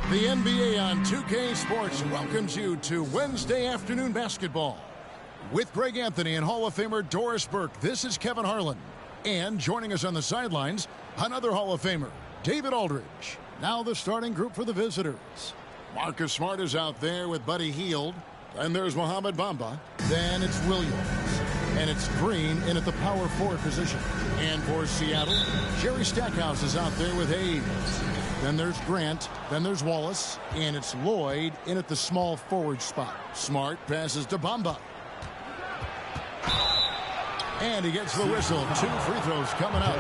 The NBA on 2K Sports welcomes you to Wednesday afternoon basketball. With Greg Anthony and Hall of Famer Doris Burke, this is Kevin Harlan. And joining us on the sidelines, another Hall of Famer, David Aldridge. Now the starting group for the visitors. Marcus Smart is out there with Buddy Hield. And there's Mohamed Bamba. Then it's Williams. And it's Green in at the power forward position. And for Seattle, Jerry Stackhouse is out there with Hayes. Then there's Grant. Then there's Wallace. And it's Lloyd in at the small forward spot. Smart passes to Bamba. And he gets the whistle. 2 free throws coming up.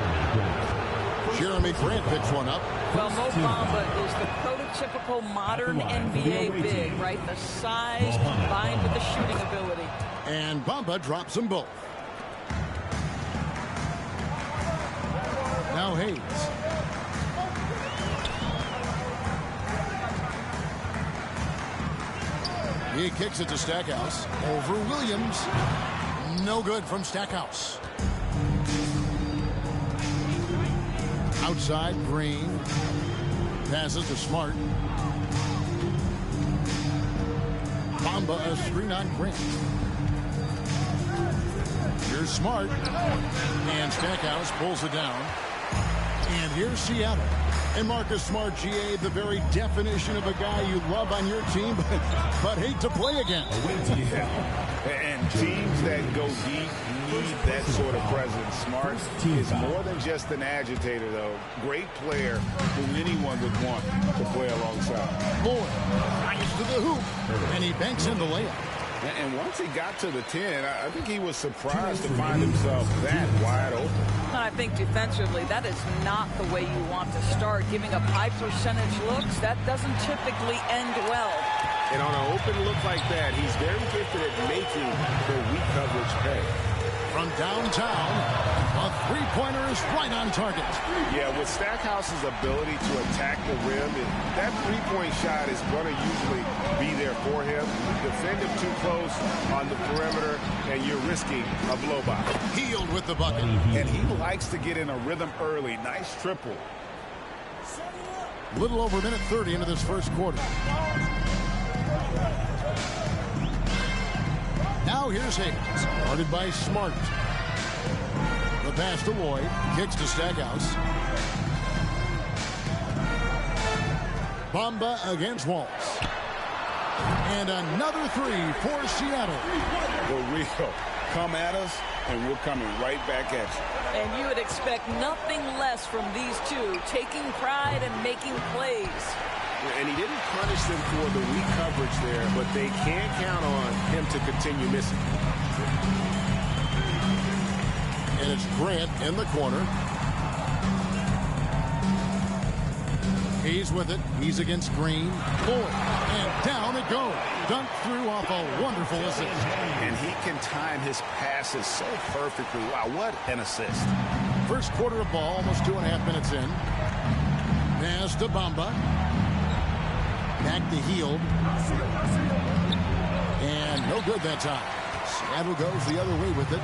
Jeremy Grant picks one up. Well, Mo Bamba is the prototypical modern NBA big, right? The size combined with the shooting ability. And Bamba drops them both. Now Hayes. He kicks it to Stackhouse. Over Williams. No good from Stackhouse. Outside, Green. Passes to Smart. Bamba a screen on Grant. Here's Smart. And Stackhouse pulls it down. And here's Seattle. And Marcus Smart, GA, the very definition of a guy you love on your team, but hate to play against. And teams that go deep need that sort of presence. Smart is more than just an agitator, though. Great player who anyone would want to play alongside. Lloyd drives to the hoop, and he banks in the layup. And once he got to the 10, I think he was surprised to find himself that wide open. I think defensively, that is not the way you want to start. Giving up high percentage looks, that doesn't typically end well. And on an open look like that, he's very gifted at making the weak coverage pay. From downtown, a three-pointer is right on target. Yeah, with Stackhouse's ability to attack the rim, that three-point shot is going to usually be there for him. Defend him too close on the perimeter, and you're risking a blow-by. Healed with the bucket. And he likes to get in a rhythm early. Nice triple. Little over a minute 30 into this first quarter. Now here's Hayes, guarded by Smart. The pass to Lloyd, kicks to Stackhouse. Bamba against Walls. And another three for Seattle. The real come at us, and we're coming right back at you. And you would expect nothing less from these two, taking pride and making plays. And he didn't punish them for the weak coverage there, but they can't count on him to continue missing. And it's Grant in the corner. He's with it. He's against Green. Lloyd. And down it goes. Dunked through off a wonderful assist. And he can time his passes so perfectly. Wow, what an assist. First quarter of ball, almost 2.5 minutes in. Pass to Bamba. Back to Healed. And no good that time. Seattle goes the other way with it.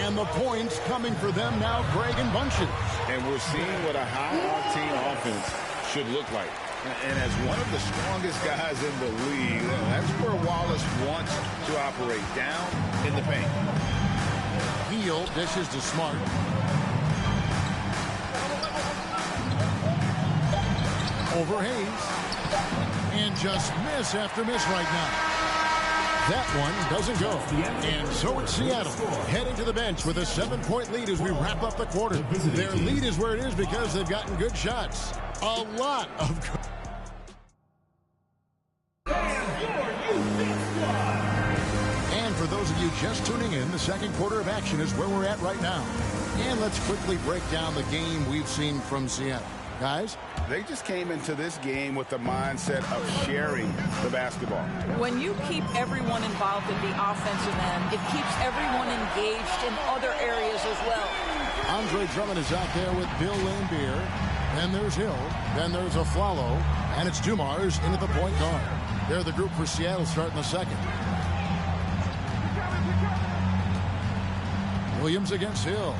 And the points coming for them now, Craig and bunches. And we're seeing what a high-octane offense should look like. And as one of the strongest guys in the league, that's where Wallace wants to operate, down in the paint. Healed dishes to Smart. Over Hayes. And just miss after miss right now. That one doesn't go. And so it's Seattle heading to the bench with a 7-point lead as we wrap up the quarter. Their lead is where it is because they've gotten good shots. A lot of good. And for those of you just tuning in, the second quarter of action is where we're at right now. And let's quickly break down the game we've seen from Seattle. Guys? They just came into this game with the mindset of sharing the basketball. When you keep everyone involved in the offensive end, it keeps everyone engaged in other areas as well. Andre Drummond is out there with Bill Laimbeer. Then there's Hill. Then there's Aflalo. And it's Dumars into the point guard. They're the group for Seattle starting the second. Williams against Hill.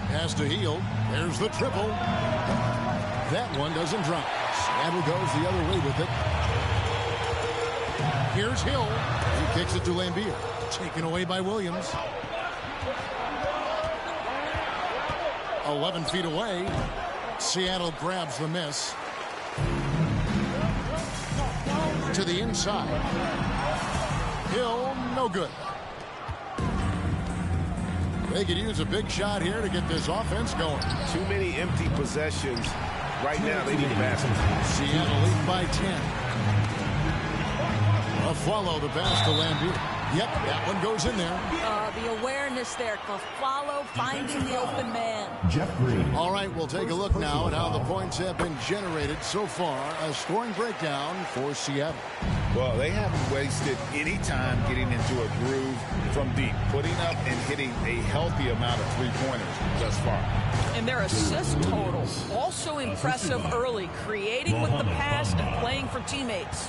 Pass to Healed. There's the triple. That one doesn't drop. Seattle goes the other way with it. Here's Hill. He kicks it to Laimbeer. Taken away by Williams. 11 feet away. Seattle grabs the miss. To the inside. Hill, no good. They could use a big shot here to get this offense going. Too many empty possessions. Right now, they need a basket. Seattle lead by 10. A follow the pass to Laimbeer. Yep, that one goes in there. The awareness there. Follow, finding the open man. Jeff Green. All right, we'll take a look now at how the points have been generated so far. A scoring breakdown for Seattle. Well, they haven't wasted any time getting into a groove from deep, putting up and hitting a healthy amount of three-pointers thus far. And their assist total, also impressive early, creating with the pass and playing for teammates.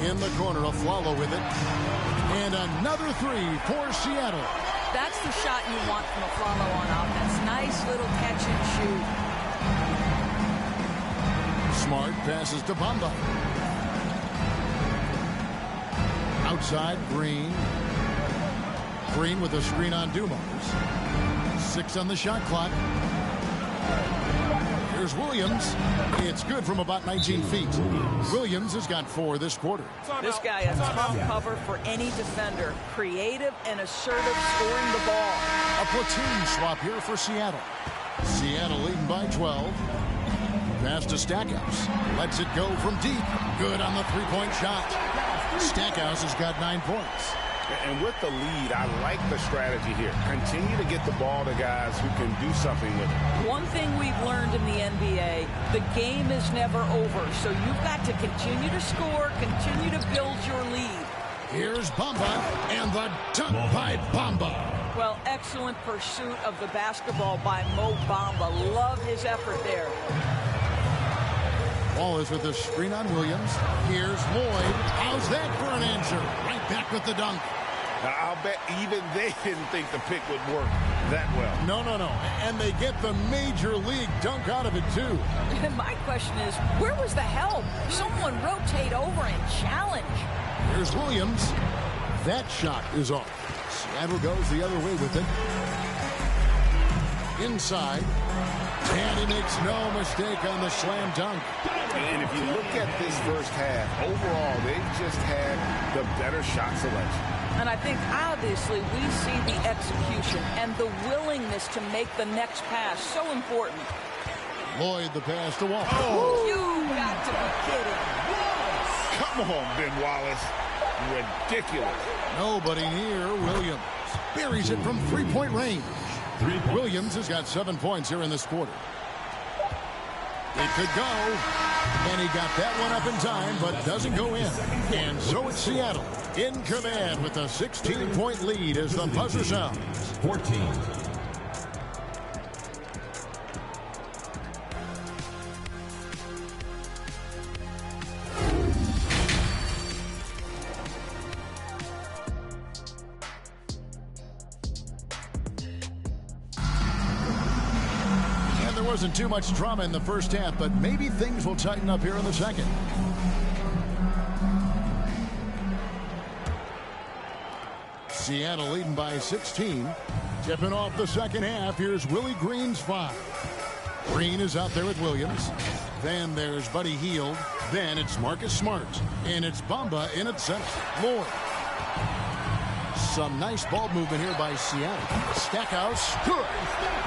In the corner, a follow with it. And another three for Seattle. That's the shot you want from a follow on offense. Nice little catch and shoot. Smart passes to Bamba. Outside, Green. Green with a screen on Dumars. 6 on the shot clock. Here's Williams. It's good from about 19 feet. Williams has got 4 this quarter. This guy, a tough cover for any defender. Creative and assertive scoring the ball. A platoon swap here for Seattle. Seattle leading by 12. Pass to Stackhouse. Lets it go from deep. Good on the three-point shot. Stackhouse has got 9 points. And with the lead, I like the strategy here. Continue to get the ball to guys who can do something with it. One thing we've learned in the NBA, the game is never over. So you've got to continue to score, continue to build your lead. Here's Bamba, and the dunk by Bamba. Well, excellent pursuit of the basketball by Mo Bamba. Love his effort there. Ball is with the screen on Williams. Here's Lloyd. How's that for an answer? Right back with the dunk. I'll bet even they didn't think the pick would work that well. No. And they get the major league dunk out of it, too. And my question is, where was the help? Someone rotate over and challenge. Here's Williams. That shot is off. Seattle goes the other way with it. Inside. And he makes no mistake on the slam dunk. And if you look at this first half, overall, they've just had the better shot selection. And I think, obviously, we see the execution and the willingness to make the next pass so important. Lloyd, the pass to Wallace. Oh! You got to be kidding. Come on, Ben Wallace. Ridiculous. Nobody near Williams. Buries it from three-point range. Williams has got 7 points here in this quarter. It could go. And he got that one up in time, but doesn't go in. And so it's Seattle in command with a 16-point lead as the buzzer sounds. 14. Wasn't too much drama in the first half, but maybe things will tighten up here in the second. Seattle leading by 16. Tipping off the second half. Here's Willie Green's 5. Green is out there with Williams. Then there's Buddy Hield. Then it's Marcus Smart. And it's Bamba in at center. Lloyd. Some nice ball movement here by Seattle. Stackhouse. Good.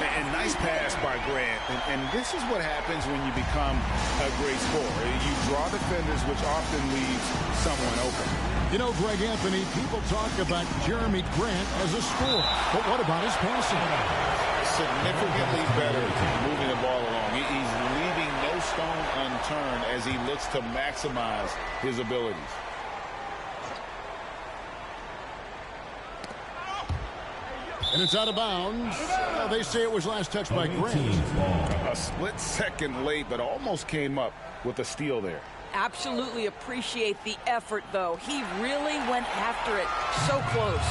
And nice pass by Grant. And this is what happens when you become a great scorer. You draw defenders, which often leaves someone open. You know, Greg Anthony, people talk about Jeremy Grant as a scorer. But what about his passing? Significantly better moving the ball along. He's leaving no stone unturned as he looks to maximize his abilities. And it's out of bounds. They say it was last touched by Grant. A split second late, but almost came up with a steal there. Absolutely appreciate the effort, though. He really went after it. So close.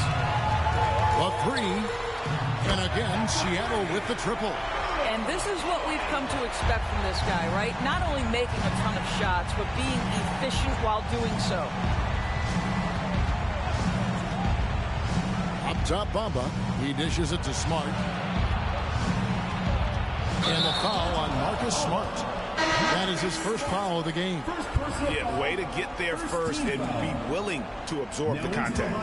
A 3. And again, Seattle with the triple. And this is what we've come to expect from this guy, right? Not only making a ton of shots, but being efficient while doing so. Up top, Bamba. He dishes it to Smart. And a foul on Marcus Smart. That is his first foul of the game. Yeah, way to get there first and be willing to absorb the contact.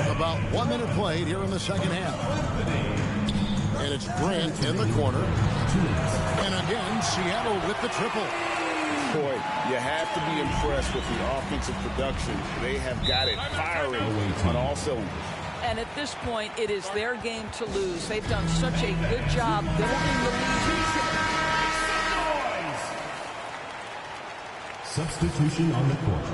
About 1 minute played here in the second half. And it's Grant in the corner. And again, Seattle with the triple. Boy, you have to be impressed with the offensive production. They have got it firing on all cylinders. And at this point, it is their game to lose. They've done such a good job building the lead. Substitution on the court.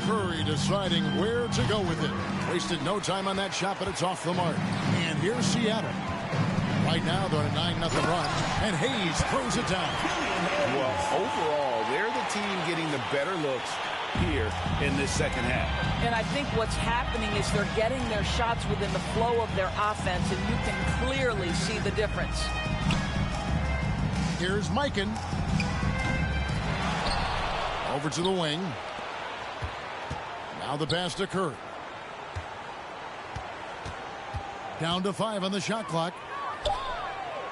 Curry deciding where to go with it. Wasted no time on that shot, but it's off the mark. And here's Seattle. Right now, they're on a 9-0 run, and Hayes throws it down. Well, overall, they're the team getting the better looks here in this second half. And I think what's happening is they're getting their shots within the flow of their offense, and you can clearly see the difference. Here's Mikan. Over to the wing. Now the pass to Curry. Down to 5 on the shot clock.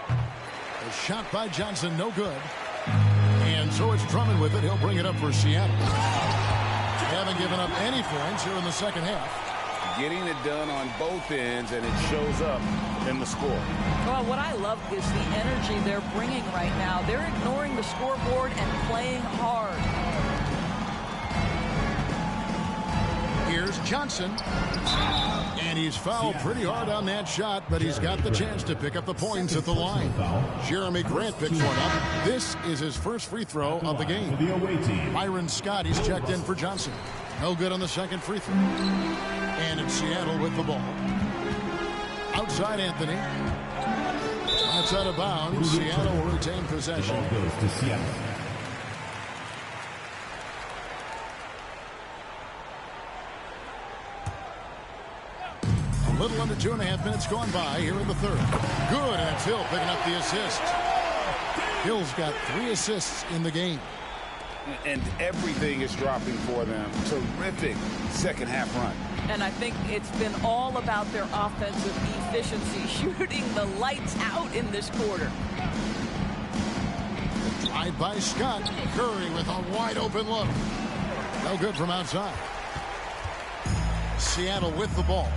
A shot by Johnson, no good. And so it's Drummond with it. He'll bring it up for Seattle. They haven't given up any points here in the second half. Getting it done on both ends, and it shows up in the score. Well, what I love is the energy they're bringing right now. They're ignoring the scoreboard and playing hard. Here's Johnson. And he's fouled pretty hard on that shot, but he's got the chance to pick up the points at the line. Jeremy Grant picks one up. This is his first free throw of the game. Byron Scott, he's checked in for Johnson. No good on the second free throw. And it's Seattle with the ball. Outside Anthony. That's out of bounds. Seattle will retain possession. The ball goes to Seattle. A little under 2.5 minutes gone by here in the third. Good, and it's Hill picking up the assist. Hill's got 3 assists in the game. And everything is dropping for them. Terrific second half run. And I think it's been all about their offensive efficiency, shooting the lights out in this quarter. Drive by Scott. Curry with a wide open look. No good from outside. Seattle with the ball.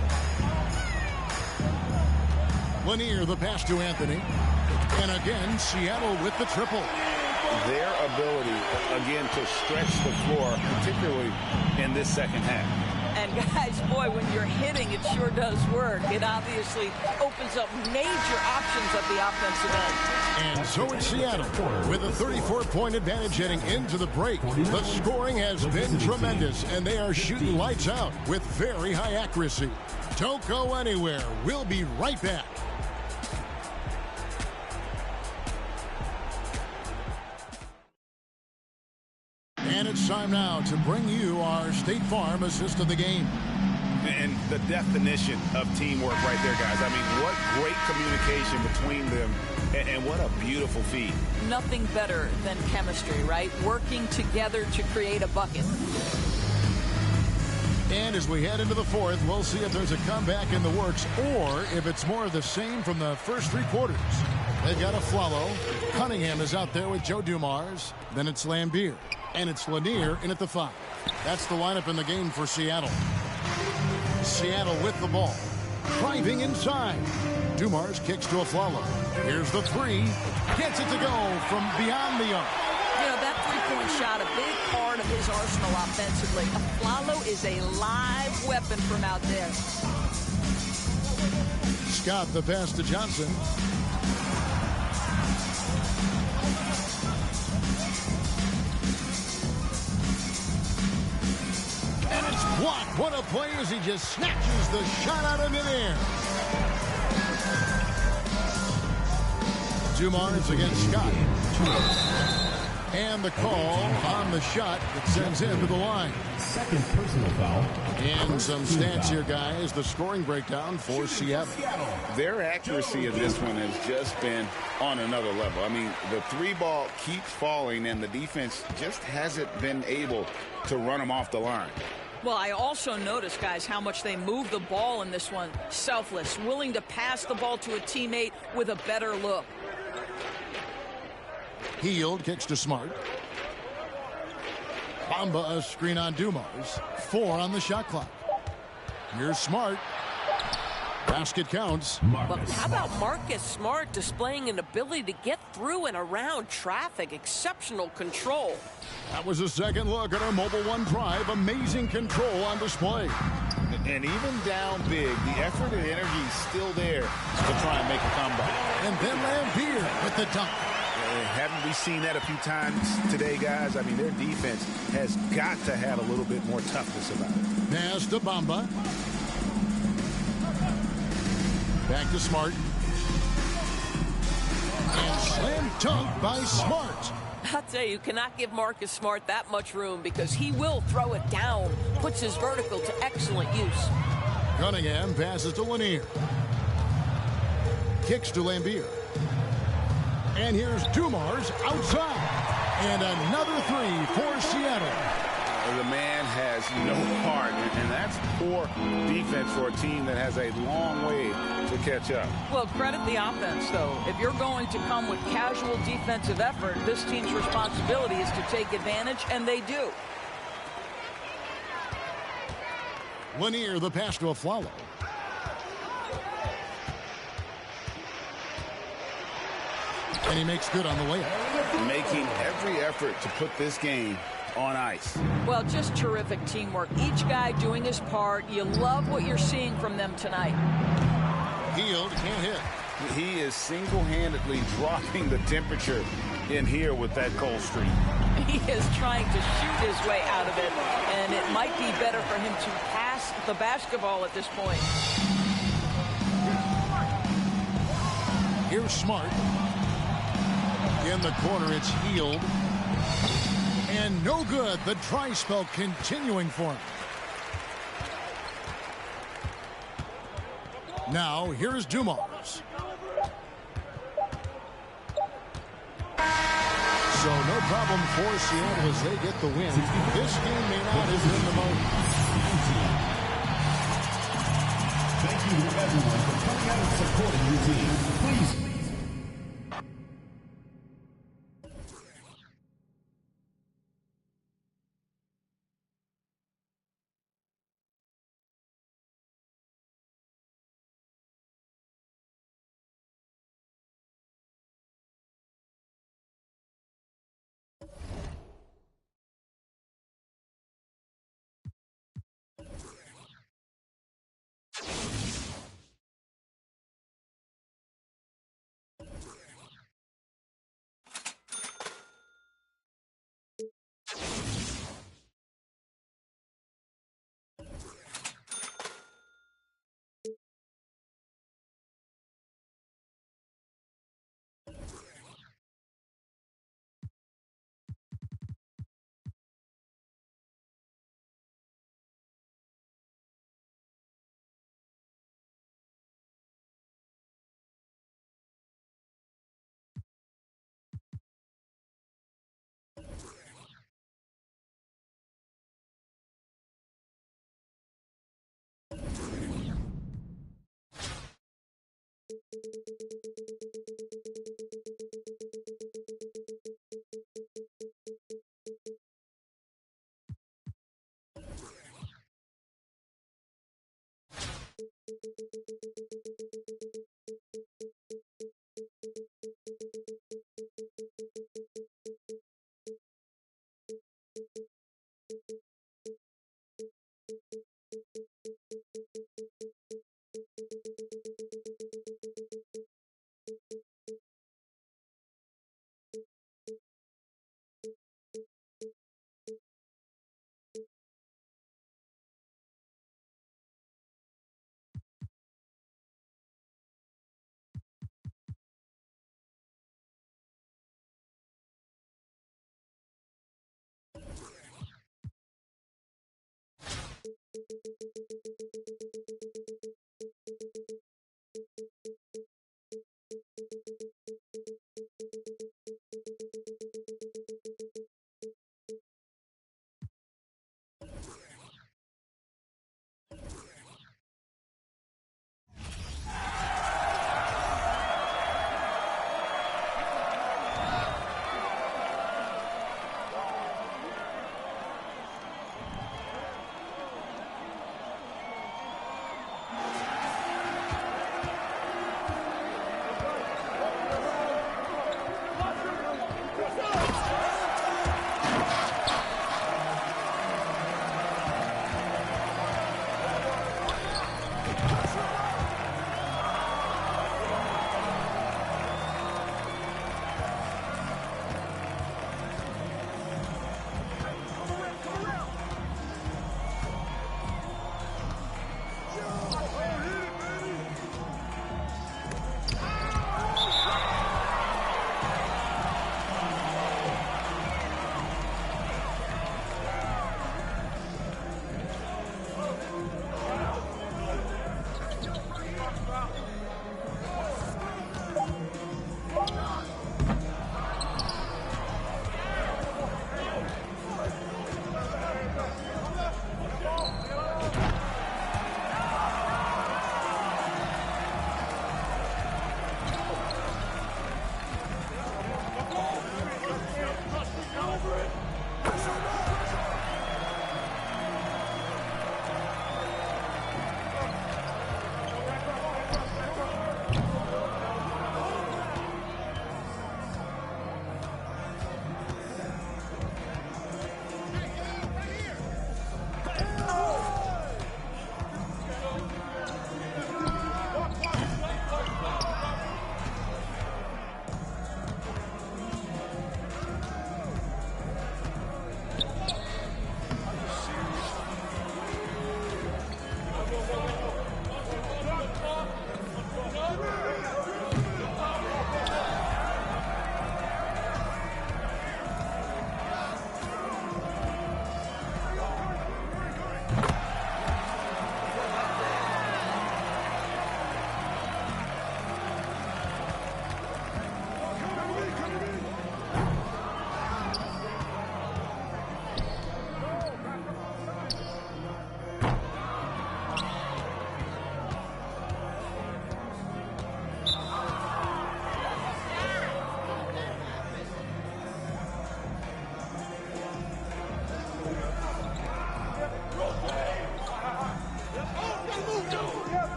Lanier the pass to Anthony. And again, Seattle with the triple. Their ability, again, to stretch the floor, particularly in this second half. And guys, boy, when you're hitting, it sure does work. It obviously opens up major options at the offensive end. And so it's Seattle with a 34-point advantage heading into the break. The scoring has been tremendous, and they are shooting lights out with very high accuracy. Don't go anywhere. We'll be right back. And it's time now to bring you our State Farm assist of the game. And the definition of teamwork right there, guys. I mean, what great communication between them, and what a beautiful feed. Nothing better than chemistry, right? Working together to create a bucket. And as we head into the fourth, we'll see if there's a comeback in the works or if it's more of the same from the first 3 quarters. They've got a Flalo. Cunningham is out there with Joe Dumars. Then it's Lambier. And it's Lanier in at the 5. That's the lineup in the game for Seattle. Seattle with the ball. Driving inside. Dumars kicks to a Flalo. Here's the 3. Gets it to go from beyond the arc. You know, that three-point shot, a big part of his arsenal offensively. Flalo is a live weapon from out there. Scott the pass to Johnson. And it's blocked. What a play as he just snatches the shot out of midair. Dumars against Scott. And the call on the shot that sends him to the line. Second personal foul. And some stats here, guys. The scoring breakdown for Seattle. Their accuracy in this one has just been on another level. I mean, the 3 ball keeps falling, and the defense just hasn't been able to run them off the line. Well, I also noticed, guys, how much they move the ball in this one. Selfless, willing to pass the ball to a teammate with a better look. Hield kicks to Smart. Bamba a screen on Dumars. 4 on the shot clock. Here's Smart. Basket counts. But how about Marcus Smart displaying an ability to get through and around traffic? Exceptional control. That was a second look at our Mobile One drive. Amazing control on display. And even down big, the effort and energy is still there to try and make a comeback. And then Lambier with the dunk. Haven't we seen that a few times today, guys? I mean, their defense has got to have a little bit more toughness about it. Pass to Bamba. Back to Smart. And slam dunk by Smart. I'll tell you cannot give Marcus Smart that much room because he will throw it down, puts his vertical to excellent use. Cunningham passes to Lanier. Kicks to Lambier. And here's Dumars outside. And another 3 for Seattle. The man has no heart, and that's poor defense for a team that has a long way to catch up. Well, credit the offense, though. If you're going to come with casual defensive effort, this team's responsibility is to take advantage, and they do. Lanier, the pass to Aflalo. And he makes good on the layup. Making every effort to put this game on ice. Well, just terrific teamwork. Each guy doing his part. You love what you're seeing from them tonight. Healed, can't hit. He is single-handedly dropping the temperature in here with that cold streak. He is trying to shoot his way out of it, and it might be better for him to pass the basketball at this point. Here's Smart. In the corner, it's Healed. And no good. The dry spell continuing for him. Now, here's Dumars. So no problem for Seattle as they get the win. This game may not have been the most. Thank you to everyone for coming out and supporting your team. Please.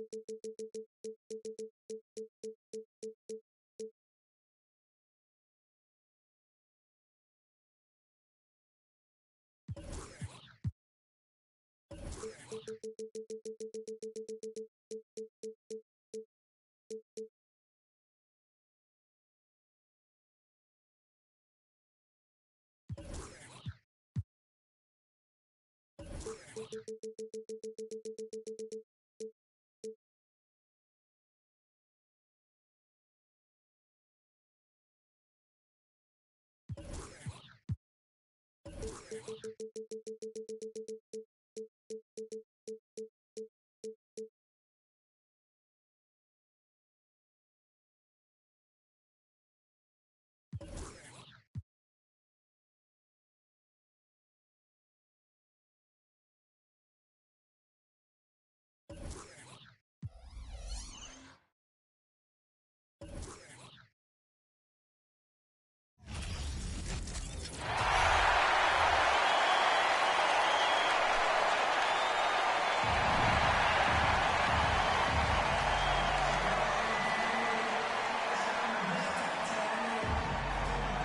Here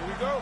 we go.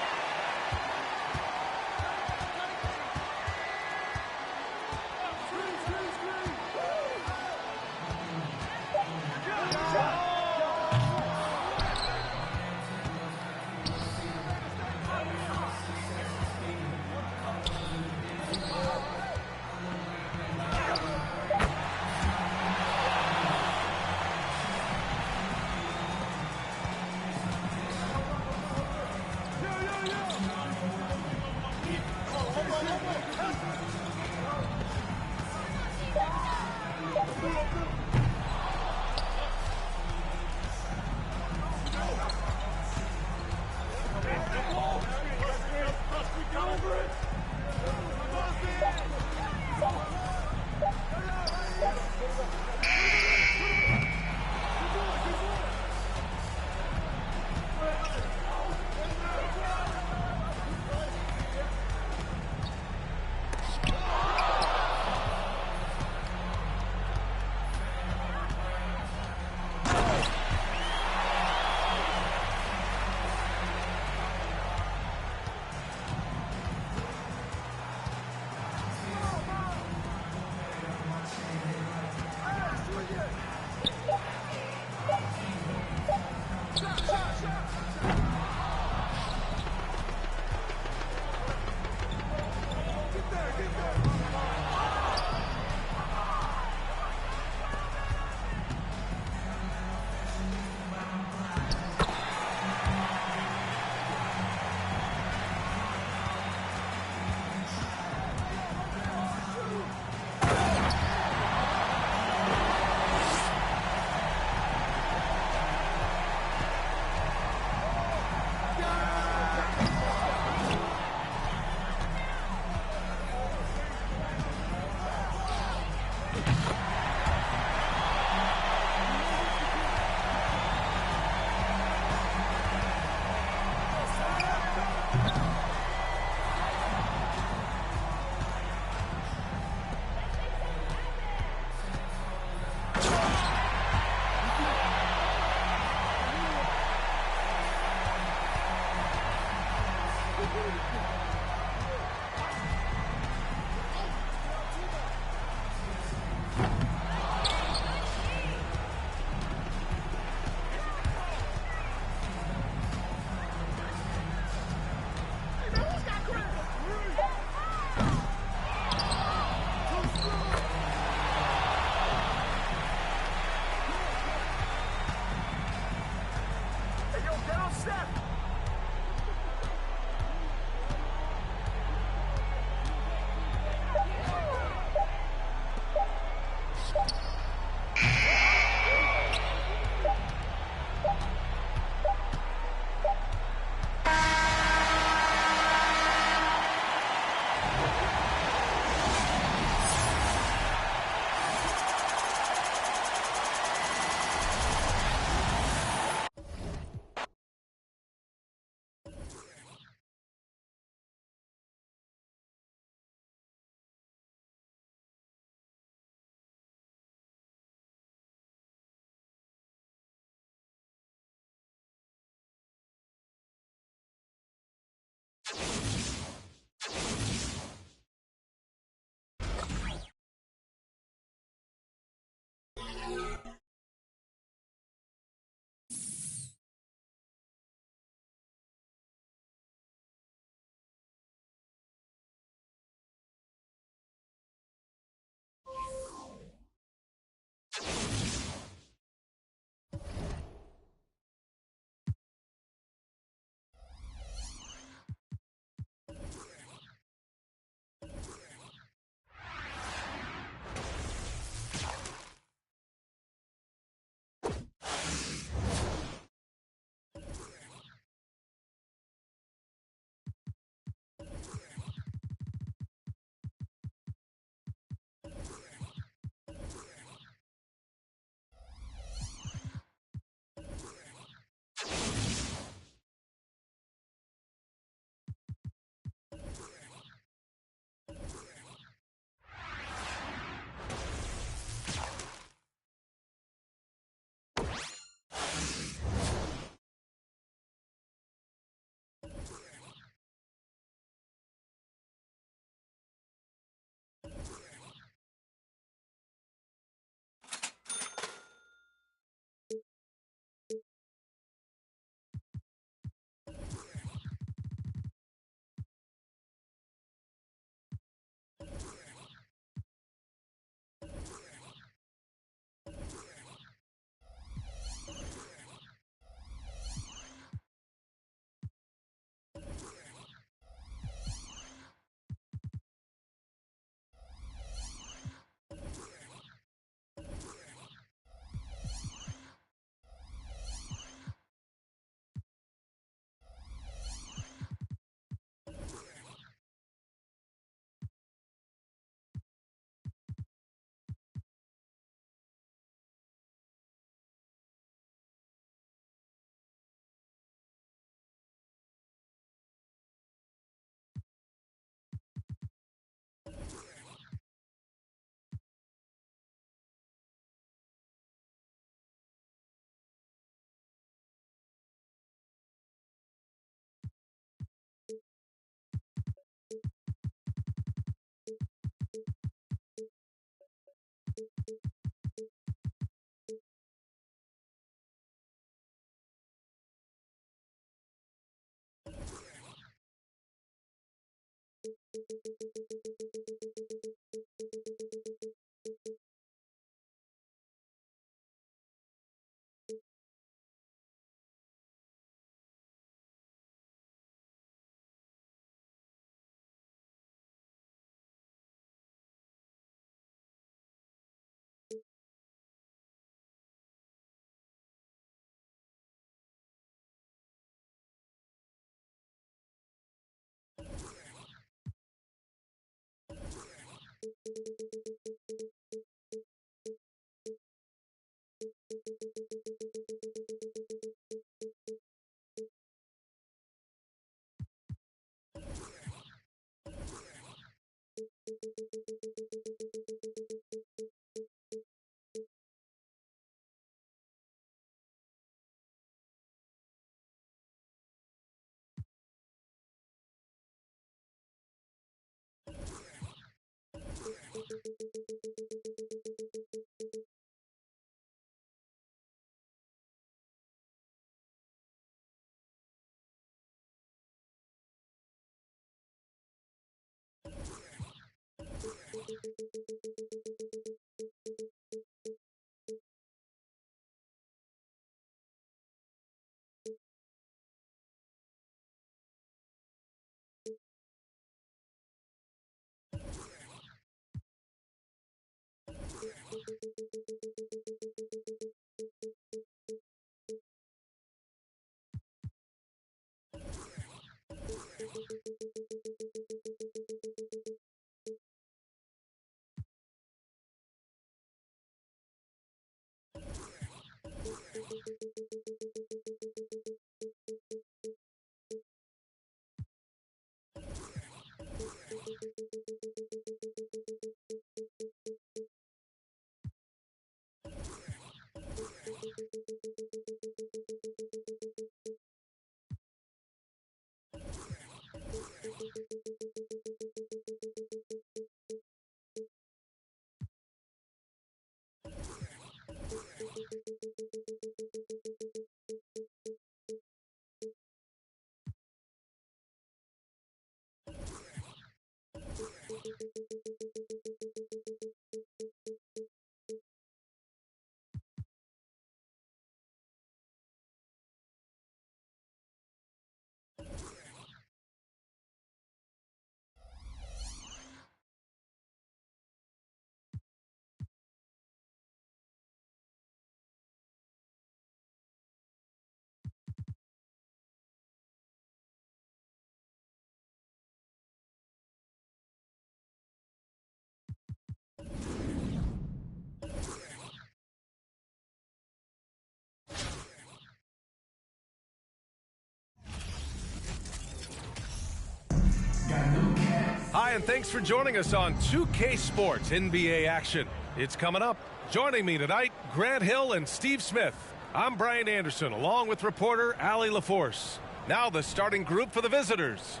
Hi, and thanks for joining us on 2K Sports NBA action. It's coming up. Joining me tonight, Grant Hill and Steve Smith. I'm Brian Anderson, along with reporter Allie LaForce. Now the starting group for the visitors.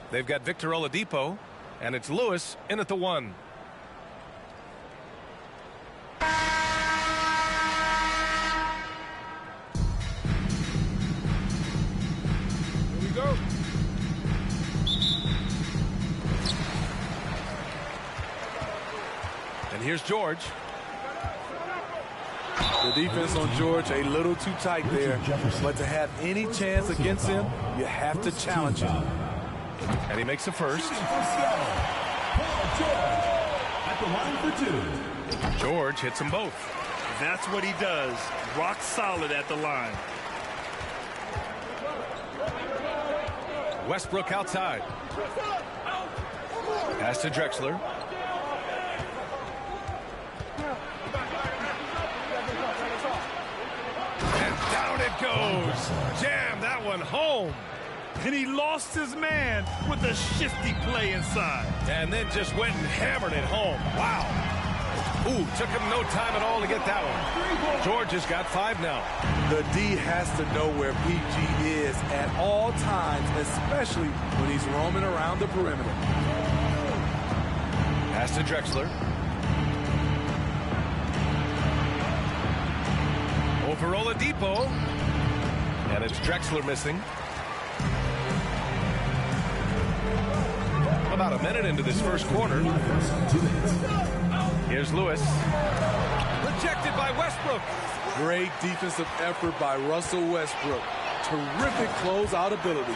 They've got Victor Oladipo, and it's Lewis in at the 1. Here we go. And here's George. The defense on George a little too tight there, but to have any chance against him, you have to challenge him. And he makes the first. At the line for 2. George hits them both. That's what he does. Rock solid at the line. Westbrook outside. Pass to Drexler. And down it goes. Jam that one home. And he lost his man with a shifty play inside. And then just went and hammered it home. Wow. Ooh, took him no time at all to get that one. George has got 5 now. The D has to know where PG is at all times, especially when he's roaming around the perimeter. Pass to Drexler. Over Oladipo. And it's Drexler missing. About a minute into this first quarter. Here's Lewis. Rejected by Westbrook. Great defensive effort by Russell Westbrook. Terrific closeout ability.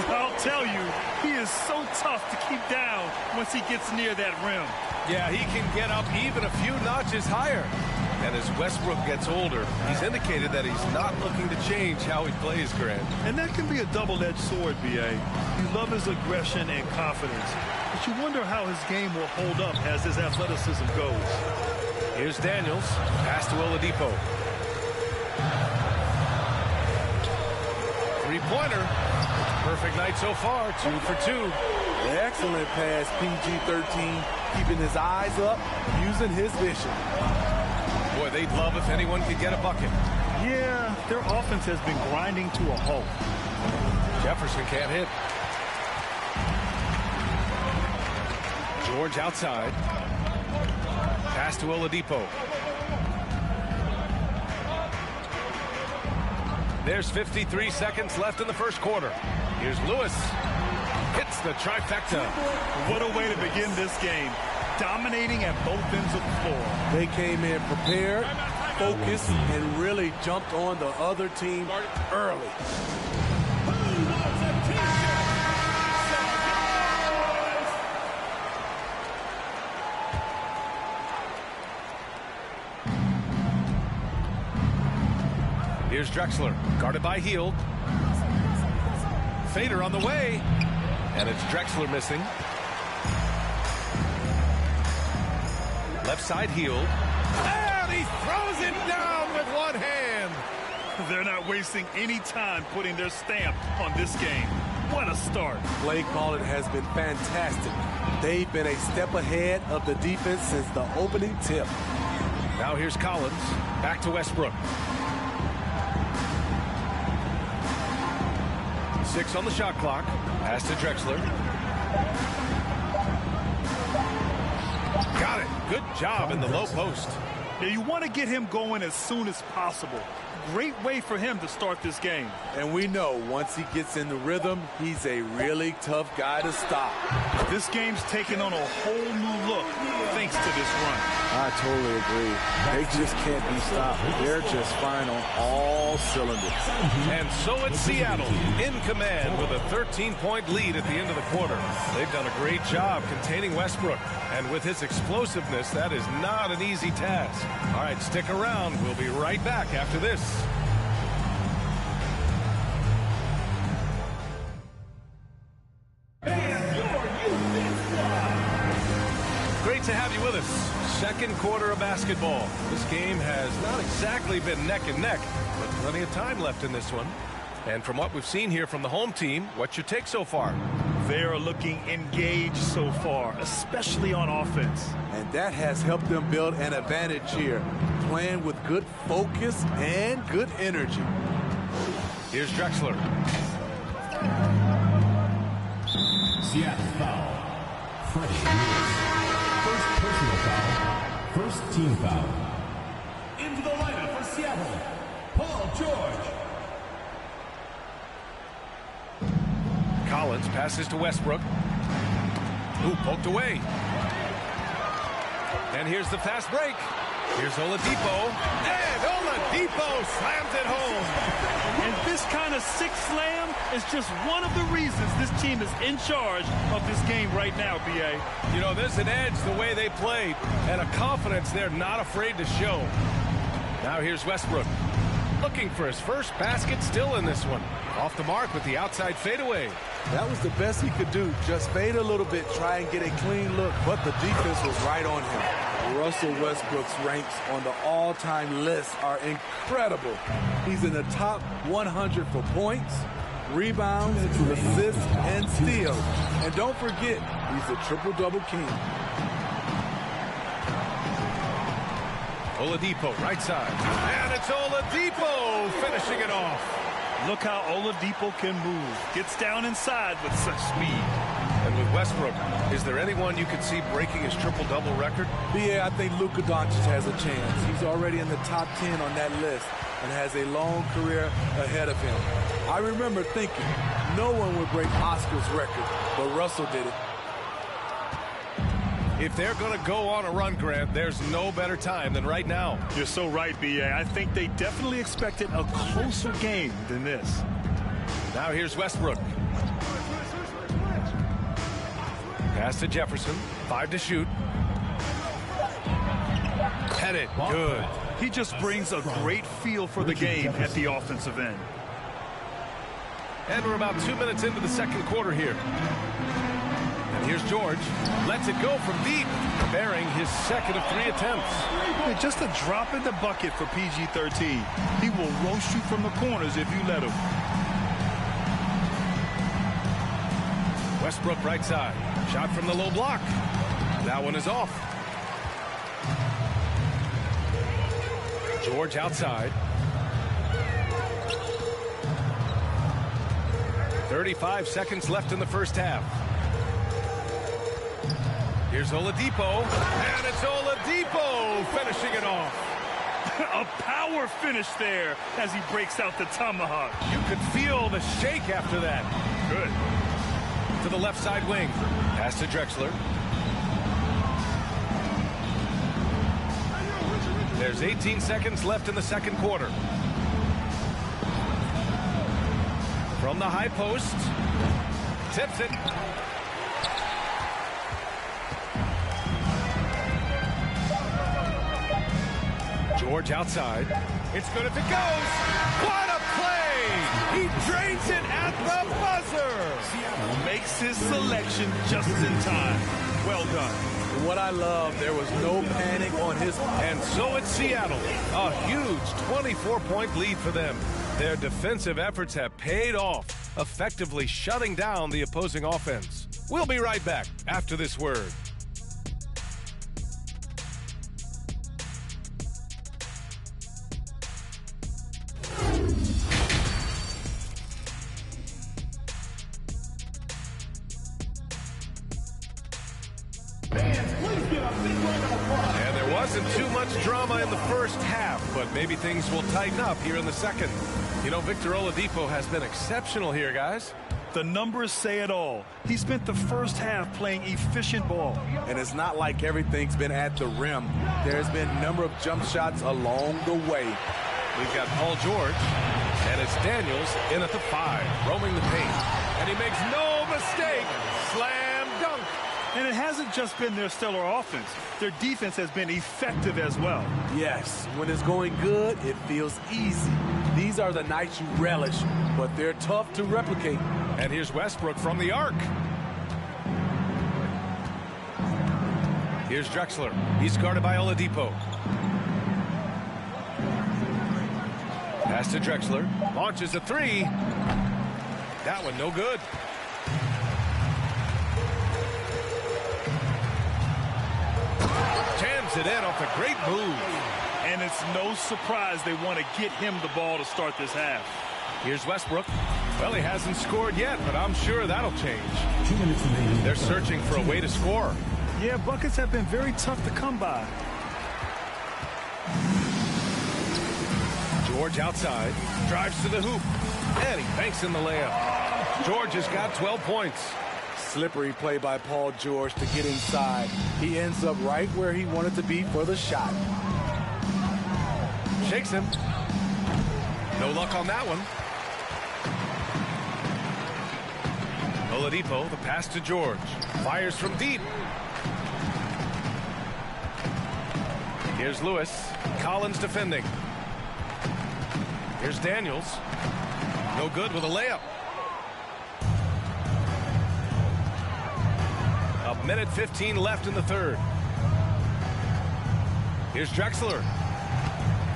I'll tell you, he is so tough to keep down once he gets near that rim. Yeah, he can get up even a few notches higher. And as Westbrook gets older, he's indicated that he's not looking to change how he plays, Grant. And that can be a double-edged sword, B.A. You love his aggression and confidence, but you wonder how his game will hold up as his athleticism goes. Here's Daniels. Pass to Oladipo. Three-pointer. Perfect night so far. 2 for 2. Excellent pass, PG-13, keeping his eyes up, using his vision. Boy, they'd love if anyone could get a bucket. Yeah, their offense has been grinding to a halt. Jefferson can't hit. George outside. Pass to Oladipo. There's 53 seconds left in the first quarter. Here's Lewis. Hits the trifecta. What a way to begin this game. dominating at both ends of the floor. They came in prepared, focused, and really jumped on the other team early. Here's Drexler, guarded by Hield. Fader on the way, and it's Drexler missing. Left side Hield, and he throws it down with one hand. They're not wasting any time putting their stamp on this game. What a start. Play calling has been fantastic. They've been a step ahead of the defense since the opening tip. Now here's Collins, back to Westbrook. 6 on the shot clock. Pass to Drexler. Got it. Good job in the low post. Yeah, you want to get him going as soon as possible. Great way for him to start this game. And we know once he gets in the rhythm, he's a really tough guy to stop. This game's taken on a whole new look thanks to this run. I totally agree. They just can't be stopped. They're just fine on all cylinders. And so it's Seattle in command with a 13-point lead at the end of the quarter. They've done a great job containing Westbrook. And with his explosiveness, that is not an easy task. All right, stick around. We'll be right back after this. Great to have you with us. Second quarter of basketball. This game has not exactly been neck and neck, but plenty of time left in this one. And from what we've seen here from the home team, what's your take so far? They are looking engaged so far, especially on offense. And that has helped them build an advantage here, playing with good focus and good energy. Here's Drexler. Seattle foul. Fresh Lewis. First personal foul. First team foul. Into the lineup for Seattle, Paul George. Collins passes to Westbrook. Ooh, poked away. And here's the fast break. Here's Oladipo. And Oladipo slams it home. And this kind of sick slam is just one of the reasons this team is in charge of this game right now, B.A. You know, there's an edge the way they play and a confidence they're not afraid to show. Now here's Westbrook. Looking for his first basket still in this one. Off the mark with the outside fadeaway. That was the best he could do. Just fade a little bit, try and get a clean look, but the defense was right on him. Russell Westbrook's ranks on the all-time list are incredible. He's in the top 100 for points, rebounds, assists, and steals. And don't forget, he's a triple-double king. Oladipo, right side. And it's Oladipo finishing it off. Look how Oladipo can move. Gets down inside with such speed. And with Westbrook, is there anyone you could see breaking his triple-double record? Yeah, I think Luka Doncic has a chance. He's already in the top 10 on that list and has a long career ahead of him. I remember thinking no one would break Oscar's record, but Russell did it. If they're going to go on a run, Grant, there's no better time than right now. You're so right, B.A. I think they definitely expected a closer game than this. Now here's Westbrook. Pass to Jefferson. 5 to shoot. Headed. Good. He just brings a great feel for the game at the offensive end. And we're about 2 minutes into the second quarter here. And here's George. Lets it go from deep, bearing his second of 3 attempts. Hey, just a drop in the bucket for PG-13. He will roast you from the corners if you let him. Westbrook right side. Shot from the low block. That one is off. George outside. 35 seconds left in the first half. Here's Oladipo, and it's Oladipo finishing it off. A power finish there as he breaks out the tomahawk. You could feel the shake after that. Good. To the left side wing. Pass to Drexler. There's 18 seconds left in the second quarter. From the high post. Tips it. George outside. It's good if it goes. What a play! He drains it at the buzzer. Makes his selection just in time. Well done. What I love, there was no panic on his part. And so it's Seattle. A huge 24-point lead for them. Their defensive efforts have paid off, effectively shutting down the opposing offense. We'll be right back after this word. And there wasn't too much drama in the first half, but maybe things will tighten up here in the second. You know, Victor Oladipo has been exceptional here, guys. The numbers say it all. He spent the first half playing efficient ball. And it's not like everything's been at the rim. There's been a number of jump shots along the way. We've got Paul George, and it's Daniels in at the 5, roaming the paint. And he makes no mistake. Slam dunk. And it hasn't just been their stellar offense. Their defense has been effective as well. Yes, when it's going good, it feels easy. These are the nights you relish, but they're tough to replicate. And here's Westbrook from the arc. Here's Drexler. He's guarded by Oladipo. Pass to Drexler. Launches a 3. That one no good. Jams it in off a great move. And it's no surprise they want to get him the ball to start this half. Here's Westbrook. Well, he hasn't scored yet, but I'm sure that'll change. They're searching for a way to score. Yeah, buckets have been very tough to come by. George outside. Drives to the hoop. And he banks in the layup. George has got 12 points. Slippery play by Paul George to get inside. He ends up right where he wanted to be for the shot. Shakes him. No luck on that one. Oladipo, the pass to George. Fires from deep. Here's Lewis. Collins defending. Here's Daniels. No good with a layup. A minute 15 left in the third. Here's Drexler.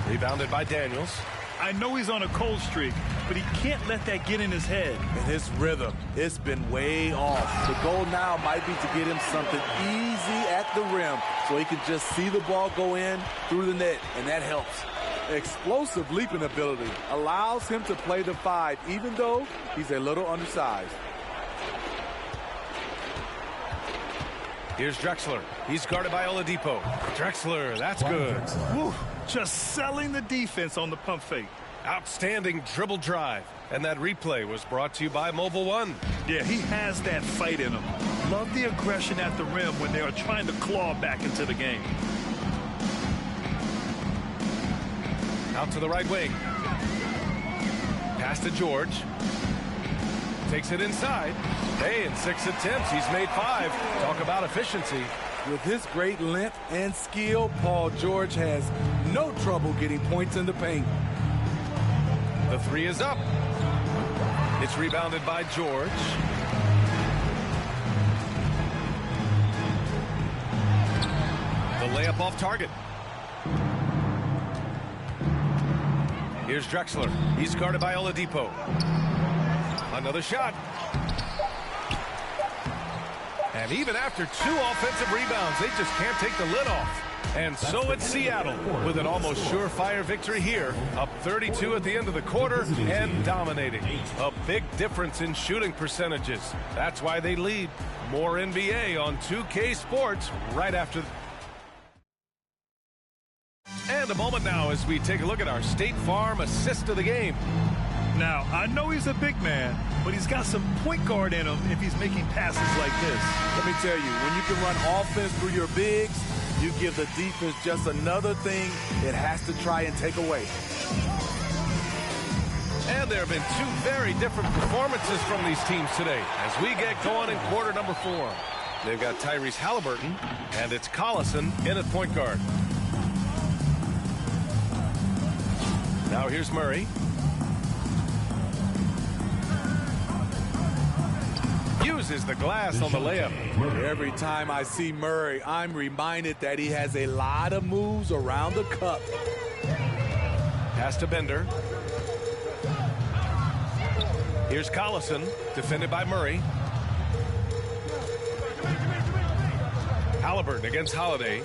Rebounded by Daniels. I know he's on a cold streak, but he can't let that get in his head. And his rhythm, it's been way off. The goal now might be to get him something easy at the rim so he can just see the ball go in through the net, and that helps. Explosive leaping ability allows him to play the 5, even though he's a little undersized. Here's Drexler. He's guarded by Oladipo. Drexler, that's good. Woo, just selling the defense on the pump fake. Outstanding dribble drive. And that replay was brought to you by Mobile One. Yeah, he has that fight in him. Love the aggression at the rim when they are trying to claw back into the game. Out to the right wing. Pass to George. Takes it inside. Hey, in 6 attempts, he's made 5. Talk about efficiency. With his great length and skill, Paul George has no trouble getting points in the paint. The 3 is up. It's rebounded by George. The layup off target. Here's Drexler. He's guarded by Oladipo. Another shot. And even after 2 offensive rebounds, they just can't take the lid off. And so it's Seattle with an almost surefire victory here, up 32 at the end of the quarter and dominating. A big difference in shooting percentages. That's why they lead. More NBA on 2K Sports right after. And a moment now as we take a look at our State Farm assist of the game. Now, I know he's a big man, but he's got some point guard in him if he's making passes like this. Let me tell you, when you can run offense through your bigs, You give the defense just another thing it has to try and take away. And there have been two very different performances from these teams today as we get going in quarter number 4. They've got Tyrese Halliburton, and it's Collison in at point guard. Now here's Murray. Uses the glass on the layup. Every time I see Murray, I'm reminded that he has a lot of moves around the cup. Pass to Bender. Here's Collison, defended by Murray. Halliburton against Holiday.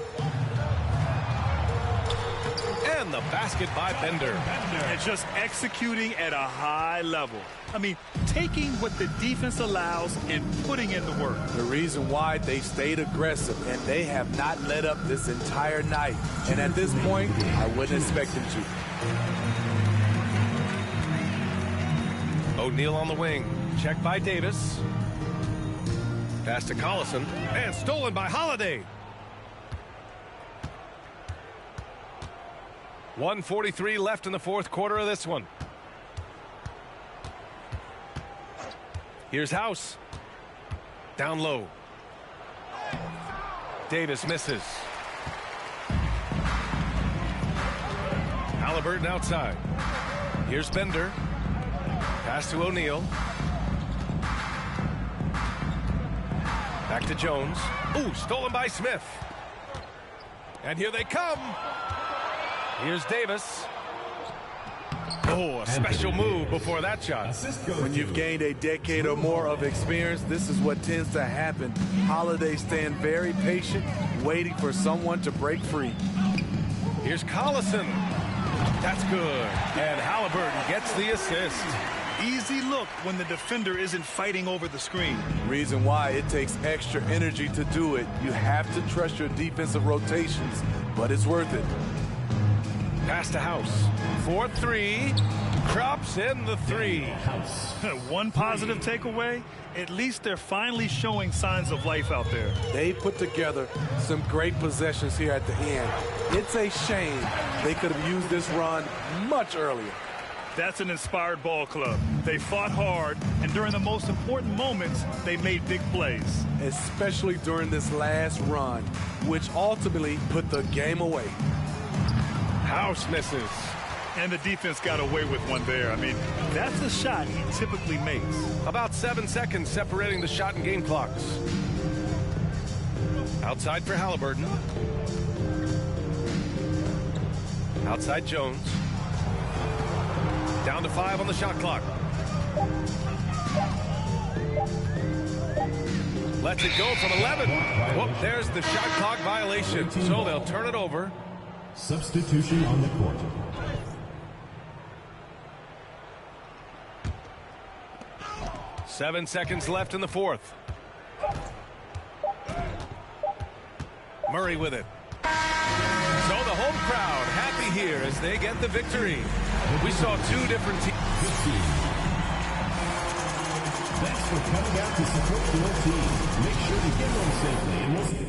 And the basket by Bender. And just executing at a high level. I mean, taking what the defense allows and putting in the work. The reason why they stayed aggressive, and they have not let up this entire night. And at this point, I wouldn't expect them to. O'Neal on the wing. Checked by Davis. Pass to Collison. And stolen by Holiday. 1:43 left in the fourth quarter of this one. Here's House. Down low. Davis misses. Halliburton outside. Here's Bender. Pass to O'Neal. Back to Jones. Ooh, stolen by Smith. And here they come. Here's Davis. Oh, a special move before that shot. When you've gained a decade or more of experience, this is what tends to happen. Holiday staying very patient, waiting for someone to break free. Here's Collison. That's good. And Halliburton gets the assist. Easy look when the defender isn't fighting over the screen. Reason why it takes extra energy to do it. You have to trust your defensive rotations, but it's worth it. Pass to House. 4-3. Drops in the 3. One positive takeaway, at least they're finally showing signs of life out there. They put together some great possessions here at the end. It's a shame they could have used this run much earlier. That's an inspired ball club. They fought hard, and during the most important moments, they made big plays. Especially during this last run, which ultimately put the game away. House misses. And the defense got away with one there. I mean, that's a shot he typically makes. About 7 seconds separating the shot and game clocks. Outside for Halliburton. Outside Jones. Down to 5 on the shot clock. Lets it go from 11. Whoop, there's the shot clock violation. So they'll turn it over. Substitution on the court. Seven seconds left in the fourth. Murray with it. So the home crowd happy here as they get the victory. We saw two different teams. Thanks for coming out to support your team. Make sure to get home safely and we'll see you.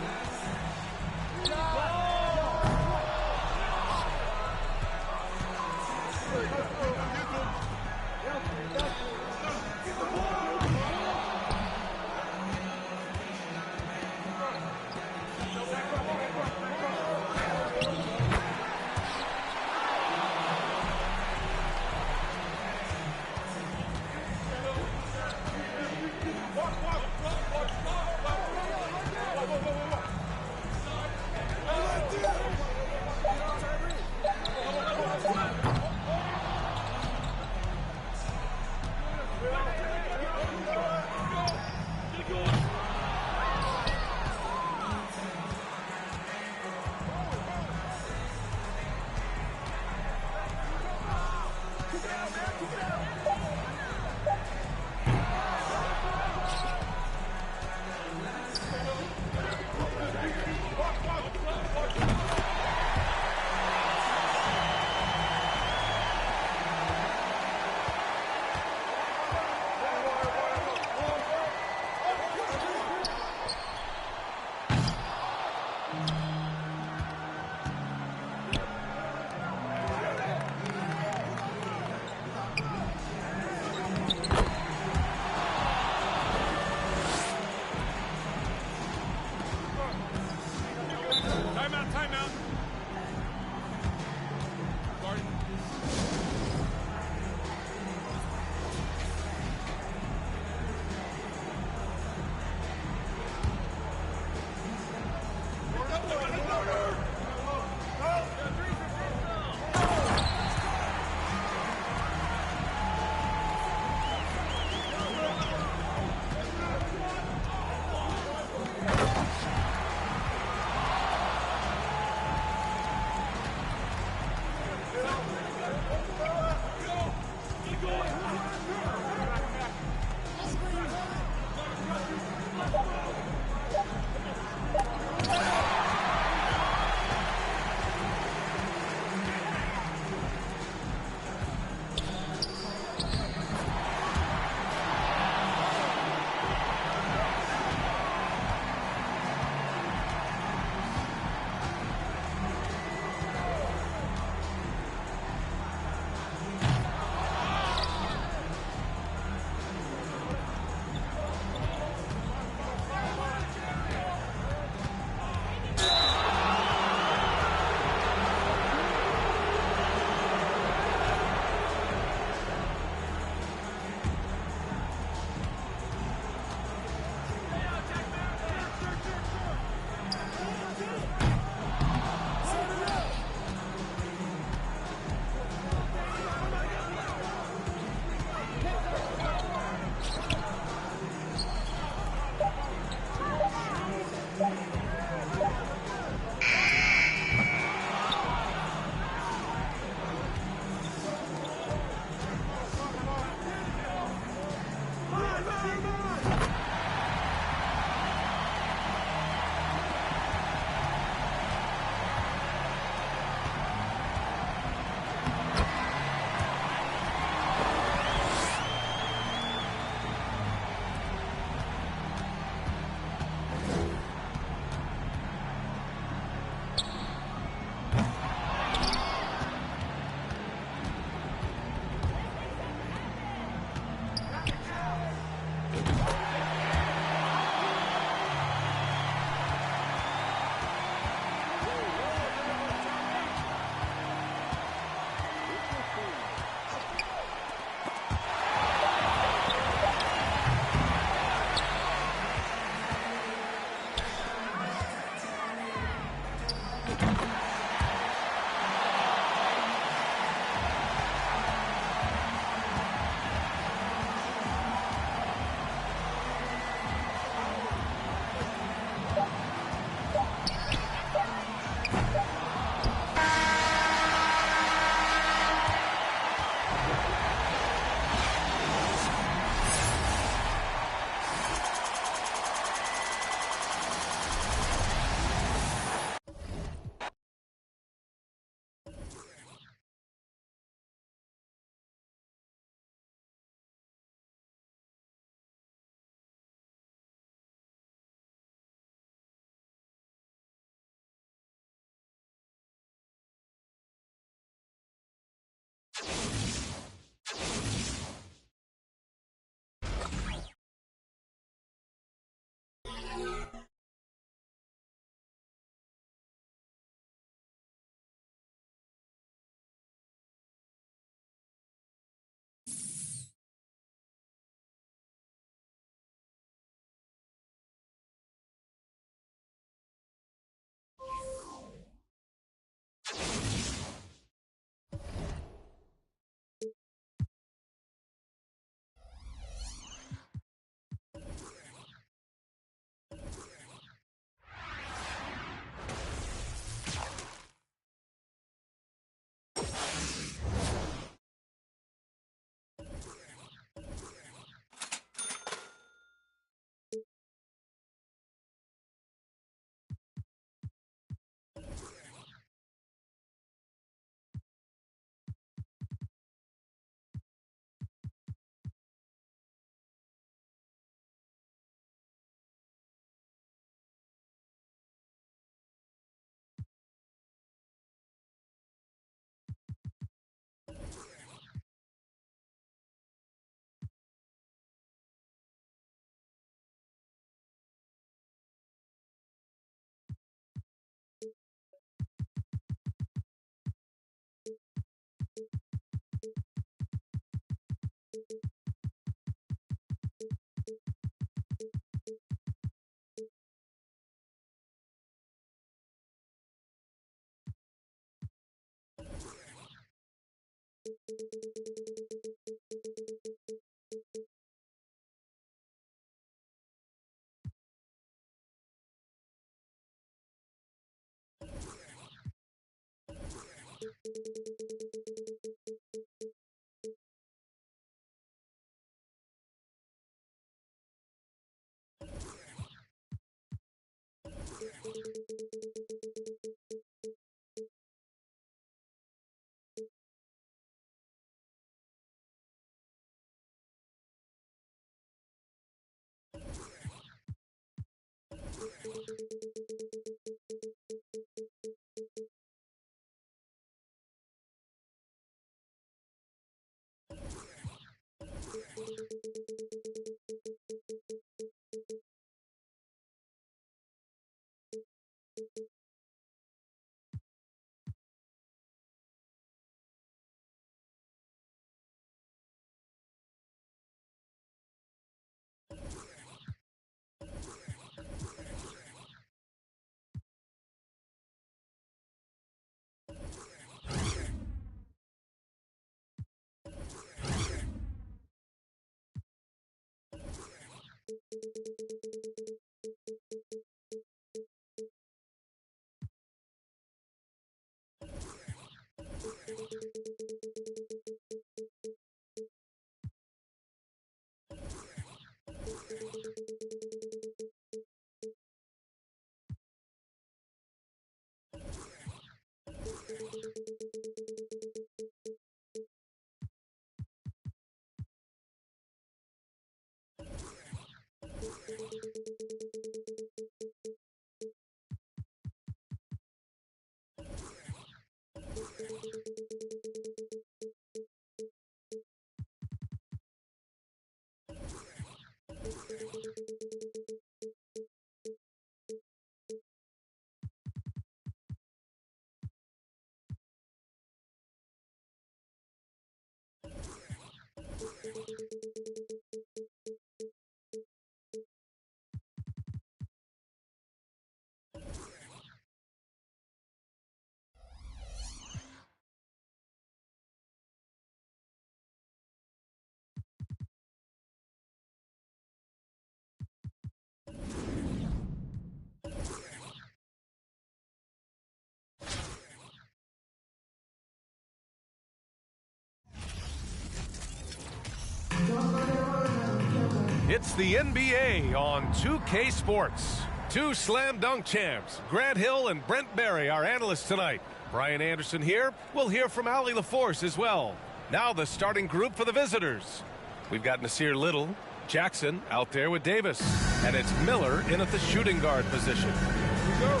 It's the NBA on 2K Sports. Two slam dunk champs, Grant Hill and Brent Barry, our analysts tonight. Brian Anderson here. We'll hear from Allie LaForce as well. Now the starting group for the visitors. We've got Nasir Little, Jackson out there with Davis, and it's Miller in at the shooting guard position. Here we go.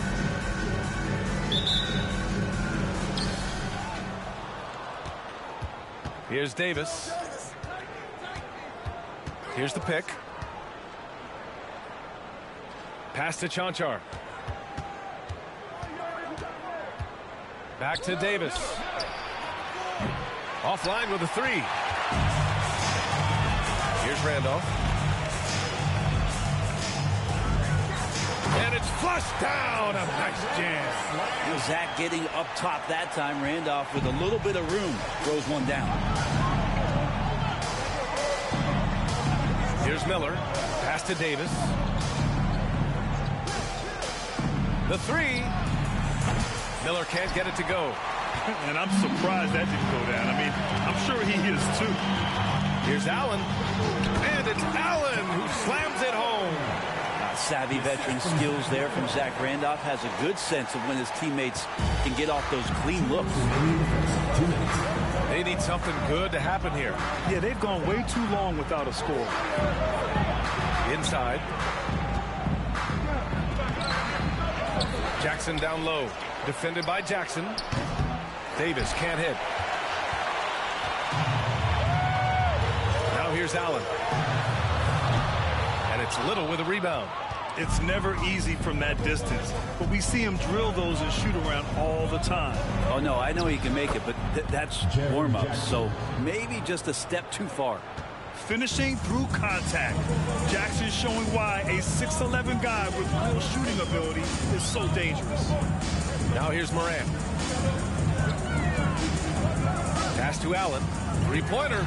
Here's Davis. Here's the pick. Pass to Chanchar. Back to Davis. Offline with a three. Here's Randolph. And it's flushed down. A nice jam. Zach getting up top that time. Randolph with a little bit of room throws one down. Here's Miller. Pass to Davis. The three. Miller can't get it to go. And I'm surprised that didn't go down. I mean, I'm sure he is too. Here's Allen. And it's Allen who slams it home. Savvy veteran skills there from Zach Randolph. Has a good sense of when his teammates can get off those clean looks. They need something good to happen here. Yeah, they've gone way too long without a score. Inside. Jackson down low. Defended by Jackson. Davis can't hit. Now here's Allen. And it's Little with a rebound. It's never easy from that distance, but we see him drill those and shoot around all the time. Oh, no, I know he can make it, but that's warm-up, so maybe just a step too far. Finishing through contact. Jackson showing why a 6'11" guy with real shooting ability is so dangerous. Now here's Morant. Pass Pass to Allen. Three-pointer.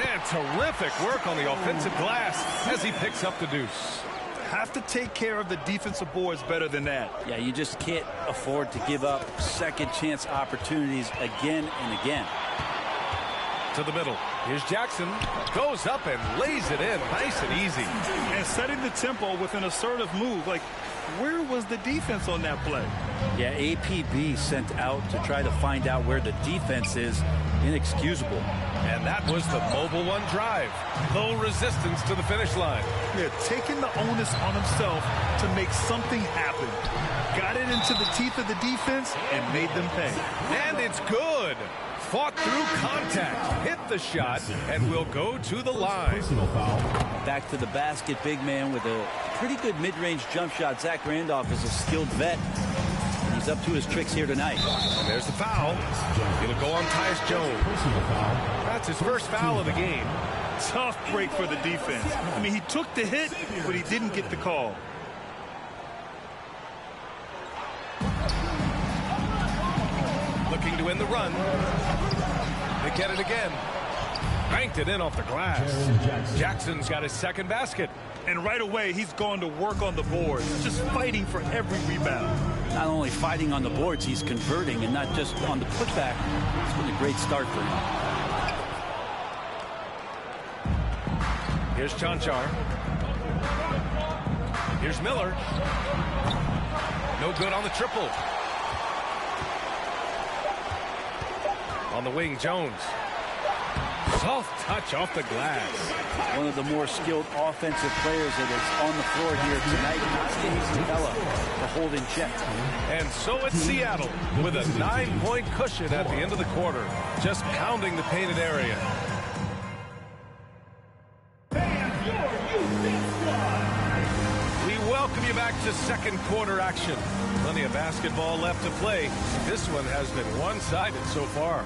And terrific work on the offensive glass as he picks up the deuce. Have to take care of the defensive boards better than that. Yeah, you just can't afford to give up second chance opportunities again and again. To the middle. Here's Jackson. Goes up and lays it in. Nice and easy. And setting the tempo with an assertive move. Like, where was the defense on that play? Yeah, APB sent out to try to find out where the defense is. Inexcusable. And that was the mobile one drive. Low resistance to the finish line. Yeah, taking the onus on himself to make something happen. Got it into the teeth of the defense and made them pay. And it's good. Fought through contact, hit the shot, and will go to the line. Back to the basket, big man with a pretty good mid-range jump shot. Zach Randolph is a skilled vet. And he's up to his tricks here tonight. And there's the foul. It'll go on Tyus Jones. That's his first foul of the game. Tough break for the defense. I mean, he took the hit, but he didn't get the call. Looking to win the run. They get it again. Banked it in off the glass. Jackson's got his second basket. And right away, he's gone to work on the boards, just fighting for every rebound. Not only fighting on the boards, he's converting, and not just on the putback. It's been a great start for him. Here's Chanchar. Here's Miller. No good on the triple. On the wing, Jones. Soft touch off the glass. One of the more skilled offensive players that is on the floor here tonight. Not the easy fella to hold in check. And so it's Seattle with a 9-point cushion at the end of the quarter. Just pounding the painted area. We welcome you back to second quarter action. Plenty of basketball left to play. This one has been one-sided so far.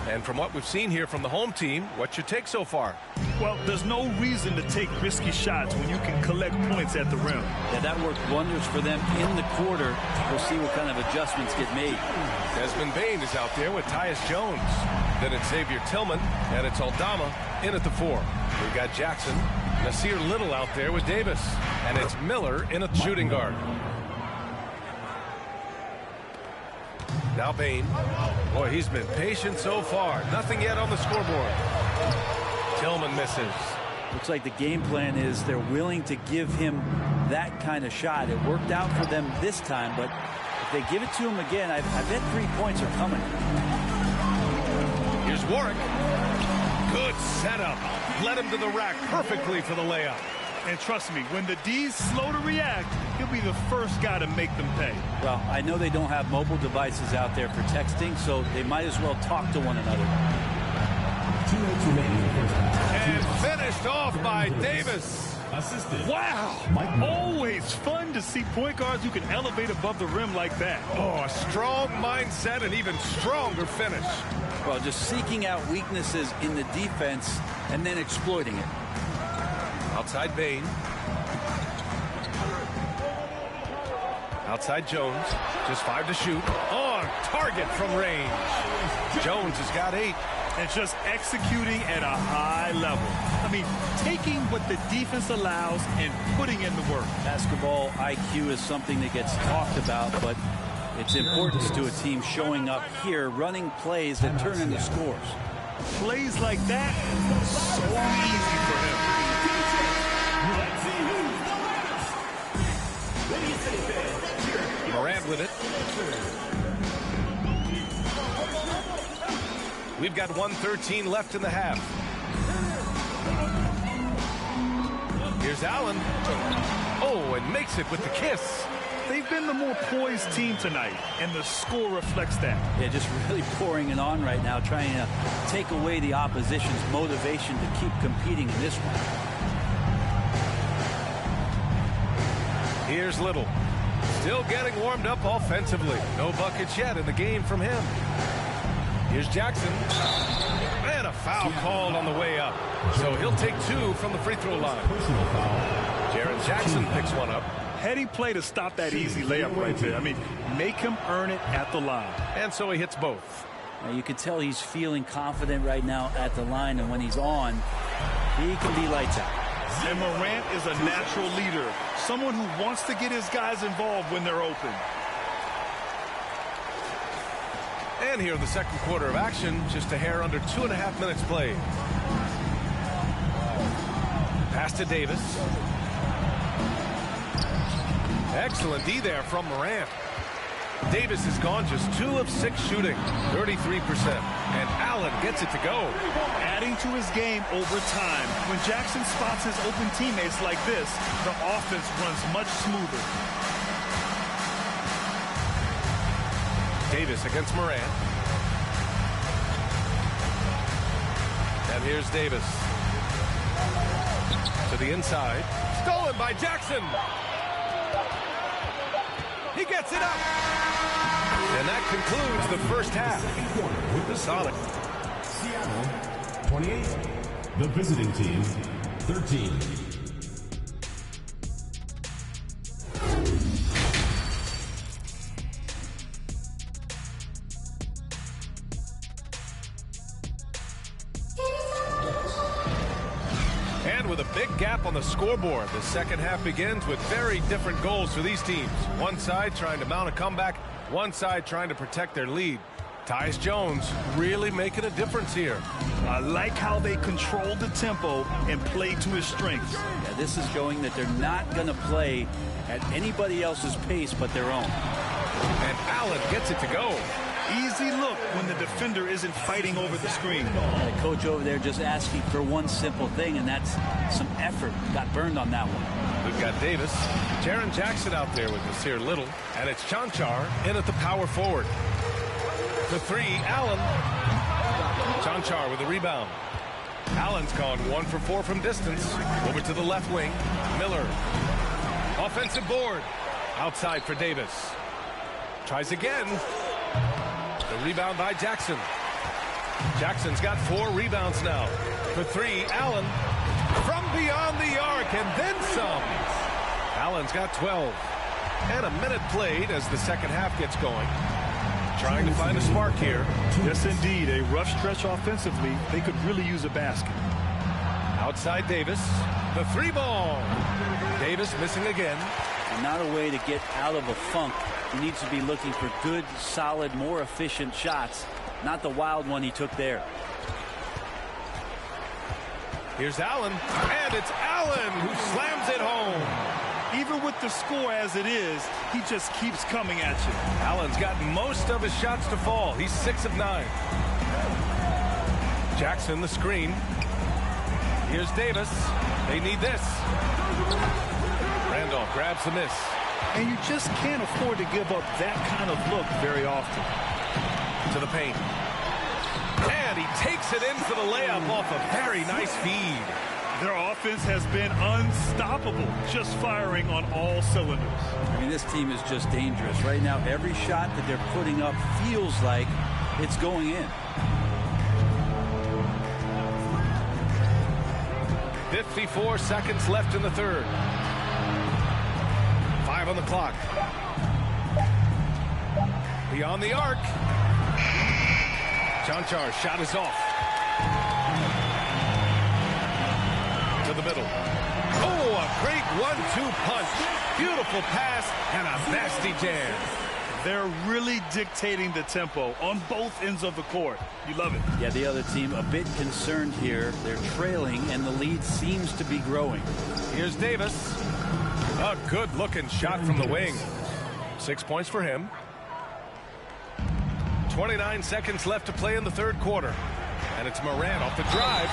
And from what we've seen here from the home team, what's your take so far? Well, there's no reason to take risky shots when you can collect points at the rim. Yeah, that worked wonders for them in the quarter. We'll see what kind of adjustments get made. Desmond Bane is out there with Tyus Jones. Then it's Xavier Tillman, and it's Aldama in at the 4. We've got Jackson, Nasir Little out there with Davis, and it's Miller in at shooting guard. Now Bane. Boy, he's been patient so far. Nothing yet on the scoreboard. Tillman misses. Looks like the game plan is they're willing to give him that kind of shot. It worked out for them this time, but if they give it to him again, I bet 3 points are coming. Here's Warwick. Good setup. Led him to the rack perfectly for the layup. And trust me, when the D's slow to react, he'll be the first guy to make them pay. Well, I know they don't have mobile devices out there for texting, so they might as well talk to one another. And finished off by Davis. Wow! Always fun to see point guards who can elevate above the rim like that. Oh, a strong mindset and even stronger finish. Well, just seeking out weaknesses in the defense and then exploiting it. Outside Bane. Outside Jones. Just 5 to shoot. On target from range. Jones has got 8. And just executing at a high level. I mean, taking what the defense allows and putting in the work. Basketball IQ is something that gets talked about, but its importance to a team showing up here, running plays that turn into scores. Plays like that, so easy for him. Morant with it. We've got 1:13 left in the half. Here's Allen. Oh, and makes it with the kiss. They've been the more poised team tonight, and the score reflects that. Yeah, just really pouring it on right now, trying to take away the opposition's motivation to keep competing in this one. Here's Little. Still getting warmed up offensively. No buckets yet in the game from him. Here's Jackson. And a foul called on the way up. So he'll take 2 from the free throw line. Jaren Jackson picks one up. Heady play to stop that easy layup right there. I mean, make him earn it at the line. And so he hits both. Now you can tell he's feeling confident right now at the line, and when he's on, he can be lights out. And Morant is a natural leader, someone who wants to get his guys involved when they're open. And here in the second quarter of action, just a hair under 2.5 minutes played. Pass to Davis. Excellent D there from Morant. Davis has gone just 2 of 6 shooting, 33%. And Allen gets it to go. Adding to his game over time. When Jackson spots his open teammates like this, the offense runs much smoother. Davis against Morant. And here's Davis. To the inside. Stolen by Jackson. He gets it up. And that concludes the first half. With the Sonic. Seattle, 28. The visiting team, 13. With a big gap on the scoreboard, the second half begins with very different goals for these teams. One side trying to mount a comeback, one side trying to protect their lead. Tyus Jones really making a difference here. I like how they control the tempo and play to his strengths. Yeah, this is showing that they're not going to play at anybody else's pace but their own. And Allen gets it to go. Easy look when the defender isn't fighting over the screen. The coach over there just asking for one simple thing, and that's some effort. Got burned on that one. We've got Davis. Jaren Jackson out there with us here, Little. And it's Chanchar in at the power forward. The 3, Allen. Chanchar with the rebound. Allen's gone 1 for 4 from distance. Over to the left wing. Miller. Offensive board. Outside for Davis. Tries again. The rebound by Jackson. Jackson's got 4 rebounds now. For 3, Allen. From beyond the arc and then some. Allen's got 12. And a minute played as the second half gets going. Trying to find a spark here. Yes, indeed. A rough stretch offensively. They could really use a basket. Outside Davis. The 3 ball. Davis missing again. And not a way to get out of a funk. He needs to be looking for good, solid, more efficient shots. Not the wild one he took there. Here's Allen. And it's Allen who slams it home. Even with the score as it is, he just keeps coming at you. Allen's got most of his shots to fall. He's 6 of 9. Jackson the screen. Here's Davis. They need this. Randolph grabs the miss. And you just can't afford to give up that kind of look very often. To the paint. And he takes it in for the layup off a very nice feed. Their offense has been unstoppable, just firing on all cylinders. I mean, this team is just dangerous. Right now, every shot that they're putting up feels like it's going in. 54 seconds left in the third. 5 on the clock. Beyond the arc. Chanchar's shot is off. To the middle. Oh, a great 1-2 punch. Beautiful pass and a nasty jam. They're really dictating the tempo on both ends of the court. You love it. Yeah, the other team a bit concerned here. They're trailing, and the lead seems to be growing. Here's Davis. A good-looking shot from the wing. 6 points for him. 29 seconds left to play in the third quarter. And it's Morant off the drive.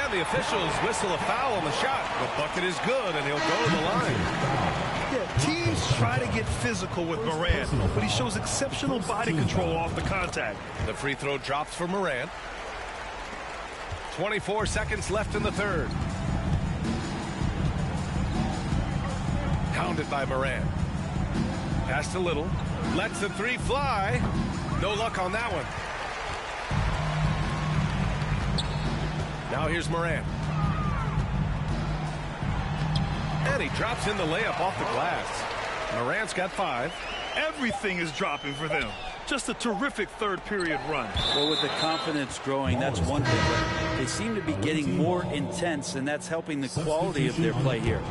And the officials whistle a foul on the shot. The bucket is good, and he'll go to the line. Yeah, teams try to get physical with Morant, but he shows exceptional body control off the contact. The free throw drops for Morant. 24 seconds left in the third. Pounded by Morant. Pass to Little. Lets the 3 fly. No luck on that one. Now here's Morant. And he drops in the layup off the glass. Morant's got 5. Everything is dropping for them. Just a terrific third period run. Well, with the confidence growing, that's one thing. But they seem to be getting more intense, and that's helping the quality of their play here.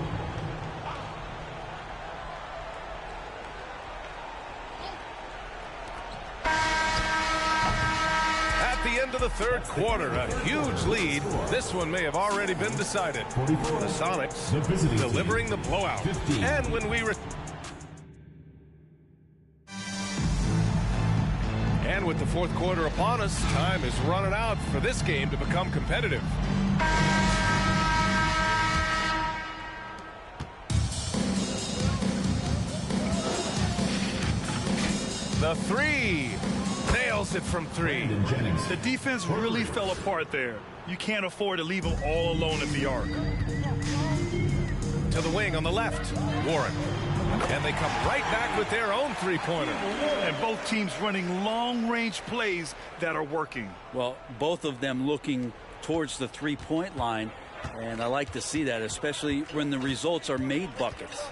At the end of the third quarter, a huge lead. This one may have already been decided. The Sonics delivering the blowout. And when we And with the fourth quarter upon us, time is running out for this game to become competitive. The 3. Nails it from 3. The defense really fell apart there. You can't afford to leave them all alone at the arc. To the wing on the left, Warren. And they come right back with their own three-pointer. And both teams running long-range plays that are working. Well, both of them looking towards the three-point line, and I like to see that, especially when the results are made buckets.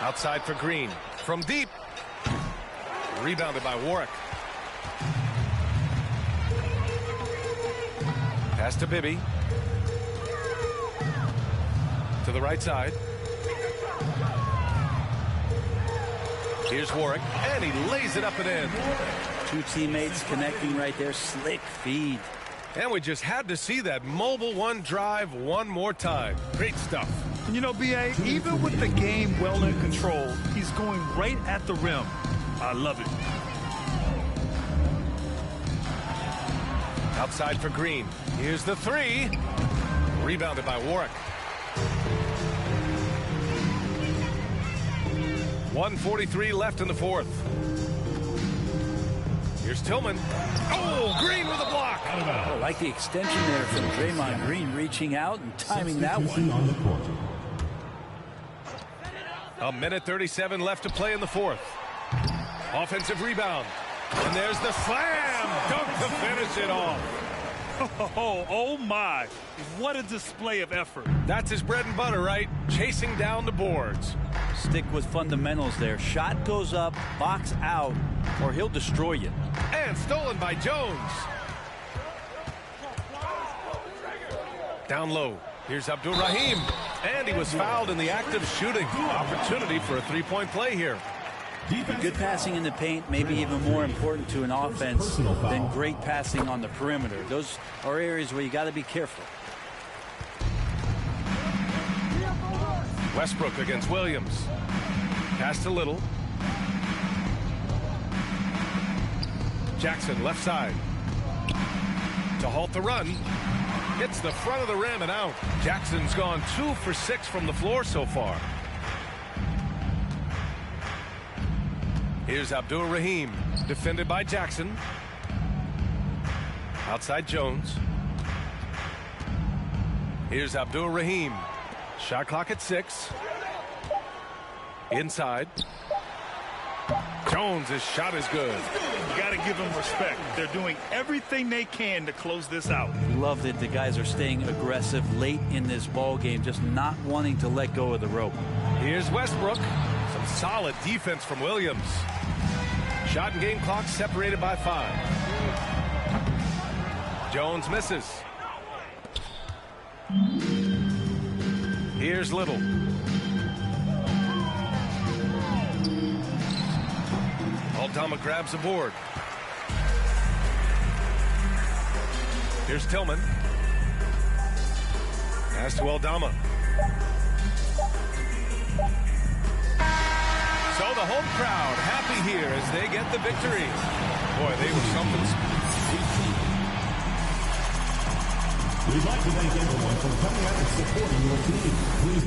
Outside for Green. From deep. Rebounded by Warwick. Pass to Bibby. To the right side. Here's Warwick, and he lays it up and in. Two teammates connecting right there. Slick feed. And we just had to see that mobile one drive one more time. Great stuff. And you know, B.A., even with the game well in control, he's going right at the rim. I love it. Outside for Green. Here's the 3. Rebounded by Warwick. 1:43 left in the fourth. Here's Tillman. Oh, Green with a block. I like the extension there from Draymond Green, reaching out and timing that one. A minute 37 left to play in the fourth. Offensive rebound. And there's the slam dunk to finish it off. Oh my. What a display of effort. That's his bread and butter, right? Chasing down the boards. Stick with fundamentals there. Shot goes up, box out, or he'll destroy you. And stolen by Jones. Down low. Here's Abdul-Rahim. And he was fouled in the act of shooting. Opportunity for a three-point play here. Good passing in the paint may be even more important to an offense than great passing on the perimeter. Those are areas where you got to be careful. Westbrook against Williams. Pass to Little. Jackson left side. To halt the run. Hits the front of the rim and out. Jackson's gone 2 for 6 from the floor so far. Here's Abdul-Rahim, defended by Jackson. Outside Jones. Here's Abdul-Rahim. Shot clock at 6. Inside. Jones' shot is good. You got to give them respect. They're doing everything they can to close this out. Love that the guys are staying aggressive late in this ball game, just not wanting to let go of the rope. Here's Westbrook. Some solid defense from Williams. Shot and game clock separated by 5. Jones misses. Here's Little. Aldama grabs the board. Here's Tillman. Pass to Aldama. So the home crowd happy here as they get the victory. Boy, they were something. We'd like to thank everyone for coming out and supporting your team. Please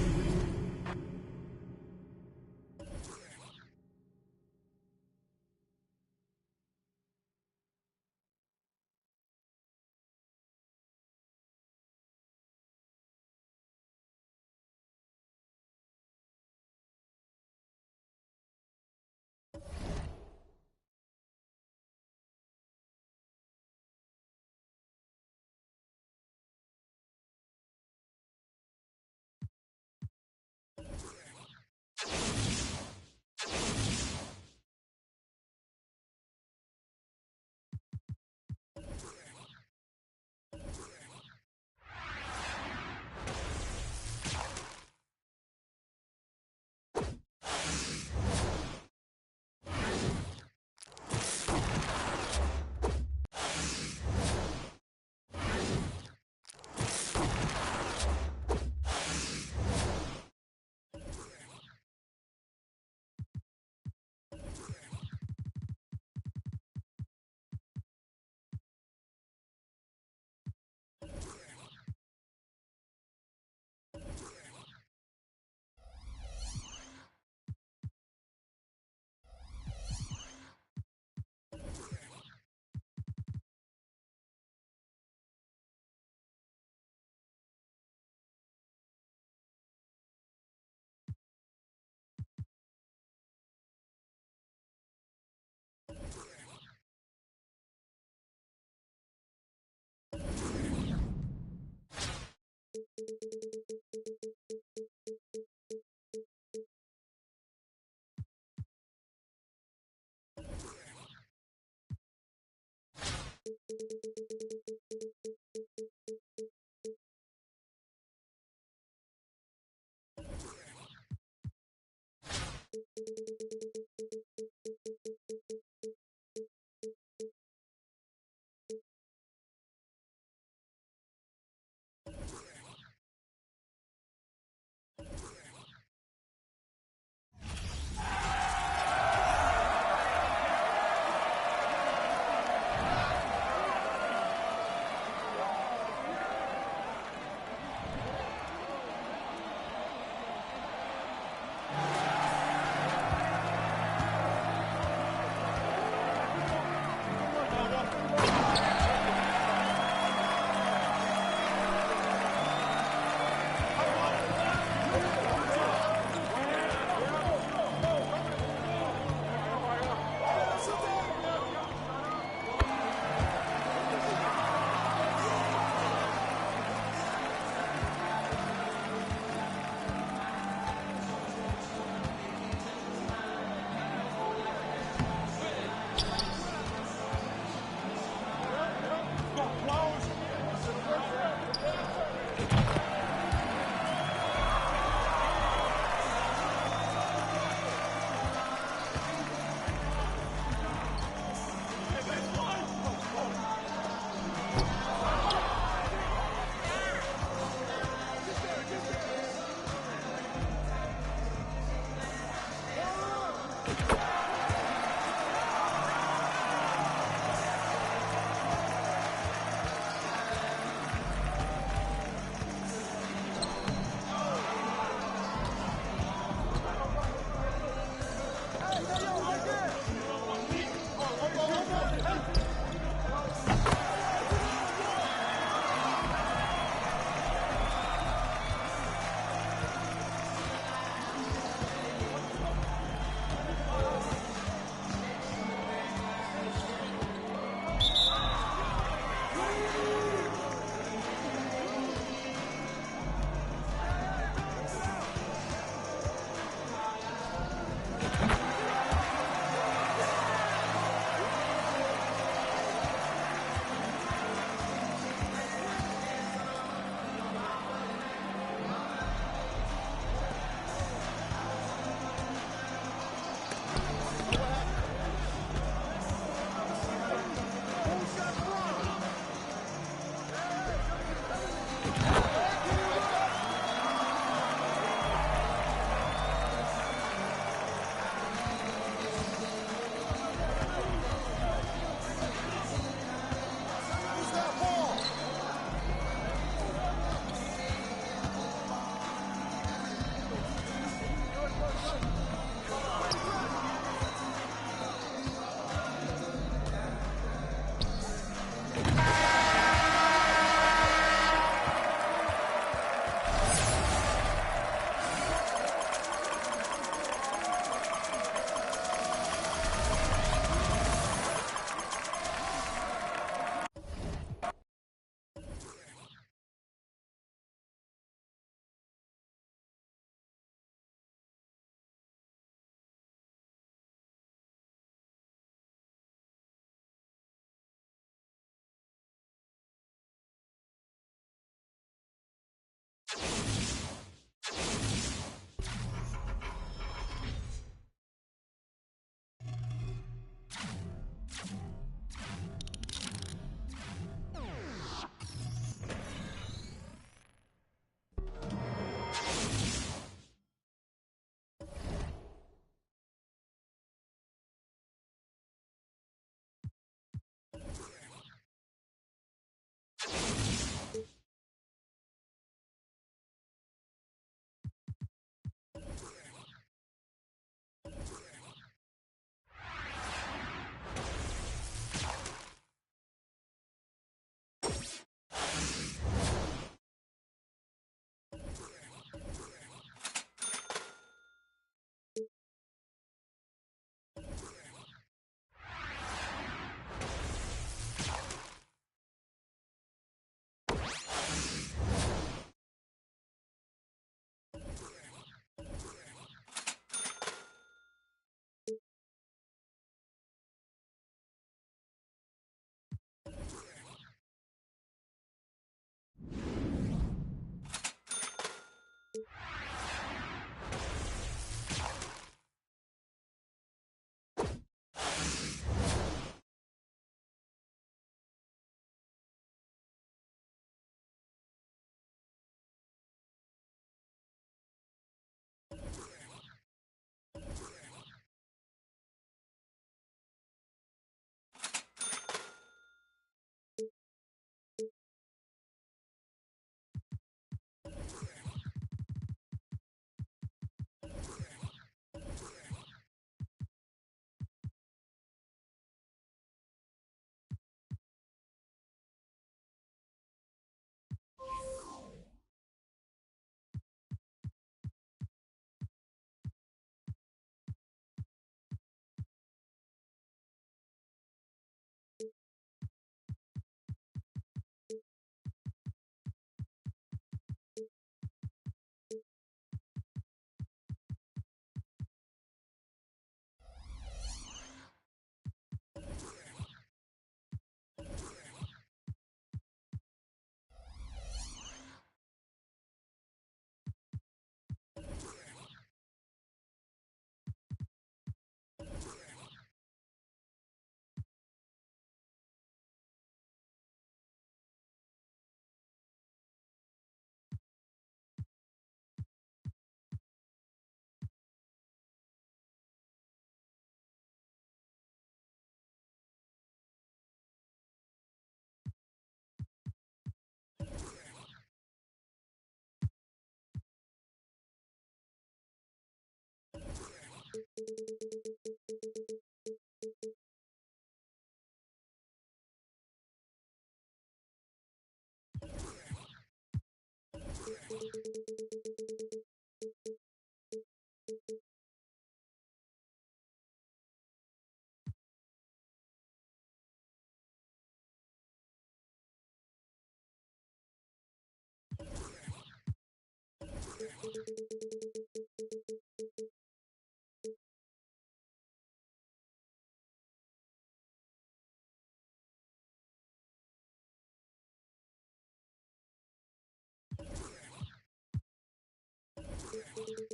Here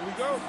we go.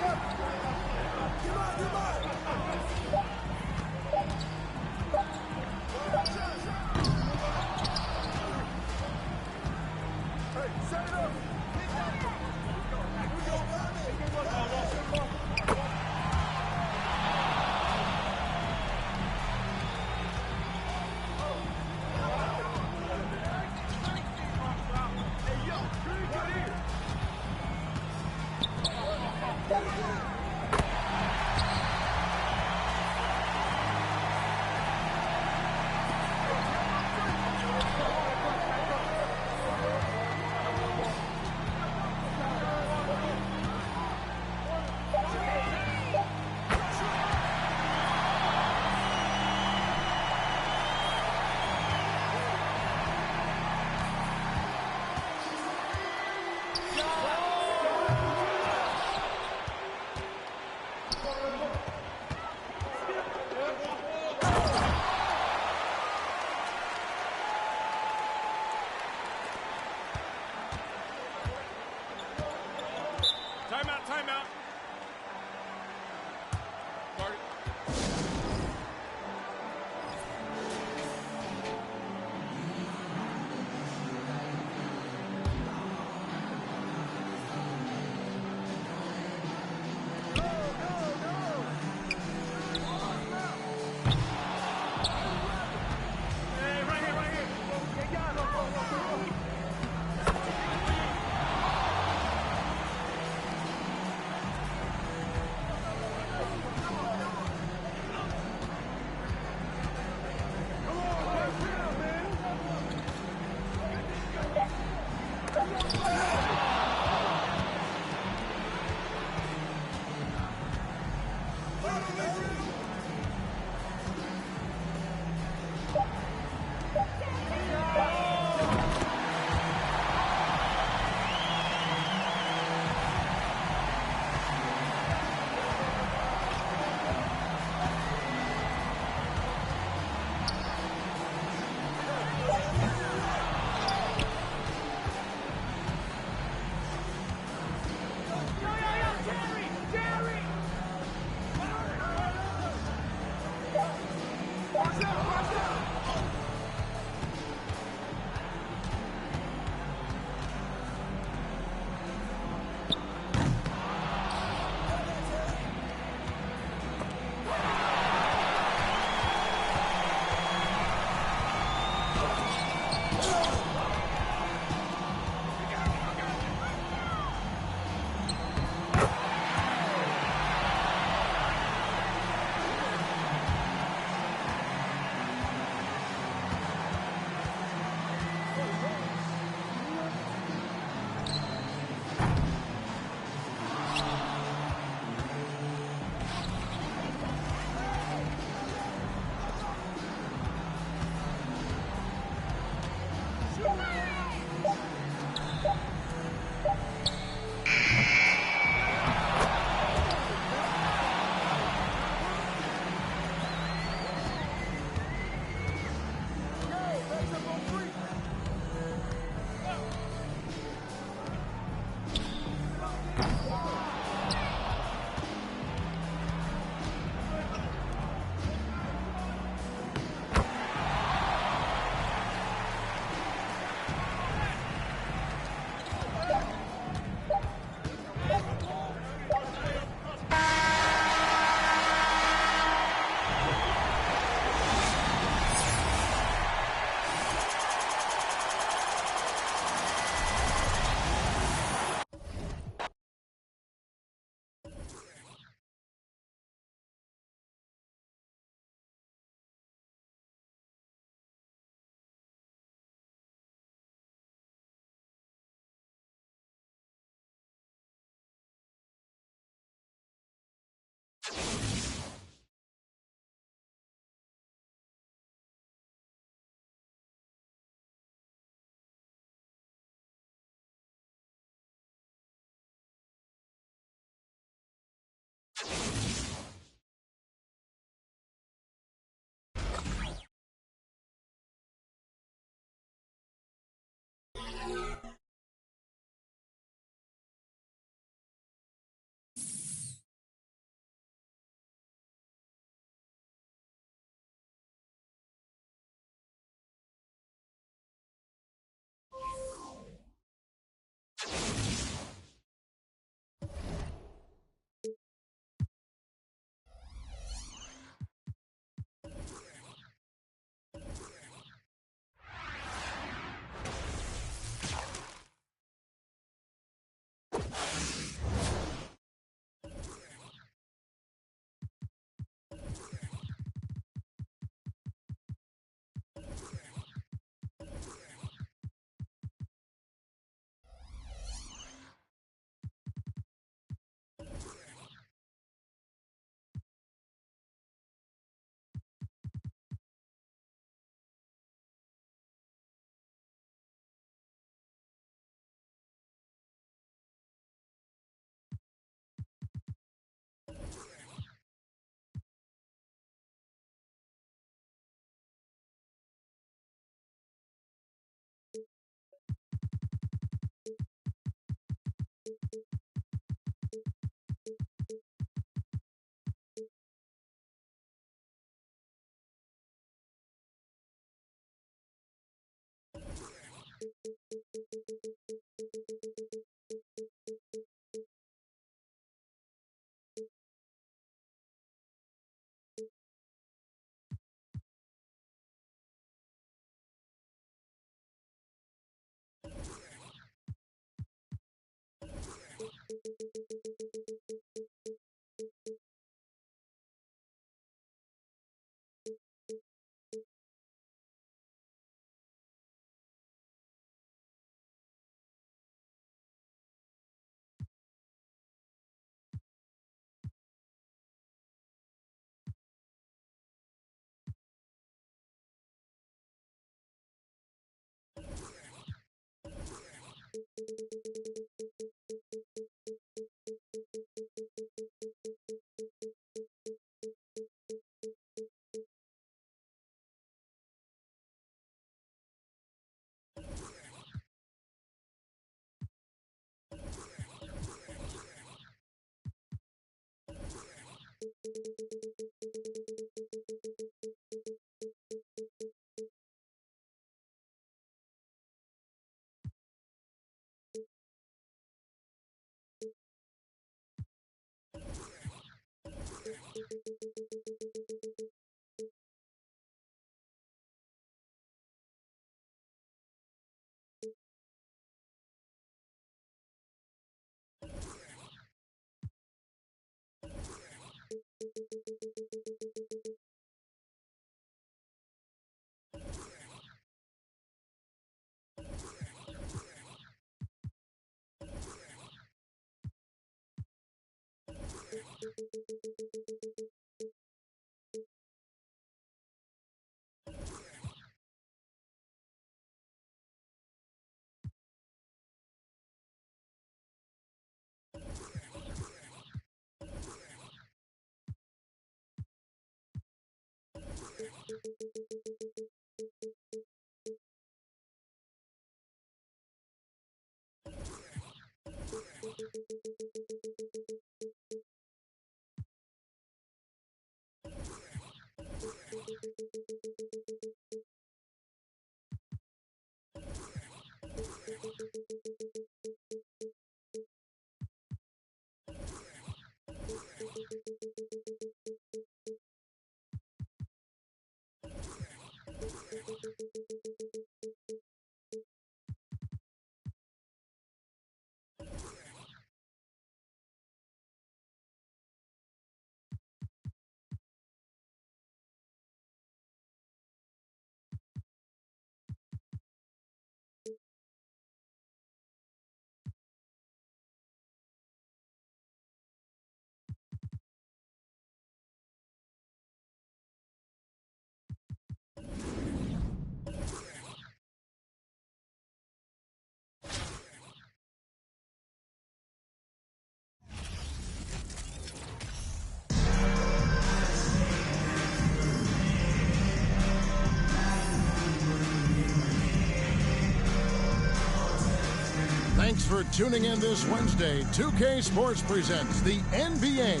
Thanks for tuning in this Wednesday. 2K Sports presents the NBA.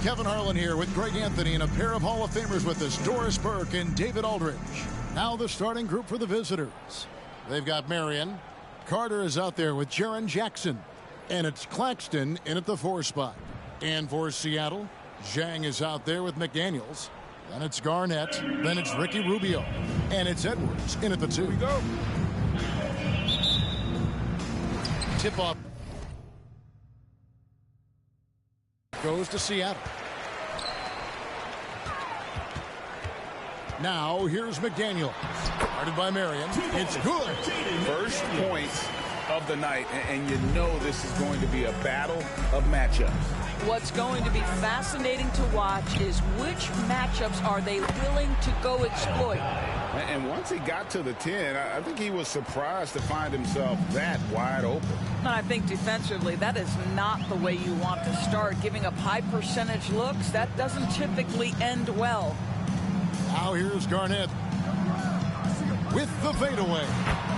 Kevin Harlan here with Greg Anthony and a pair of Hall of Famers with us, Doris Burke and David Aldridge. Now the starting group for the visitors. They've got Marion. Carter is out there with Jaren Jackson. And it's Claxton in at the 4 spot. And for Seattle, Zhang is out there with McDaniels. Then it's Garnett. Then it's Ricky Rubio. And it's Edwards in at the 2. Here we go. Tip-off goes to Seattle. Now here's McDaniel. Guarded by Marion. It's good. First points of the night, and you know this is going to be a battle of matchups. What's going to be fascinating to watch is which matchups are they willing to go exploit. And once he got to the 10, I think he was surprised to find himself that wide open. And I think defensively, that is not the way you want to start. Giving up high percentage looks, that doesn't typically end well. Now here's Garnett with the fadeaway.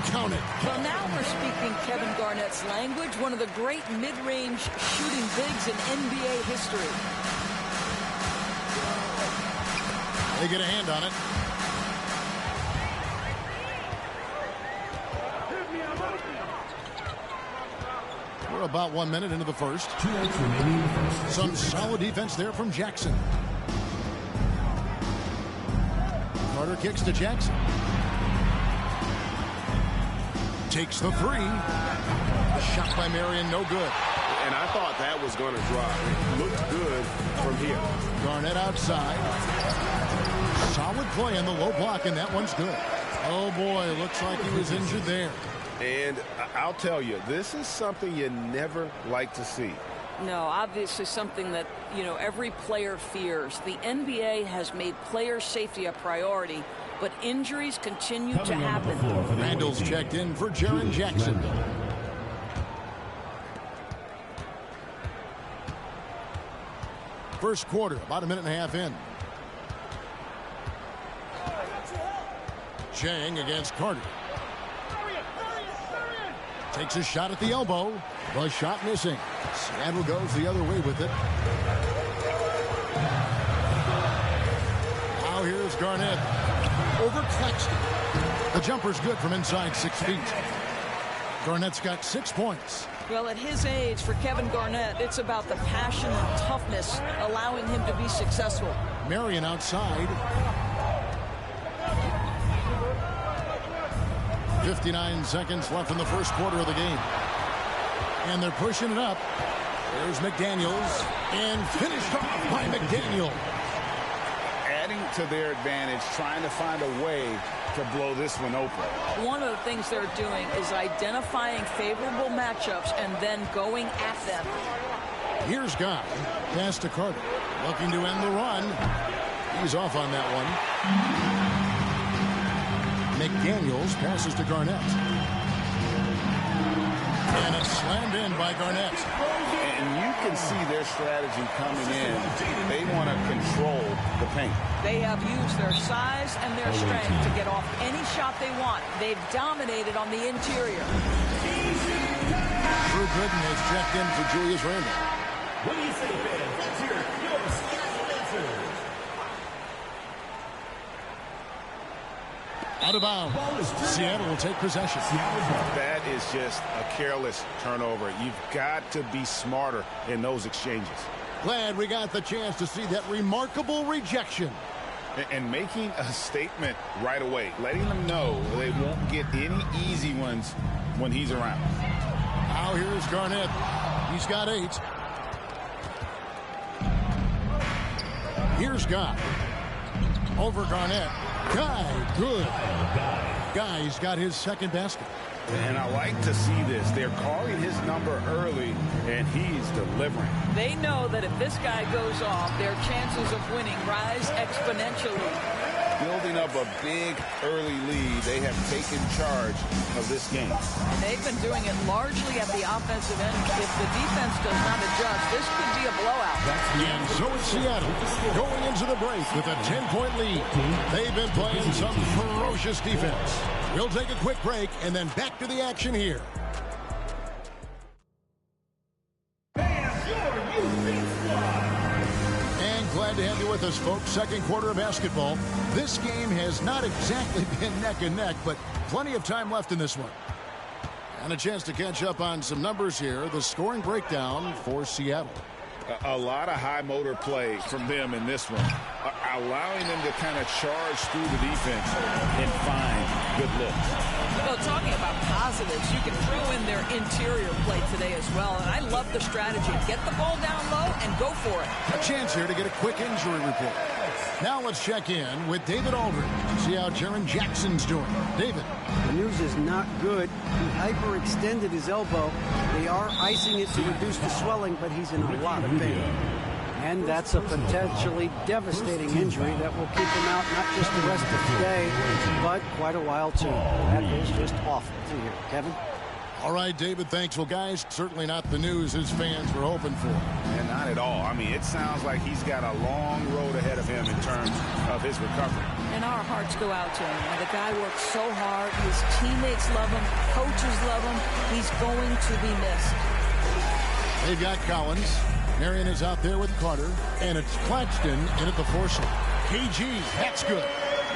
Count it. Well, now we're speaking Kevin Garnett's language, one of the great mid-range shooting bigs in NBA history. They get a hand on it. We're about 1 minute into the first. 2 minutes remaining in the first. Some solid defense there from Jackson. Carter kicks to Jackson. Takes the 3. The shot by Marion, no good. And I thought that was going to drop. It looked good from here. Garnett outside. Solid play on the low block, and that one's good. Oh, boy, looks like he was injured there. And I'll tell you, this is something you never like to see. No, obviously something that, every player fears. The NBA has made player safety a priority, but injuries continue to happen. Randall's checked in for Jaren Jackson. First quarter, about a minute and a half in. Zhang against Carter. Takes a shot at the elbow. The shot missing. Seattle goes the other way with it. Now here's Garnett. Over Claxton. The jumper's good from inside 6 feet. Garnett's got 6 points. Well, at his age, for Kevin Garnett, it's about the passion and toughness allowing him to be successful. Marion outside. 59 seconds left in the first quarter of the game. And they're pushing it up. There's McDaniels, and finished off by McDaniel. Adding to their advantage, trying to find a way to blow this one open. One of the things they're doing is identifying favorable matchups and then going at them. Here's Guy. Pass to Carter. Looking to end the run. He's off on that one. McDaniels passes to Garnett. And it's slammed in by Garnett. And you can see their strategy coming in. They want to control the paint. They have used their size and their strength to get off any shot they want. They've dominated on the interior. Drew Gooden has checked in for Julius Randle. What do you say, fans? Let's hear your Seattle answers. Out of bounds. Seattle will take possession. That is just a careless turnover. You've got to be smarter in those exchanges. Glad we got the chance to see that remarkable rejection. And making a statement right away, letting them know they won't get any easy ones when he's around. Now here's Garnett. He's got 8. Here's Guy. Over Garnett. Guy, good. Guy's got his second basket. And I like to see this. They're calling his number early, and he's delivering. They know that if this guy goes off, their chances of winning rise exponentially. Building up a big early lead, they have taken charge of this game. And they've been doing it largely at the offensive end. If the defense does not adjust, this could be a blowout. And so it's Seattle going into the break with a 10-point lead. They've been playing some ferocious defense. We'll take a quick break and then back to the action here. Glad to have you with us, folks. Second quarter of basketball. This game has not exactly been neck and neck, but plenty of time left in this one. And a chance to catch up on some numbers here. The scoring breakdown for Seattle. A lot of high motor play from them in this one, allowing them to kind of charge through the defense and find good looks. Well, talking about positives, you can throw in their interior play today as well. And I love the strategy. Get the ball down low and go for it. A chance here to get a quick injury report. Now let's check in with David Aldridge to see how Jaren Jackson's doing. David. The news is not good. He hyperextended his elbow. They are icing it to reduce the swelling, but he's in a lot of pain. And that's a potentially devastating injury that will keep him out not just the rest of the day, but quite a while too. That is just awful to hear. Kevin? All right, David, thanks. Well, guys, certainly not the news his fans were hoping for. And not at all. I mean, it sounds like he's got a long road ahead of him in terms of his recovery. And our hearts go out to him. The guy works so hard. His teammates love him. Coaches love him. He's going to be missed. They've got Collins. Marion is out there with Carter. And it's Claxton in at the 4 slot. KG, that's good.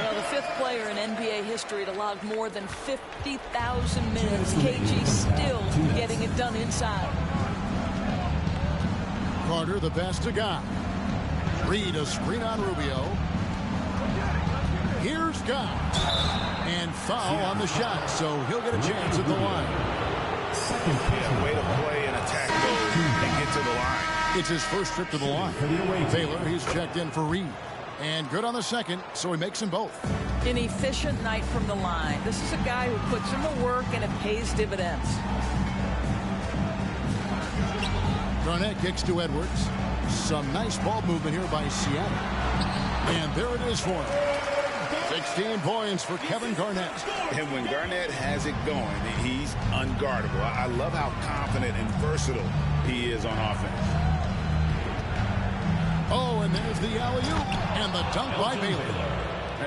Well, the 5th player in NBA history to log more than 50,000 minutes. KG still getting it done inside. Carter, the pass to Guy. Reed, a screen on Rubio. Here's Guy. And foul on the shot, so he'll get a chance at the line. Yeah, way to play and attack those and get to the line. It's his first trip to the line. Taylor, he's checked in for Reed. And good on the second, so he makes them both. An efficient night from the line. This is a guy who puts in the work and it pays dividends. Garnett kicks to Edwards. Some nice ball movement here by Seattle. And there it is for him. 16 points for Kevin Garnett. And when Garnett has it going, he's unguardable. I love how confident and versatile he is on offense. Oh, and there's the alley-oop and the dunk by Bailey.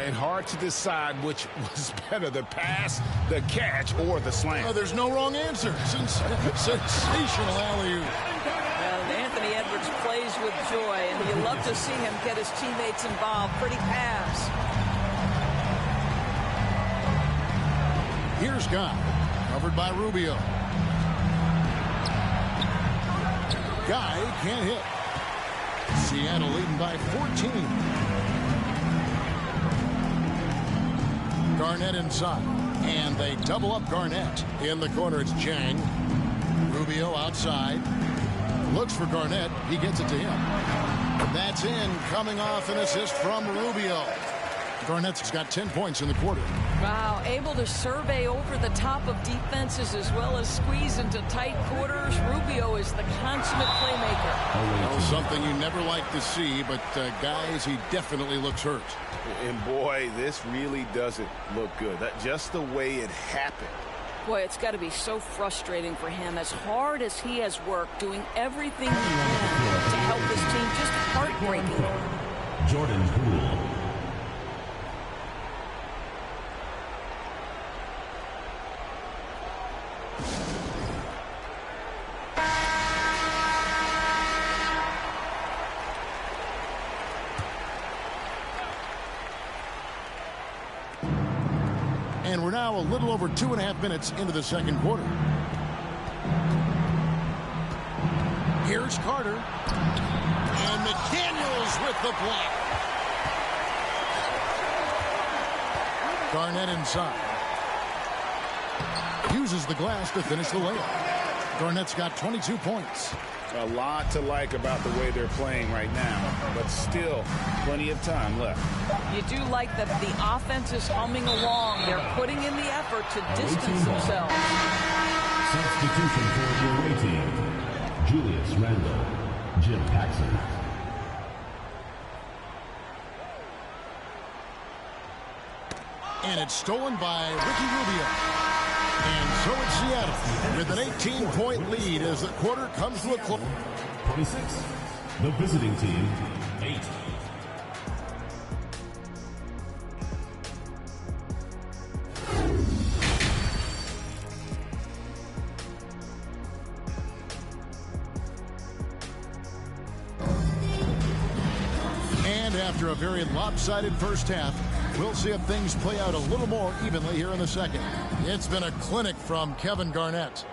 And hard to decide which was better, the pass, the catch, or the slam. Oh, there's no wrong answer. Sensational alley-oop. Well, Anthony Edwards plays with joy, and you love to see him get his teammates involved. Pretty pass. Here's Guy, covered by Rubio. Guy can't hit. Seattle leading by 14. Garnett inside. And they double up Garnett. In the corner, it's Jang. Rubio outside. Looks for Garnett. He gets it to him. That's in, coming off an assist from Rubio. Garnett's got 10 points in the quarter. Wow, able to survey over the top of defenses as well as squeeze into tight quarters. Rubio is the consummate playmaker. Well, something you never like to see, but guys, he definitely looks hurt. And boy, this really doesn't look good. Just the way it happened. Boy, it's got to be so frustrating for him. As hard as he has worked, doing everything he can to help his team, just heartbreaking. Jordan Poole. And we're now a little over 2.5 minutes into the second quarter. Here's Carter. And McDaniels with the block. Garnett inside. Uses the glass to finish the layup. Garnett's got 22 points. A lot to like about the way they're playing right now, but still plenty of time left. You do like that the offense is humming along. They're putting in the effort to distance themselves. Substitution for the away team. Julius Randle, Jim Paxson. And it's stolen by Ricky Rubio. And so it's Seattle with an 18-point lead as the quarter comes to a close. 26. The visiting team, 8. And after a very lopsided first half, we'll see if things play out a little more evenly here in the second. It's been a clinic from Kevin Garnett.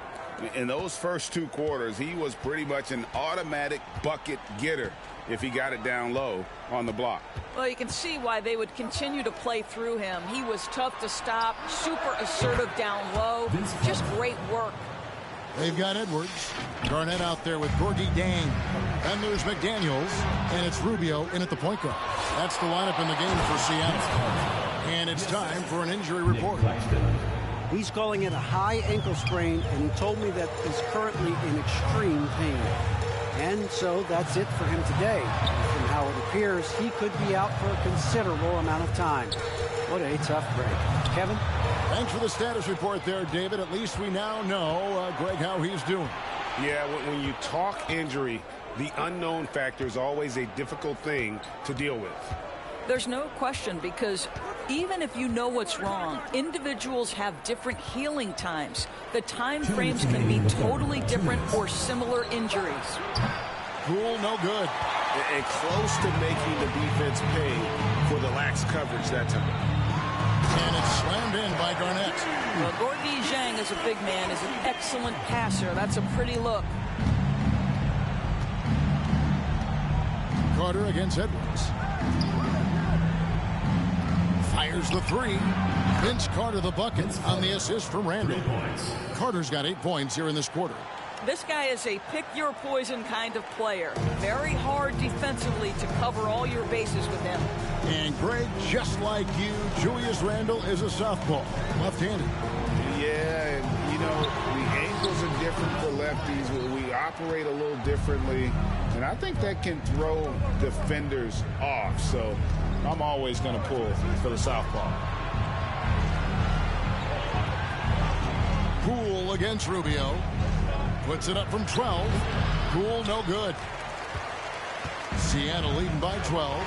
In those first 2 quarters, he was pretty much an automatic bucket getter if he got it down low on the block. Well, you can see why they would continue to play through him. He was tough to stop, super assertive down low, just great work. They've got Edwards. Garnett out there with Gorgie Dang. Then there's McDaniels, and it's Rubio in at the point guard. That's the lineup in the game for Seattle. And it's time for an injury report. He's calling it a high ankle sprain, and he told me that he's currently in extreme pain. And so that's it for him today. From how it appears, he could be out for a considerable amount of time. What a tough break. Kevin? Thanks for the status report there, David. At least we now know, Greg, how he's doing. Yeah, when you talk injury, the unknown factor is always a difficult thing to deal with. There's no question, because even if you know what's wrong, individuals have different healing times. The time frames can be totally different for similar injuries. Poole, no good. And close to making the defense pay for the lax coverage that time. And it's slammed in by Garnett. Well, Gorgie Zhang, as a big man, is an excellent passer. That's a pretty look. Carter against Edwards. Fires the 3. Vince Carter the bucket on the assist from Randle. Carter's got 8 points here in this quarter. This guy is a pick-your-poison kind of player. Very hard defensively to cover all your bases with him. And Greg, just like you, Julius Randle is a southpaw, left-handed. Yeah, and you know, the angles are different for lefties. We operate a little differently, and I think that can throw defenders off. So I'm always going to pull for the southpaw. Poole against Rubio. Puts it up from 12. Poole, no good. Seattle leading by 12.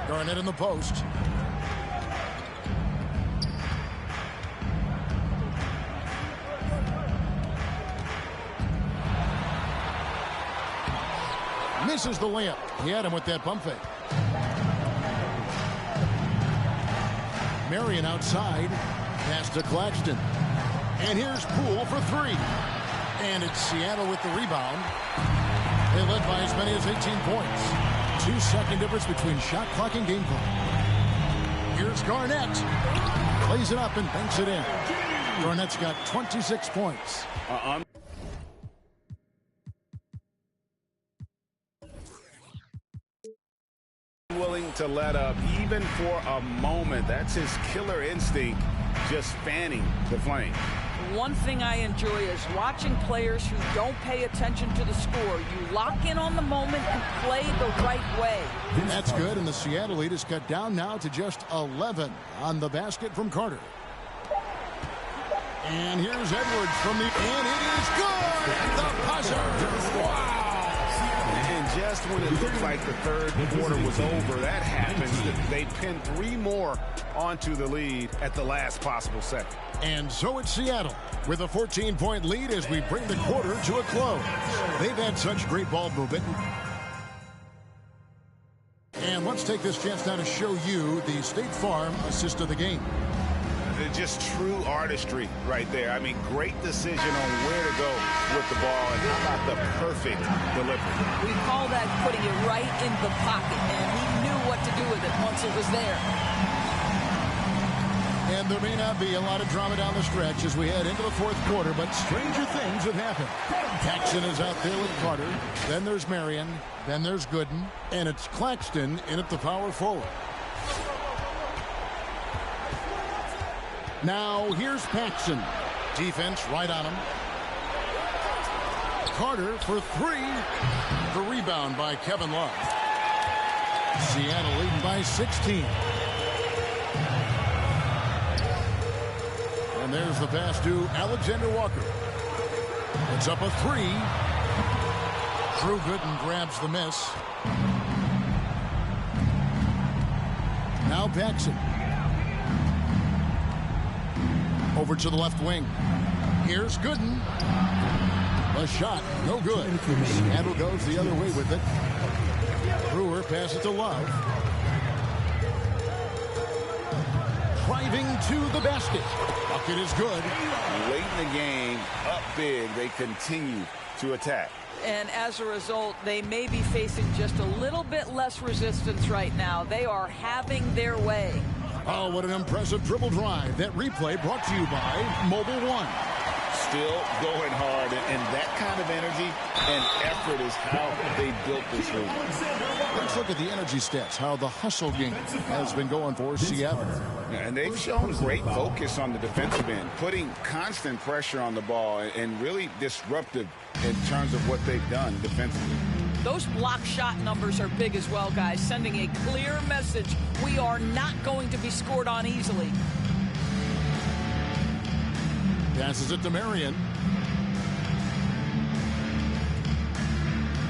Garnett in the post. Misses the layup. He had him with that pump fake. Marion outside. Pass to Claxton. And here's Poole for 3. And it's Seattle with the rebound. They led by as many as 18 points. 2-second difference between shot clock and game clock. Here's Here's Garnett. Plays it up and banks it in. Garnett's got 26 points. Willing to let up even for a moment. That's his killer instinct, just fanning the flame. One thing I enjoy is watching players who don't pay attention to the score. You lock in on the moment and play the right way. That's good, and the Seattle lead is cut down now to just 11 on the basket from Carter. And here's Edwards from the and it is good at the buzzer. Wow! And just when it looked like the third quarter was over, that happens. They pinned 3 more onto the lead at the last possible second. And so it's Seattle with a 14-point lead as we bring the quarter to a close. They've had such great ball movement. And let's take this chance now to show you the State Farm assist of the game. Just true artistry right there. I mean, great decision on where to go with the ball, and how about the perfect delivery. We call that putting it right in the pocket, and he knew what to do with it once it was there. And there may not be a lot of drama down the stretch as we head into the fourth quarter, but stranger things have happened. Paxson is out there with Carter. Then there's Marion. Then there's Gooden. And it's Claxton in at the power forward. Now here's Paxson. Defense right on him. Carter for 3. The rebound by Kevin Love. Seattle leading by 16. And there's the pass to Alexander Walker. It's up a 3. Drew Gooden grabs the miss. Now Paxson. Over to the left wing. Here's Gooden. A shot, no good. Seattle goes the other way with it. Brewer passes to Love. Driving to the basket. Bucket is good. Late in the game, up big, they continue to attack. And as a result, they may be facing just a little bit less resistance right now. They are having their way. Oh, what an impressive dribble drive. That replay brought to you by Mobile One. Still going hard, and that kind of energy and effort is how they built this league. Let's look at the energy stats, how the hustle game has been going for Seattle. And they've shown great focus on the defensive end, putting constant pressure on the ball and really disruptive in terms of what they've done defensively. Those block shot numbers are big as well, guys, sending a clear message. We are not going to be scored on easily. Passes it to Marion.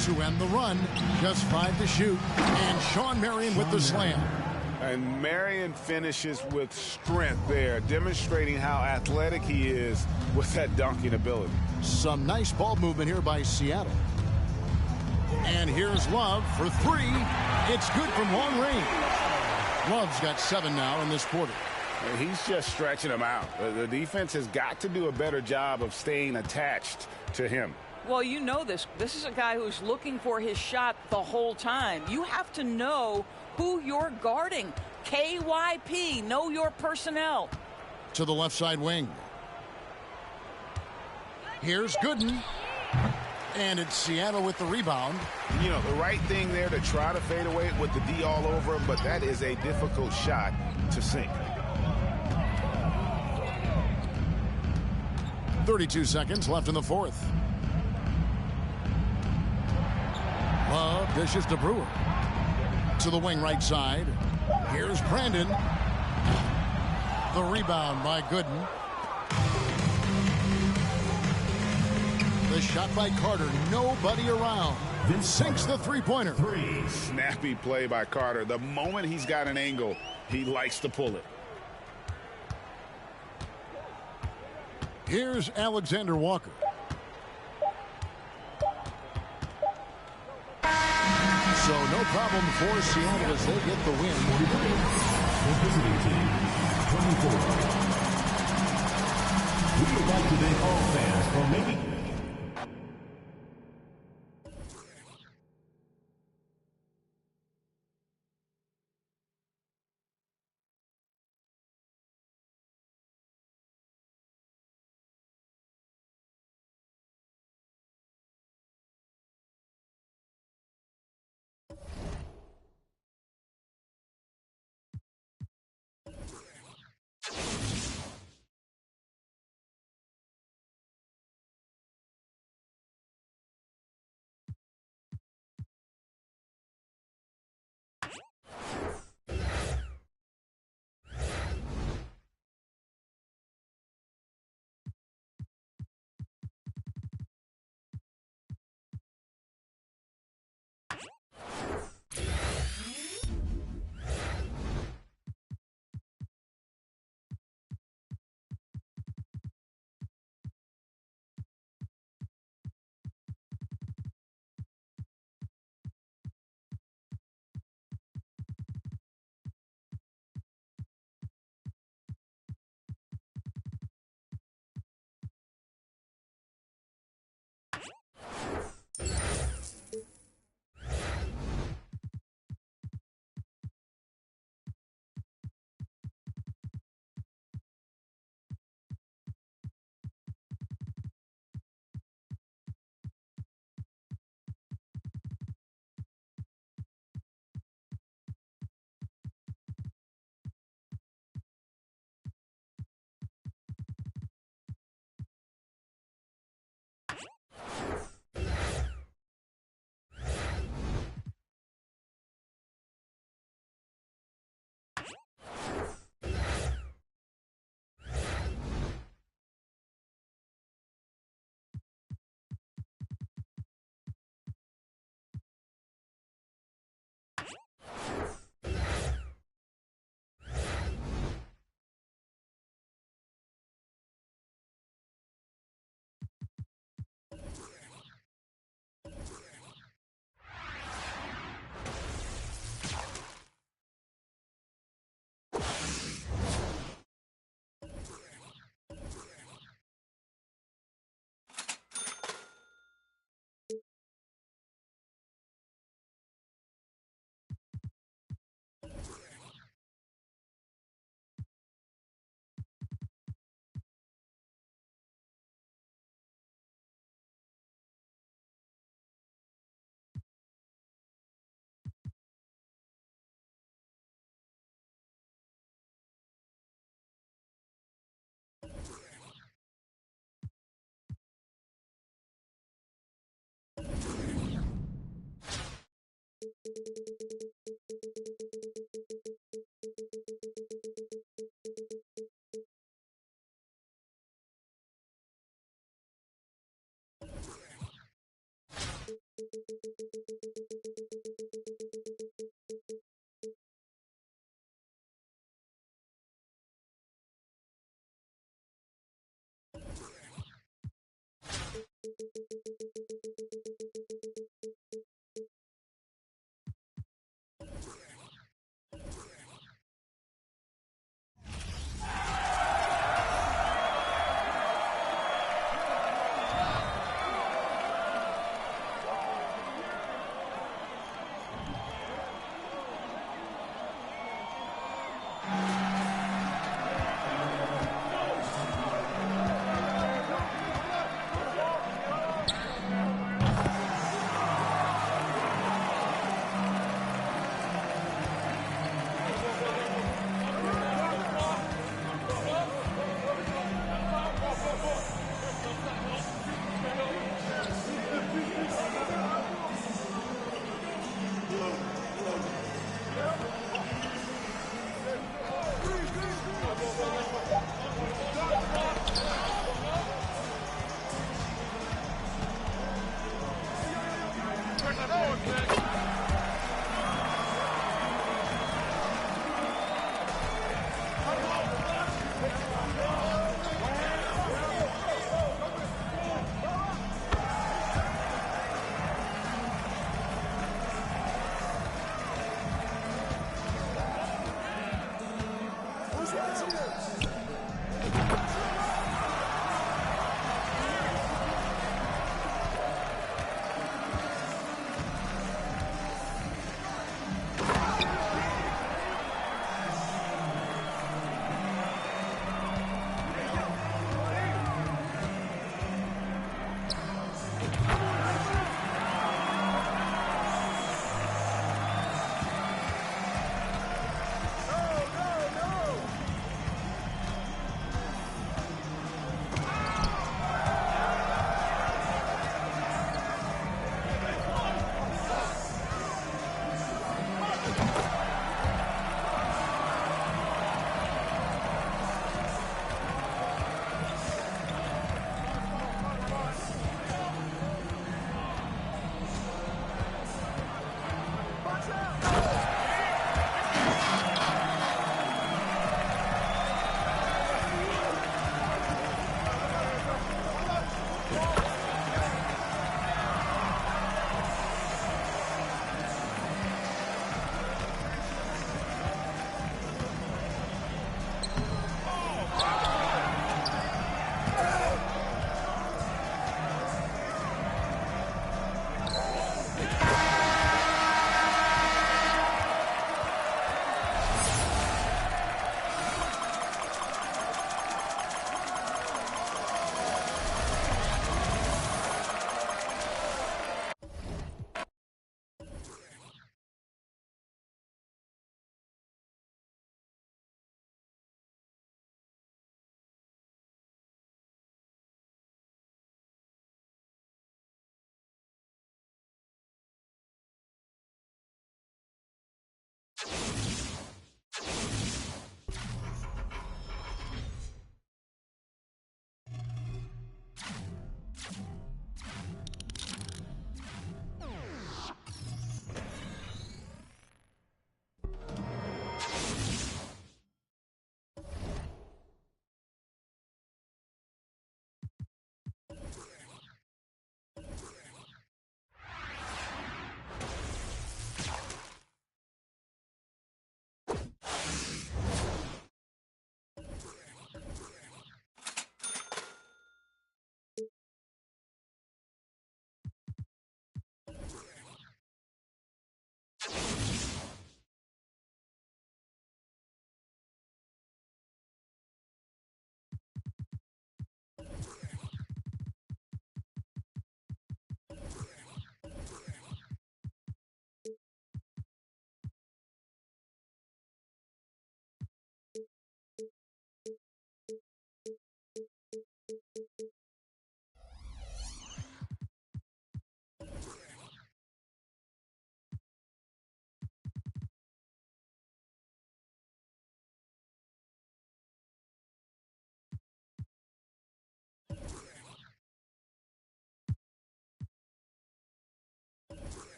To end the run, just 5 to shoot. And Sean Marion with the slam. And Marion finishes with strength there, demonstrating how athletic he is with that dunking ability. Some nice ball movement here by Seattle. And here's Love for 3. It's good from long range. Love's got 7 now in this quarter. He's just stretching them out. The defense has got to do a better job of staying attached to him. Well, you know this. This is a guy who's looking for his shot the whole time. You have to know who you're guarding. KYP, know your personnel. To the left side wing. Here's Gooden. And it's Seattle with the rebound. You know, the right thing there to try to fade away with the D all over him, but that is a difficult shot to sink. 32 seconds left in the fourth. Love dishes to Brewer. To the wing right side. Here's Brandon. The rebound by Gooden. The shot by Carter. Nobody around. Then sinks the three-pointer. Snappy play by Carter. The moment he's got an angle, he likes to pull it. Here's Alexander Walker. So no problem for Seattle as they get the win. The visiting team, 24. We would like to thank all fans for making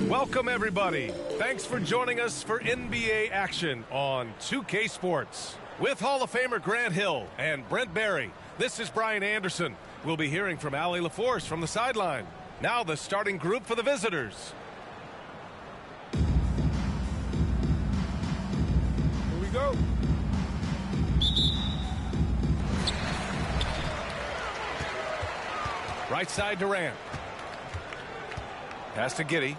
Welcome, everybody. Thanks for joining us for NBA action on 2K Sports. With Hall of Famer Grant Hill and Brent Barry, this is Brian Anderson. We'll be hearing from Allie LaForce from the sideline. Now the starting group for the visitors. Here we go. Right side, Durant. Pass to Giddey.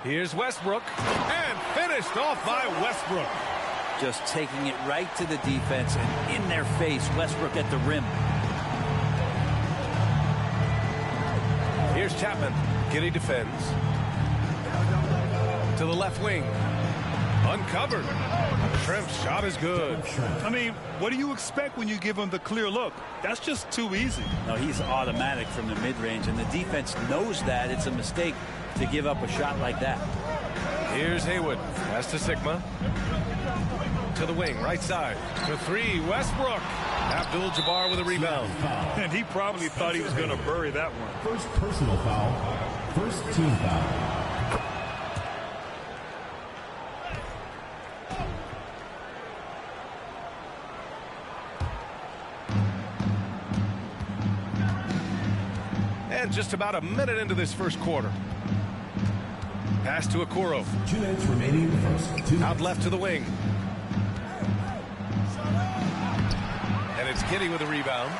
Here's Westbrook, and finished off by Westbrook. Just taking it right to the defense and in their face. Westbrook at the rim. Here's Chapman. Giddey defends. To the left wing. Uncovered. Shrimp's shot is good. I mean, what do you expect when you give him the clear look? That's just too easy. No, he's automatic from the mid-range, and the defense knows that. It's a mistake to give up a shot like that. Here's Haywood. Pass to Sigma. To the wing, right side. To three, Westbrook. Abdul-Jabbar with a rebound. And he probably thought he was going to bury that one. First personal foul. First team foul. And just about a minute into this first quarter. Pass to Okoro. 2 minutes remaining in the first. Out left to the wing. And it's Giddey with a rebound.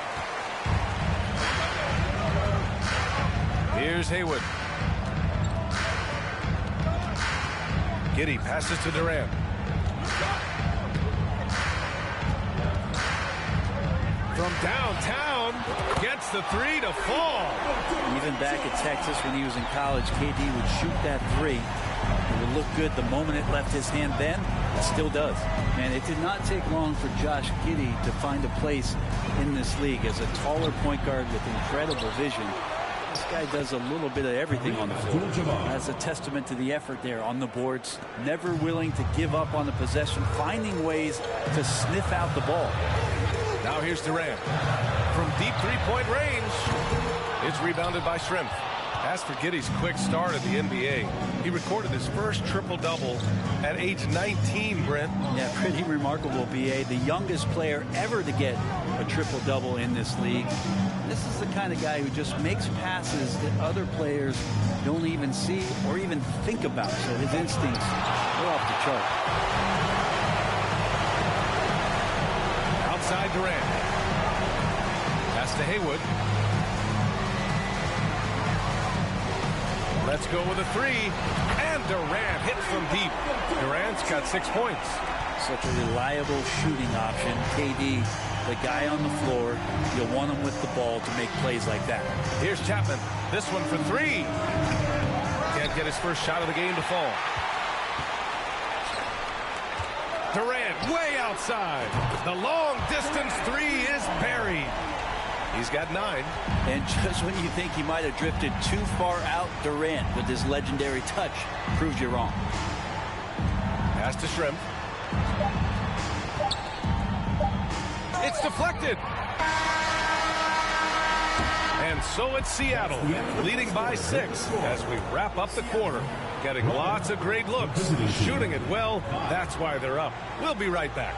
Here's Haywood. Giddey passes to Durant. From downtown, gets the three to fall. Even back at Texas when he was in college, KD would shoot that three. It would look good the moment it left his hand then. It still does. And it did not take long for Josh Giddey to find a place in this league as a taller point guard with incredible vision. This guy does a little bit of everything on the floor. That's a testament to the effort there on the boards. Never willing to give up on the possession, finding ways to sniff out the ball. Now here's Durant. From deep three-point range. It's rebounded by Shrimp. As for Giddey's quick start at the NBA, he recorded his first triple-double at age 19, Brent. Yeah, pretty remarkable, B.A. The youngest player ever to get a triple-double in this league. This is the kind of guy who just makes passes that other players don't even see or even think about. So his instincts are off the chart. Outside Durant. Pass to Haywood. Let's go with a three. And Durant hits from deep. Durant's got 6 points. such a reliable shooting option. KD, the guy on the floor, you'll want him with the ball to make plays like that. Here's Chapman. This one for three. Can't get his first shot of the game to fall. Durant way outside. The long distance three is buried. He's got 9. And just when you think he might have drifted too far out, Durant, with his legendary touch, proves you wrong. Pass to Shrimp. It's deflected. And so it's Seattle, leading by 6 as we wrap up the quarter. Getting lots of great looks, shooting it well. That's why they're up. We'll be right back.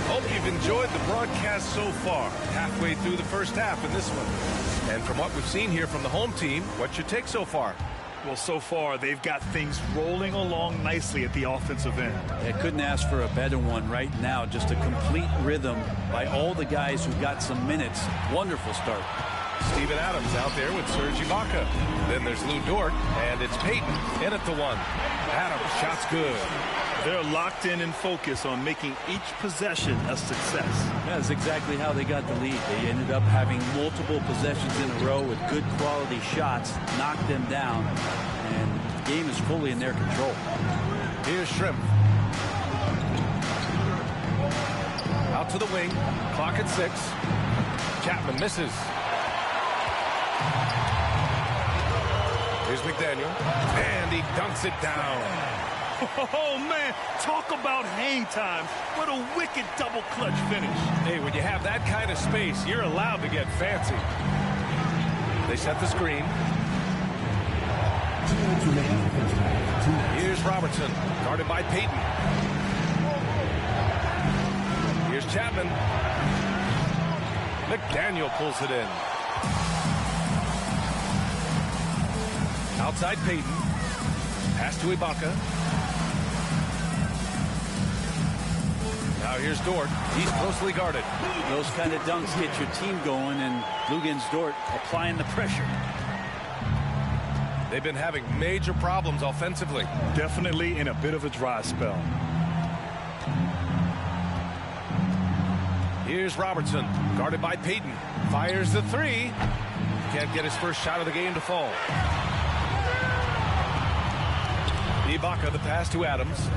Hope you've enjoyed the broadcast so far. Halfway through the first half in this one. And from what we've seen here from the home team, what's your take so far? Well, so far, they've got things rolling along nicely at the offensive end. I couldn't ask for a better one right now. Just a complete rhythm by all the guys who got some minutes. Wonderful start. Steven Adams out there with Serge Ibaka. Then there's Lou Dort, and it's Payton in at the 1. Adams, shot's good. They're locked in and focused on making each possession a success. That's exactly how they got the lead. They ended up having multiple possessions in a row with good quality shots, knocked them down, and the game is fully in their control. Here's Shrimp. Out to the wing. Clock at 6. Chapman misses. Here's McDaniel. And he dunks it down. Oh, man, talk about hang time. What a wicked double clutch finish. Hey, when you have that kind of space, you're allowed to get fancy. They set the screen. Here's Robertson, guarded by Payton. Here's Chapman. McDaniel pulls it in. Outside Payton. Pass to Ibaka. Now here's Dort. He's closely guarded. Those kind of dunks get your team going, and Luguentz Dort applying the pressure. They've been having major problems offensively. Definitely in a bit of a dry spell. Here's Robertson, guarded by Payton. Fires the 3. Can't get his first shot of the game to fall. Ibaka, the pass to Adams.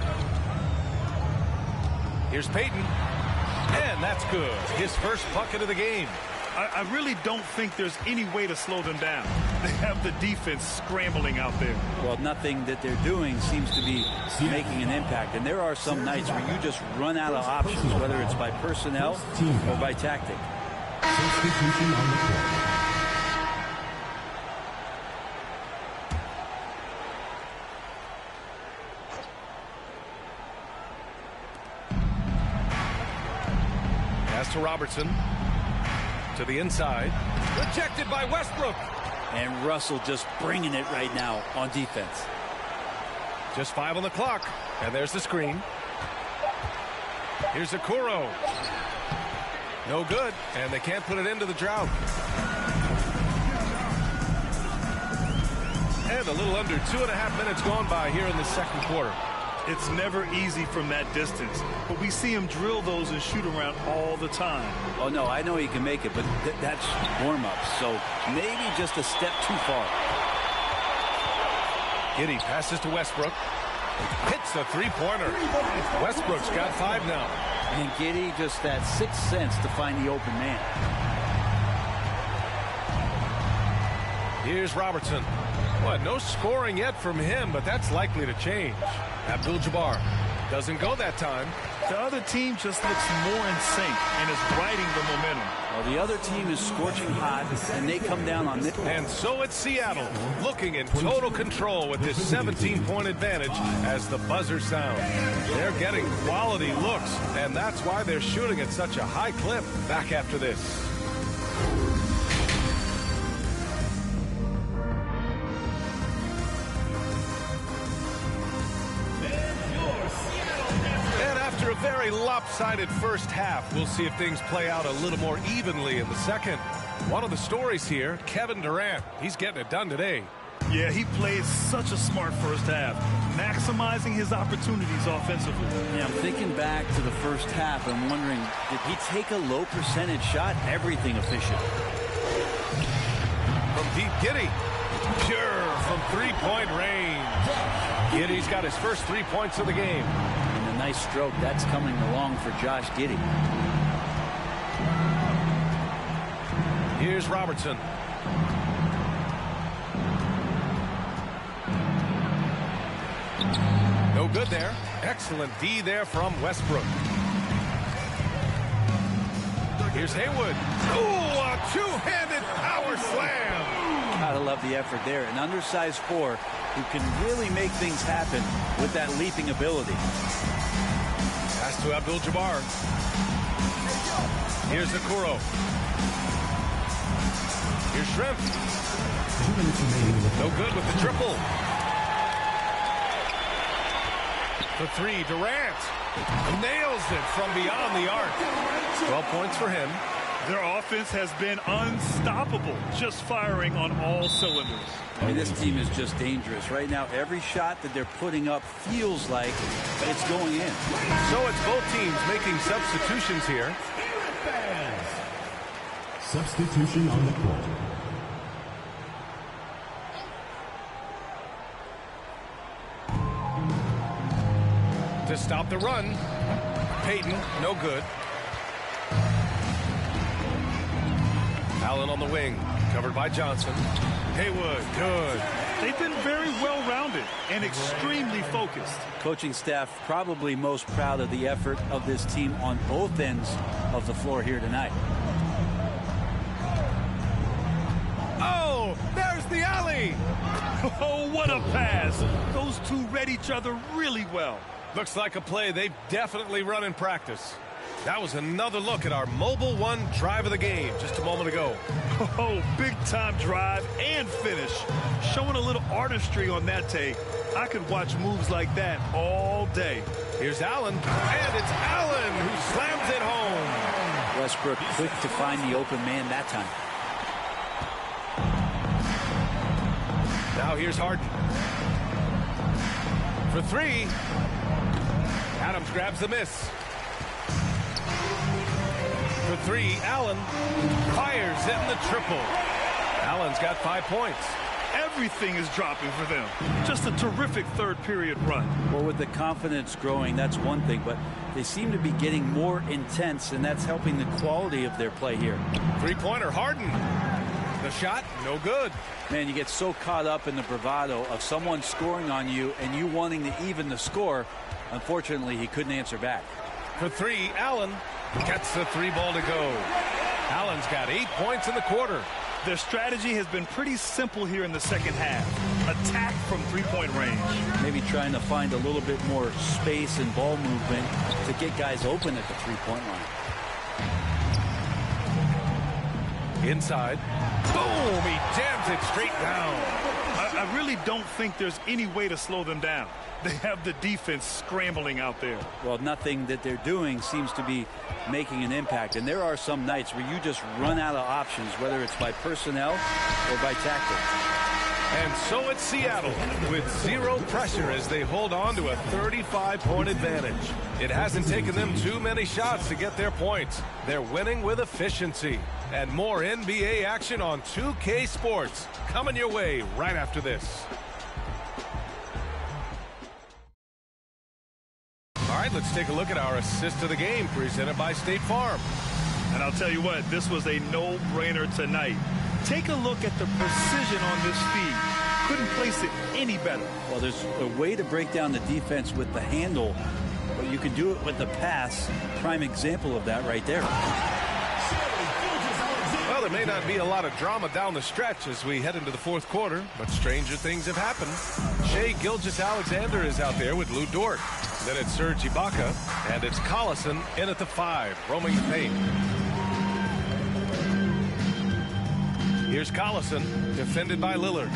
Here's Payton. And that's good. His first bucket of the game. I really don't think there's any way to slow them down. They have the defense scrambling out there. Well, nothing that they're doing seems to be making an impact. And there are some nights where you just run out of options, whether it's by personnel or by tactic. Substitution on the court. Pass to Robertson. To the inside. Rejected by Westbrook. And Russell just bringing it right now on defense. Just 5 on the clock. And there's the screen. Here's Okoro. No good. And they can't put it into the drought. And a little under 2.5 minutes gone by here in the second quarter. It's never easy from that distance, but we see him drill those and shoot around all the time. Oh, no, I know he can make it, but that's warm-up, so maybe just a step too far. Giddey passes to Westbrook. Hits the three-pointer. Westbrook's got 5 now. And Giddey just that sixth sense to find the open man. Here's Robertson. Well, no scoring yet from him, but that's likely to change. Abdul-Jabbar doesn't go that time. The other team just looks more in sync and is riding the momentum. Well, the other team is scorching hot, and they come down on this. And so it's Seattle, looking in total control with this 17-point advantage as the buzzer sounds. They're getting quality looks, and that's why they're shooting at such a high clip. Back after this. A very lopsided first half. We'll see if things play out a little more evenly in the second. One of the stories here, Kevin Durant. He's getting it done today. Yeah, he played such a smart first half, maximizing his opportunities offensively. Yeah, I'm thinking back to the first half. I'm wondering, did he take a low percentage shot? Everything efficient. From deep, Giddey. Pure from three-point range. Giddey's got his first 3 points of the game. And a nice stroke. That's coming along for Josh Giddey. Here's Robertson. No good there. Excellent D there from Westbrook. Here's Haywood. Ooh, a two-handed power slam. Gotta love the effort there. An undersized four who can really make things happen with that leaping ability. Pass to Abdul-Jabbar. Here's Okoro. Here's Shrimp. No good with the triple. For three, Durant. Nails it from beyond the arc. 12 points for him. Their offense has been unstoppable, just firing on all cylinders. I mean, this team is just dangerous. Right now, every shot that they're putting up feels like it's going in. So it's both teams making substitutions here. Substitution on the court. To stop the run. Payton, no good. Allen on the wing, covered by Johnson. Haywood, good. They've been very well-rounded and extremely focused. Coaching staff probably most proud of the effort of this team on both ends of the floor here tonight. Oh, there's the alley. Oh, what a pass. Those two read each other really well. Looks like a play they've definitely run in practice. That was another look at our Mobile One drive of the game just a moment ago. Oh, big-time drive and finish. Showing a little artistry on that take. I could watch moves like that all day. Here's Allen, and it's Allen who slams it home. Westbrook quick to find the open man that time. Now here's Harden. For three. Adams grabs the miss. For three, Allen fires in the triple. Allen's got 5 points. Everything is dropping for them. Just a terrific third-period run. Well, with the confidence growing, that's one thing, but they seem to be getting more intense, and that's helping the quality of their play here. Three-pointer, Harden. The shot, no good. Man, you get so caught up in the bravado of someone scoring on you and you wanting to even the score. Unfortunately, he couldn't answer back. For three, Allen gets the three ball to go. Allen's got 8 points in the quarter. Their strategy has been pretty simple here in the second half. Attack from three-point range. Maybe trying to find a little bit more space and ball movement to get guys open at the three-point line. Inside. Boom! He jams it straight down. I really don't think there's any way to slow them down. They have the defense scrambling out there. Well, nothing that they're doing seems to be making an impact. And there are some nights where you just run out of options, whether it's by personnel or by tactics. And so it's Seattle with zero pressure as they hold on to a 35-point advantage. It hasn't taken them too many shots to get their points. They're winning with efficiency. And more NBA action on 2K Sports coming your way right after this. All right, let's take a look at our assist of the game presented by State Farm. And I'll tell you what, this was a no-brainer tonight. Take a look at the precision on this feed. Couldn't place it any better. Well, there's a way to break down the defense with the handle, but you can do it with the pass. Prime example of that right there. Well, there may not be a lot of drama down the stretch as we head into the fourth quarter, but stranger things have happened. Shai Gilgeous-Alexander is out there with Lou Dort. Then it's Serge Ibaka, and it's Collison in at the 5, roaming the paint. Here's Collison, defended by Lillard.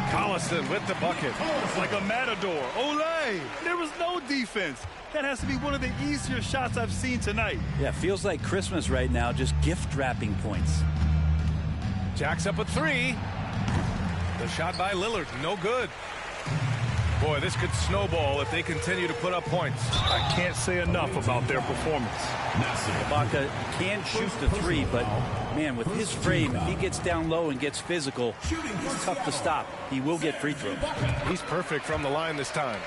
Collison with the bucket. It's like a matador. Olay! There was no defense. That has to be one of the easier shots I've seen tonight. Yeah, feels like Christmas right now, just gift wrapping points. Jacks up a 3. The shot by Lillard, no good. Boy, this could snowball if they continue to put up points. I can't say enough about their performance. Ibaka can shoot the three, but, man, with his frame, if he gets down low and gets physical, it's tough to stop. He will get free throws. He's perfect from the line this time.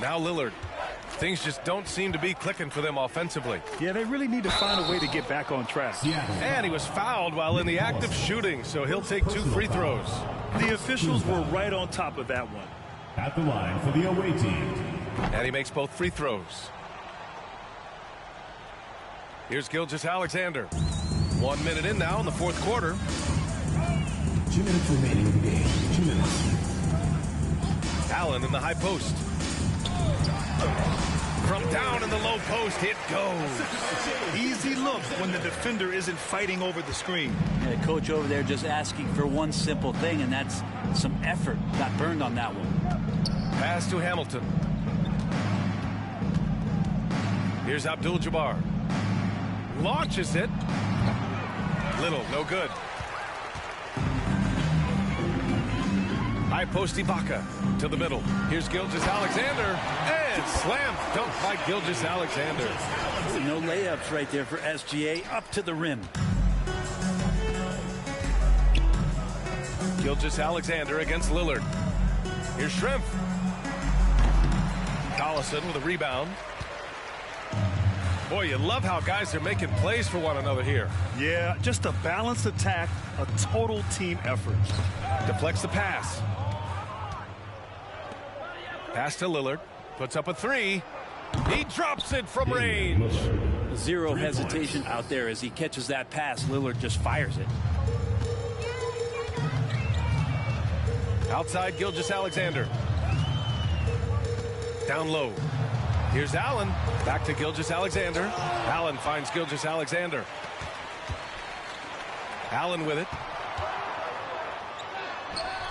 Now Lillard. Things just don't seem to be clicking for them offensively. Yeah, they really need to find a way to get back on track. And he was fouled while in the act of shooting, so he'll take 2 free throws. The officials were right on top of that one. At the line for the away team. And he makes both free throws. Here's Gilgeous-Alexander. 1 minute in now in the fourth quarter. 2 minutes remaining in the game. 2 minutes. Allen in the high post. From down in the low post, it goes. Easy look when the defender isn't fighting over the screen. Yeah, coach over there just asking for one simple thing, and that's some effort. Got burned on that one. Pass to Hamilton. Here's Abdul-Jabbar. Launches it. Little, no good. High post Ibaka to the middle. Here's Gilgeous-Alexander. And slam dunk by Gilgeous-Alexander. No layups right there for SGA. Up to the rim. Gilgeous-Alexander against Lillard. Here's Schrempf. Collison with a rebound. Boy, you love how guys are making plays for one another here. Yeah, just a balanced attack, a total team effort. Deflects the pass. Pass to Lillard. Puts up a 3. He drops it from range. Zero hesitation out there as he catches that pass. Lillard just fires it. Outside Gilgeous-Alexander. Down low. Here's Allen. Back to Gilgeous-Alexander. Allen finds Gilgeous-Alexander. Allen with it.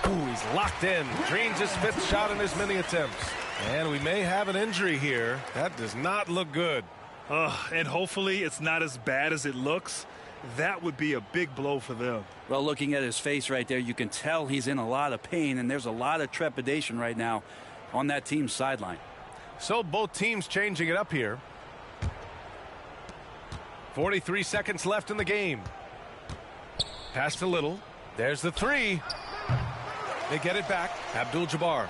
Ooh, he's locked in. Drains his 5th shot in as many attempts. And we may have an injury here. That does not look good. And hopefully it's not as bad as it looks. That would be a big blow for them. Well, looking at his face right there, you can tell he's in a lot of pain, and there's a lot of trepidation right now on that team's sideline. So both teams changing it up here. 43 seconds left in the game. Pass to Little. There's the 3. They get it back. Abdul-Jabbar.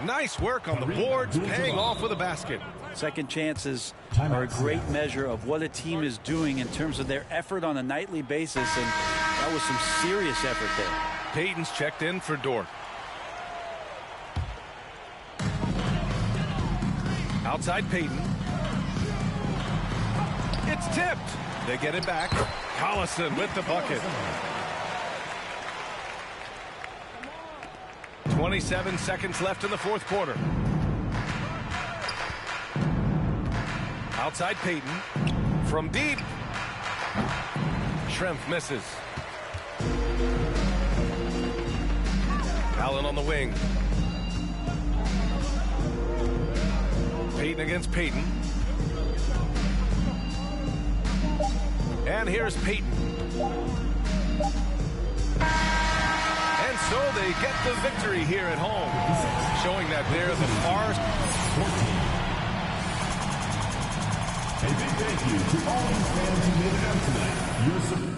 Nice work on the boards, paying off with a basket. Second chances are a great measure of what a team is doing in terms of their effort on a nightly basis, and that was some serious effort there. Payton's checked in for Dort. Outside Payton. It's tipped. They get it back. Collison with the bucket. 27 seconds left in the fourth quarter. Outside Payton. From deep. Schrempf misses. Allen on the wing. Payton against Payton. And here's Payton. And so they get the victory here at home, showing that they're the far. A big thank you to all these fans who made it out tonight. Your support.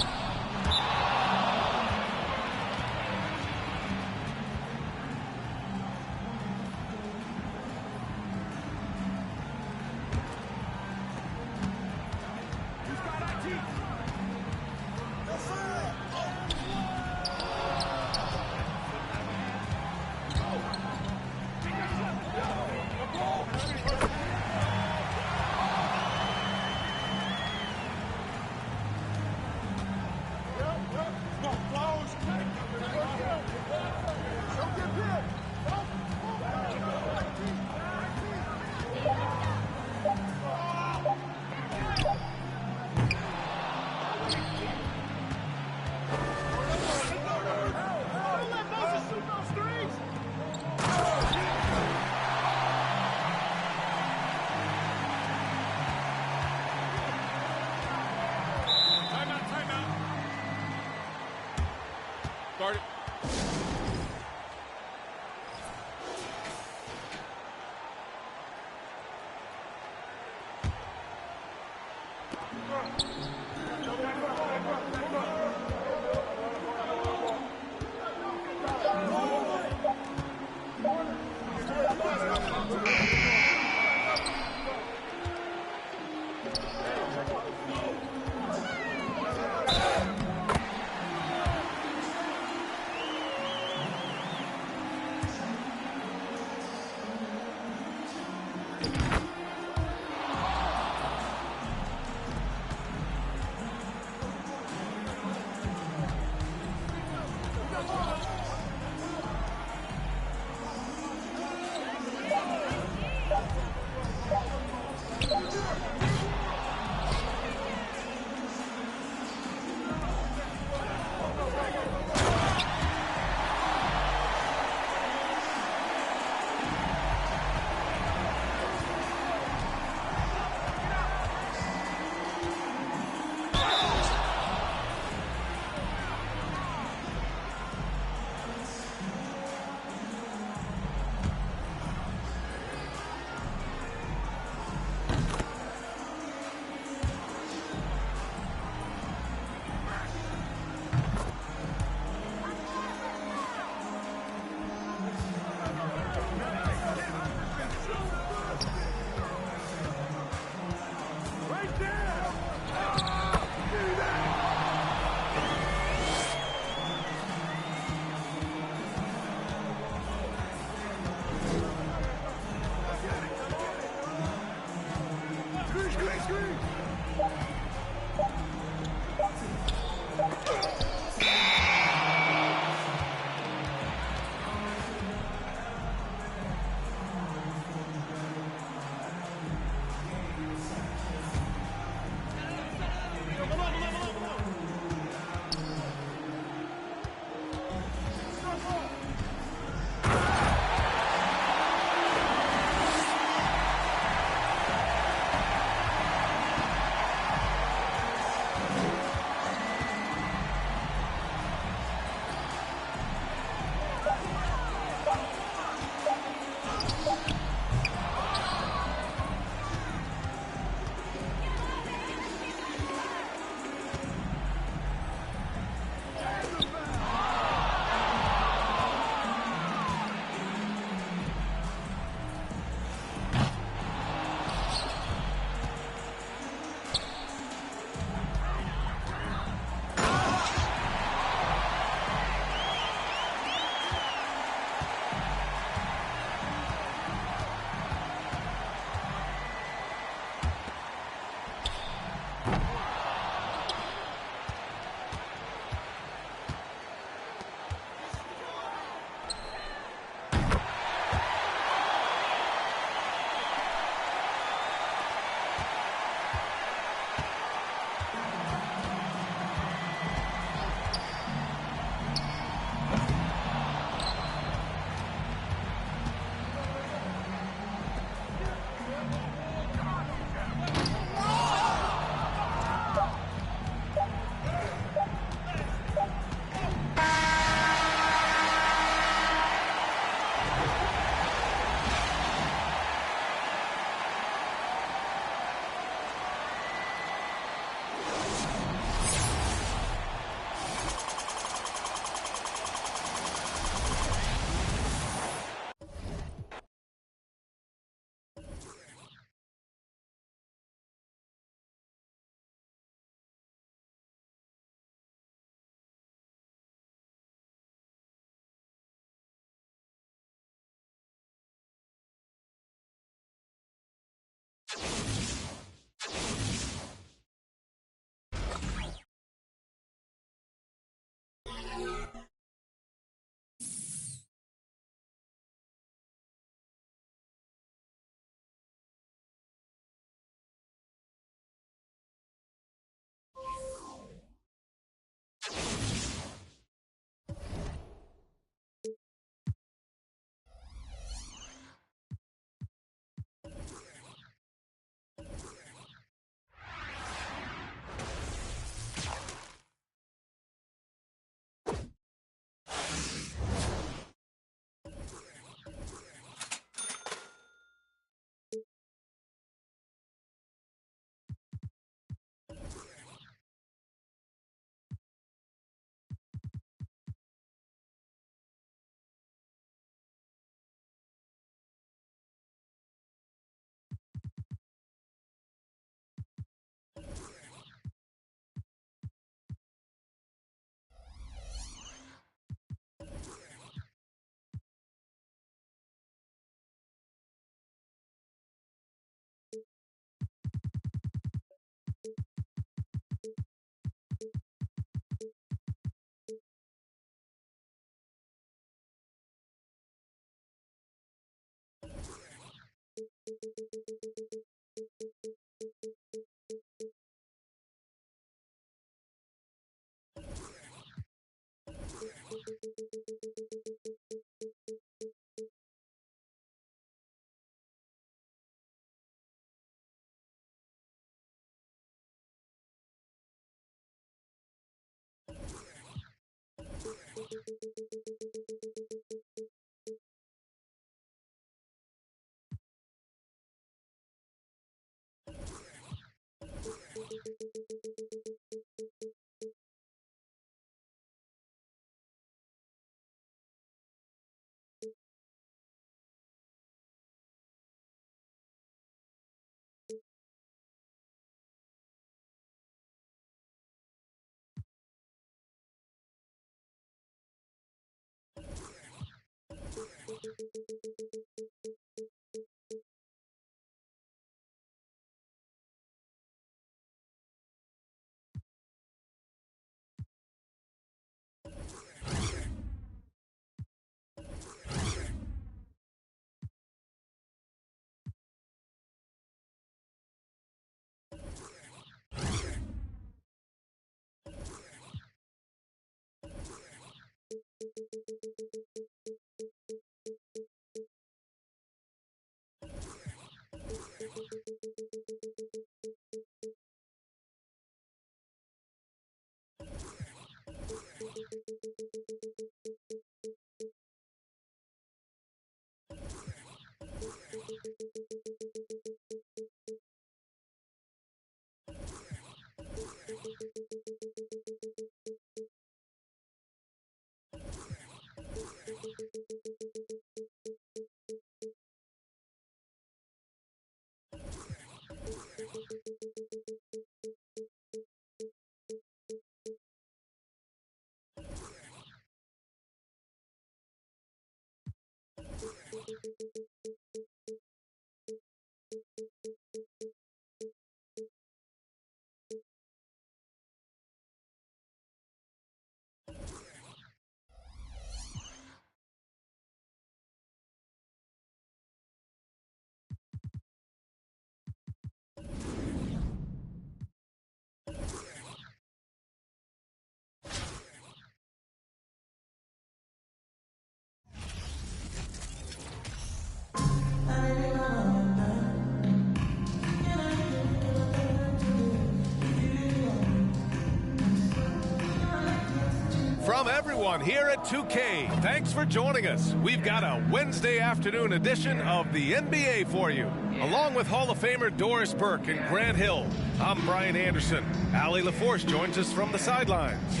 From everyone here at 2K, thanks for joining us. We've got a Wednesday afternoon edition of the NBA for you. Along with Hall of Famer Doris Burke and Grant Hill, I'm Brian Anderson. Allie LaForce joins us from the sidelines.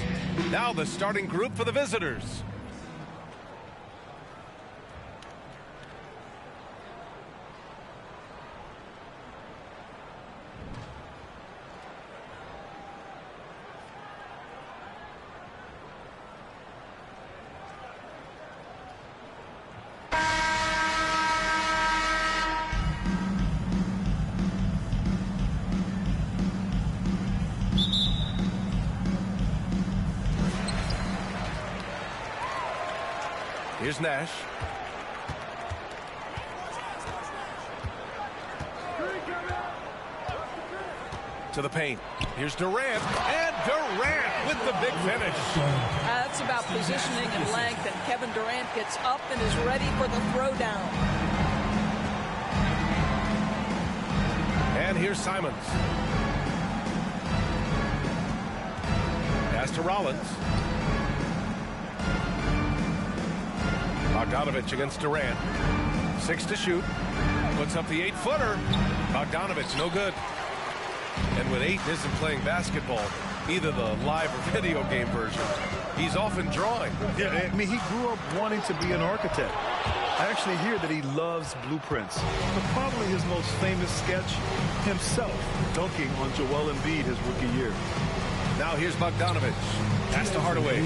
Now the starting group for the visitors. Here's Nash. To the paint. Here's Durant, and Durant with the big finish. That's about positioning and length, and Kevin Durant gets up and is ready for the throwdown. And here's Simons. Pass to Rollins. Bogdanovich against Durant. 6 to shoot. Puts up the 8-footer. Bogdanovich, no good. And when Ayton isn't playing basketball, either the live or video game version, he's often drawing. Yeah, I mean, he grew up wanting to be an architect. I actually hear that he loves blueprints. But probably his most famous sketch, himself dunking on Joel Embiid his rookie year. Now here's Bogdanovich. Pass to Hardaway.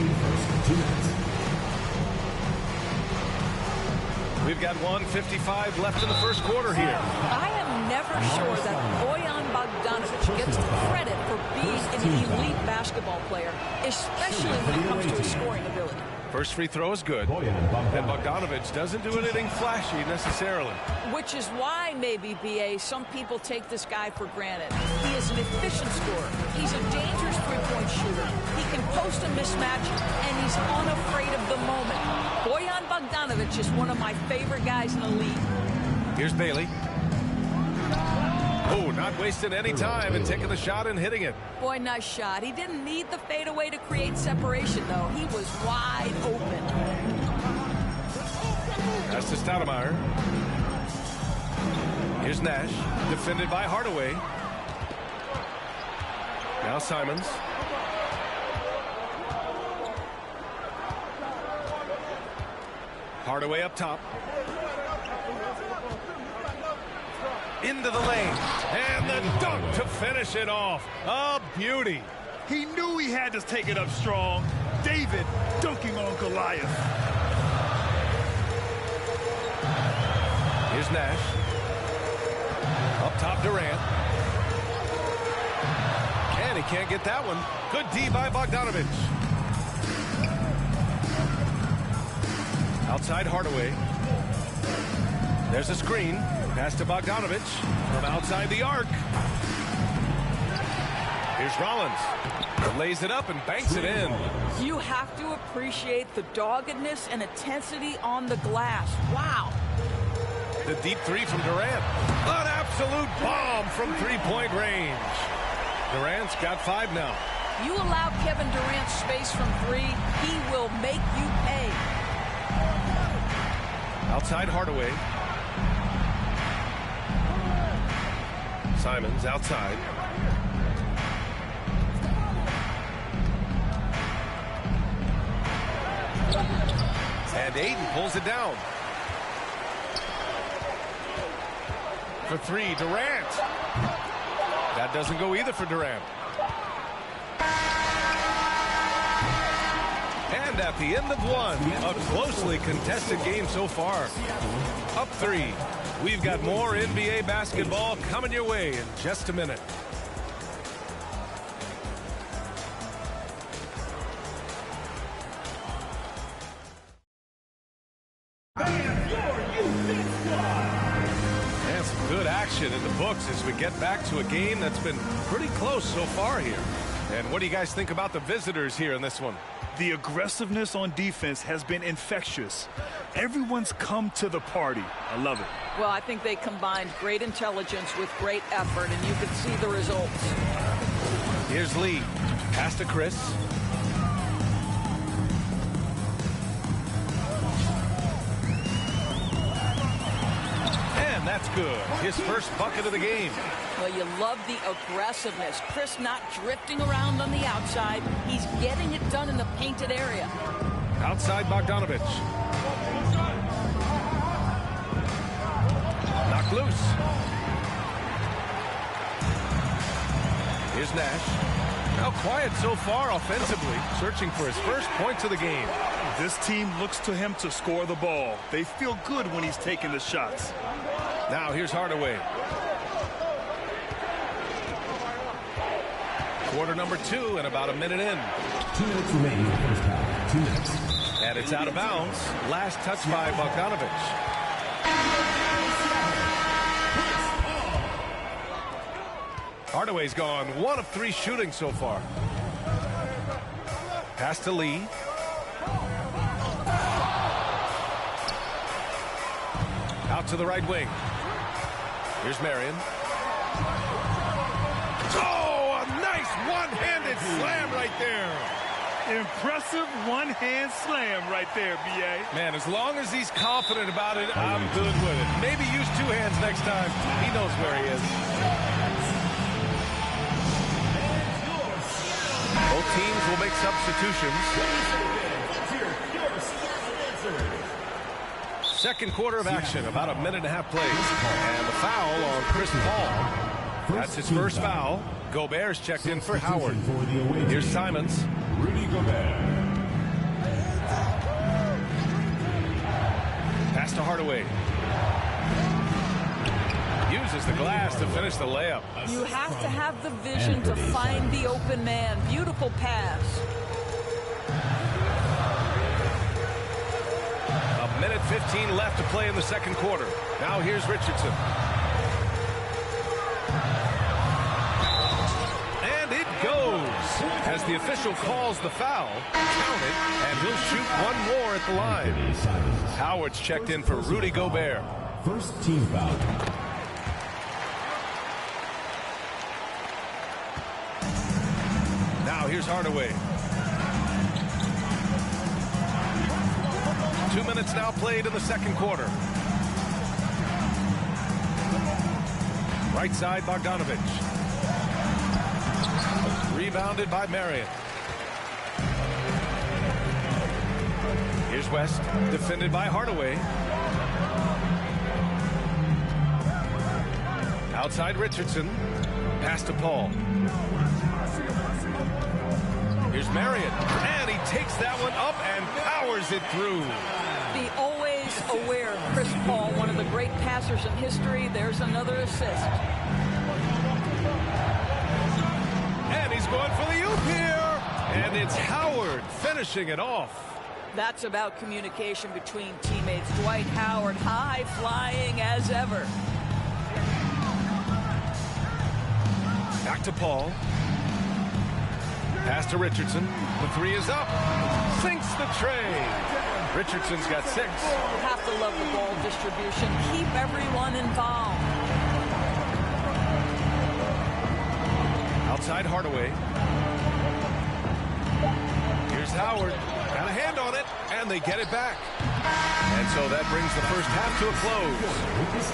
We've got 1:55 left in the first quarter here. I am never sure that Bojan Bogdanović gets the credit for being an elite basketball player, especially when it comes to his scoring ability. First free throw is good, and Bogdanovich doesn't do anything flashy necessarily. Which is why maybe, B.A., some people take this guy for granted. He is an efficient scorer. He's a dangerous three-point shooter. He can post a mismatch, and he's unafraid of the moment. Bojan Bogdanović is one of my favorite guys in the league. Here's Bailey. Oh, not wasting any time and taking the shot and hitting it. Boy, nice shot. He didn't need the fadeaway to create separation, though. He was wide open. That's to Stoudemire. Here's Nash, defended by Hardaway. Now Simons. Hardaway up top. Into the lane. And the dunk to finish it off. A beauty. He knew he had to take it up strong. David dunking on Goliath. Here's Nash. Up top, Durant. And he can't get that one. Good D by Bogdanovich. Outside Hardaway. There's a screen. Pass to Bogdanovich from outside the arc. Here's Rollins. Lays it up and banks it in. You have to appreciate the doggedness and intensity on the glass. Wow. The deep three from Durant. An absolute bomb from three-point range. Durant's got 5 now. You allow Kevin Durant space from 3, he will make you pay. Outside Hardaway. Simons outside. And Ayton pulls it down. For 3, Durant. That doesn't go either for Durant. And at the end of 1, a closely contested game so far. Up 3. We've got more NBA basketball coming your way in just a minute. And some good action in the books as we get back to a game that's been pretty close so far here. And what do you guys think about the visitors here in this one? The aggressiveness on defense has been infectious. Everyone's come to the party. I love it. Well, I think they combined great intelligence with great effort, and you can see the results. Here's Lee. Pass to Chris. And that's good. His first bucket of the game. Well, you love the aggressiveness. Chris not drifting around on the outside. He's getting it done in the painted area. Outside Bogdanovich. Knocked loose. Here's Nash. Now quiet so far offensively, searching for his first points of the game. This team looks to him to score the ball. They feel good when he's taking the shots. Now here's Hardaway. Quarter number 2 and about a minute in. 2 minutes remaining in the first half. 2 minutes. And it's out of bounds. Last touch by Bogdanovich. Hardaway's gone 1 of 3 shooting so far. Pass to Lee. Out to the right wing. Here's Marion. Oh, a nice one-handed slam right there. Impressive one-hand slam right there, B.A. Man, as long as he's confident about it, I'm good with it. Maybe use 2 hands next time. He knows where he is. Both teams will make substitutions. Second quarter of action, about a minute and a half played. And the foul on Chris Paul. That's his first foul. Gobert's checked in for Howard. Here's Simons. Rudy Gobert. Pass to Hardaway. Uses the glass to finish the layup. You have to have the vision to find the open man. Beautiful pass. A minute 15 left to play in the second quarter. Now here's Richardson. And it goes. As the official calls the foul, count it, and he'll shoot one more at the line. Howard's checked in for Rudy Gobert. First team foul. Now here's Hardaway. 2 minutes now played in the second quarter. Right side, Bogdanovich. Rebounded by Marion. Here's West, defended by Hardaway. Outside Richardson. Pass to Paul. Here's Marion. And he takes that one up and powers it through. Be always aware of Chris Paul, one of the great passers in history. There's another assist. And he's going for the oop here. And it's Howard finishing it off. That's about communication between teammates. Dwight Howard, high flying as ever. Back to Paul. Pass to Richardson. The 3 is up. Sinks the tray. Richardson's got 6. You have to love the ball distribution. Keep everyone involved. Outside Hardaway. Here's Howard. Got a hand on it, and they get it back. And so that brings the first half to a close.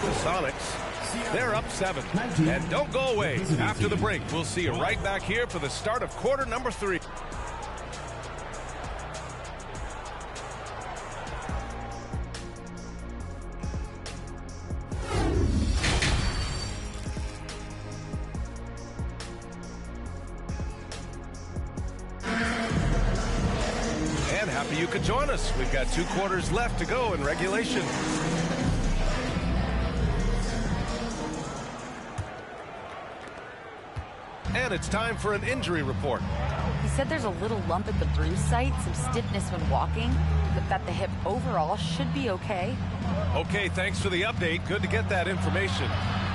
The Sonics, they're up 7. And don't go away. After the break, we'll see you right back here for the start of quarter number 3. And happy you could join us. We've got 2 quarters left to go in regulation. And it's time for an injury report. He said there's a little lump at the bruise site, some stiffness when walking, but that the hip overall should be okay. Okay, thanks for the update. Good to get that information.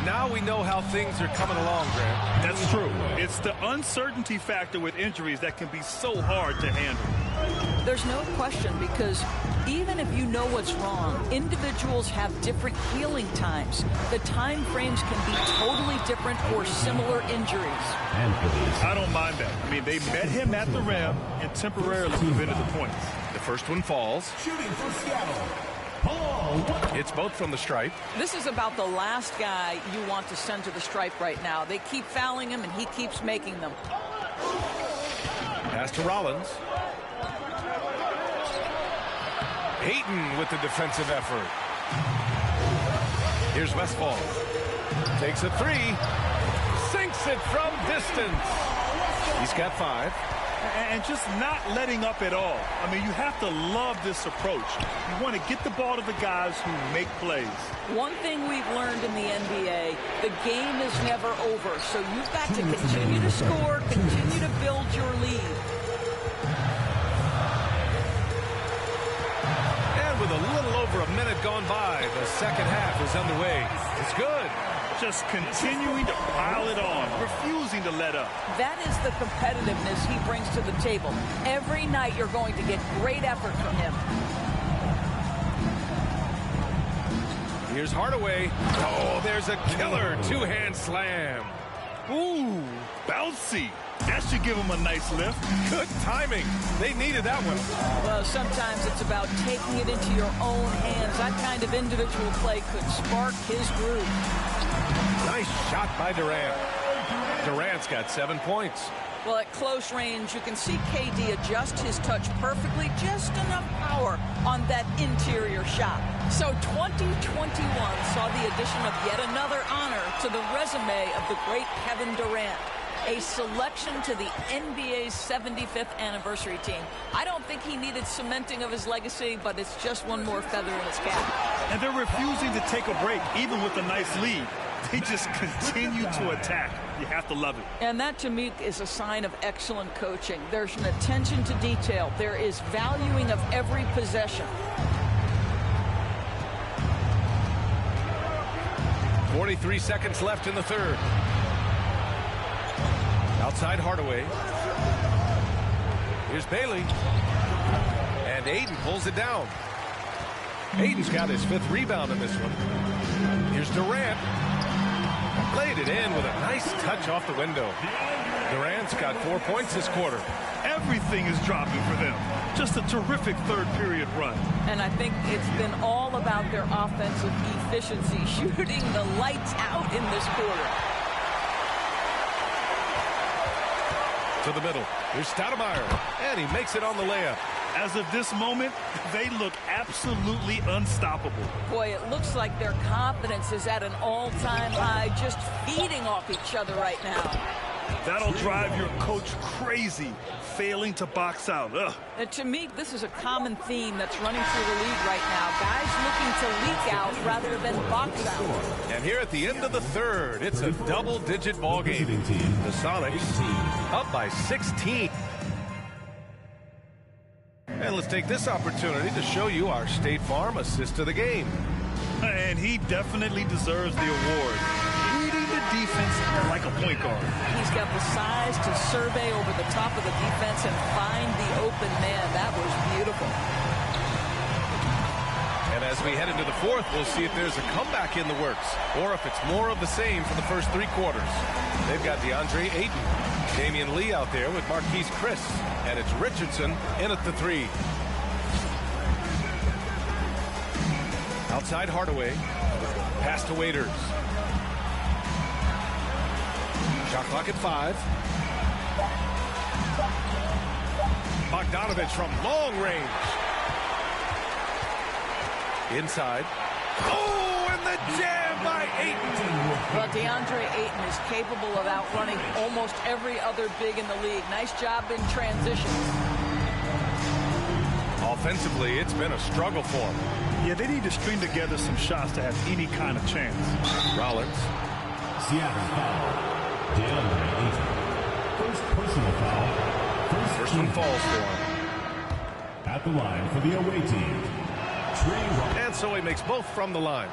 Now we know how things are coming along, Grant. That's true. It's the uncertainty factor with injuries that can be so hard to handle. There's no question, because even if you know what's wrong, individuals have different healing times. The time frames can be totally different for similar injuries. I don't mind that. I mean, they met him at the rim and temporarily prevented the points. The first one falls. Shooting for Seattle. It's both from the stripe. This is about the last guy you want to send to the stripe right now. They keep fouling him, and he keeps making them. Pass to Rollins. Payton with the defensive effort. Here's Westfall. Takes a 3. Sinks it from distance. He's got 5. And just not letting up at all. I mean, you have to love this approach. You want to get the ball to the guys who make plays. One thing we've learned in the NBA, the game is never over. So you've got to continue to score, continue to build your lead. over a minute gone by. The second half is underway. It's good. Just continuing to pile it on, refusing to let up. That is the competitiveness he brings to the table. Every night you're going to get great effort from him. Here's Hardaway. Oh, there's a killer two-hand slam. Ooh, bouncy. That should give him a nice lift. Good timing. They needed that one. Well, sometimes it's about taking it into your own hands. That kind of individual play could spark his groove. Nice shot by Durant. Durant's got 7 points. Well, at close range, you can see KD adjust his touch perfectly, just enough power on that interior shot. So 2021 saw the addition of yet another honor to the resume of the great Kevin Durant. A selection to the NBA's 75th anniversary team. I don't think he needed cementing of his legacy, but it's just one more feather in his cap. And they're refusing to take a break, even with a nice lead. They just continue to attack. You have to love it. And that, to me, is a sign of excellent coaching. There's an attention to detail. There is valuing of every possession. 43 seconds left in the third. Outside Hardaway. Here's Bailey. And Ayton pulls it down. Ayton's got his 5th rebound in this one. Here's Durant. Laid it in with a nice touch off the window. Durant's got 4 points this quarter. Everything is dropping for them. Just a terrific third period run. And I think it's been all about their offensive efficiency, shooting the lights out in this quarter. To the middle. Here's Stoudemire. And he makes it on the layup. As of this moment, they look absolutely unstoppable. Boy, it looks like their confidence is at an all-time high, just feeding off each other right now. That'll drive your coach crazy, failing to box out. Ugh. And to me, this is a common theme that's running through the league right now. Guys looking to leak out rather than box out. And here at the end of the third, it's a double-digit ball game. The Sonics up by 16. And let's take this opportunity to show you our State Farm assist of the game. And he definitely deserves the award. Reading the defense like a point guard. He's got the size to survey over the top of the defense and find the open man. That was beautiful. And as we head into the fourth, we'll see if there's a comeback in the works or if it's more of the same for the first 3 quarters. They've got DeAndre Ayton, Damian Lee out there with Marquise Chris, and it's Richardson in at the 3. Outside Hardaway, pass to Waiters. Shot clock at 5. Bogdanovich from long range. Inside. Oh, and the jam by Ayton. Well, DeAndre Ayton is capable of outrunning almost every other big in the league. Nice job in transition. Offensively, it's been a struggle for him. Yeah, they need to string together some shots to have any kind of chance. Rollins. Seattle foul. DeAndre Ayton. First personal foul. First one falls for him. At the line for the away team. And so he makes both from the line.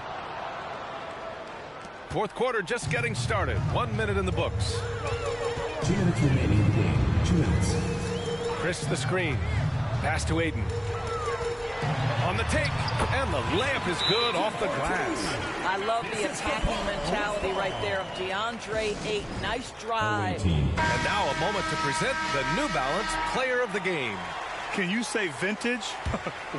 Fourth quarter just getting started. 1 minute in the books. 2 minutes remaining in the game. 2 minutes. Chris the screen. Pass to Ayton. On the take. And the layup is good off the glass. I love the attacking mentality right there of DeAndre Ayton. Nice drive. And now a moment to present the New Balance Player of the Game. Can you say vintage?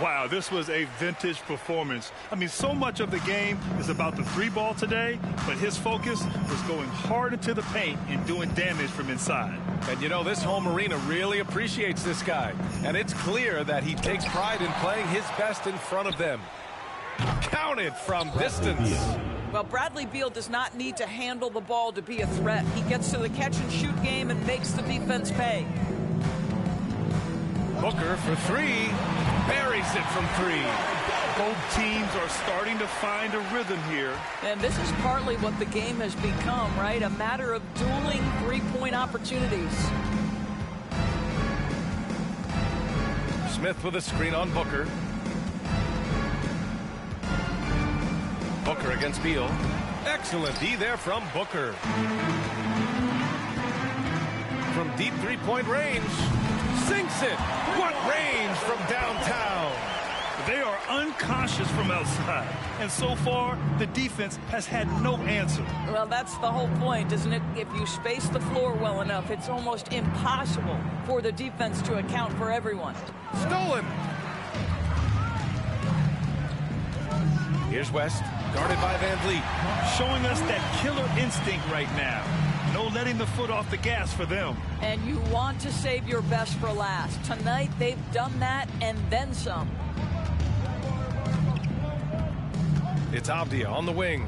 Wow, this was a vintage performance. I mean, so much of the game is about the 3-ball today, but his focus was going hard into the paint and doing damage from inside. And you know, this home arena really appreciates this guy. And it's clear that he takes pride in playing his best in front of them. Counted from distance. Well, Bradley Beal does not need to handle the ball to be a threat. He gets to the catch-and-shoot game and makes the defense pay. Booker for 3. Buries it from 3. Both teams are starting to find a rhythm here. And this is partly what the game has become, right? A matter of dueling 3-point opportunities. Smith with a screen on Booker. Booker against Beal. Excellent D there from Booker. From deep three-point range. Sinks it. What range from downtown. They are uncautious from outside. And so far, the defense has had no answer. Well, that's the whole point, isn't it? If you space the floor well enough, it's almost impossible for the defense to account for everyone. Stolen. Here's West, guarded by Van Vliet. Showing us that killer instinct right now. No letting the foot off the gas for them. And you want to save your best for last. Tonight, they've done that and then some. It's Avdia on the wing.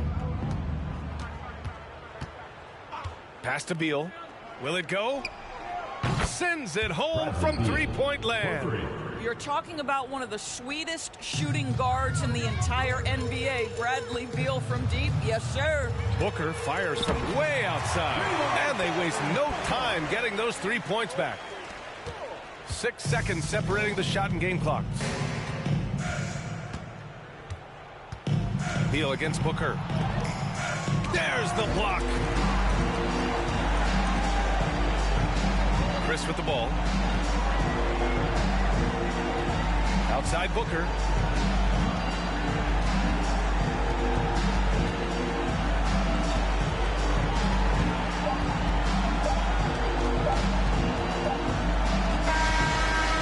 Pass to Beal. Will it go? Sends it home from three-point land. You're talking about one of the sweetest shooting guards in the entire NBA. Bradley Beal from deep. Yes, sir. Booker fires from way outside. And they waste no time getting those 3 points back. 6 seconds separating the shot and game clocks. Beal against Booker. There's the block. Chris with the ball. Outside Booker.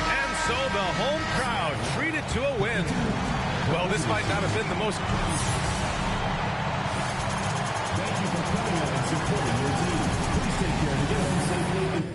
And so the home crowd treated to a win. Well, this might not have been the most... Thank you for coming out and supporting your team. Please take care to get home safely.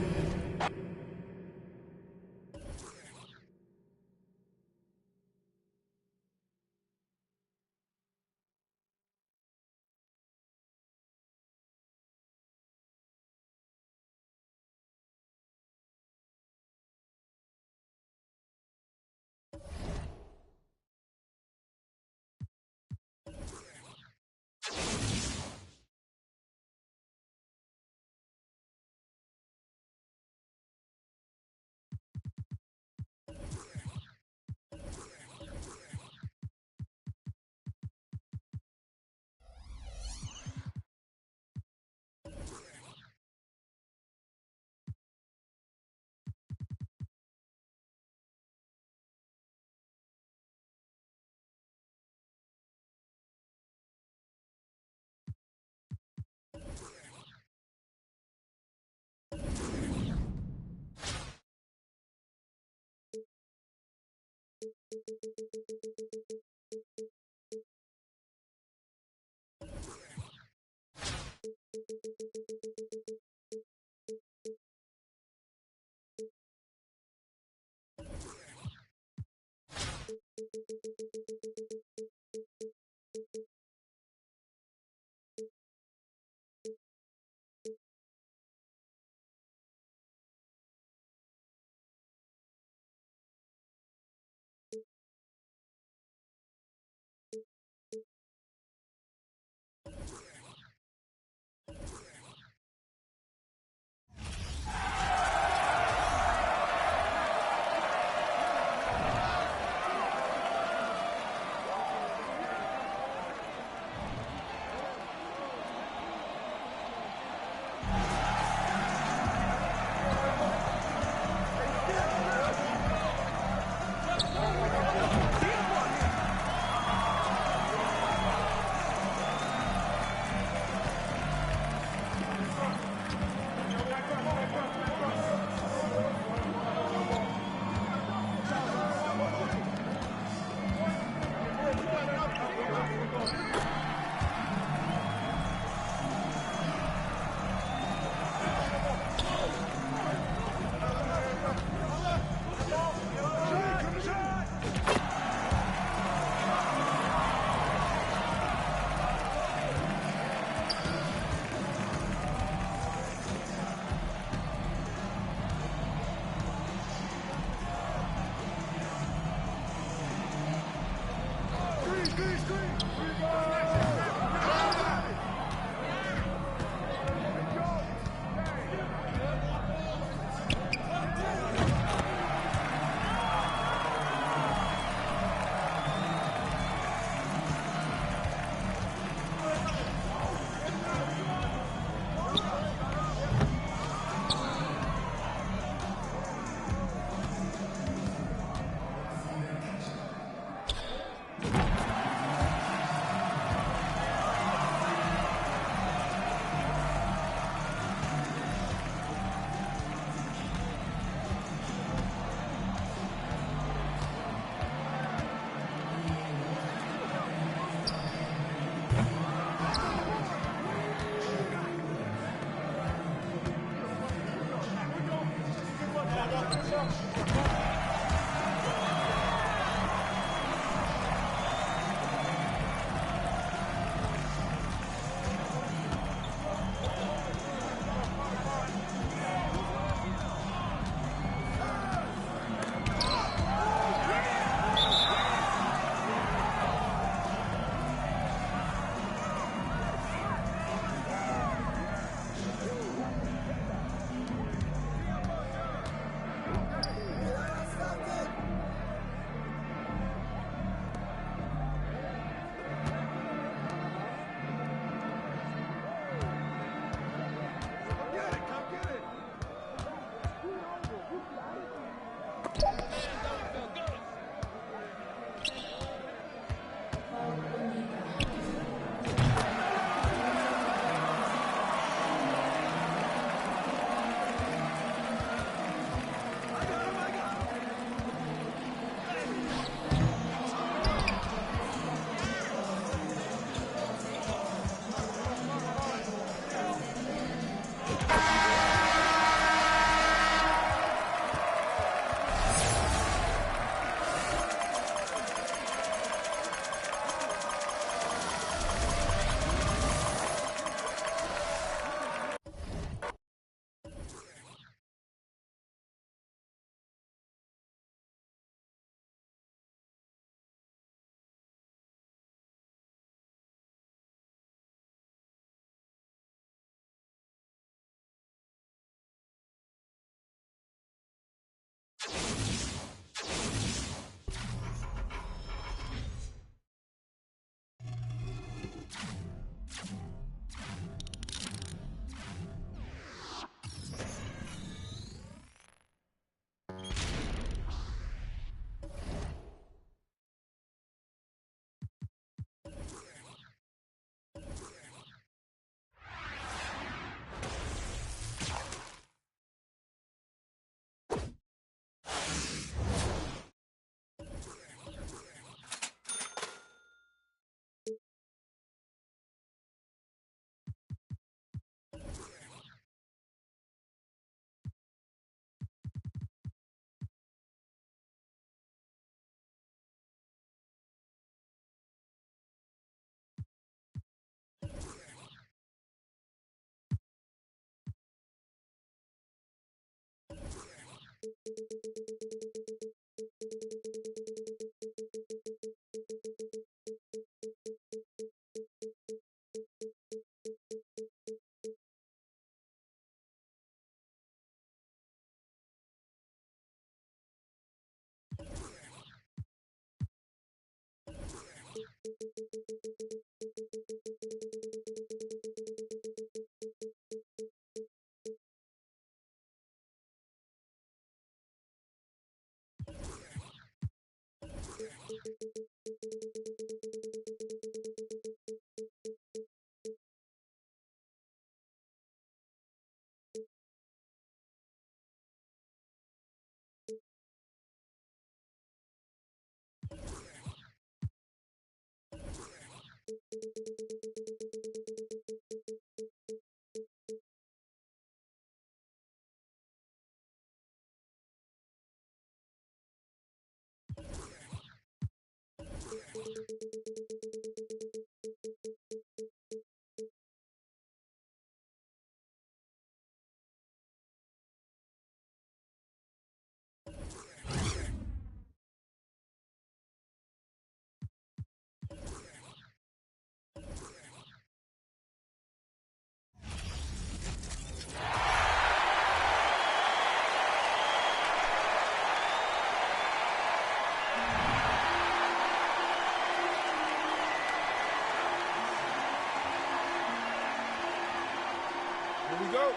Here we go.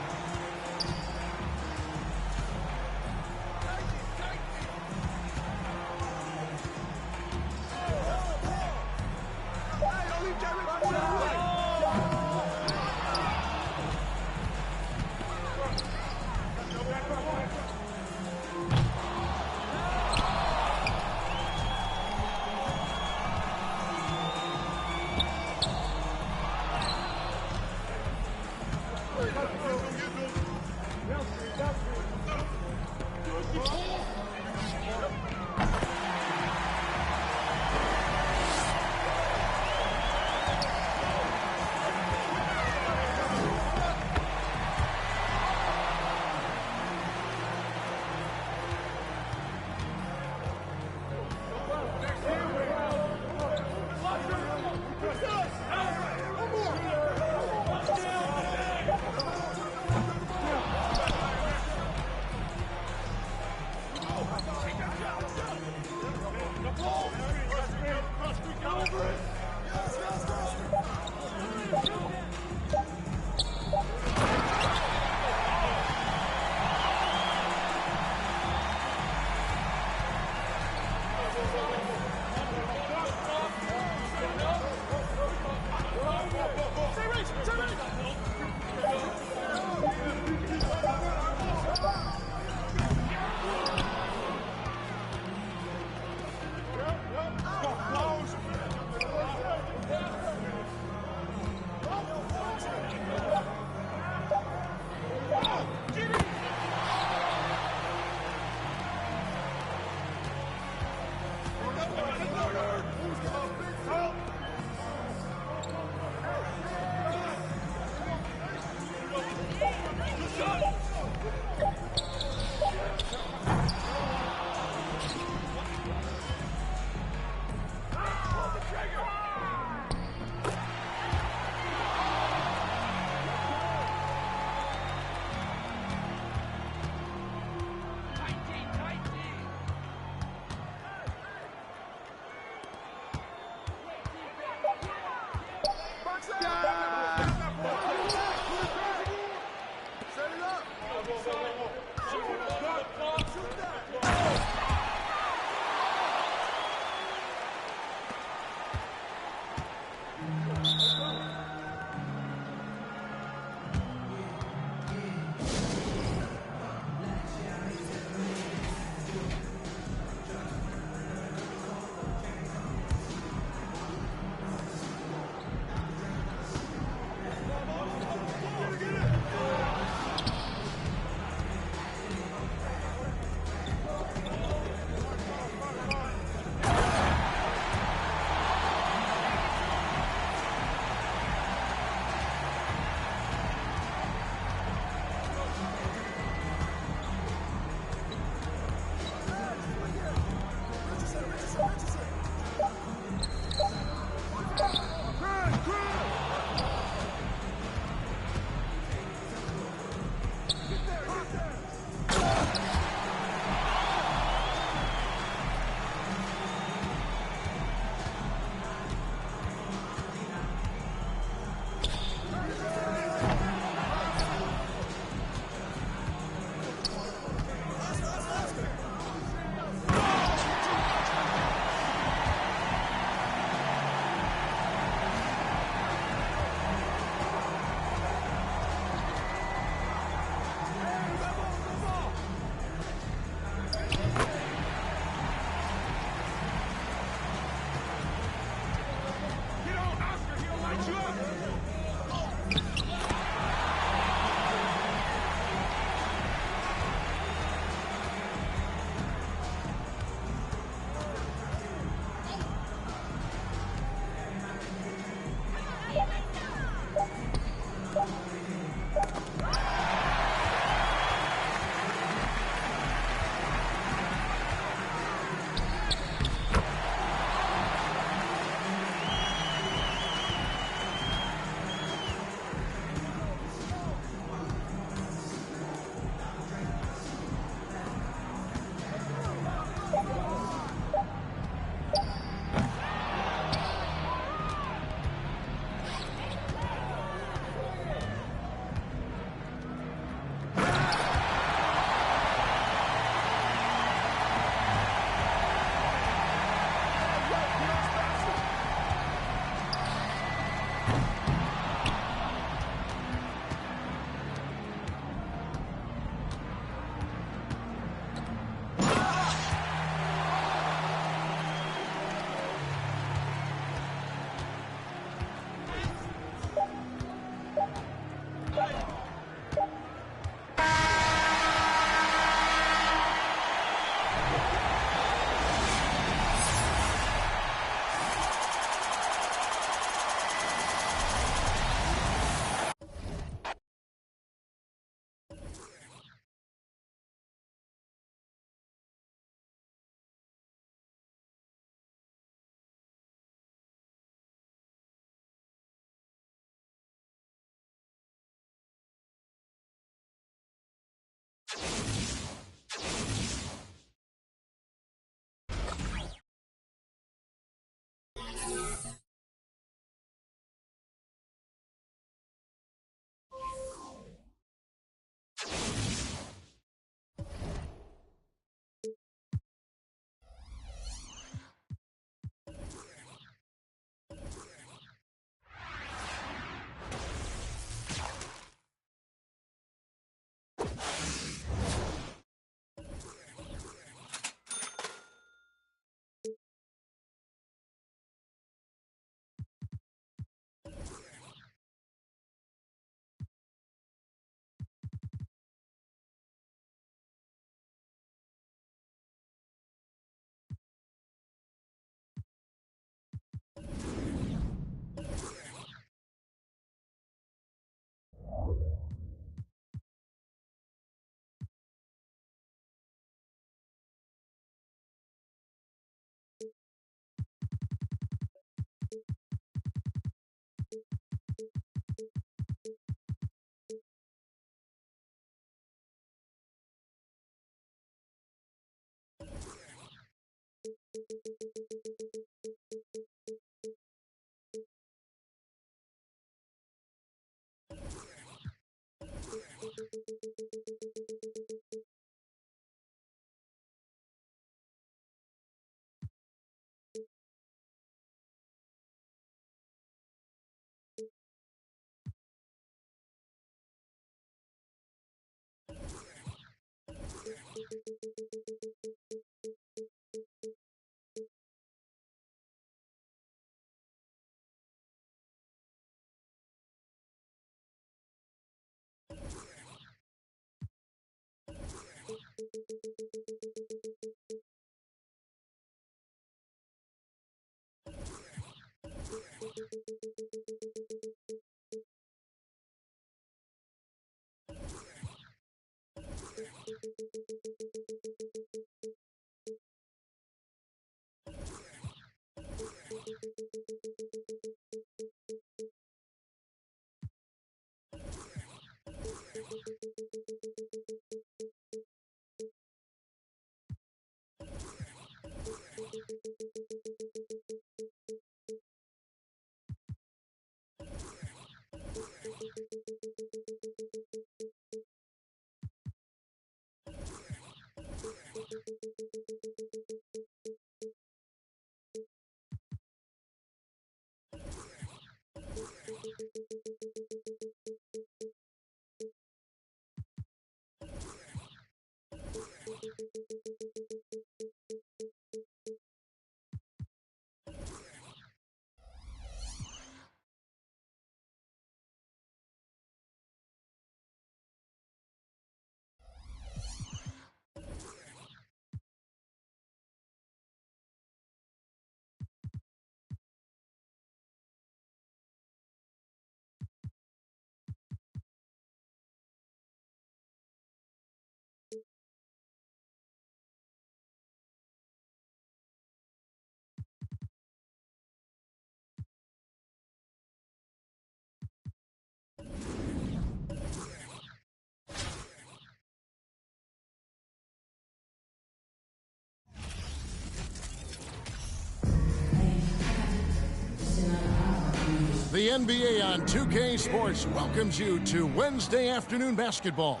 The NBA on 2K Sports welcomes you to Wednesday afternoon basketball.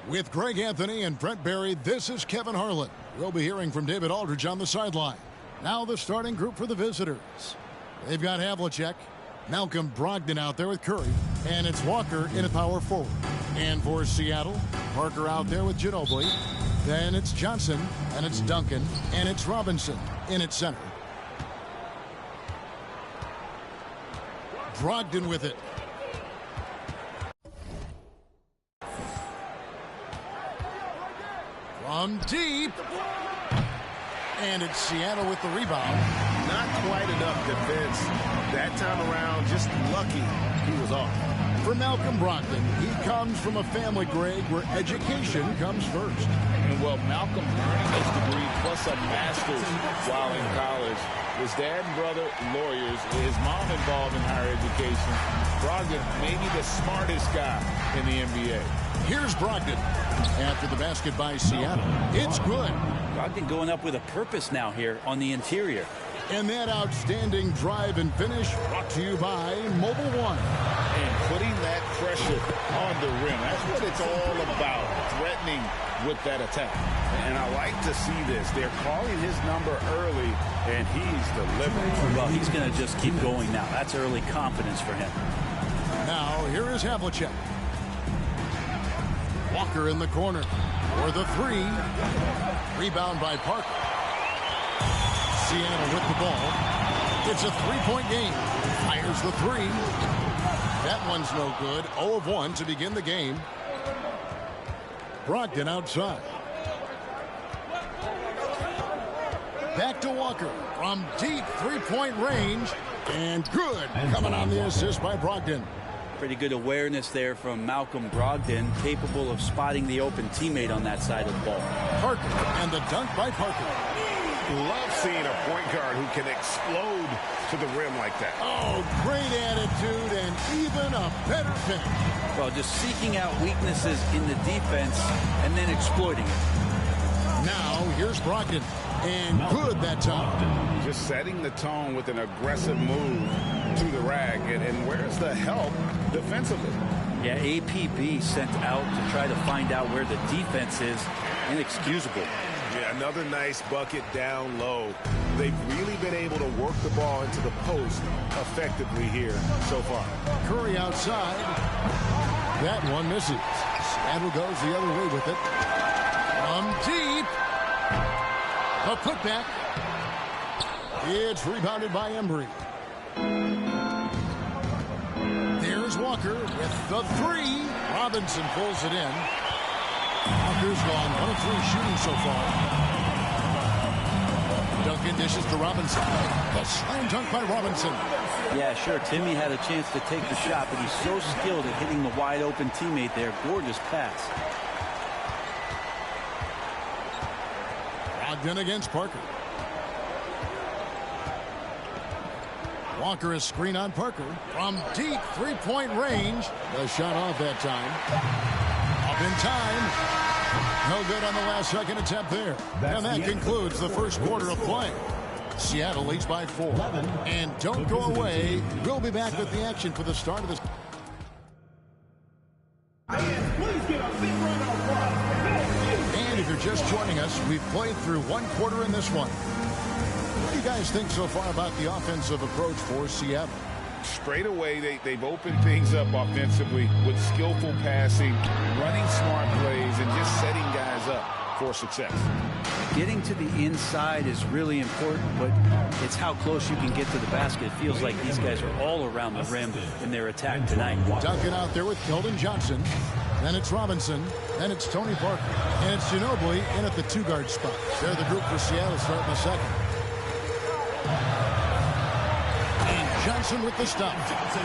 With Greg Anthony and Brent Barry, this is Kevin Harlan. We'll be hearing from David Aldridge on the sideline. Now the starting group for the visitors. They've got Havlicek, Malcolm Brogdon out there with Curry, and it's Walker in a power forward. And for Seattle, Parker out there with Ginobili. Then it's Johnson, and it's Duncan, and it's Robinson in its center. Brogdon with it. From deep. And it's Seattle with the rebound. Not quite enough defense that time around. Just lucky he was off. For Malcolm Brogdon, he comes from a family, Greg, where education comes first. And well, Malcolm earning his degree plus a master's while in college. His dad and brother, lawyers. His mom involved in higher education. Brogdon, maybe the smartest guy in the NBA. Here's Brogdon. After the basket by Seattle, it's good. Brogdon going up with a purpose now here on the interior. And that outstanding drive and finish brought to you by Mobile One. And putting that pressure on the rim. That's what it's all about, threatening with that attack. And I like to see this. They're calling his number early, and he's delivering. Well, he's going to just keep going now. That's early confidence for him. Now, here is Havlicek. Walker in the corner for the three. Rebound by Parker. Seattle with the ball. It's a three-point game. Fires the three. That one's no good. 0 of 1 to begin the game. Brogdon outside. Back to Walker from deep three-point range. And good. Coming on the assist by Brogdon. Pretty good awareness there from Malcolm Brogdon, capable of spotting the open teammate on that side of the ball. Parker and the dunk by Parker. Love seeing a point guard who can explode to the rim like that. Oh, great attitude and even a better finish. Well, just seeking out weaknesses in the defense and then exploiting it. Now, here's Brogdon. And good that time. Just setting the tone with an aggressive move to the rack. And where's the help defensively? Yeah, APB sent out to try to find out where the defense is. Inexcusable. Yeah, another nice bucket down low. They've really been able to work the ball into the post effectively here so far. Curry outside. That one misses. Seattle goes the other way with it. from deep. A putback. It's rebounded by Embry. There's Walker with the three. Robinson pulls it in. Walker's gone 1 of 3 shooting so far. Duncan dishes to Robinson. A slam dunk by Robinson. Yeah, sure. Timmy had a chance to take the shot, but he's so skilled at hitting the wide open teammate there. Gorgeous pass. Brogdon against Parker. Walker is screen on Parker from deep three-point range. The shot off that time. Up in time. No good on the last second attempt there. And that concludes the first quarter of play. Seattle leads by 4. And don't go away. We'll be back with the action for the start of this. And if you're just joining us, we've played through 1 quarter in this one. What do you guys think so far about the offensive approach for Seattle? Straight away, they've opened things up offensively with skillful passing, running smart plays, and just setting guys up for success. Getting to the inside is really important, but it's how close you can get to the basket. It feels like these guys are all around the rim in their attack tonight. Duncan out there with Keldon Johnson. Then it's Robinson. Then it's Tony Parker. And it's Ginobili in at the 2-guard spot. They're the group for Seattle starting the second. Johnson with the stop.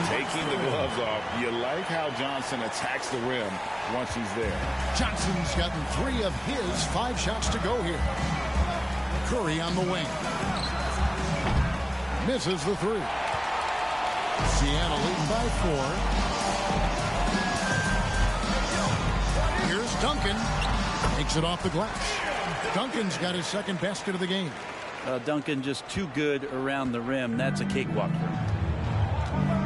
Taking the gloves off. You like how Johnson attacks the rim once he's there. Johnson's gotten 3 of his 5 shots to go here. Curry on the wing. Misses the 3. Seattle leading by 4. Here's Duncan. Takes it off the glass. Duncan's got his second basket of the game. Duncan just too good around the rim. That's a cakewalk for him.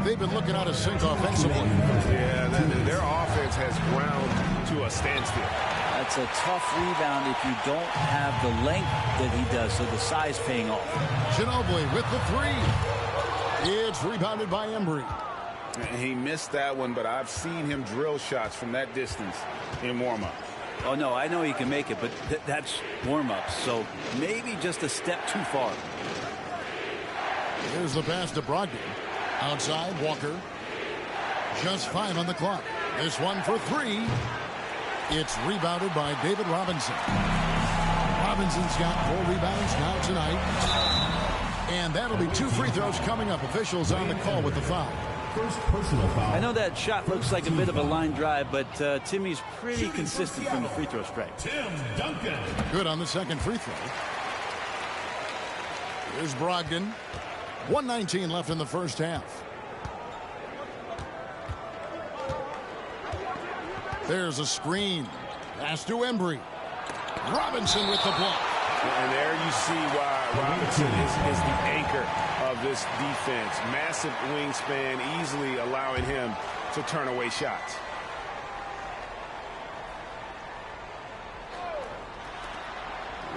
They've been looking out of sync offensively. Yeah, their offense has ground to a standstill. That's a tough rebound if you don't have the length that he does, so the size paying off. Ginobili with the 3. It's rebounded by Embry. He missed that one, but I've seen him drill shots from that distance in warm-up. Oh, no, I know he can make it, but that's warm-up, so maybe just a step too far. Here's the pass to Brogdon. Outside, Walker. Just 5 on the clock. This one for 3. It's rebounded by David Robinson. Robinson's got 4 rebounds now tonight. And that'll be 2 free throws coming up. Officials on the call with the foul. First personal foul. I know that shot looks like a bit of a line drive, but Timmy's pretty consistent from the free throw strike. Tim Duncan. Good on the second free throw. Here's Brogdon. 1:19 left in the first half. There's a screen. Pass to Embry. Robinson with the block. And there you see why Robinson is the anchor of this defense. Massive wingspan, easily allowing him to turn away shots.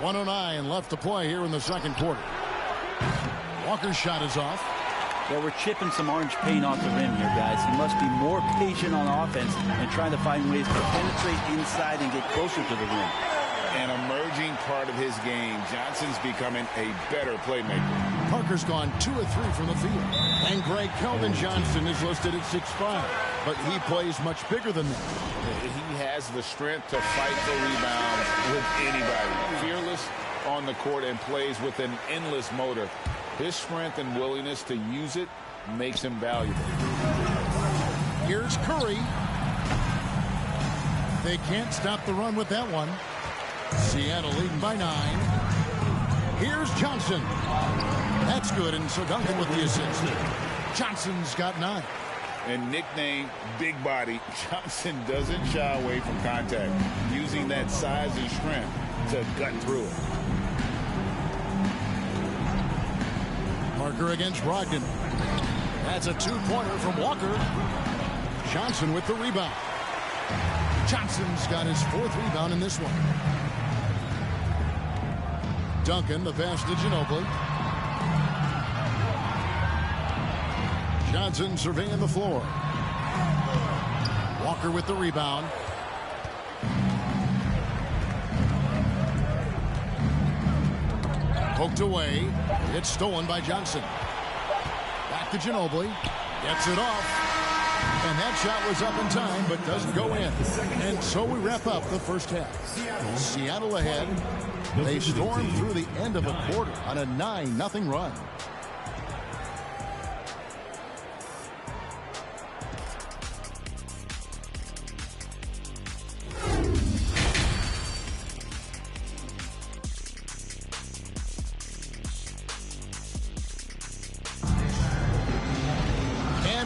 .109 left to play here in the second quarter. Walker's shot is off. Well, we're chipping some orange paint off the rim here, guys. He must be more patient on offense and trying to find ways to penetrate inside and get closer to the rim. An emerging part of his game. Johnson's becoming a better playmaker. Parker's gone 2 of 3 from the field. And Greg Keldon Johnson is listed at 6'5", but he plays much bigger than that. He has the strength to fight for rebounds with anybody. Fearless on the court and plays with an endless motor. His strength and willingness to use it makes him valuable. Here's Curry. They can't stop the run with that one. Seattle leading by 9. Here's Johnson. That's good, and so Duncan with the assist. Johnson's got 9. And nicknamed Big Body, Johnson doesn't shy away from contact, using that size and strength to gut through it. Parker against Brogdon. That's a 2-pointer from Walker. Johnson with the rebound. Johnson's got his 4th rebound in this one. Duncan, the pass to Ginobili. Johnson surveying the floor. Walker with the rebound. Poked away. It's stolen by Johnson. Back to Ginobili. Gets it off. And that shot was up in time, but doesn't go in. And so we wrap up the first half. Seattle ahead. They storm through the end of a quarter on a 9-0 run.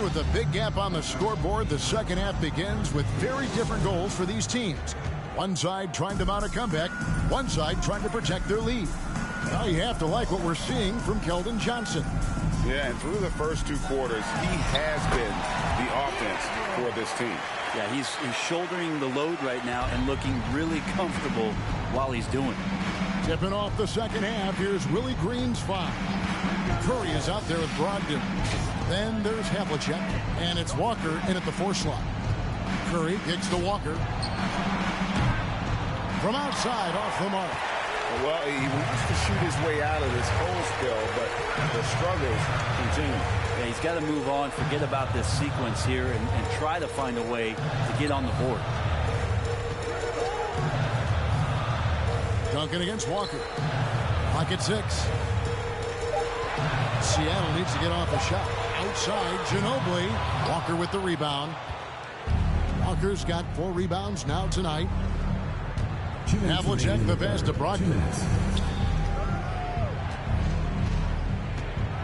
With a big gap on the scoreboard, the second half begins with very different goals for these teams. One side trying to mount a comeback, one side trying to protect their lead. Now you have to like what we're seeing from Keldon Johnson. Yeah, and through the first 2 quarters, he has been the offense for this team. Yeah, he's shouldering the load right now and looking really comfortable while he's doing it. Tipping off the second half, here's Willie Green's foul. Curry is out there with Brogdon. Then there's Havlicek, and it's Walker in at the 4 slot. Curry kicks to Walker. From outside, off the mark. Well, he wants to shoot his way out of this hole still, but the struggles continue. Yeah, he's got to move on, forget about this sequence here, and try to find a way to get on the board. Duncan against Walker. Clock at 6. Seattle needs to get off a shot. Outside, Ginobili. Walker with the rebound. Walker's got 4 rebounds now tonight. Havlicek the pass to Brogdon.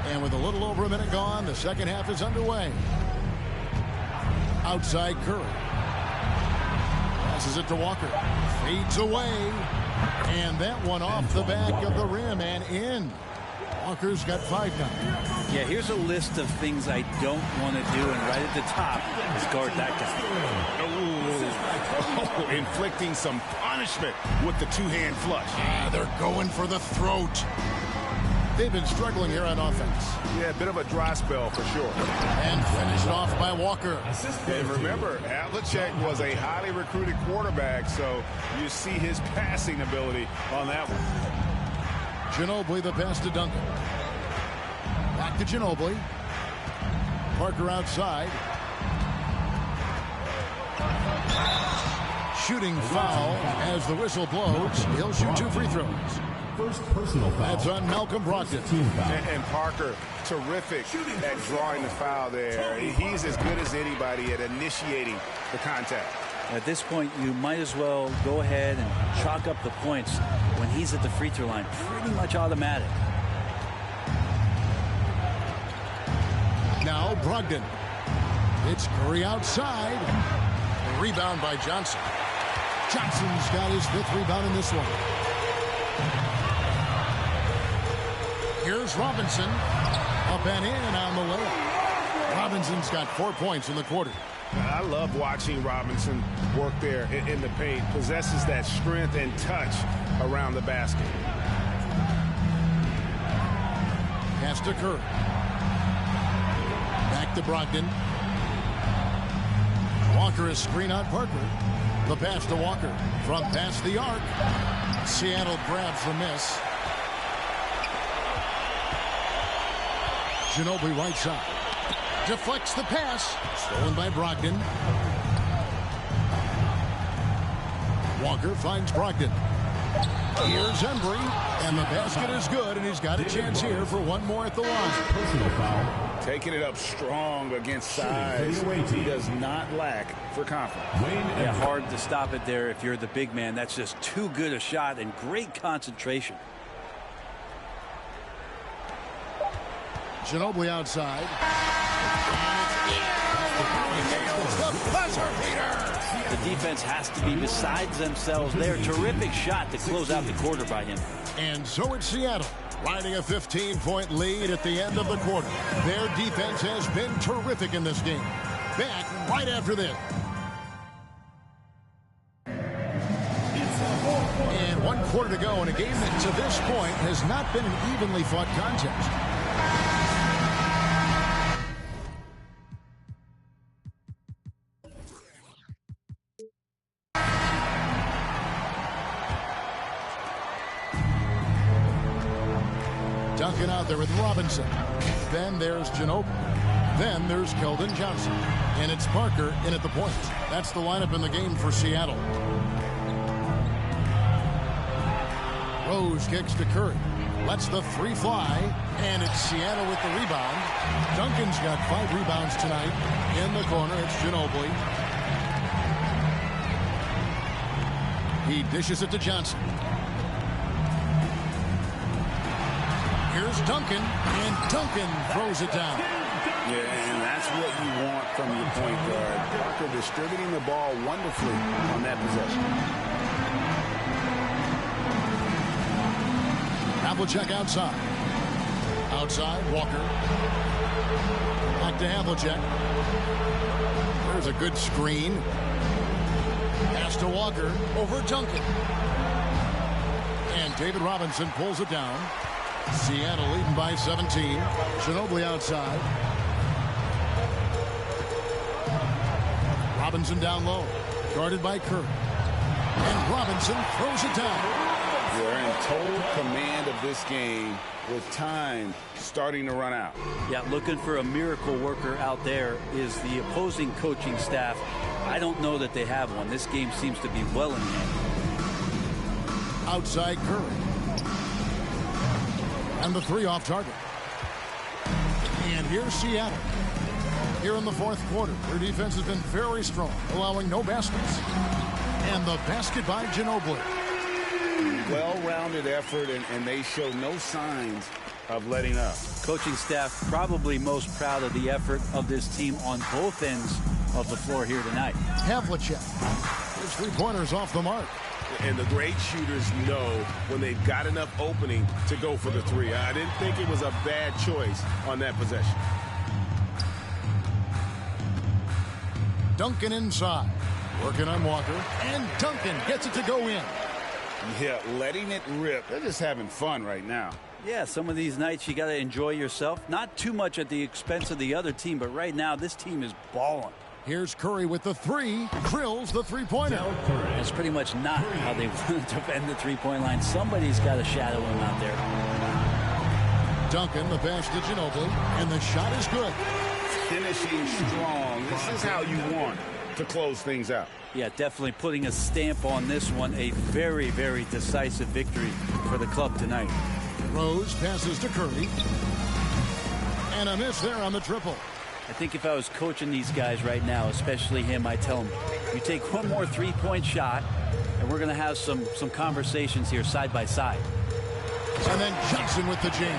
And with a little over a minute gone, the second half is underway. Outside Curry. Passes it to Walker. Fades away. And that one off the back of the rim and in. Walker's got 5 now. Yeah, here's a list of things I don't want to do, and right at the top is guard that guy. Oh, inflicting some punishment with the 2-hand flush. Yeah, they're going for the throat. They've been struggling here on offense. Yeah, a bit of a dry spell for sure. And finished off by Walker. And remember, Havlicek was a highly recruited quarterback, so you see his passing ability on that one. Ginobili the pass to Duncan. Back to Ginobili. Parker outside. Shooting foul as the whistle blows. He'll shoot 2 free throws. First personal foul. That's on Malcolm Brogdon. And Parker, terrific at drawing the foul there. He's as good as anybody at initiating the contact. At this point, you might as well go ahead and chalk up the points when he's at the free throw line. Pretty much automatic. Now Brogdon. It's Curry outside. A rebound by Johnson. Johnson's got his 5th rebound in this one. Here's Robinson. Up and in on the layup. Robinson's got 4 points in the quarter. I love watching Robinson work there in the paint. Possesses that strength and touch around the basket. Pass to Curry. Back to Brogdon. Walker is screen on Parker. The pass to Walker from past the arc. Seattle grabs the miss. Ginobili right side. Deflects the pass. Stolen by Brogdon. Walker finds Brogdon. Here's Embry. And the basket is good, and he's got a chance here for one more at the line. Personal foul. Taking it up strong against size. He does not lack for confidence. Yeah, hard to stop it there if you're the big man. That's just too good a shot and great concentration. Ginobili outside. The defense has to be besides themselves there. Terrific shot to close out the quarter by him. And so it's Seattle, riding a 15-point lead at the end of the quarter. Their defense has been terrific in this game. Back right after this. And 1 quarter to go in a game that to this point has not been an evenly fought contest. Duncan out there with Robinson. Then there's Ginobili. Then there's Keldon Johnson. And it's Parker in at the point. That's the lineup in the game for Seattle. Rose kicks to Curry. Lets the three fly. And it's Seattle with the rebound. Duncan's got 5 rebounds tonight. In the corner, it's Ginobili. He dishes it to Johnson. Here's Duncan, and Duncan throws it down. Yeah, and that's what you want from your point guard. Parker distributing the ball wonderfully on that possession. Havlicek outside. Outside, Walker. Back to Havlicek. There's a good screen. Pass to Walker over Duncan. And David Robinson pulls it down. Seattle leading by 17. Ginobili outside. Robinson down low. Guarded by Curry. And Robinson throws it down. They're in total command of this game with time starting to run out. Yeah, looking for a miracle worker out there is the opposing coaching staff. I don't know that they have one. This game seems to be well in hand. Outside Curry. And the three off target. And here's Seattle. Here in the fourth quarter, their defense has been very strong, allowing no baskets. And the basket by Ginobili. Well-rounded effort, and they show no signs of letting up. Coaching staff probably most proud of the effort of this team on both ends of the floor here tonight. Havlicek. His three-pointers off the mark. And the great shooters know when they've got enough opening to go for the three. I didn't think it was a bad choice on that possession. Duncan inside. Working on Walker. And Duncan gets it to go in. Yeah, letting it rip. They're just having fun right now. Yeah, some of these nights you got to enjoy yourself. Not too much at the expense of the other team, but right now this team is balling. Here's Curry with the three. Drills the three-pointer. That's pretty much not how they defend the three-point line. Somebody's got to shadow him out there. Duncan, the pass to Ginobili, and the shot is good. Finishing strong. This is how you want to close things out. Yeah, definitely putting a stamp on this one. A very, very decisive victory for the club tonight. Rose passes to Curry. And a miss there on the triple. I think if I was coaching these guys right now, especially him, I tell him, you take one more three-point shot, and we're going to have some conversations here side by side. And then Johnson with the jam.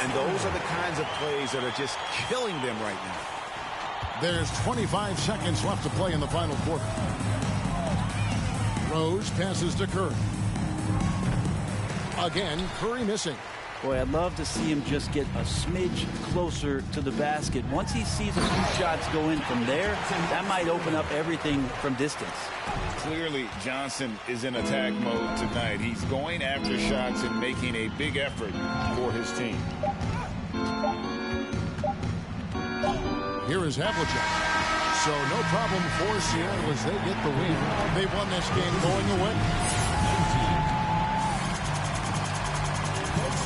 And those are the kinds of plays that are just killing them right now. There's 25 seconds left to play in the final quarter. Rose passes to Curry. Again, Curry missing. Boy, I'd love to see him just get a smidge closer to the basket. Once he sees a few shots go in from there, that might open up everything from distance. Clearly, Johnson is in attack mode tonight. He's going after shots and making a big effort for his team. Here is Havlicek. So no problem for Seattle as they get the win. They won this game going away.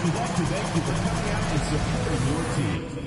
We'd like to thank you for coming out and supporting your team.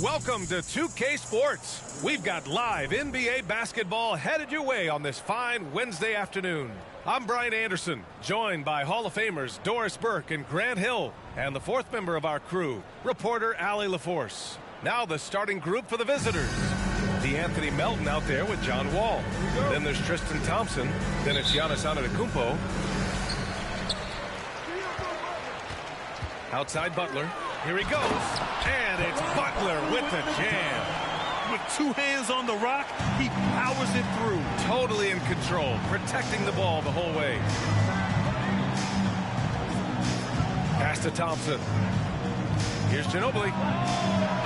Welcome to 2K Sports. We've got live NBA basketball headed your way on this fine Wednesday afternoon. I'm Brian Anderson, joined by Hall of Famers Doris Burke and Grant Hill, and the fourth member of our crew, reporter Allie LaForce. Now the starting group for the visitors. Anthony Melton out there with John Wall. Then there's Tristan Thompson. Then it's Giannis Antetokounmpo. Outside Butler. Here he goes. And it's Butler with the jam. With two hands on the rock, he powers it through. Totally in control, protecting the ball the whole way. Pass to Thompson. Here's Ginobili.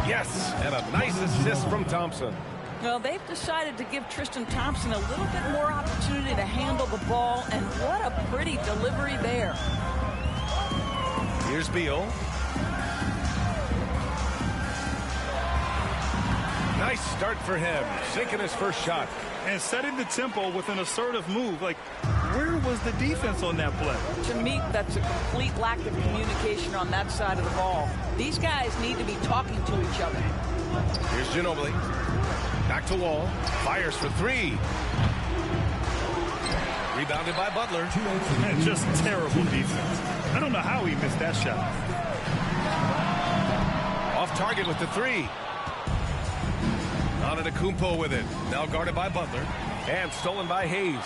Yes, and a nice assist from Thompson. Well, they've decided to give Tristan Thompson a little bit more opportunity to handle the ball, and what a pretty delivery there. Here's Beal. Nice start for him, sinking his first shot. And setting the tempo with an assertive move. Like, where was the defense on that play? To me, that's a complete lack of communication on that side of the ball. These guys need to be talking to each other. Here's Ginobili. Back to Wall. Fires for three. Rebounded by Butler. And just terrible defense. I don't know how he missed that shot. Off target with the three. Antetokounmpo with it. Now guarded by Butler. And stolen by Hayes.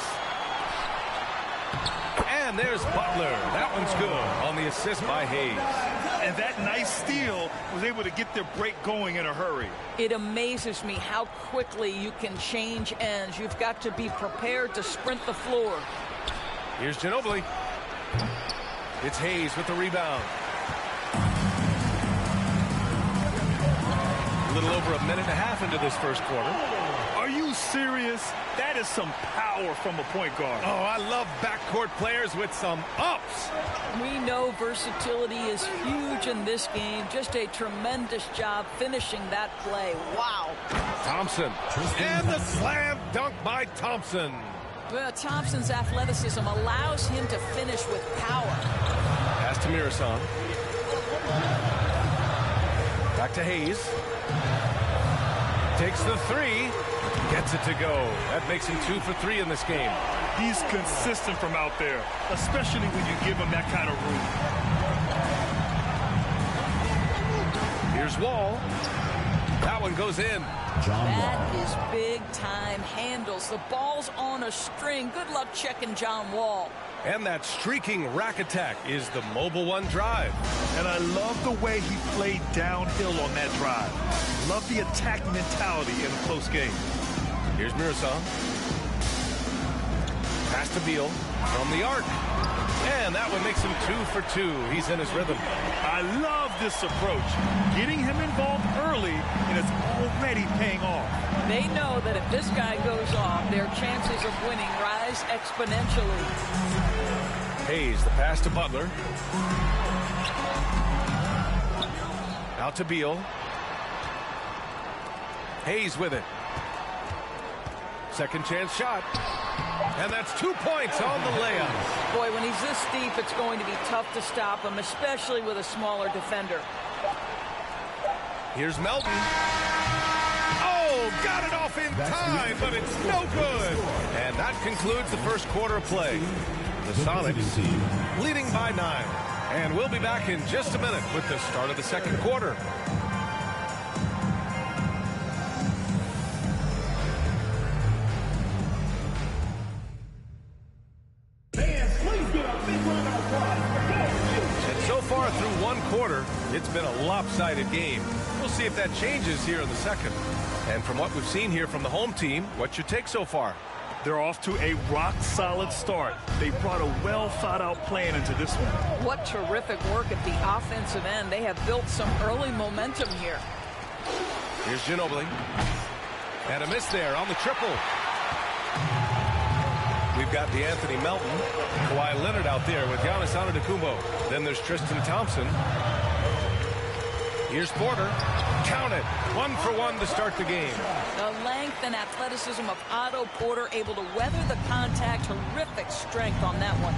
And there's Butler. That one's good on the assist by Hayes. And that nice steal was able to get their break going in a hurry. It amazes me how quickly you can change ends. You've got to be prepared to sprint the floor. Here's Ginobili. It's Hayes with the rebound. A little over a minute and a half into this first quarter. Are you serious? That is some power from a point guard. Oh, I love backcourt players with some ups. We know versatility is huge in this game. Just a tremendous job finishing that play. Wow. Thompson. And the slam dunk by Thompson. Well, Thompson's athleticism allows him to finish with power. Pass to Mirasan. Back to Hayes. Takes the three. Gets it to go. That makes him 2 for 3 in this game. He's consistent from out there, especially when you give him that kind of room. Here's Wall. That one goes in. That is big-time handles. The ball's on a string. Good luck checking John Wall. And that streaking rack attack is the mobile one drive. And I love the way he played downhill on that drive. Love the attack mentality in a close game. Here's Mirasan. Pass to Beal from the arc. And that one makes him 2 for 2. He's in his rhythm. I love this approach. Getting him involved early, and it's already paying off. They know that if this guy goes off, their chances of winning rise exponentially. Hayes, the pass to Butler. Out to Beal. Hayes with it. Second chance shot. And that's 2 points on the layup. Boy, when he's this deep, it's going to be tough to stop him, especially with a smaller defender. Here's Melton. Oh, got it off in time, but it's no good. And that concludes the first quarter of play. The Sonics leading by 9. And we'll be back in just a minute with the start of the second quarter. Fans, please far through one quarter, it's been a lopsided game. We'll see if that changes here in the second. And from what we've seen here from the home team, what's your take so far? They're off to a rock-solid start. They brought a well-thought-out plan into this one. What terrific work at the offensive end. They have built some early momentum here. Here's Ginobili. And a miss there on the triple. We've got Anthony Melton, Kawhi Leonard out there with Giannis Antetokounmpo. Then there's Tristan Thompson. Here's Porter. Count it. 1 for 1 to start the game. The length and athleticism of Otto Porter, able to weather the contact. Terrific strength on that one.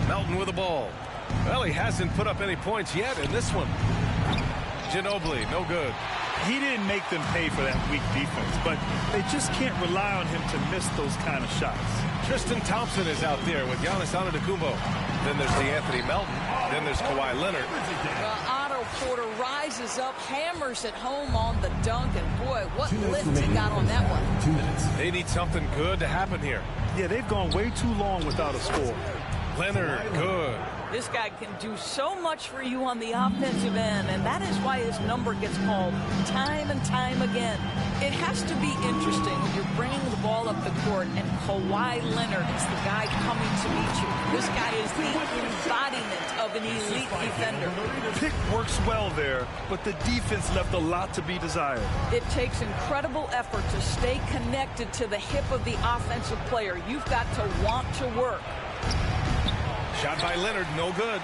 Melton with the ball. Well, he hasn't put up any points yet in this one. Ginobili, no good. He didn't make them pay for that weak defense, but they just can't rely on him to miss those kind of shots. Tristan Thompson is out there with Giannis Antetokounmpo. Then there's Anthony Melton. Then there's Kawhi Leonard. Well, Otto Porter rises up, hammers it home on the dunk, and boy, what lift he got on that one. 2 minutes. They need something good to happen here. Yeah, they've gone way too long without a score. Leonard, good. This guy can do so much for you on the offensive end, and that is why his number gets called time and time again. It has to be interesting when you're bringing the ball up the court and Kawhi Leonard is the guy coming to meet you. This guy is the embodiment of an elite defender. Pick works well there, but the defense left a lot to be desired. It takes incredible effort to stay connected to the hip of the offensive player. You've got to want to work. Shot by Leonard, no good.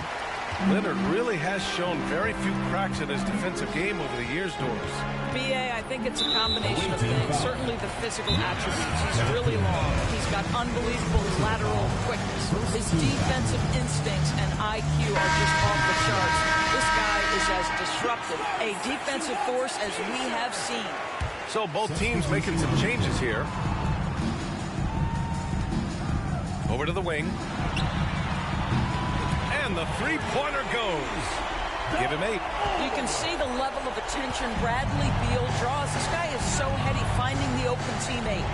Leonard really has shown very few cracks in his defensive game over the years, Doris. BA, I think it's a combination of things. Certainly the physical attributes. He's really long. He's got unbelievable lateral quickness. His defensive instincts and IQ are just off the charts. This guy is as disruptive, a defensive force as we have seen. So both teams making some changes here. Over to the wing. And the three-pointer goes. Give him 8. You can see the level of attention Bradley Beal draws. This guy is so heady finding the open teammate.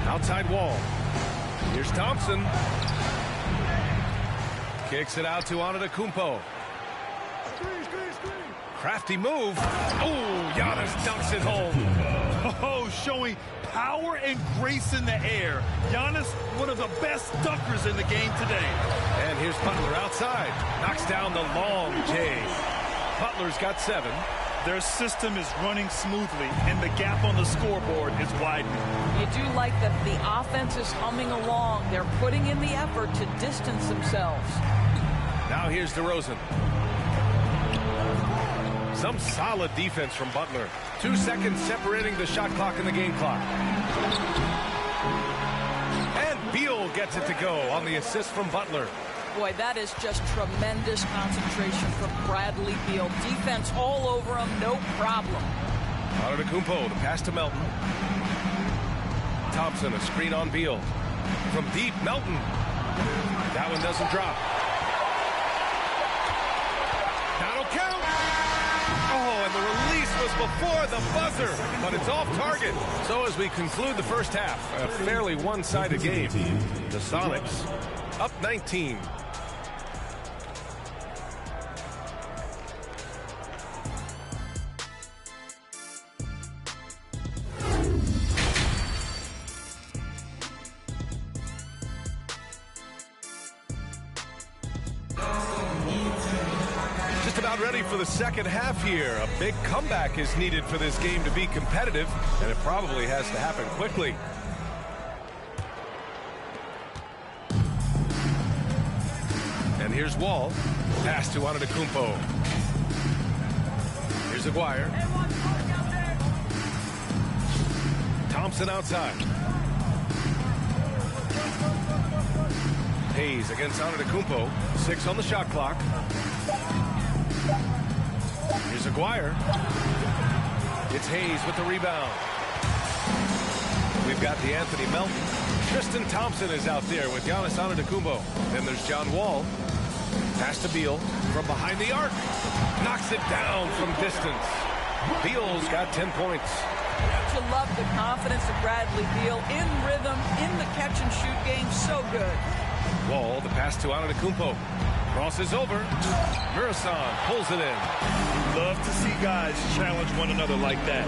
Outside wall. Here's Thompson. Kicks it out to Antetokounmpo. Crafty move. Oh, Giannis dunks it home. Oh, showing power and grace in the air. Giannis, one of the best dunkers in the game today. And here's Butler outside. Knocks down the long J. Butler's got 7. Their system is running smoothly, and the gap on the scoreboard is widening. You do like that the offense is humming along. They're putting in the effort to distance themselves. Now here's DeRozan. Some solid defense from Butler. 2 seconds separating the shot clock and the game clock. And Beal gets it to go on the assist from Butler. Boy, that is just tremendous concentration from Bradley Beal. Defense all over him, no problem. Antetokounmpo, the pass to Melton. Thompson, a screen on Beal. From deep, Melton. That one doesn't drop. That'll count. Oh, and the release was before the buzzer, but it's off target. So as we conclude the first half, a fairly one-sided game. The Sonics up 19. Just about ready for the second half here. A big comeback is needed for this game to be competitive, and it probably has to happen quickly. And here's Wall. Pass to Antetokounmpo. Here's Aguirre. Thompson outside. Hayes against Antetokounmpo. 6 on the shot clock. Here's Aguirre. It's Hayes with the rebound. We've got Anthony Melton. Tristan Thompson is out there with Giannis Antetokounmpo. Then there's John Wall. Pass to Beal from behind the arc. Knocks it down from distance. Beal's got 10 points. Don't you love the confidence of Bradley Beal in rhythm, in the catch-and-shoot game? So good. Wall, the pass to Antetokounmpo. Crosses over. Murasan pulls it in. You love to see guys challenge one another like that.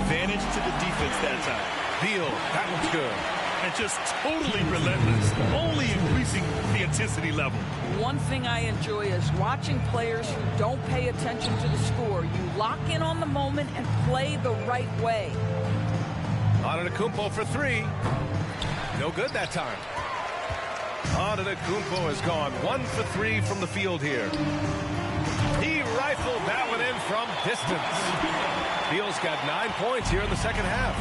Advantage to the defense that time. Beal, that looks good. And just totally relentless, only increasing the intensity level. One thing I enjoy is watching players who don't pay attention to the score. You lock in on the moment and play the right way. Antetokounmpo for three. No good that time. Antetokounmpo has gone 1 for 3 from the field here. He rifled that one in from distance. Beal's got 9 points here in the second half.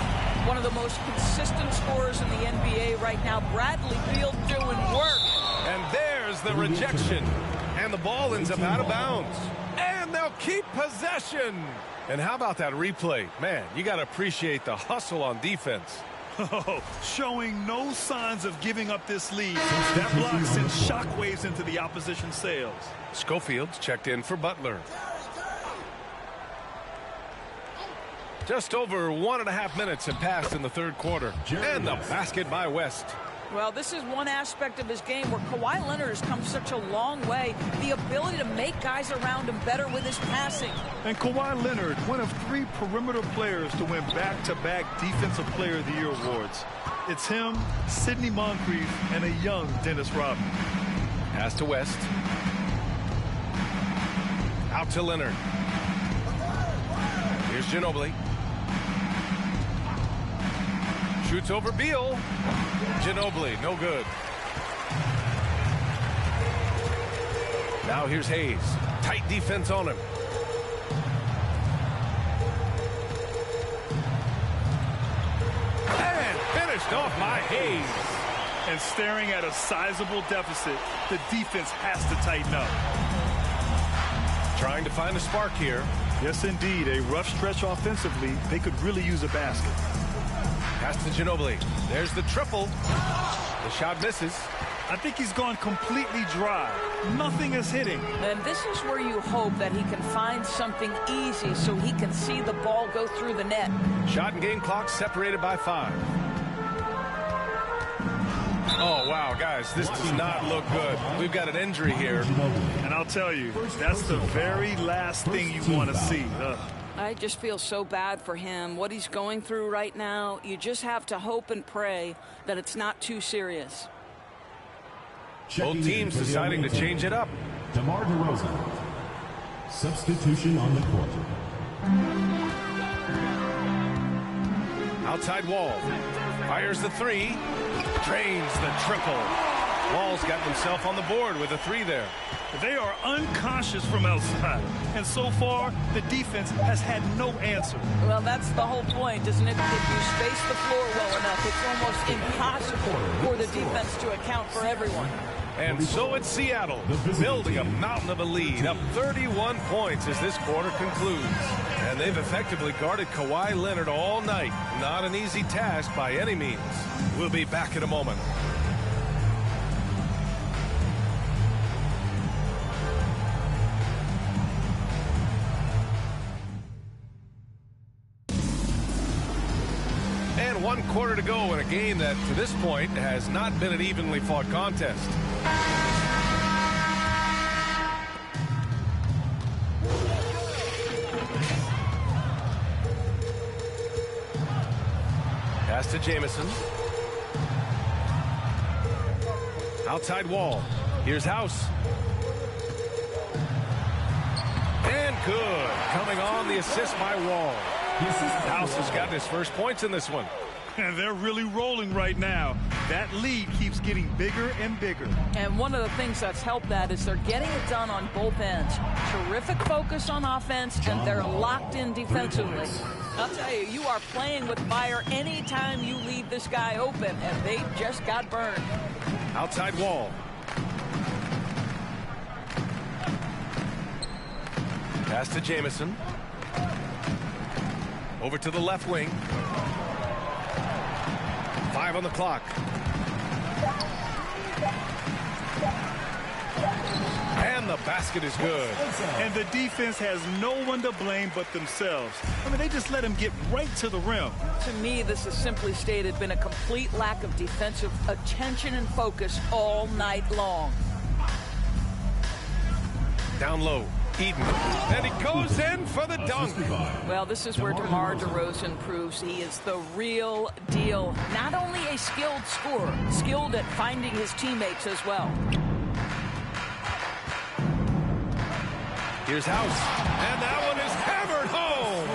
One of the most consistent scorers in the NBA right now, Bradley Beal, doing work. And there's the rejection. And the ball ends up out of bounds. And they'll keep possession. And how about that replay? Man, you got to appreciate the hustle on defense. Oh, showing no signs of giving up this lead. That block sends shockwaves into the opposition sails. Schofield's checked in for Butler. Just over 1.5 minutes have passed in the third quarter. And the basket by West. Well, this is one aspect of his game where Kawhi Leonard has come such a long way. The ability to make guys around him better with his passing. And Kawhi Leonard, one of 3 perimeter players to win back-to-back Defensive Player of the Year awards. It's him, Sidney Moncrief, and a young Dennis Rodman. Pass to West. Out to Leonard. Here's Ginobili. Shoots over Beal. Ginobili, no good. Now here's Hayes. Tight defense on him. And finished off by Hayes. And staring at a sizable deficit, the defense has to tighten up. Trying to find a spark here. Yes, indeed. A rough stretch offensively. They could really use a basket. Pass to Ginobili. There's the triple. The shot misses. I think he's gone completely dry. Nothing is hitting. And this is where you hope that he can find something easy so he can see the ball go through the net. Shot and game clock separated by 5. Oh, wow, guys, this does not look good. We've got an injury here. And I'll tell you, that's the very last thing you want to see. I just feel so bad for him. What he's going through right now, you just have to hope and pray that it's not too serious. Both teams deciding to change it up. DeMar DeRozan. Substitution on the court. Outside Wall. Fires the 3. Drains the triple. Wall's got himself on the board with a 3 there. They are unconscious from outside. And so far, the defense has had no answer. Well, that's the whole point, isn't it? If you space the floor well enough, it's almost impossible for the defense to account for everyone. And so it's Seattle, building a mountain of a lead, up 31 points as this quarter concludes. And they've effectively guarded Kawhi Leonard all night. Not an easy task by any means. We'll be back in a moment. And 1 quarter to go in a game that, to this point, has not been an evenly fought contest. Pass to Jamison. Outside Wall. Here's House. And good. Coming on the assist by Wall. House has got his first points in this one. And they're really rolling right now. That lead keeps getting bigger and bigger. And one of the things that's helped that is they're getting it done on both ends. Terrific focus on offense, and they're locked in defensively. I'll tell you, you are playing with fire anytime you leave this guy open, and they just got burned. Outside Wall. Pass to Jamison. Over to the left wing. 5 on the clock. And the the basket is good. And the defense has no one to blame but themselves. I mean, they just let him get right to the rim. To me, this has simply stated been a complete lack of defensive attention and focus all night long. Down low, Eden. And he goes in for the dunk. Well, this is where DeMar DeRozan proves he is the real deal. Not only a skilled scorer, skilled at finding his teammates as well. Here's House. And that one is hammered home.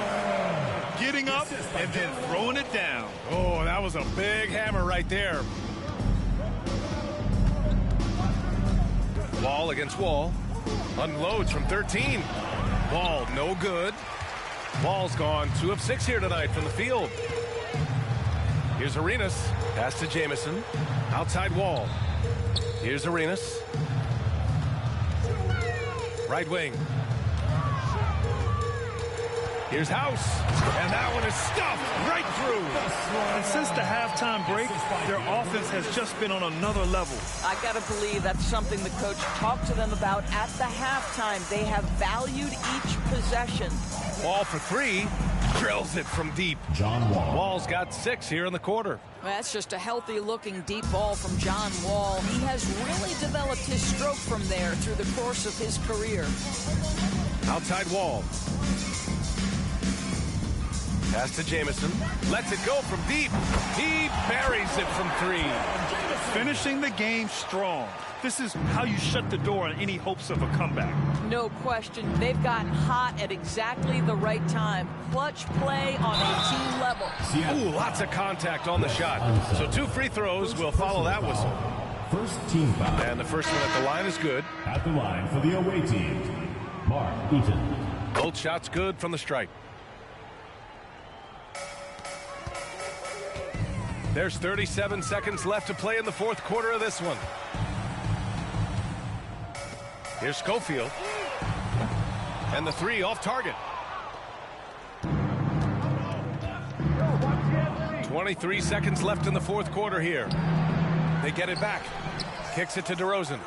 Getting up and then throwing it down. Oh, that was a big hammer right there. Wall against Wall. Unloads from 13. Wall, no good. Wall's gone 2 of 6 here tonight from the field. Here's Arenas. Pass to Jamison. Outside Wall. Here's Arenas. Right wing. Here's House. And that one is stuffed right through. And since the halftime break, their offense has just been on another level. I got to believe that's something the coach talked to them about at the halftime. They have valued each possession. Wall for 3. Drills it from deep. John Wall. Wall's got 6 here in the quarter. Well, that's just a healthy-looking deep ball from John Wall. He has really developed his stroke from there through the course of his career. Outside Wall. Pass to Jamison. Lets it go from deep. He buries it from 3. Finishing the game strong. This is how you shut the door on any hopes of a comeback. No question. They've gotten hot at exactly the right time. Clutch play on a team level. Ooh, lots of contact on the shot. So 2 free throws will follow that whistle. First team foul. And the first one at the line is good. At the line for the away team, Mark Eaton. Both shots good from the stripe. There's 37 seconds left to play in the fourth quarter of this one. Here's Schofield. And the 3 off target. 23 seconds left in the fourth quarter here. They get it back. Kicks it to DeRozan.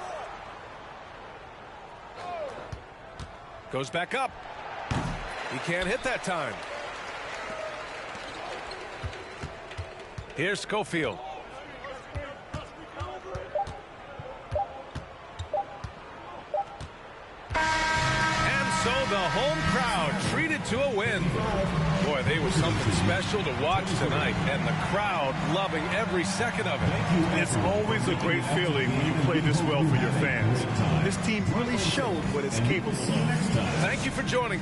Goes back up. He can't hit that time. Here's Schofield. And so the home crowd treated to a win. Boy, they were something special to watch tonight, and the crowd loving every second of it. It's always a great feeling when you play this well for your fans. This team really showed what it's capable of. Thank you for joining.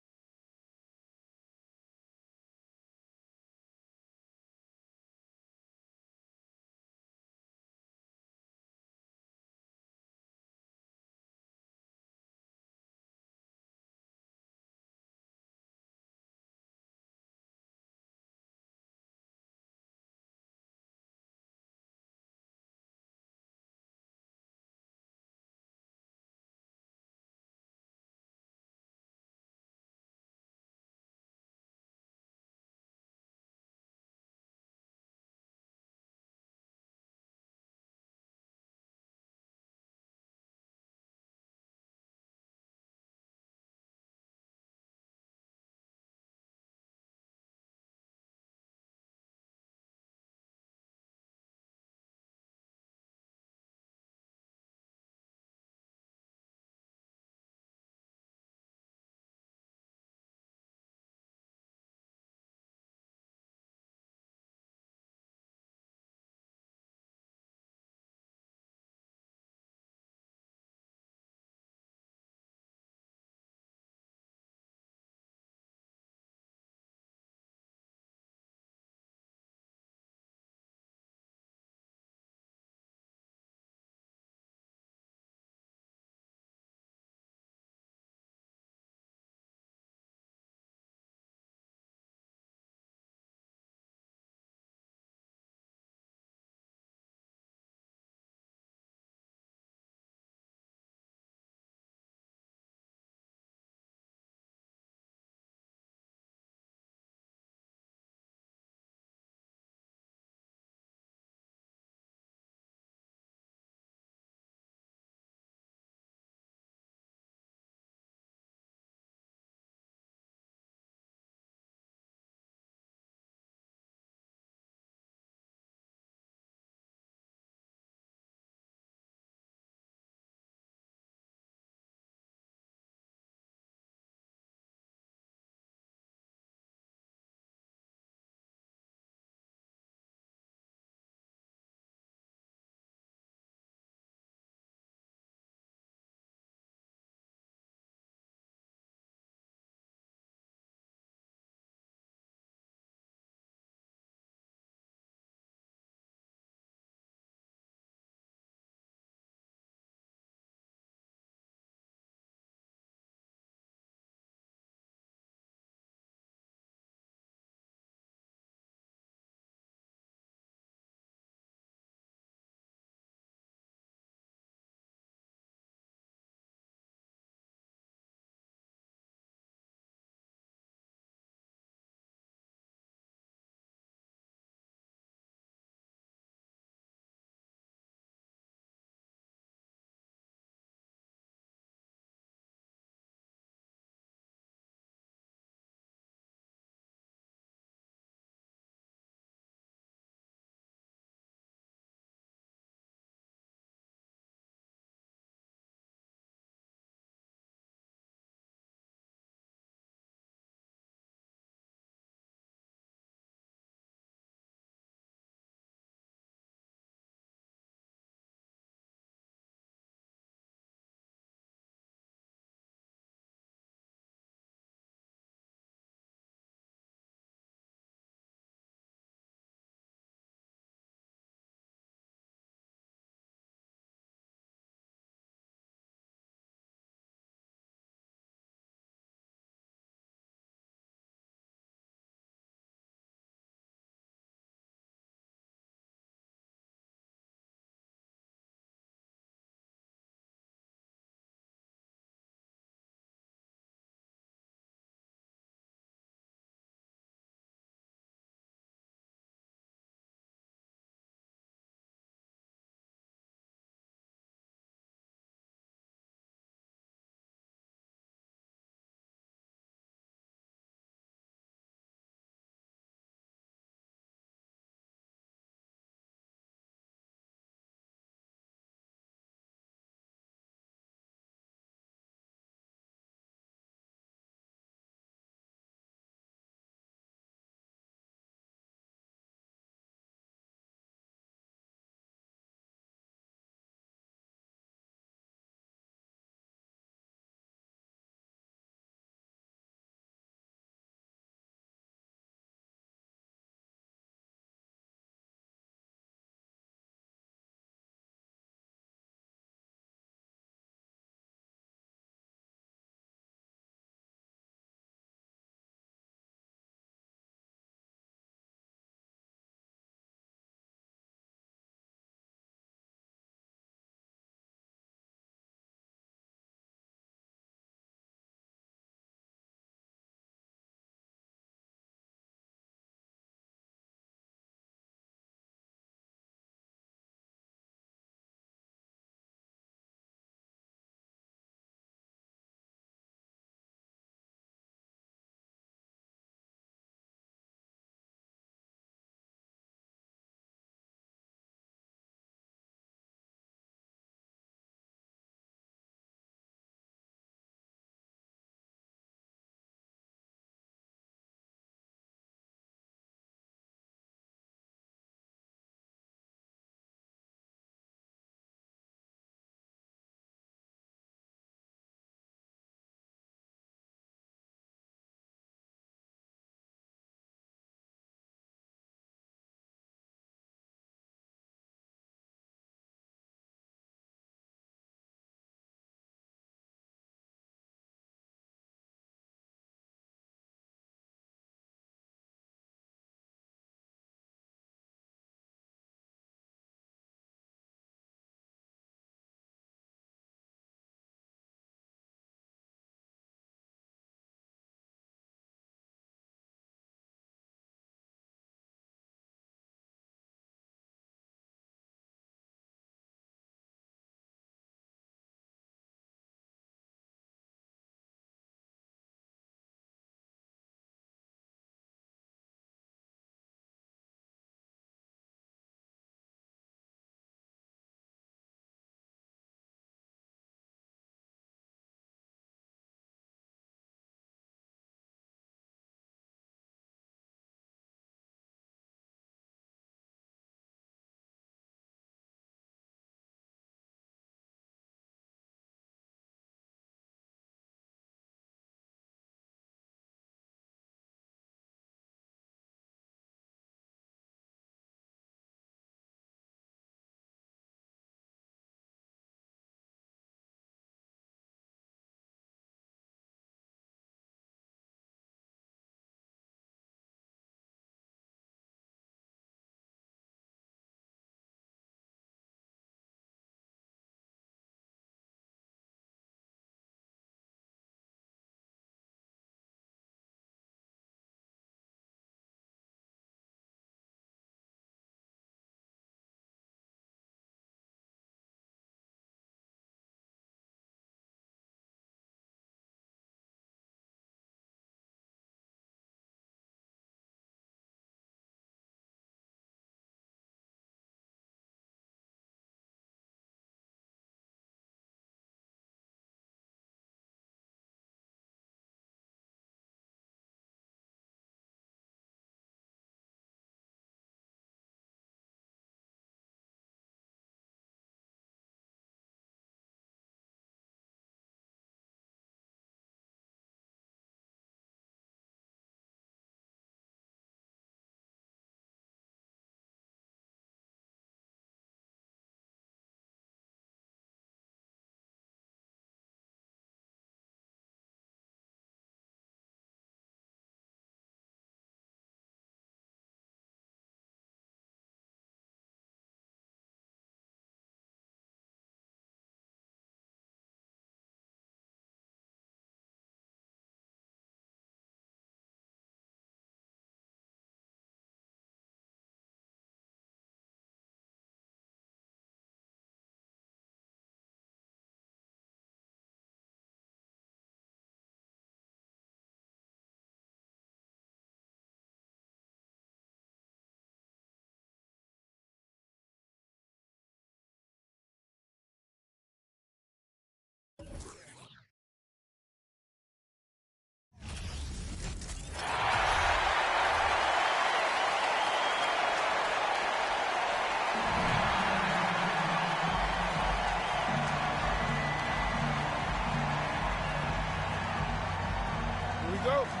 go.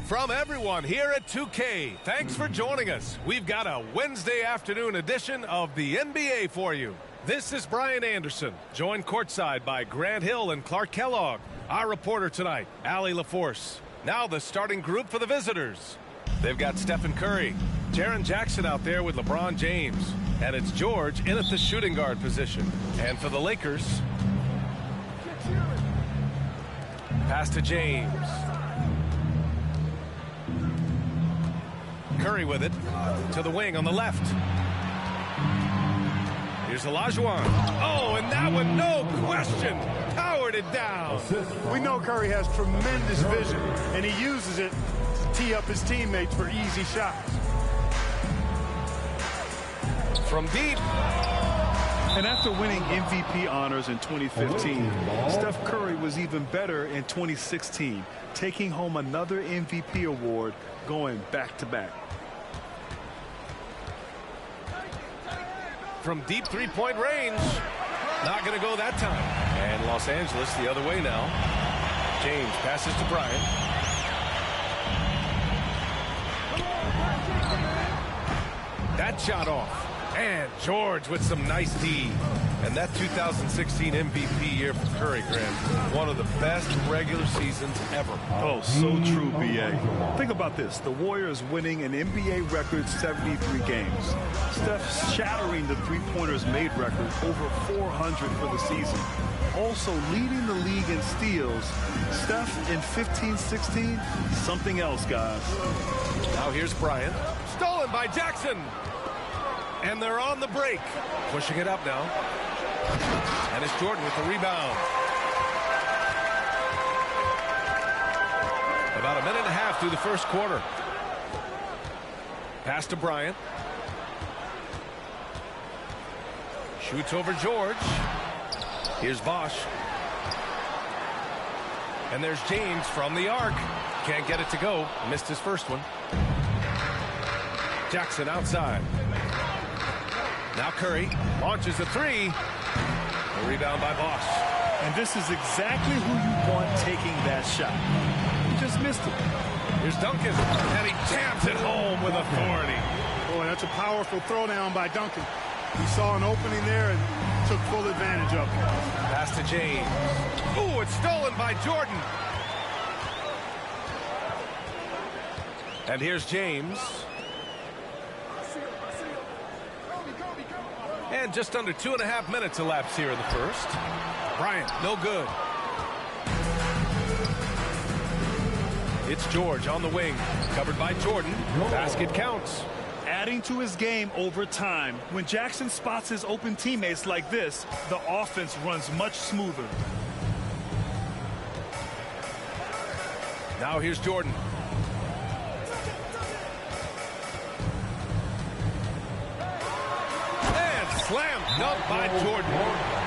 From everyone here at 2K, thanks for joining us. We've got a Wednesday afternoon edition of the NBA for you. This is Brian Anderson, joined courtside by Grant Hill and Clark Kellogg. Our reporter tonight, Allie LaForce. Now the starting group for the visitors. They've got Stephen Curry, Jaren Jackson out there with LeBron James, and it's George in at the shooting guard position. And for the Lakers, pass to James. Curry with it to the wing on the left. Here's Olajuwon. Oh, and that one, no question, powered it down. We know Curry has tremendous vision, and he uses it to tee up his teammates for easy shots. From deep. And after winning MVP honors in 2015, Steph Curry was even better in 2016, taking home another MVP award, going back-to-back. From deep three-point range. Not going to go that time. And Los Angeles the other way now. James passes to Bryant. That shot off. And George with some nice D. And that 2016 MVP year for Curry, Grant, one of the best regular seasons ever. Oh, so true, B.A. Think about this. The Warriors winning an NBA record 73 games. Steph shattering the three-pointers made record, over 400 for the season. Also leading the league in steals. Steph in 15-16, something else, guys. Now here's Bryant. Stolen by Jackson. And they're on the break. Pushing it up now. And it's Jordan with the rebound. About a minute and a half through the first quarter. Pass to Bryant. Shoots over George. Here's Bosch. And there's James from the arc. Can't get it to go. Missed his first one. Jackson outside. Now Curry launches a three. A rebound by Bosch. And this is exactly who you want taking that shot. He just missed it. Here's Duncan, and he jams it home with authority. Boy, that's a powerful throwdown by Duncan. He saw an opening there and took full advantage of it. Pass to James. Ooh, it's stolen by Jordan. And here's James. And just under 2.5 minutes elapsed here in the first. Bryant, no good. It's George on the wing, covered by Jordan. Basket counts. Adding to his game over time. When Jackson spots his open teammates like this, the offense runs much smoother. Now here's Jordan. And slam dunk by Jordan.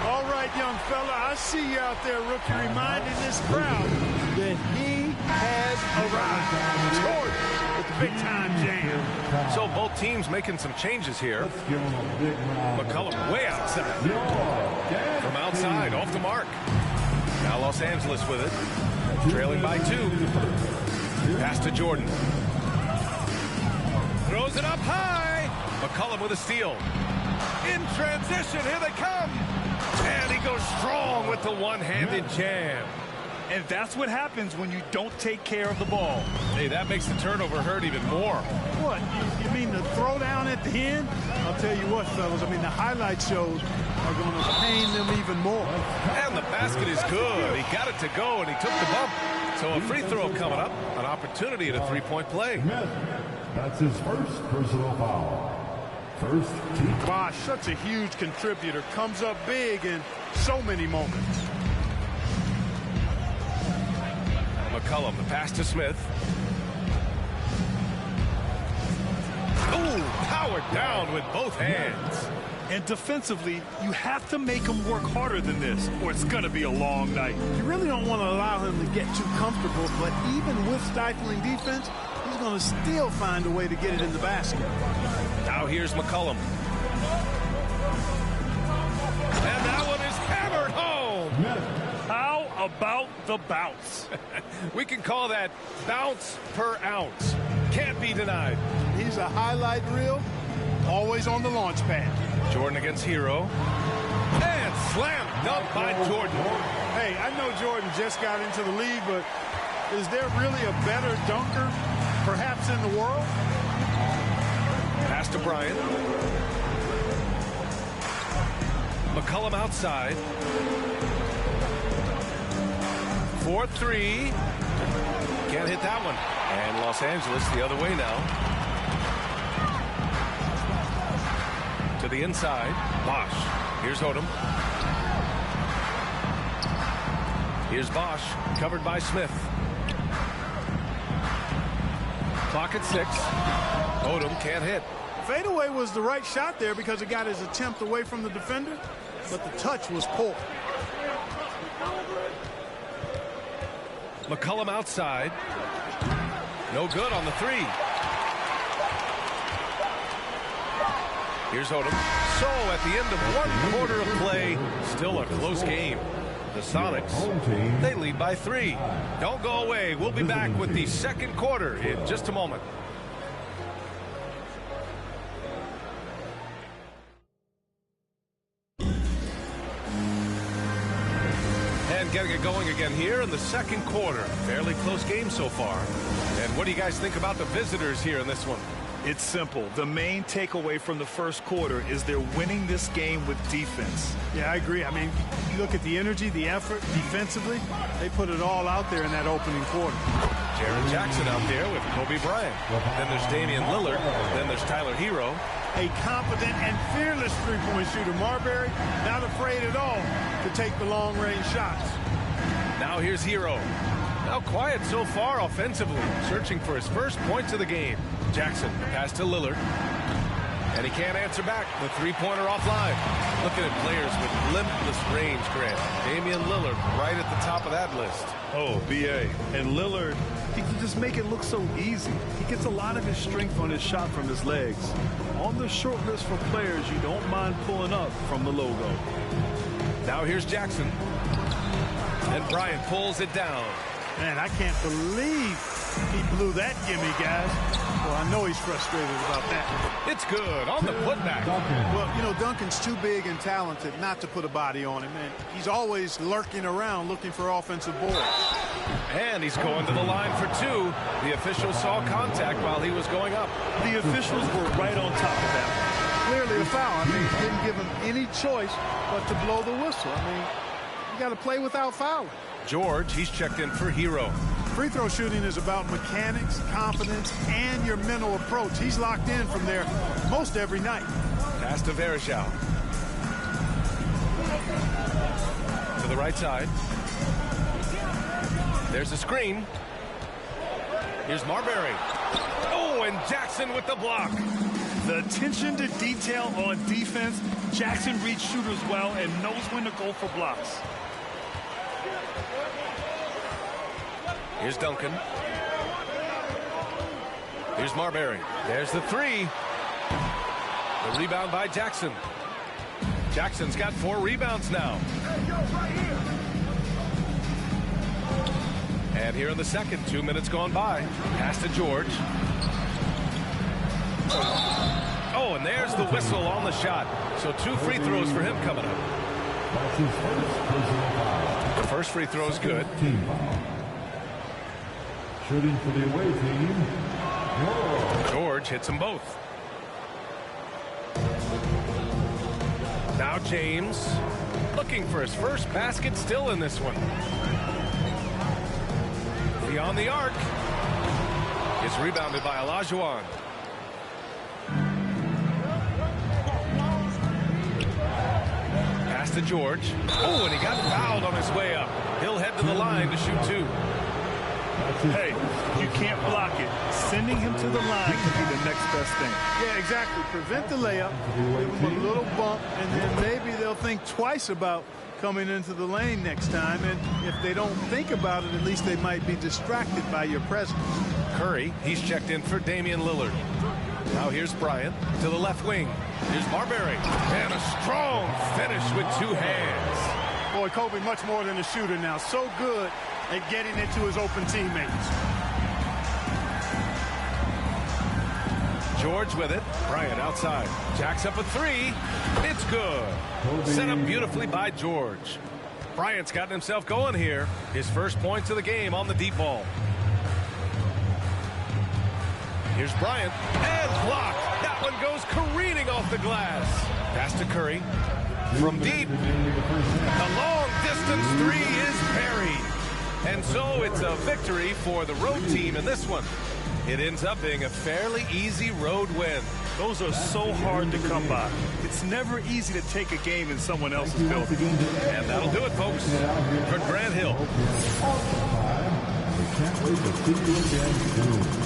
All right, young fella, I see you out there, rookie, reminding this crowd that he has arrived. Jordan with the big-time jam. So both teams making some changes here. McCollum way outside. From outside, off the mark. Now Los Angeles with it. Trailing by 2. Pass to Jordan. Throws it up high. McCollum with a steal. In transition, here they come. And he goes strong with the one-handed jam. And that's what happens when you don't take care of the ball. Hey, that makes the turnover hurt even more. What? You mean the throwdown at the end? I'll tell you what, fellas. I mean, the highlight shows are going to pain them even more. And the basket is good. He got it to go, and he took the bump. So a free throw coming up. An opportunity at a three-point play. That's his first personal foul. First team. Bosh, such a huge contributor. Comes up big in so many moments. McCollum, the pass to Smith. Ooh, powered down with both hands. And defensively, you have to make him work harder than this, or it's going to be a long night. You really don't want to allow him to get too comfortable, but even with stifling defense, he's going to still find a way to get it in the basket. Now here's McCollum. And that one is hammered home. How about the bounce? We can call that bounce per ounce. Can't be denied. He's a highlight reel, always on the launch pad. Jordan against Hero. And slam dunk by Jordan. Hey, I know Jordan just got into the league, but is there really a better dunker perhaps in the world? Pass to Bryant. McCollum outside. 4-3. Can't hit that one. And Los Angeles the other way now. To the inside. Bosh. Here's Odom. Here's Bosh. Covered by Smith. Clock at 6. Odom can't hit. Fadeaway was the right shot there because it got his attempt away from the defender, but the touch was poor. McCollum outside. No good on the 3. Here's Odom. So at the end of 1 quarter of play, still a close game. The Sonics, they lead by 3. Don't go away. We'll be back with the second quarter in just a moment. And getting it going again here in the second quarter. Fairly close game so far. And what do you guys think about the visitors here in this one? It's simple. The main takeaway from the first quarter is they're winning this game with defense. Yeah, I agree. I mean, you look at the energy, the effort defensively, they put it all out there in that opening quarter. Jaren Jackson out there with Kobe Bryant. Then there's Damian Lillard. Then there's Tyler Hero. A confident and fearless three-point shooter. Marbury not afraid at all to take the long-range shots. Now here's Hero. Now quiet so far offensively. Searching for his first points of the game. Jackson, pass to Lillard. And he can't answer back. The three-pointer offline. Looking at players with limitless range, Grant. Damian Lillard right at the top of that list. Oh, B.A. And Lillard, he can just make it look so easy. He gets a lot of his strength on his shot from his legs. On the short list for players you don't mind pulling up from the logo. Now here's Jackson. And Bryant pulls it down. Man, I can't believe he blew that gimme, guys. Well, I know he's frustrated about that. It's good on the putback. Well, you know, Duncan's too big and talented not to put a body on him, and he's always lurking around looking for offensive boards. And he's going to the line for two. The official saw contact while he was going up. The officials were right on top of that one. Clearly a foul. I mean, didn't give him any choice but to blow the whistle. I mean, you got to play without fouling. George, he's checked in for Hero. Free throw shooting is about mechanics, confidence, and your mental approach. He's locked in from there most every night. Pass to Verjao. To the right side. There's a screen. Here's Marbury. Oh, and Jackson with the block. The attention to detail on defense. Jackson reads shooters well and knows when to go for blocks. Here's Duncan. Here's Marbury. There's the three. The rebound by Jackson. Jackson's got 4 rebounds now. And here in the second, 2 minutes gone by. Pass to George. Oh, and there's the whistle on the shot. So 2 free throws for him coming up. The first free throw is good. Shooting for the away team, George hits them both. Now James looking for his first basket, still in this one. Beyond the arc. It's rebounded by Olajuwon. Pass to George. Oh, and he got fouled on his way up. He'll head to the line to shoot 2. Hey, you can't block it. Sending him to the line could be the next best thing. Yeah, exactly. Prevent the layup, give him a little bump, and then maybe they'll think twice about coming into the lane next time. And if they don't think about it, at least they might be distracted by your presence. Curry, he's checked in for Damian Lillard. Now here's Bryant to the left wing. Here's Marbury. And a strong finish with 2 hands. Boy, Kobe much more than a shooter now. So good at getting it to his open teammates. George with it. Bryant outside. Jacks up a 3. It's good. Set up beautifully by George. Bryant's gotten himself going here. His first points of the game on the deep ball. Here's Bryant. And blocked. That one goes careening off the glass. Pass to Curry. From deep. The long distance 3 is buried. And so it's a victory for the road team in this one. It ends up being a fairly easy road win. Those are so hard to come by. It's never easy to take a game in someone else's building. And that'll do it, folks, for Grant Hill. We can't wait to see you again soon.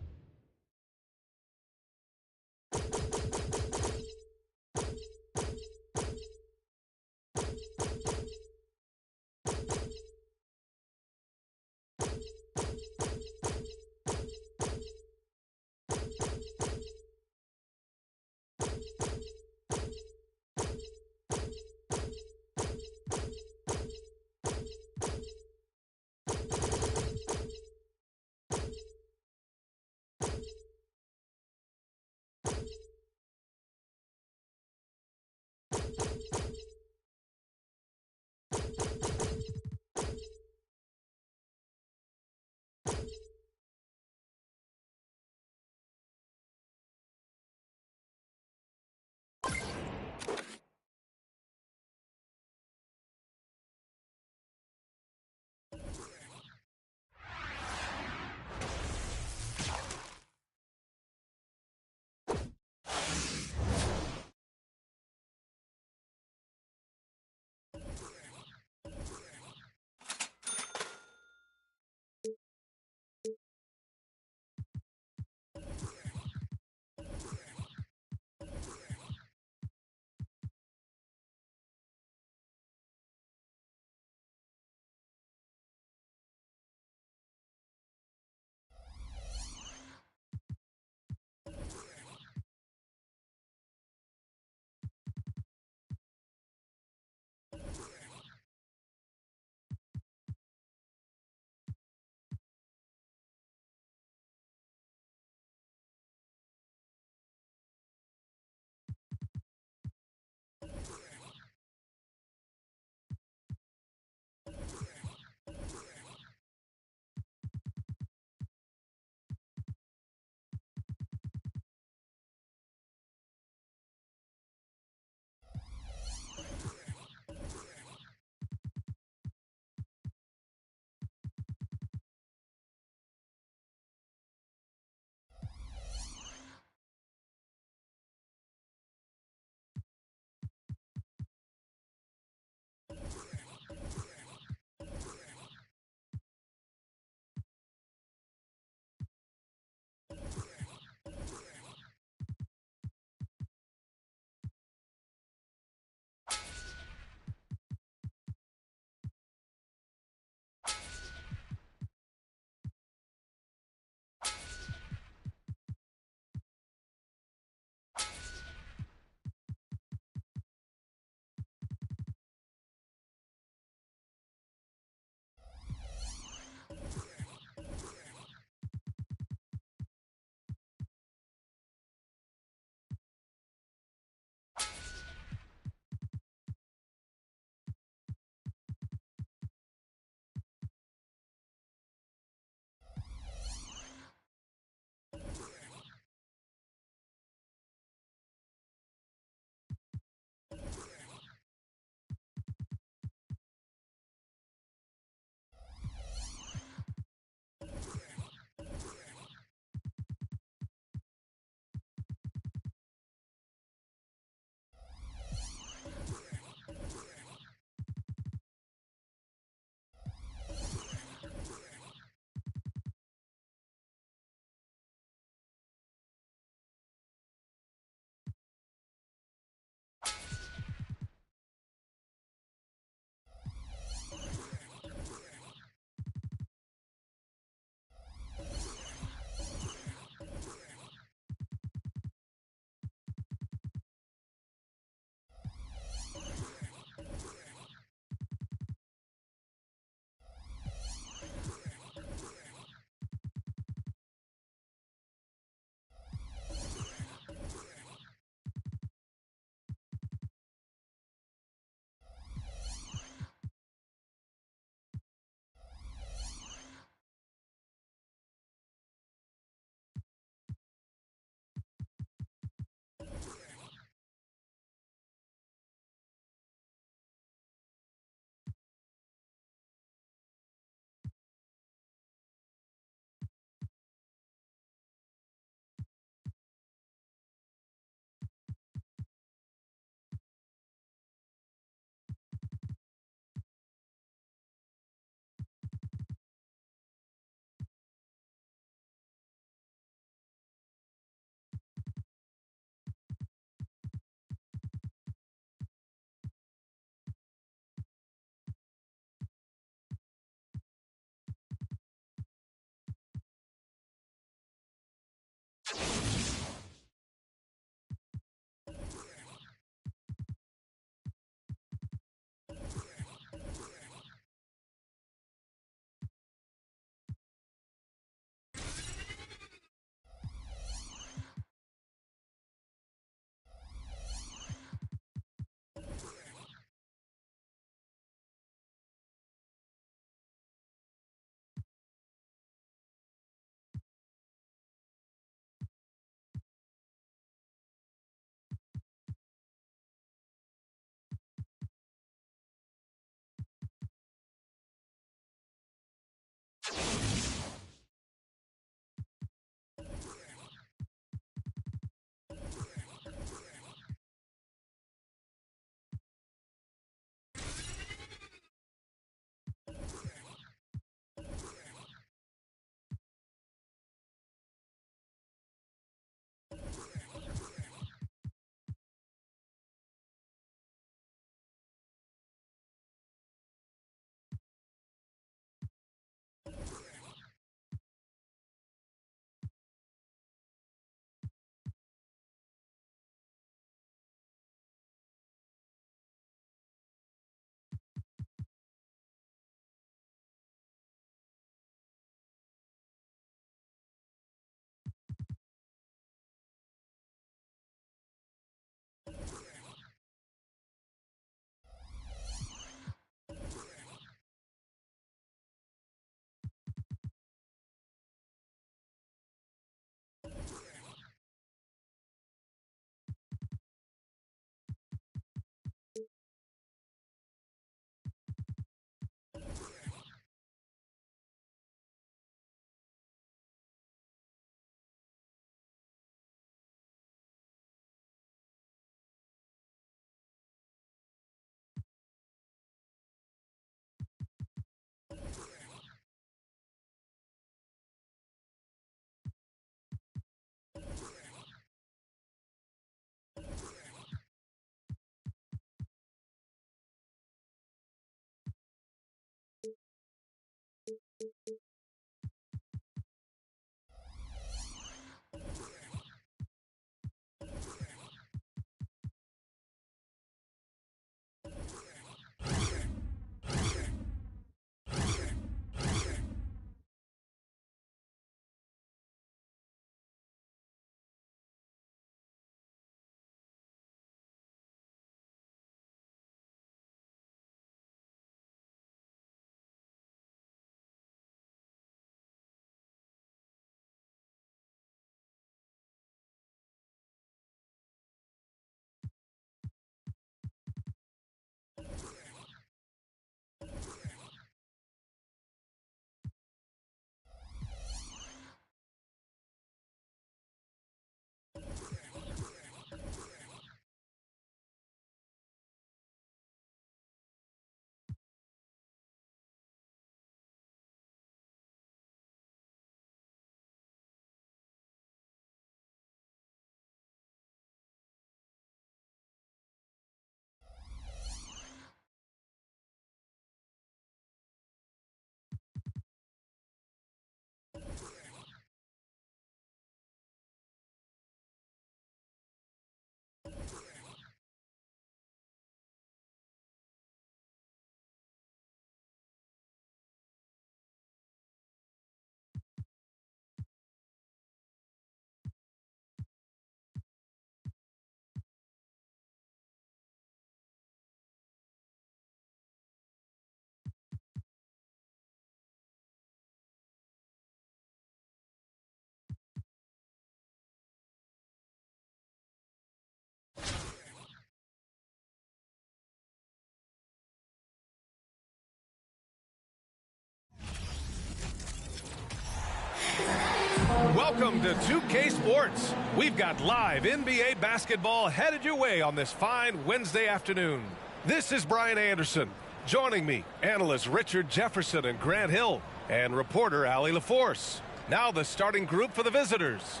Welcome to 2K Sports. We've got live NBA basketball headed your way on this fine Wednesday afternoon. This is Brian Anderson. Joining me, analysts Richard Jefferson and Grant Hill, and reporter Allie LaForce. Now the starting group for the visitors.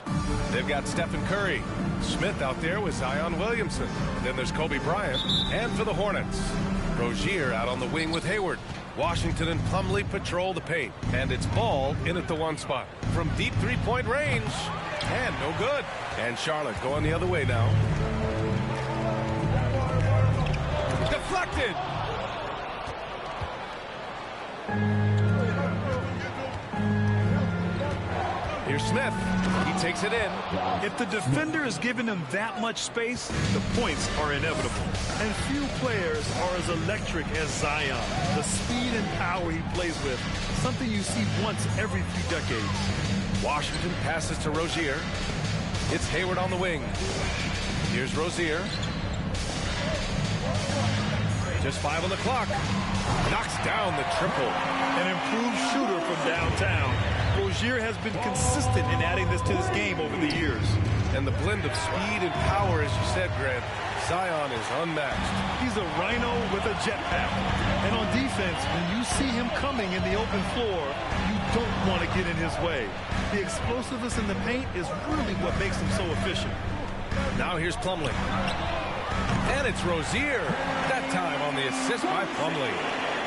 They've got Stephen Curry. Smith out there with Zion Williamson. Then there's Kobe Bryant. And for the Hornets, Rozier out on the wing with Hayward. Washington and Plumlee patrol the paint. And it's Ball in at the one spot. From deep three-point range. And no good. And Charlotte going the other way now. Deflected. Here's Smith. He takes it in. If the defender is giving him that much space, the points are inevitable. And few players are as electric as Zion. The speed and power he plays with, something you see once every few decades. Washington passes to Rozier. It's Hayward on the wing. Here's Rozier. Just 5 on the clock. Knocks down the triple. An improved shooter from downtown. Rozier has been consistent in adding this to his game over the years. And the blend of speed and power, as you said, Grant, Zion is unmatched. He's a rhino with a jetpack. And on defense, when you see him coming in the open floor, you don't want to get in his way. The explosiveness in the paint is really what makes him so efficient. Now here's Plumlee. And it's Rozier. That time on the assist by Plumlee.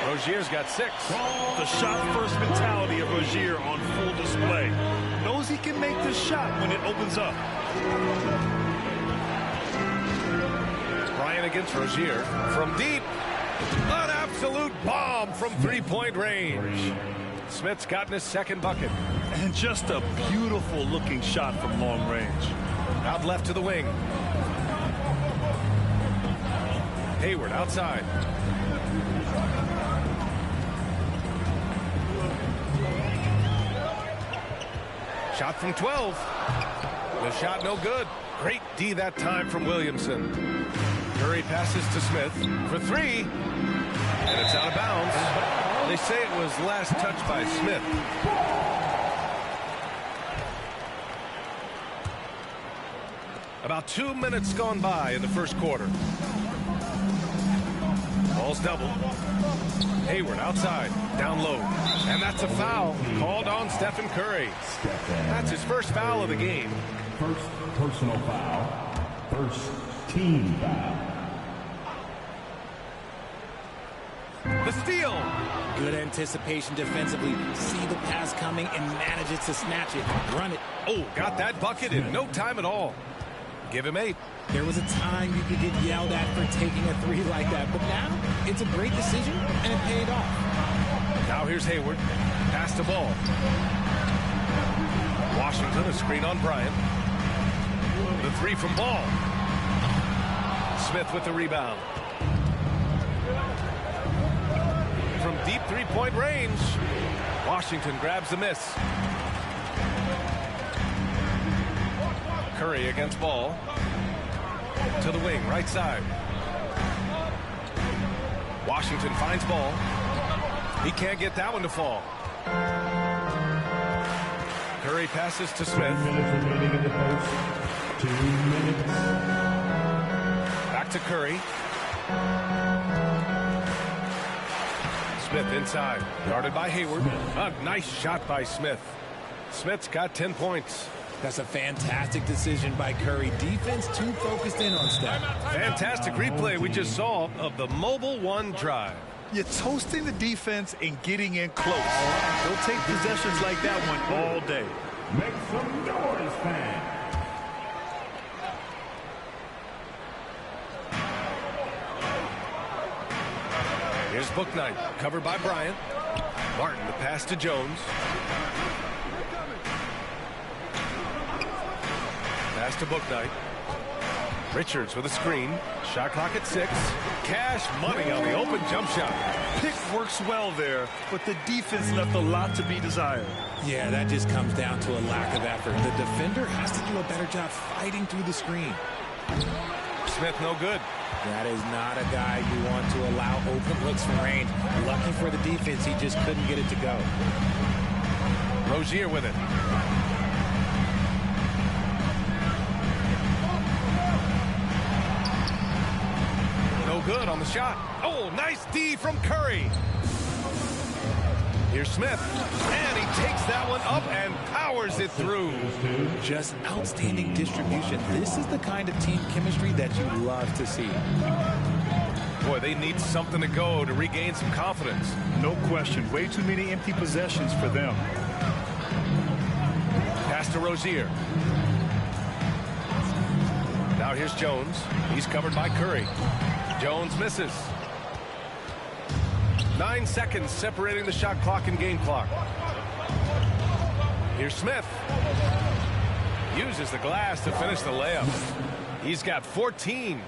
Rozier's got 6. The shot-first mentality of Rozier on full display. Knows he can make this shot when it opens up. Bryant against Rozier. From deep. An absolute bomb from three-point range. Smith's gotten his second bucket. And just a beautiful-looking shot from long range. Out left to the wing. Hayward outside. Shot from 12. The shot no good. Great D that time from Williamson. Curry passes to Smith for 3. And it's out of bounds. They say it was last touched by Smith. About 2 minutes gone by in the first quarter. Ball's double. Hayward outside, down low. And that's a foul called on Stephen Curry. That's his first foul of the game. First personal foul. First team foul. The steal. Good anticipation defensively. See the pass coming and manages to snatch it. Run it. Oh, got that bucket in no time at all. Give him 8. There was a time you could get yelled at for taking a 3 like that, but now it's a great decision and it paid off. Now here's Hayward. Pass the ball. Washington, a screen on Bryant. The 3 from Ball. Smith with the rebound. From deep three-point range, Washington grabs the miss. Curry against Ball. To the wing, right side. Washington finds Ball. He can't get that one to fall. Curry passes to Smith. 2 minutes remaining in the post. 2 minutes. Back to Curry. Smith inside. Guarded by Hayward. A nice shot by Smith. Smith's got 10 points. That's a fantastic decision by Curry. Defense too focused in on Steph. Fantastic replay we just saw of the Mobile One drive. You're toasting the defense and getting in close. They'll take possessions like that one all day. Make some noise, fans. Here's Bouknight, covered by Bryant. Martin, the pass to Jones. Pass to Bouknight. Richards with a screen. Shot clock at 6. Cash money on the open jump shot. Pick works well there, but the defense left a lot to be desired. Yeah, that just comes down to a lack of effort. The defender has to do a better job fighting through the screen. Smith no good. That is not a guy you want to allow open looks from range. Lucky for the defense, he just couldn't get it to go. Rozier with it. No good on the shot. Oh, nice D from Curry. Here's Smith, and he takes that one up and powers it through. Just outstanding distribution. This is the kind of team chemistry that you love to see. Boy, they need something to go to regain some confidence. No question. Way too many empty possessions for them. Pass to Rozier. Now here's Jones. He's covered by Curry. Jones misses. 9 seconds separating the shot clock and game clock. Here's Smith. Uses the glass to finish the layup. He's got 14.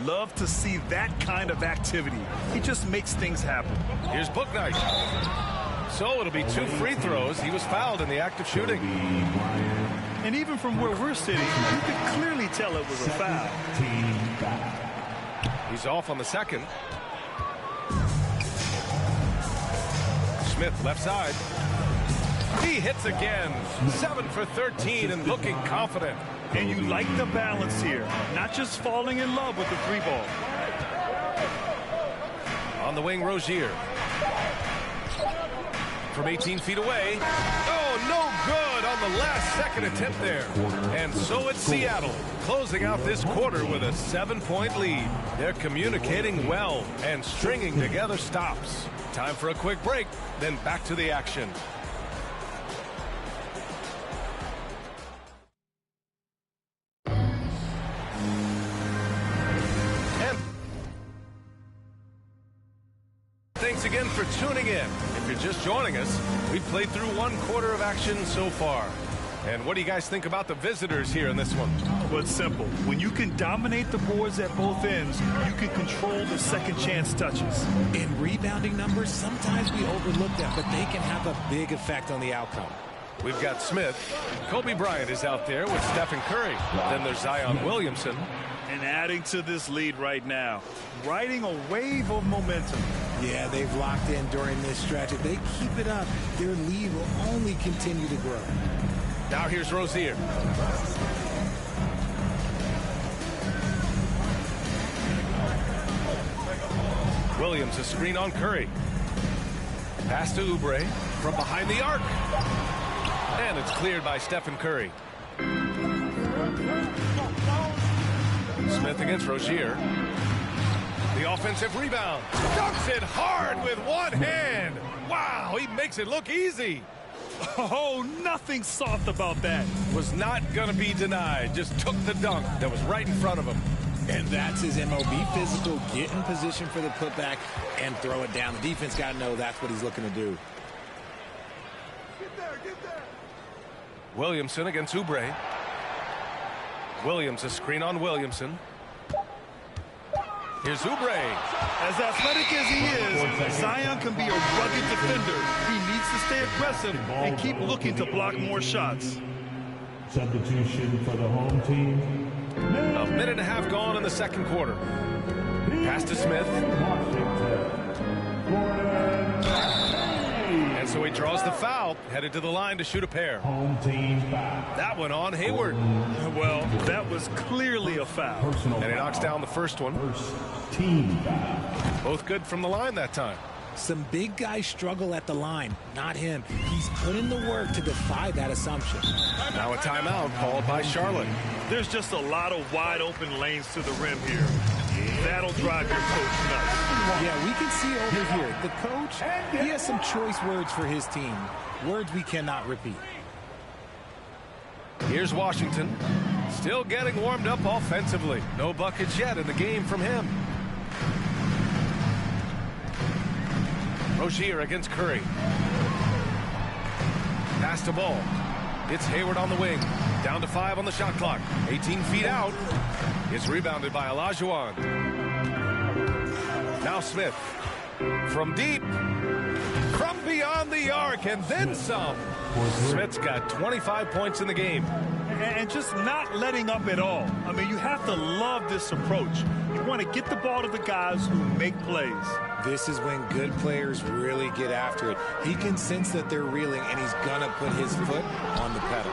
Love to see that kind of activity. He just makes things happen. Here's Bouknight. So it'll be 2 free throws. He was fouled in the act of shooting. And even from where we're sitting, you could clearly tell it was a foul. He's off on the second. Smith left side. He hits again. 7 for 13 and looking confident. And you like the balance here. Not just falling in love with the 3 ball. On the wing, Rozier. From 18 feet away. Oh, no good on the last second attempt there. And so it's Seattle closing out this quarter with a 7-point lead. They're communicating well and stringing together stops. Time for a quick break, then back to the action. And thanks again for tuning in. If you're just joining us, we've played through 1 quarter of action so far. And what do you guys think about the visitors here in this one? Well, it's simple. When you can dominate the boards at both ends, you can control the second chance touches. In rebounding numbers, sometimes we overlook that, but they can have a big effect on the outcome. We've got Smith. Kobe Bryant is out there with Stephen Curry. Then there's Zion Williamson. And adding to this lead right now, riding a wave of momentum. Yeah, they've locked in during this stretch. If they keep it up, their lead will only continue to grow. Now here's Rozier. Williams, a screen on Curry. Pass to Oubre from behind the arc. And it's cleared by Stephen Curry. Smith against Rozier. The offensive rebound. Dunks it hard with one hand. Wow, he makes it look easy. Oh, nothing soft about that. Was not going to be denied. Just took the dunk that was right in front of him. And that's his MO. Be physical, get in position for the putback, and throw it down. The defense got to know that's what he's looking to do. Get there. Williamson against Oubre. Williams, a screen on Williamson. Here's Oubre. As athletic as he is, Zion can be a rugged defender. He needs to stay aggressive and keep looking to block more shots. Substitution for the home team. A minute and a half gone in the second quarter. Pass to Smith. And so he draws the foul, headed to the line to shoot a pair. Home team foul. That one on Hayward. Well, that was clearly a foul. And he knocks down the first one. First team foul. Both good from the line that time. Some big guys struggle at the line, not him. He's put in the work to defy that assumption. Now a timeout called by Charlotte. There's just a lot of wide open lanes to the rim here. That'll drive your coach nuts. Yeah, we can see over here, the coach, he has some choice words for his team. Words we cannot repeat. Here's Washington. Still getting warmed up offensively. No buckets yet in the game from him. Rozier against Curry. Pass to Ball. It's Hayward on the wing. Down to 5 on the shot clock. 18 feet out. It's rebounded by Olajuwon. Now Smith. From deep. From beyond the arc and then some. Smith's got 25 points in the game. And just not letting up at all. I mean, you have to love this approach. You want to get the ball to the guys who make plays. This is when good players really get after it. He can sense that they're reeling, and he's going to put his foot on the pedal.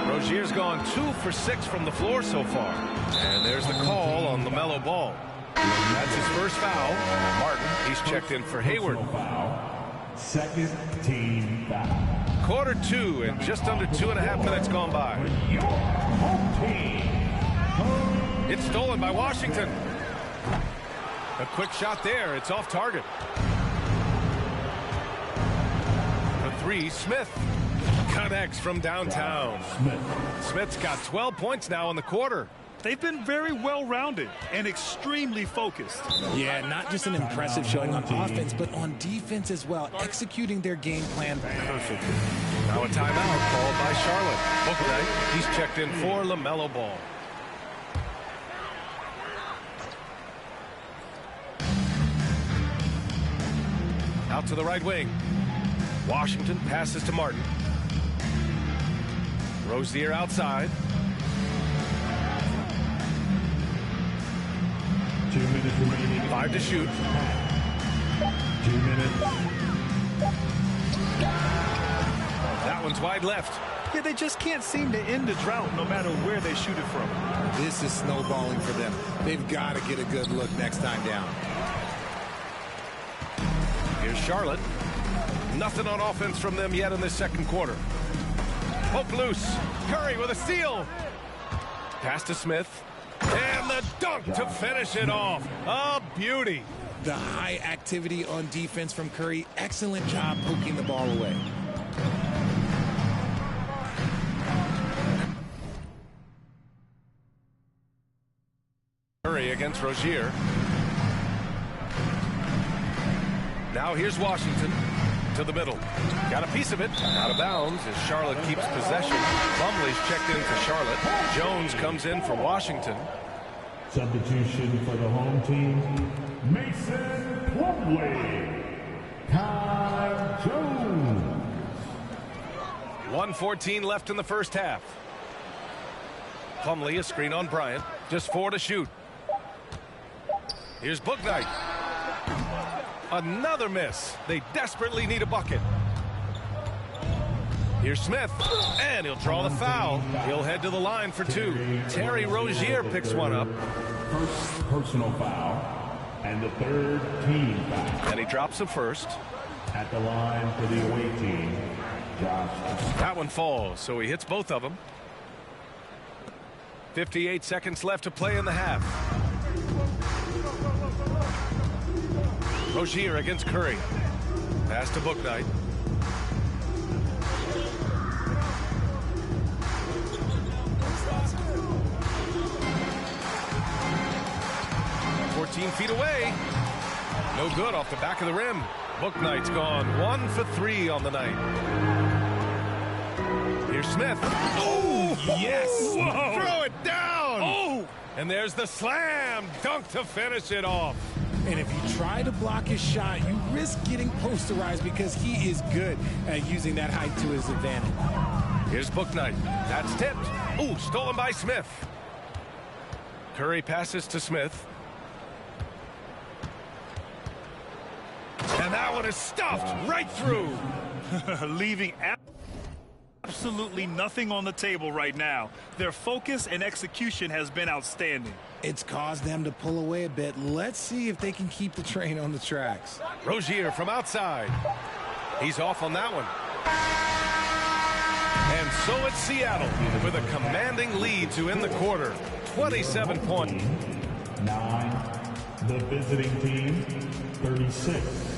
Rozier's gone 2 for 6 from the floor so far. And there's the call on LaMelo Ball. That's his first foul. Martin, he's checked in for Hayward. Second team foul. Quarter 2 and just under 2.5 minutes gone by. It's stolen by Washington. A quick shot there. It's off target. For 3, Smith connects from downtown. Smith's got 12 points now in the quarter. They've been very well-rounded and extremely focused. Yeah, not just an impressive showing on offense, but on defense as well, executing their game plan perfectly. Now a timeout called by Charlotte. Booknight, he's checked in for LaMelo Ball. Out to the right wing. Washington passes to Martin. Rozier outside. 2 minutes remaining. 5 to shoot. 2 minutes. That one's wide left. Yeah, they just can't seem to end the drought no matter where they shoot it from. This is snowballing for them. They've got to get a good look next time down. Here's Charlotte. Nothing on offense from them yet in this second quarter. Poke loose. Curry with a steal. Pass to Smith. And the dunk to finish it off. A beauty. The high activity on defense from Curry. Excellent job poking the ball away. Curry against Rozier. Now here's Washington to the middle. Got a piece of it. Out of bounds as Charlotte keeps possession. Plumlee's checked in for Charlotte. Jones comes in for Washington. Substitution for the home team. Mason Plumlee. Kai Jones. 1:14 left in the first half. Plumlee, a screen on Bryant. Just 4 to shoot. Here's Booknight. Another miss. They desperately need a bucket. Here's Smith, and he'll draw the foul. He'll head to the line for 2. Terry Rozier picks one up. First personal foul, and the third team foul. And he drops the first. At the line for the away team, Josh. That one falls, so he hits both of them. 58 seconds left to play in the half. Rozier against Curry. Pass to Bouknight. Feet away. No good off the back of the rim. Bouknight's gone 1 for 3 on the night. Here's Smith. Oh, yes. Whoa. Throw it down. Oh, and there's the slam dunk to finish it off. And if you try to block his shot, you risk getting posterized because he is good at using that height to his advantage. Here's Bouknight. That's tipped. Oh, stolen by Smith. Curry passes to Smith. And that one is stuffed right through. Leaving absolutely nothing on the table right now. Their focus and execution has been outstanding. It's caused them to pull away a bit. Let's see if they can keep the train on the tracks. Rozier from outside. He's off on that one. And so it's Seattle with a commanding lead to end the quarter. 27 points. 9. The visiting team, 36.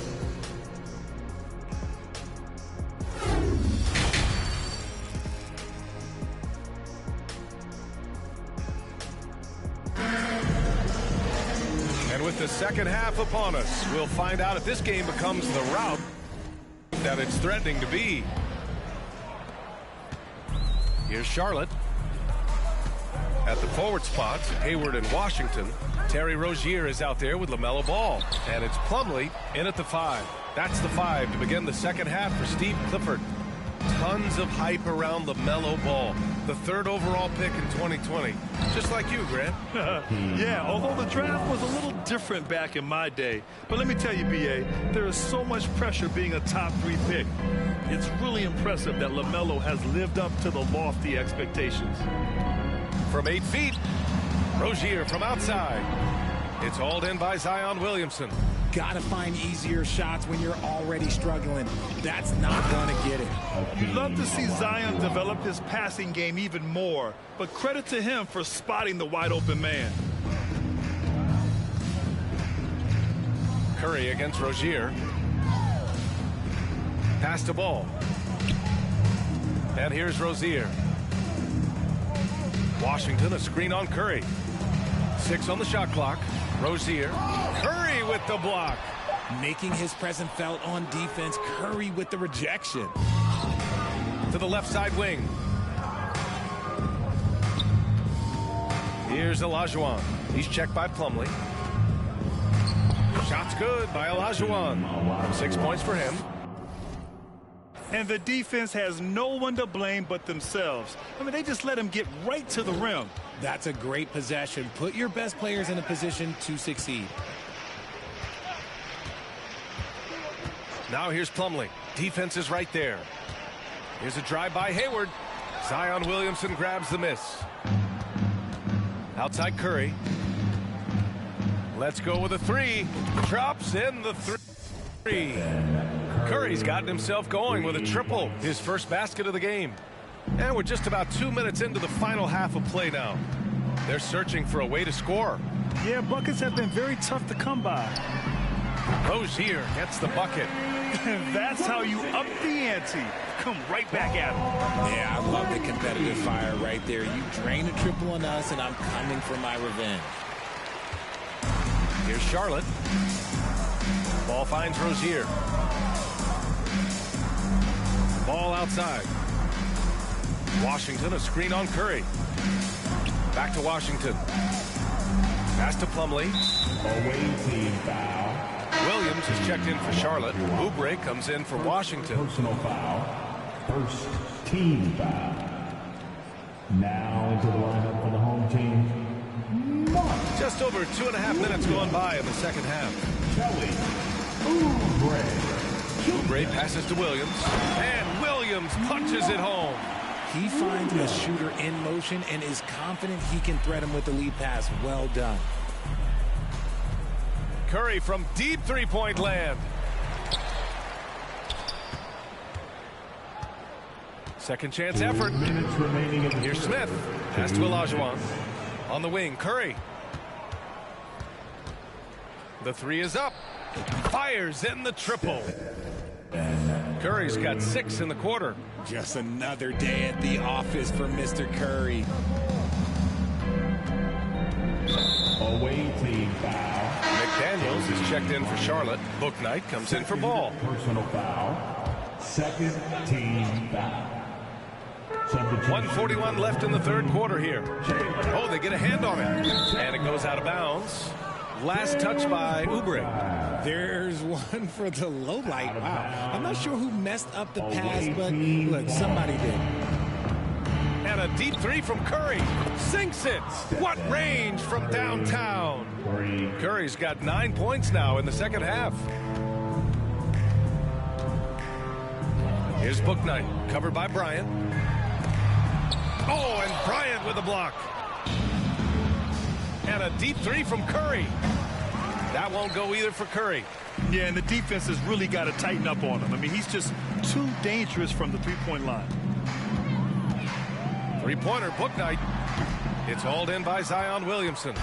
And with the second half upon us, we'll find out if this game becomes the rout that it's threatening to be. Here's Charlotte. At the forward spots, Hayward and Washington. Terry Rozier is out there with LaMelo Ball. And it's Plumlee in at the 5. That's the 5 to begin the second half for Steve Clifford. Tons of hype around LaMelo Ball, the 3rd overall pick in 2020. Just like you, Grant. Yeah, although the draft was a little different back in my day. But let me tell you, B.A., there is so much pressure being a top 3 pick. It's really impressive that LaMelo has lived up to the lofty expectations. From 8 feet, Rozier from outside. It's hauled in by Zion Williamson. Gotta find easier shots when you're already struggling. That's not gonna get it. You'd love to see Zion develop his passing game even more, but credit to him for spotting the wide open man. Curry against Rozier. Pass to Ball. And here's Rozier. Washington, a screen on Curry. 6 on the shot clock. Rozier. Curry with the block. Making his presence felt on defense. Curry with the rejection. To the left side wing. Here's Olajuwon. He's checked by Plumlee. Shot's good by Olajuwon. 6 points for him. And the defense has no one to blame but themselves. I mean, they just let him get right to the rim. That's a great possession. Put your best players in a position to succeed. Now here's Plumlee. Defense is right there. Here's a drive by Hayward. Zion Williamson grabs the miss. Outside Curry. Let's go with a 3. Drops in the 3. Curry's gotten himself going with a triple, his first basket of the game. And we're just about 2 minutes into the final half of play now. They're searching for a way to score. Yeah, buckets have been very tough to come by. Rozier gets the bucket. That's how you up the ante. Come right back at him. Yeah, I love the competitive fire right there. You drain a triple on us, and I'm coming for my revenge. Here's Charlotte. Ball finds Rozier. Ball outside. Washington, a screen on Curry. Back to Washington. Pass to Plumlee. Away team foul. Williams is checked in for Charlotte. Oubre comes in for Washington. Personal foul. First team foul. Now into the lineup for the home team. Just over 2.5 minutes gone by in the second half. Kelly Oubre. Oubre passes to Williams, and Williams punches it home. He finds a shooter in motion and is confident he can thread him with the lead pass. Well done. Curry from deep three-point land. Second chance effort. Here's Smith. Pass to Olajuwon. On the wing, Curry. The 3 is up. Fires in the triple. Curry's got 6 in the quarter. Just another day at the office for Mr. Curry. Away team foul. McDaniels is checked in for Charlotte. Bouknight comes in for Ball. Personal foul. Second team foul. 1:41 left in the third quarter here. Oh, they get a hand on it. And it goes out of bounds. Last touch by Oubre. There's one for the low light. Wow. I'm not sure who messed up the pass, but look, somebody did. And a deep three from Curry. Sinks it. What range from downtown. Curry's got 9 points now in the second half. Here's Bouknight, covered by Bryant. Oh, and Bryant with a block. And a deep three from Curry. That won't go either for Curry. Yeah, and the defense has really got to tighten up on him. I mean, he's just too dangerous from the three-point line. Three-pointer, Bouknight. It's hauled in by Zion Williamson.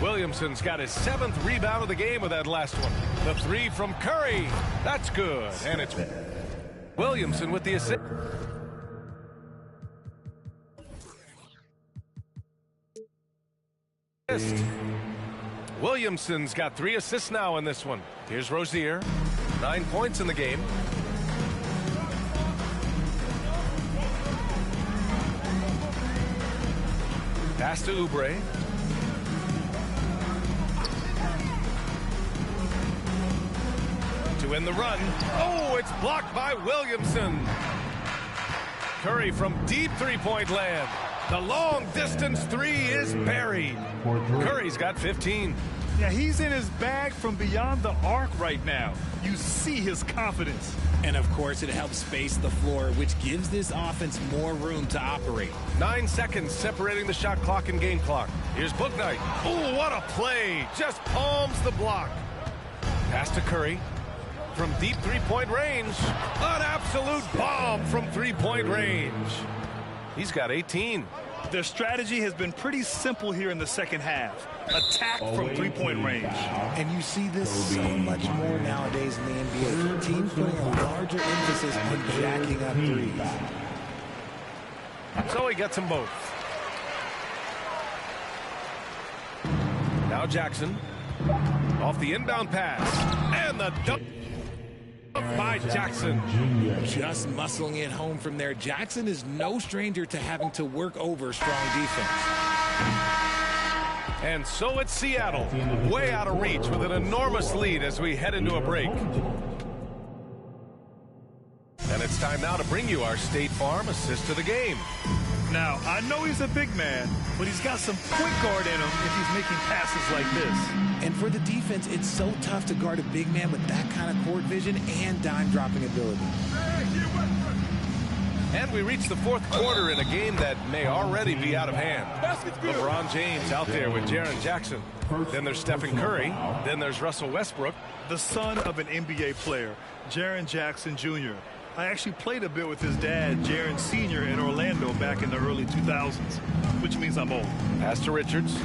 Williamson's got his 7th rebound of the game with that last one. The three from Curry. That's good. And it's Williamson with the assist. Williamson's got 3 assists now in this one. Here's Rozier. 9 points in the game. Pass to Oubre. To win the run. Oh, it's blocked by Williamson. Curry from deep three-point land. The long-distance three is buried. Curry's got 15. Yeah, he's in his bag from beyond the arc right now. You see his confidence. And, of course, it helps space the floor, which gives this offense more room to operate. 9 seconds separating the shot clock and game clock. Here's Bouknight. Oh, what a play. Just palms the block. Pass to Curry. From deep three-point range. An absolute bomb from three-point range. He's got 18. Their strategy has been pretty simple here in the second half. Attack from three-point range. And you see this so much more nowadays in the NBA. Teams putting a larger emphasis on jacking up threes. So he gets them both. Now Jackson. Off the inbound pass. And the dunk by Jackson. Just muscling it home from there. Jackson is no stranger to having to work over strong defense. And so it's Seattle, way out of reach with an enormous lead as we head into a break. And it's time now to bring you our State Farm assist of the game. Now, I know he's a big man, but he's got some point guard in him if he's making passes like this. And for the defense, it's so tough to guard a big man with that kind of court vision and dime-dropping ability. And we reach the fourth quarter in a game that may already be out of hand. LeBron James out there with Jaren Jackson. Then there's Stephen Curry. Then there's Russell Westbrook. The son of an NBA player, Jaren Jackson Jr. I actually played a bit with his dad, Jaren Sr. in Orlando back in the early 2000s, which means I'm old. Pass to Richards.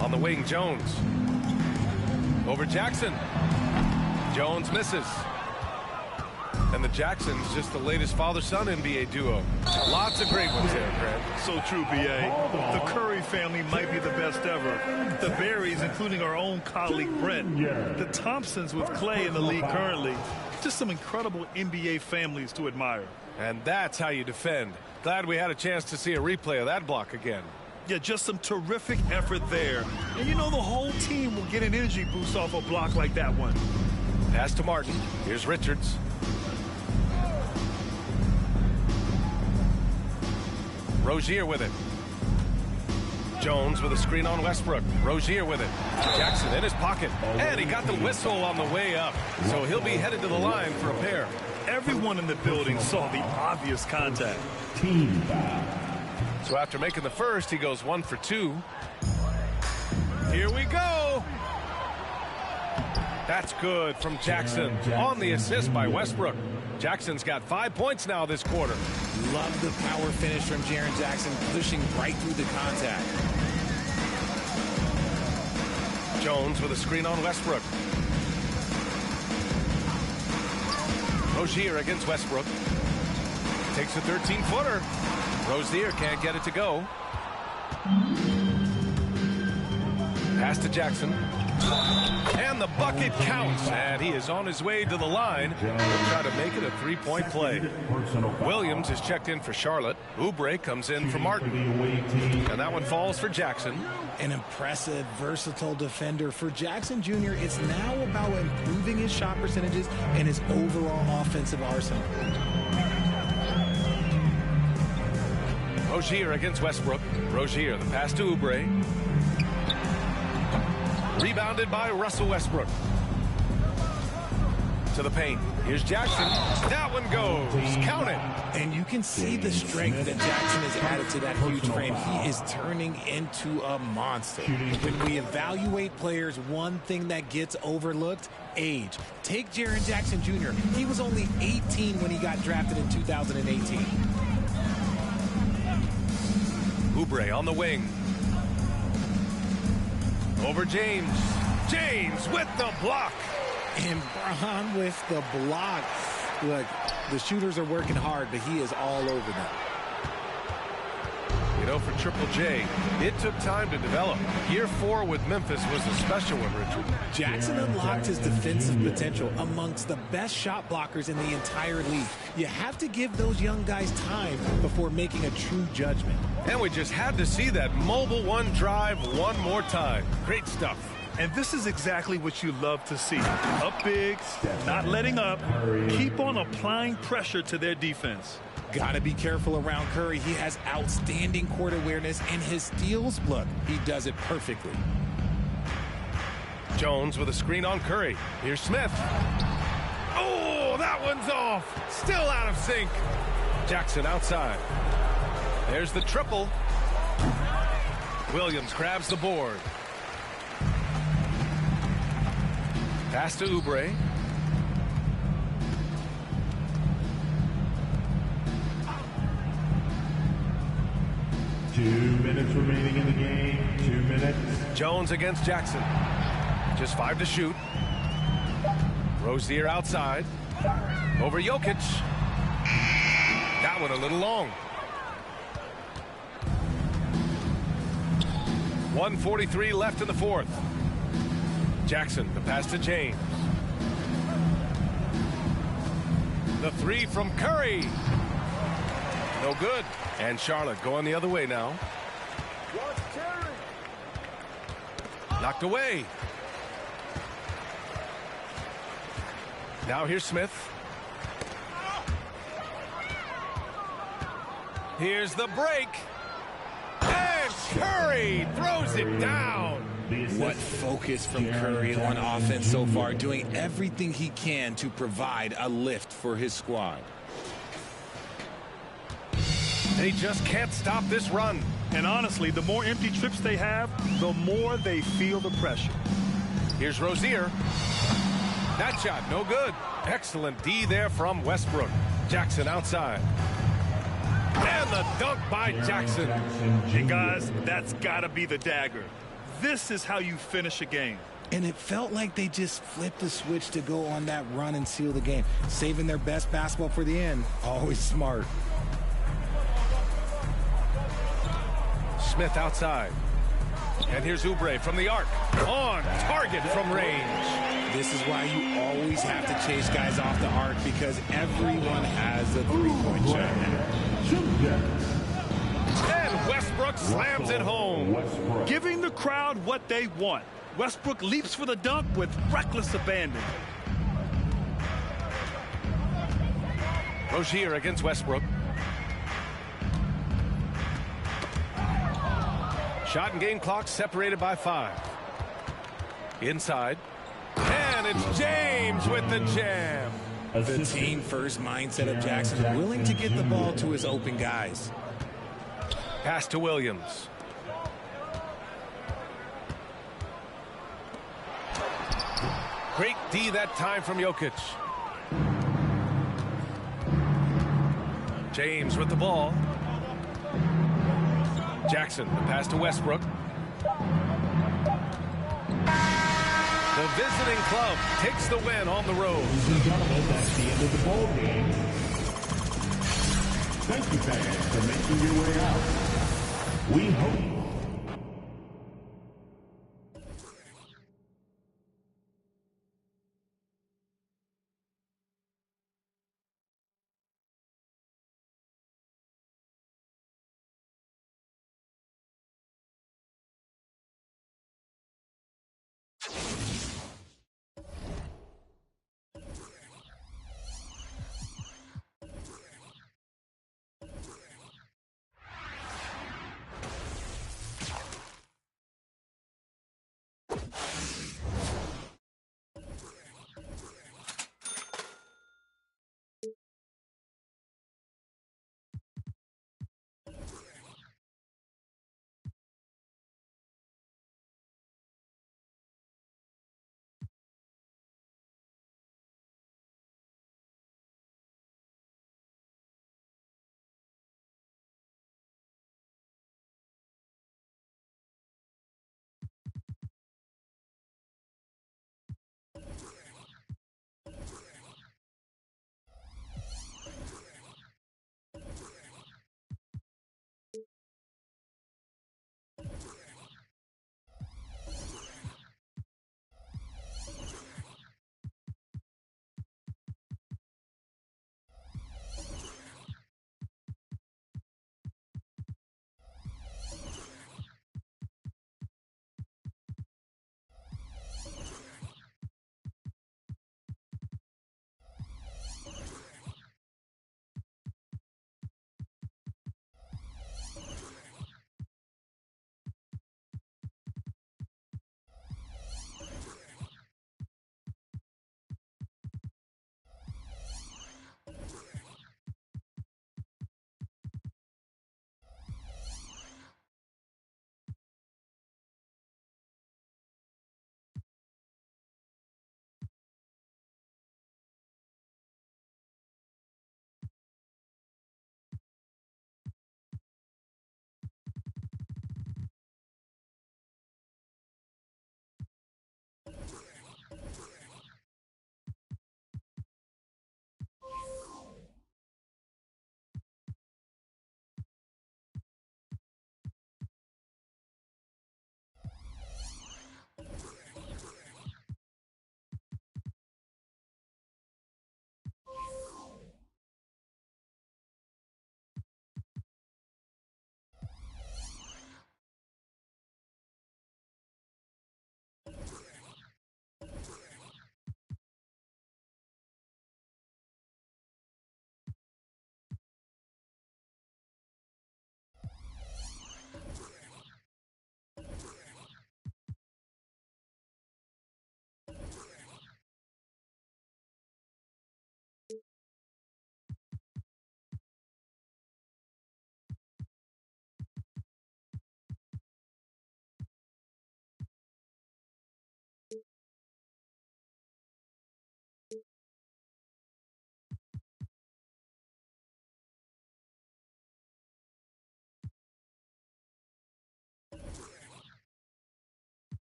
On the wing, Jones. Over Jackson. Jones misses. And the Jacksons just the latest father-son NBA duo. Lots of great ones there, Grant. So true, B.A. The Curry family might be the best ever. The Berries, including our own colleague Brent. The Thompsons with Clay in the league currently. Just some incredible NBA families to admire. And that's how you defend. Glad we had a chance to see a replay of that block again. Yeah, just some terrific effort there. And you know the whole team will get an energy boost off a block like that one. Pass to Martin. Here's Richards. Rozier with it. Jones with a screen on Westbrook. Rozier with it. Jackson in his pocket. And he got the whistle on the way up. So he'll be headed to the line for a pair. Everyone in the building saw the obvious contact. Team foul. So after making the first, he goes 1 for 2. Here we go. That's good from Jackson on the assist by Westbrook. Jackson's got 5 points now this quarter. Love the power finish from Jaren Jackson, pushing right through the contact. Jones with a screen on Westbrook. Rozier against Westbrook. Takes a 13-footer. Rozier can't get it to go. Pass to Jackson. And the bucket counts. And he is on his way to the line. He'll try to make it a three-point play. Williams is checked in for Charlotte. Oubre comes in for Martin. And that one falls for Jackson. An impressive, versatile defender for Jackson Jr. It's now about improving his shot percentages and his overall offensive arsenal. Rozier against Westbrook. Rozier, the pass to Oubre. Rebounded by Russell Westbrook. To the paint. Here's Jackson. That one goes. Count it. And you can see the strength that Jackson has added to that huge frame. He is turning into a monster. When we evaluate players, one thing that gets overlooked, age. Take Jaren Jackson Jr. He was only 18 when he got drafted in 2018. Oubre on the wing. Over James. James with the block. And Braun with the block. Look, the shooters are working hard, but he is all over them. You know, for Triple J, it took time to develop. Year 4 with Memphis was a special one, Richard. Jackson unlocked his defensive potential amongst the best shot blockers in the entire league. You have to give those young guys time before making a true judgment. And we just had to see that mobile one drive one more time. Great stuff. And this is exactly what you love to see. Up big, not letting up, keep on applying pressure to their defense. Got to be careful around Curry. He has outstanding court awareness, and his steals, look, he does it perfectly. Jones with a screen on Curry. Here's Smith. Oh, that one's off. Still out of sync. Jackson outside. There's the triple. Williams grabs the board. Pass to Oubre. Two minutes remaining in the game. 2 minutes. Jones against Jackson. Just 5 to shoot. Rozier outside. Over Jokic. That one a little long. 1:43 left in the fourth. Jackson, the pass to James. The three from Curry. No good. And Charlotte going the other way now. Knocked away. Now here's Smith. Here's the break. And Curry throws it down. What focus from Curry on offense so far, doing everything he can to provide a lift for his squad. They just can't stop this run. And honestly, the more empty trips they have, the more they feel the pressure. Here's Rozier. That shot, no good. Excellent D there from Westbrook. Jackson outside. And the dunk by Jackson. And guys, that's got to be the dagger. This is how you finish a game. And it felt like they just flipped the switch to go on that run and seal the game. Saving their best basketball for the end. Always smart. Smith outside. And here's Oubre from the arc. On target from range. This is why you always have to chase guys off the arc, because everyone has a three-point shot. And Westbrook slams it home. Giving the crowd what they want. Westbrook leaps for the dunk with reckless abandon. Rozier against Westbrook. Shot and game clock separated by 5. Inside. And it's James with the jam. The team-first mindset of Jackson, willing to get the ball to his open guys. Pass to Williams. Great D that time from Jokic. James with the ball. Jackson, the pass to Westbrook. The visiting club takes the win on the road. Ladies and gentlemen, that's the end of the ball game. Thank you, fans, for making your way out. We hope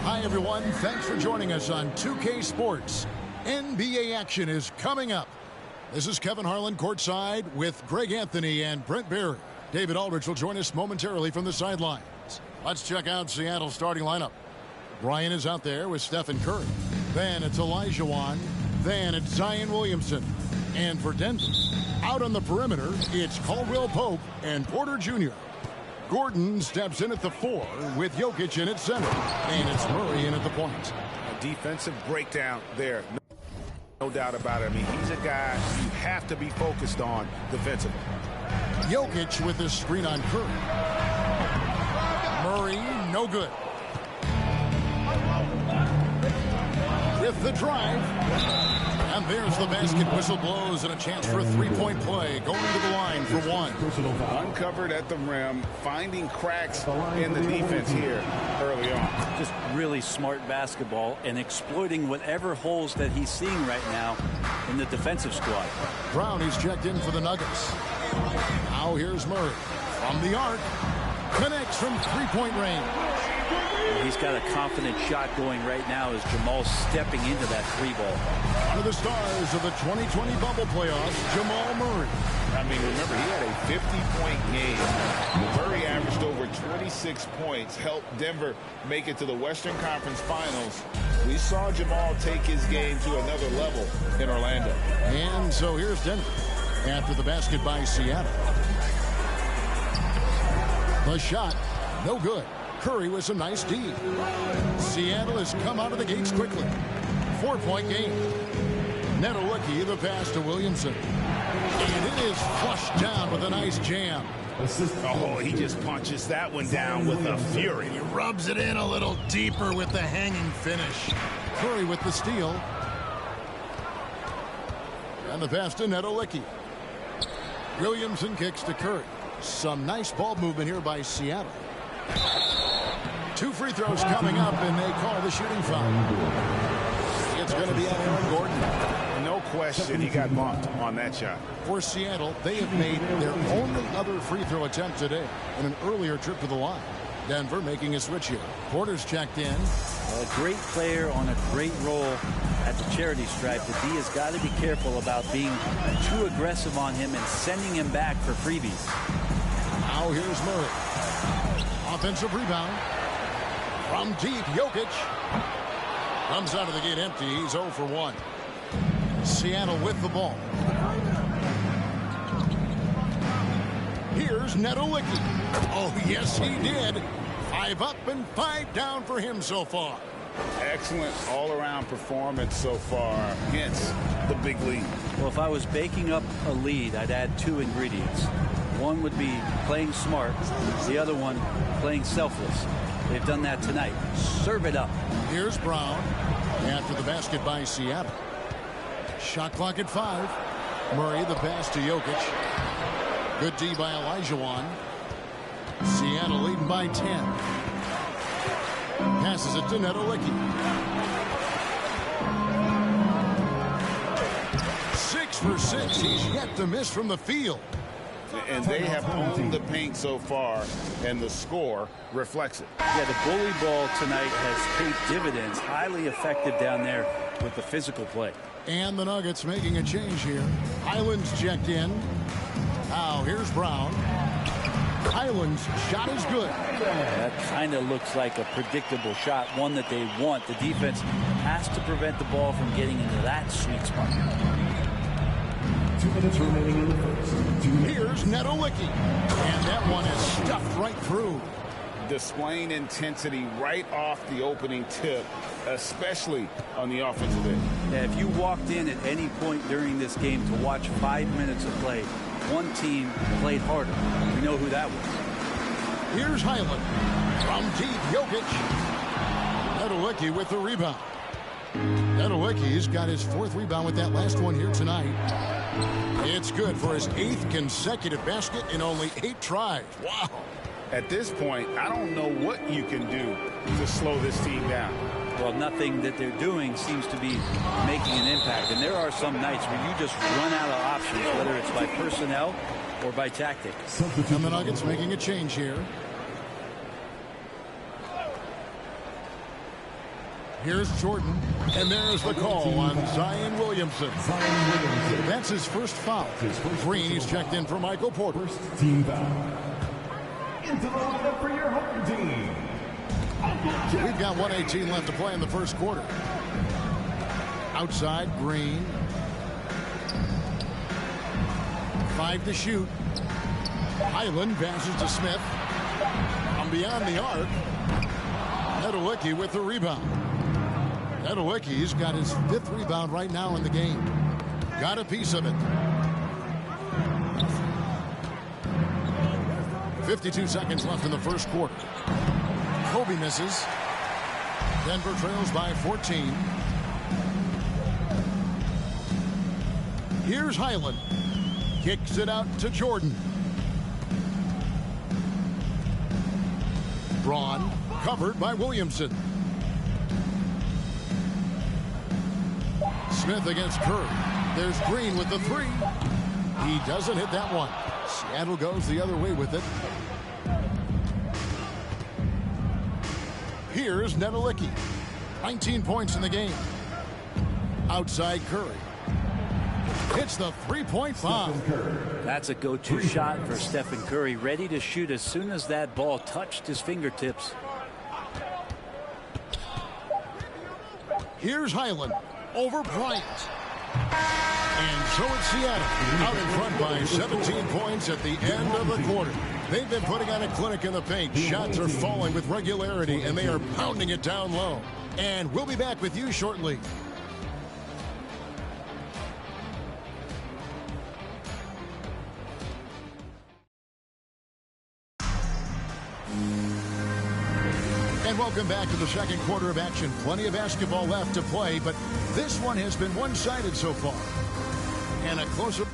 Hi, everyone. Thanks for joining us on 2K Sports. NBA action is coming up. This is Kevin Harlan courtside with Greg Anthony and Brent Barry. David Aldridge will join us momentarily from the sidelines. Let's check out Seattle's starting lineup. Bryant is out there with Stephen Curry. Then it's Elijah Wan. Then it's Zion Williamson. And for Denver, out on the perimeter, it's Caldwell Pope and Porter Jr. Gordon steps in at the 4 with Jokic in at center. And it's Murray in at the point. A defensive breakdown there. No doubt about it. I mean, he's a guy you have to be focused on defensively. Jokic with his screen on Curry. Murray, no good. With the drive. And there's the basket. Whistle blows and a chance for a three-point play. Going to the line for one. Uncovered at the rim, finding cracks in the defense here early on. Just really smart basketball and exploiting whatever holes that he's seeing right now in the defensive squad. Brown is checked in for the Nuggets. Now here's Murray from the arc. Connects from three-point range. He's got a confident shot going right now as Jamal's stepping into that three ball. One of the stars of the 2020 bubble playoffs, Jamal Murray. I mean, remember, he had a 50-point game. Murray averaged over 26 points, helped Denver make it to the Western Conference Finals. We saw Jamal take his game to another level in Orlando. And so here's Denver after the basket by Seattle. The shot, no good. Curry with some nice D. Seattle has come out of the gates quickly. 4-point game. Netolicky, the pass to Williamson. And it is flushed down with a nice jam. Oh, he just punches that one down with a fury. He rubs it in a little deeper with the hanging finish. Curry with the steal. And the pass to Netolicky. Williamson kicks to Curry. Some nice ball movement here by Seattle. 2 free throws coming up, and they call the shooting foul. It's going to be on Aaron Gordon. No question, he got bumped on that shot. For Seattle, they have made their only other free throw attempt today in an earlier trip to the line. Denver making a switch here. Porter's checked in. A great player on a great role at the charity stripe. The D has got to be careful about being too aggressive on him and sending him back for freebies. Now here's Murray. Offensive rebound. From deep, Jokic. Comes out of the gate empty. He's 0 for 1. Seattle with the ball. Here's Netolicky. Oh, yes, he did. 5 up and 5 down for him so far. Excellent all-around performance so far, hence the big lead. Well, if I was baking up a lead, I'd add 2 ingredients. One would be playing smart. The other one, playing selfless. They've done that tonight. Serve it up. Here's Brown after the basket by Seattle. Shot clock at 5. Murray the pass to Jokic. Good D by Olajuwon. Seattle leading by 10. Passes it to Netolicky. 6 for 6. He's yet to miss from the field. And they have owned the paint so far, and the score reflects it. Yeah, the bully ball tonight has paid dividends. Highly effective down there with the physical play. And the Nuggets making a change here. Highland's checked in. Now here's Brown. Highland's shot is good. That kind of looks like a predictable shot, one that they want. The defense has to prevent the ball from getting into that sweet spot. 2 minutes remaining in the first. Here's Netolicky. And that one is stuffed right through. Displaying intensity right off the opening tip, especially on the offensive end. Yeah, if you walked in at any point during this game to watch 5 minutes of play, one team played harder. We know who that was. Here's Highland. From deep, Jokic. Netolicky with the rebound. Netolicky's got his 4th rebound with that last one here tonight. It's good for his 8th consecutive basket in only 8 tries. Wow. At this point, I don't know what you can do to slow this team down. Well, nothing that they're doing seems to be making an impact. And there are some nights where you just run out of options, whether it's by personnel or by tactic. And the Nuggets making a change here. Here's Jordan, and there's the call on Zion Williamson. That's his first foul. Green, he's checked in for Michael Porter. Team foul. Into the lineup for your home team. We've got 1:18 left to play in the first quarter. Outside, Green. 5 to shoot. Highland passes to Smith. From beyond the arc. Netolicky with the rebound. Netolicky's got his 5th rebound right now in the game. Got a piece of it. 52 seconds left in the first quarter. Kobe misses. Denver trails by 14. Here's Highland. Kicks it out to Jordan. Braun covered by Williamson. Smith against Curry. There's Green with the 3. He doesn't hit that one. Seattle goes the other way with it. Here's Nedelicki. 19 points in the game. Outside Curry. Hits the three-point bomb. That's a go-to shot for Stephen Curry, ready to shoot as soon as that ball touched his fingertips. Here's Highland over Bryant. And so it's Seattle out in front by 17 points at the end of the quarter. They've been putting on a clinic in the paint. Shots are falling with regularity, and they are pounding it down low. And we'll be back with you shortly. And welcome back to the second quarter of action. Plenty of basketball left to play, but this one has been one-sided so far. And a closer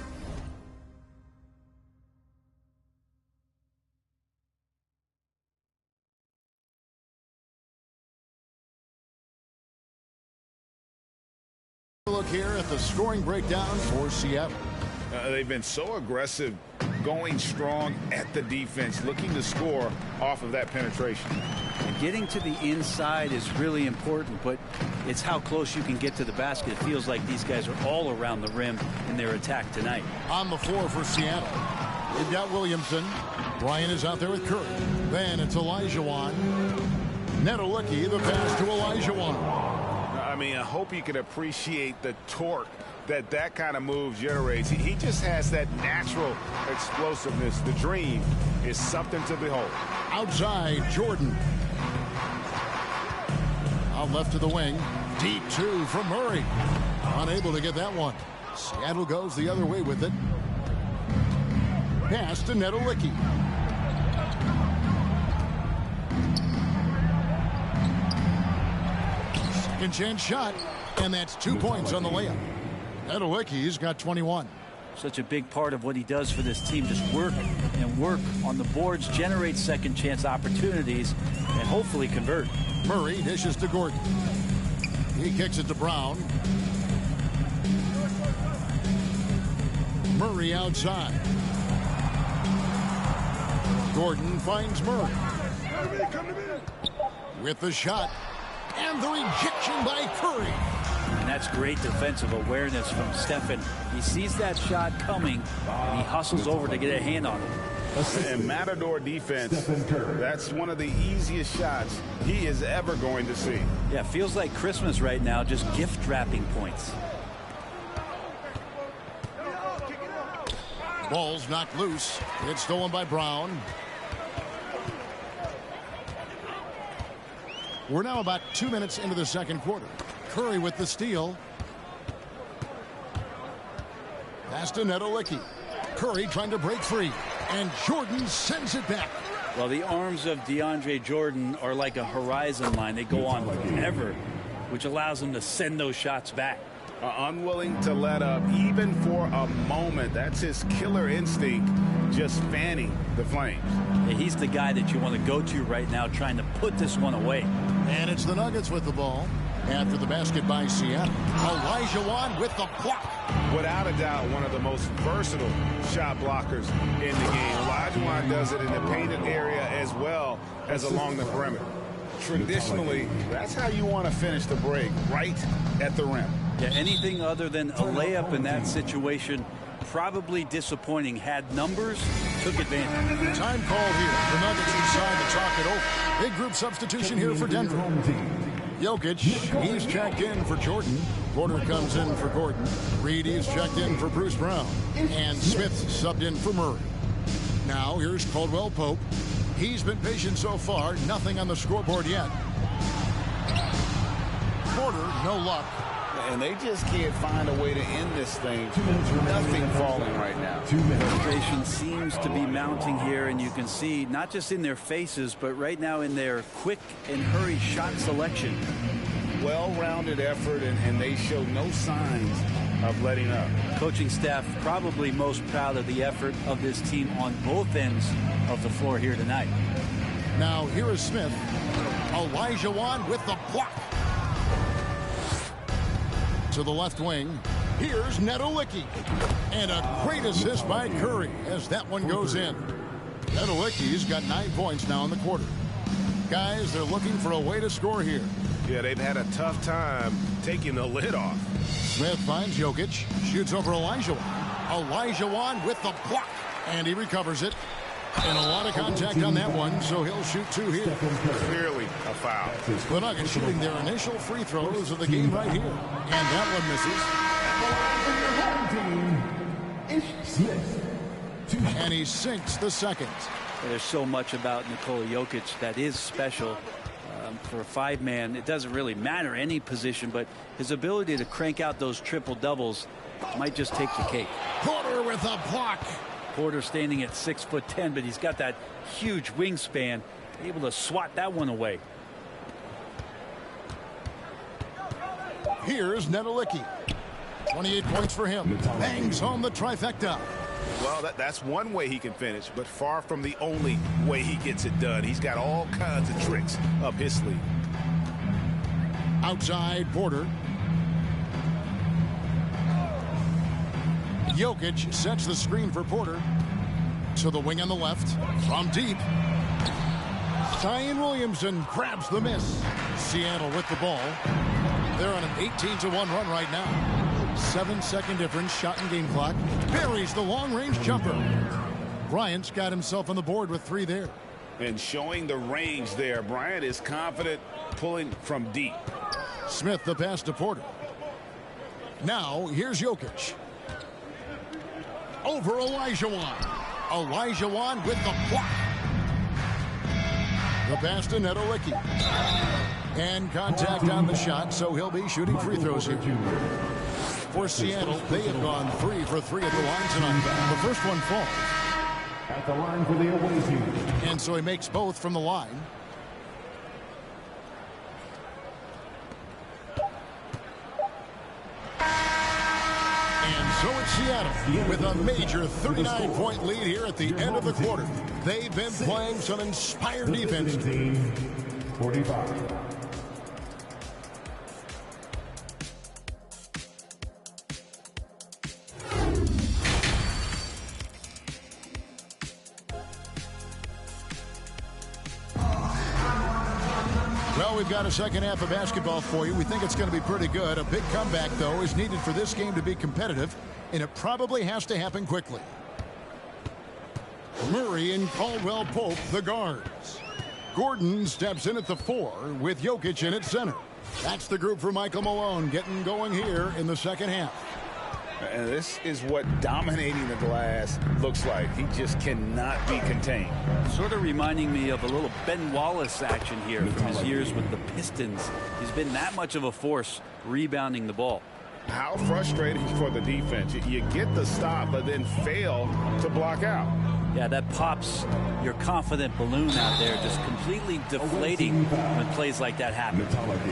look here at the scoring breakdown for Seattle. They've been so aggressive, going strong at the defense, looking to score off of that penetration. And getting to the inside is really important, but it's how close you can get to the basket. It feels like these guys are all around the rim in their attack tonight. On the floor for Seattle, they've got Williamson. Bryant is out there with Curry. Then it's Olajuwon. Nedelicki, the pass to Olajuwon. I mean, I hope you can appreciate the torque that kind of move generates. He just has that natural explosiveness. The dream is something to behold. Outside, Jordan. Out left to the wing. Deep two from Murray. Unable to get that one. Seattle goes the other way with it. Pass to Nedelicki. Second chance shot, and that's 2 points on the layup. Nedelicki's got 21. Such a big part of what he does for this team, just work and work on the boards, generate second chance opportunities, and hopefully convert. Murray dishes to Gordon. He kicks it to Brown. Murray outside. Gordon finds Murray. With the shot. And the rejection by Curry. And that's great defensive awareness from Stephen. He sees that shot coming, and he hustles over to get a hand on it. And Matador defense, that's one of the easiest shots he is ever going to see. Yeah, feels like Christmas right now, just gift wrapping points. Ball's knocked loose. It's stolen by Brown. We're now about 2 minutes into the second quarter. Curry with the steal. Pass to Nedelicki. Curry trying to break free. And Jordan sends it back. Well, the arms of DeAndre Jordan are like a horizon line. They go on forever, which allows him to send those shots back. Unwilling to let up even for a moment. That's his killer instinct, just fanning the flames. Yeah, he's the guy that you want to go to right now, trying to put this one away. And it's the Nuggets with the ball after the basket by Seattle. Olajuwon with the block. Without a doubt, one of the most versatile shot blockers in the game. Olajuwon does it in the painted area as well as along the perimeter. Traditionally, that's how you want to finish the break, right at the rim. Yeah, anything other than a layup in that situation, probably disappointing. Had numbers, took advantage. Time called here. The Nuggets decide to talk it over. Big group substitution here for Denver. Jokic, he's checked in for Jordan. Porter comes in for Gordon. Reed is checked in for Bruce Brown. And Smith subbed in for Murray. Now here's Caldwell Pope. He's been patient so far. Nothing on the scoreboard yet. Porter, no luck. And they just can't find a way to end this thing. Nothing falling right now. Frustration seems to be mounting here, and you can see not just in their faces, but right now in their quick and hurried shot selection. Well-rounded effort, and they show no signs of letting up. Coaching staff probably most proud of the effort of this team on both ends of the floor here tonight. Now here is Smith. Olajuwon with the block. To the left wing. Here's Nedelicki. And a great assist by Curry as that one goes in. Nedelicki's got 9 points now in the quarter. Guys, they're looking for a way to score here. Yeah, they've had a tough time taking the lid off. Smith finds Jokic, shoots over Olajuwon. Olajuwon with the block, and he recovers it. And a lot of contact on that one, so he'll shoot 2 here. Clearly a foul. The Nuggets shooting their initial free throws of the game right here. And that one misses. And he sinks the second. There's so much about Nikola Jokic that is special. For a 5-man, it doesn't really matter any position, but his ability to crank out those triple doubles might just take the cake. Porter with a block. Porter standing at 6'10", but he's got that huge wingspan, able to swat that one away. Here's Nedolicki. 28 points for him. Bangs home the trifecta. Well, that's one way he can finish, but far from the only way he gets it done. He's got all kinds of tricks up his sleeve. Outside Porter. Jokic sets the screen for Porter. To the wing on the left. From deep. Zion Williamson grabs the miss. Seattle with the ball. They're on an 18-1 run right now. 7-second difference, shot and game clock. Buries the long-range jumper. Bryant's got himself on the board with 3 there. And showing the range there, Bryant is confident pulling from deep. Smith the pass to Porter. Now here's Jokic. Over Olajuwon. Olajuwon with the block. The pass to Nedolicki. And contact on the shot, so he'll be shooting free throws here. For Seattle, they have gone 3 for 3 at the line tonight. The first one falls. At the line for the away team. And so he makes both from the line. And so it's Seattle with a major 39-point lead here at the end of the quarter. They've been playing some inspired defense. 45. Well, we've got a second half of basketball for you. We think it's going to be pretty good. A big comeback, though, is needed for this game to be competitive, and it probably has to happen quickly. Murray and Caldwell Pope, the guards. Gordon steps in at the 4 with Jokic in at center. That's the group for Michael Malone getting going here in the second half. And this is what dominating the glass looks like. He just cannot be contained. Sort of reminding me of a little Ben Wallace action here from his years with the Pistons. He's been that much of a force rebounding the ball. How frustrating for the defense. You get the stop, but then fail to block out. Yeah, that pops your confident balloon out there, just completely deflating when plays like that happen.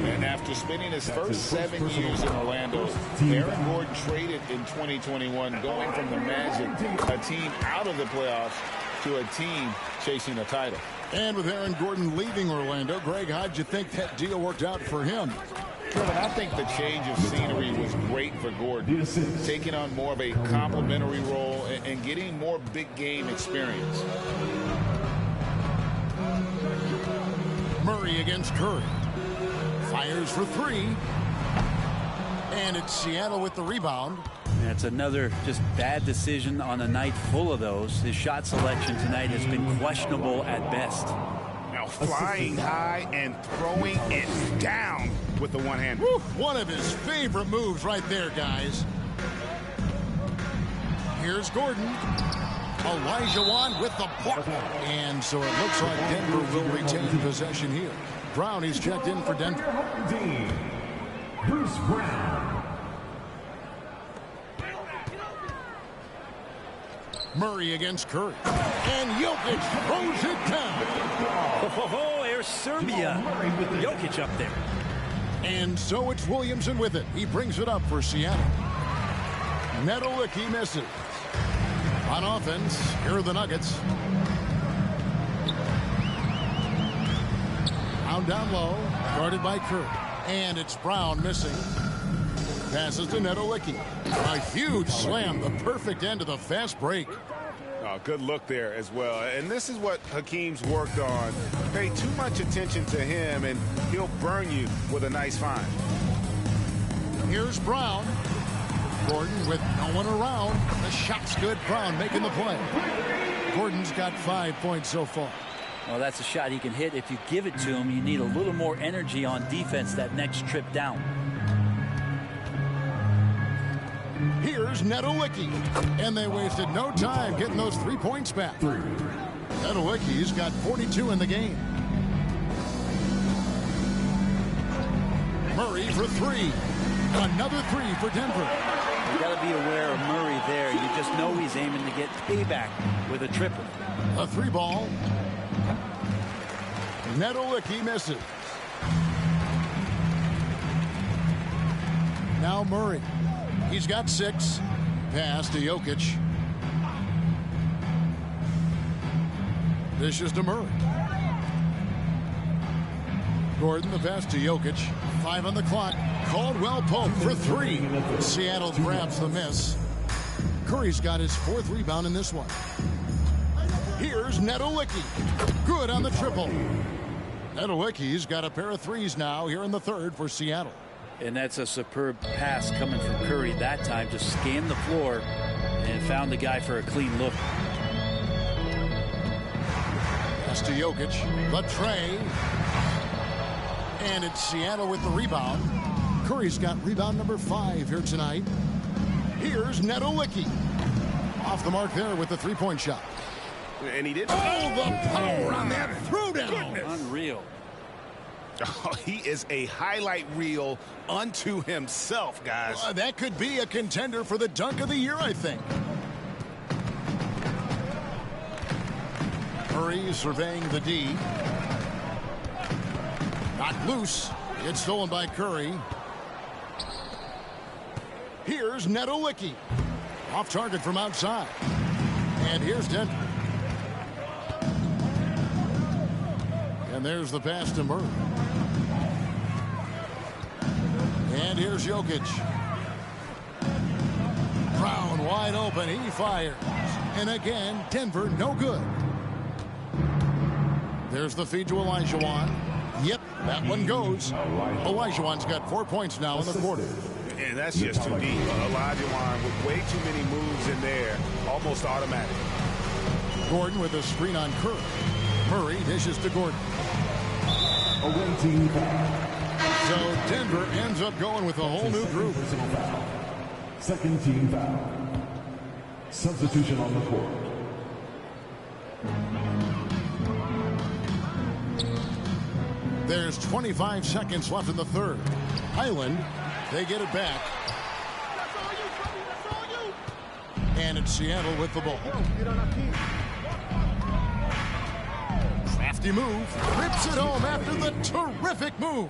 And after spending his first 7 years in Orlando, Aaron Gordon traded in 2021, going from the Magic, a team out of the playoffs, to a team chasing a title. And with Aaron Gordon leaving Orlando, Greg, how'd you think that deal worked out for him? Kevin, I think the change of scenery was great for Gordon, taking on more of a complimentary role and getting more big game experience. Murray against Curry. Fires for 3. And it's Seattle with the rebound. That's another just bad decision on a night full of those. His shot selection tonight has been questionable at best. Now flying high and throwing it down with the one hand. One of his favorite moves right there, guys. Here's Gordon. Olajuwon with the block. And so it looks like Denver will retain possession here. Brown is checked in for Denver. Bruce Brown. Murray against Curry. And Jokic throws it down. Oh, there's Serbia. Jokic up there. And so it's Williamson with it. He brings it up for Seattle. Nedolicki misses. On offense, here are the Nuggets. Brown down low, guarded by Curry. And it's Brown missing. Passes to Nedolicki. A huge slam, the perfect end of the fast break. Good look there as well. And this is what Hakeem's worked on. Pay too much attention to him, and he'll burn you with a nice find. Here's Brown. Gordon with no one around. The shot's good. Brown making the play. Gordon's got 5 points so far. Well, that's a shot he can hit. If you give it to him, you need a little more energy on defense that next trip down. Here's Nedolicki. And they wasted no time getting those 3 points back. Nedolicki's got 42 in the game. Murray for 3. Another 3 for Denver. You got to be aware of Murray there. You just know he's aiming to get payback with a triple. A 3 ball. Nedolicki misses. Now Murray. He's got 6. Pass to Jokic. Dishes to Murray. Gordon, the pass to Jokic. 5 on the clock. Caldwell Pope for 3. Seattle grabs the miss. Curry's got his 4th rebound in this one. Here's Nedolicki. Good on the triple. Nedolicki's got a pair of 3s now here in the 3rd for Seattle. And that's a superb pass coming from Curry that time. Just scanned the floor and found the guy for a clean look. Pass to Jokic. Latre. And it's Seattle with the rebound. Curry's got rebound number 5 here tonight. Here's Nedolicki. Off the mark there with the 3-point shot. And he did. Oh, the power on that throwdown. Unreal. Oh, he is a highlight reel unto himself, guys. That could be a contender for the dunk of the year, I think. Murray surveying the D. Knocked loose. It's stolen by Curry. Here's Nedolicki. Off target from outside. And here's Denver. And there's the pass to Murray. And here's Jokic. Brown wide open. He fires. And again, Denver no good. There's the feed to Olajuwon. Yep, that one goes. Olajuwon's got 4 points now in the quarter. And that's just too deep. Olajuwon with way too many moves in there. Almost automatic. Gordon with a screen on Curry. Murray dishes to Gordon. So Denver ends up going with a whole new group. Second team foul. Substitution on the court. There's 25 seconds left in the 3rd. Highland, they get it back. And it's Seattle with the ball. Crafty move. Rips it home after the terrific move.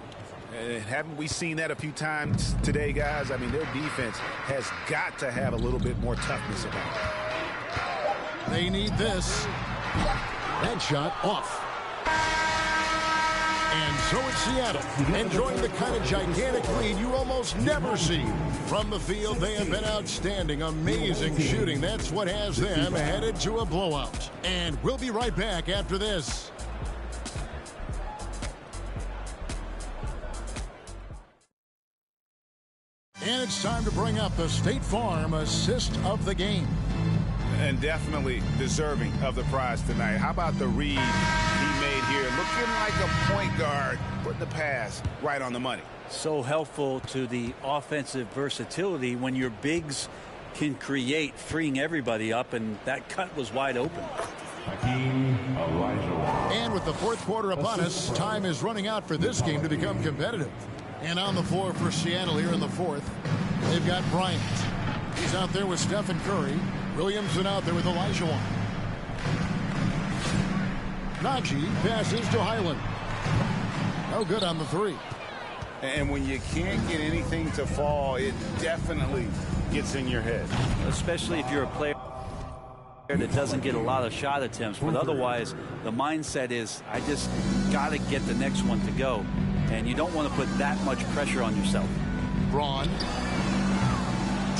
Haven't we seen that a few times today, guys? I mean, their defense has got to have a little bit more toughness about it. They need this. That shot off. And so it's Seattle, enjoying the kind of gigantic lead you almost never see. From the field, they have been outstanding, amazing shooting. That's what has them headed to a blowout. And we'll be right back after this. And it's time to bring up the State Farm assist of the game. And definitely deserving of the prize tonight. How about the read he made here? Looking like a point guard, putting the pass right on the money. So helpful to the offensive versatility when your bigs can create, freeing everybody up, and that cut was wide open. And with the 4th quarter upon us, time is running out for this game to become competitive. And on the floor for Seattle here in the 4th, they've got Bryant. He's out there with Stephen Curry. Williamson out there with Olajuwon. Najee passes to Highland. No good on the 3. And when you can't get anything to fall, it definitely gets in your head. Especially if you're a player that doesn't get a lot of shot attempts. But otherwise, the mindset is, I just got to get the next one to go. And you don't want to put that much pressure on yourself. Braun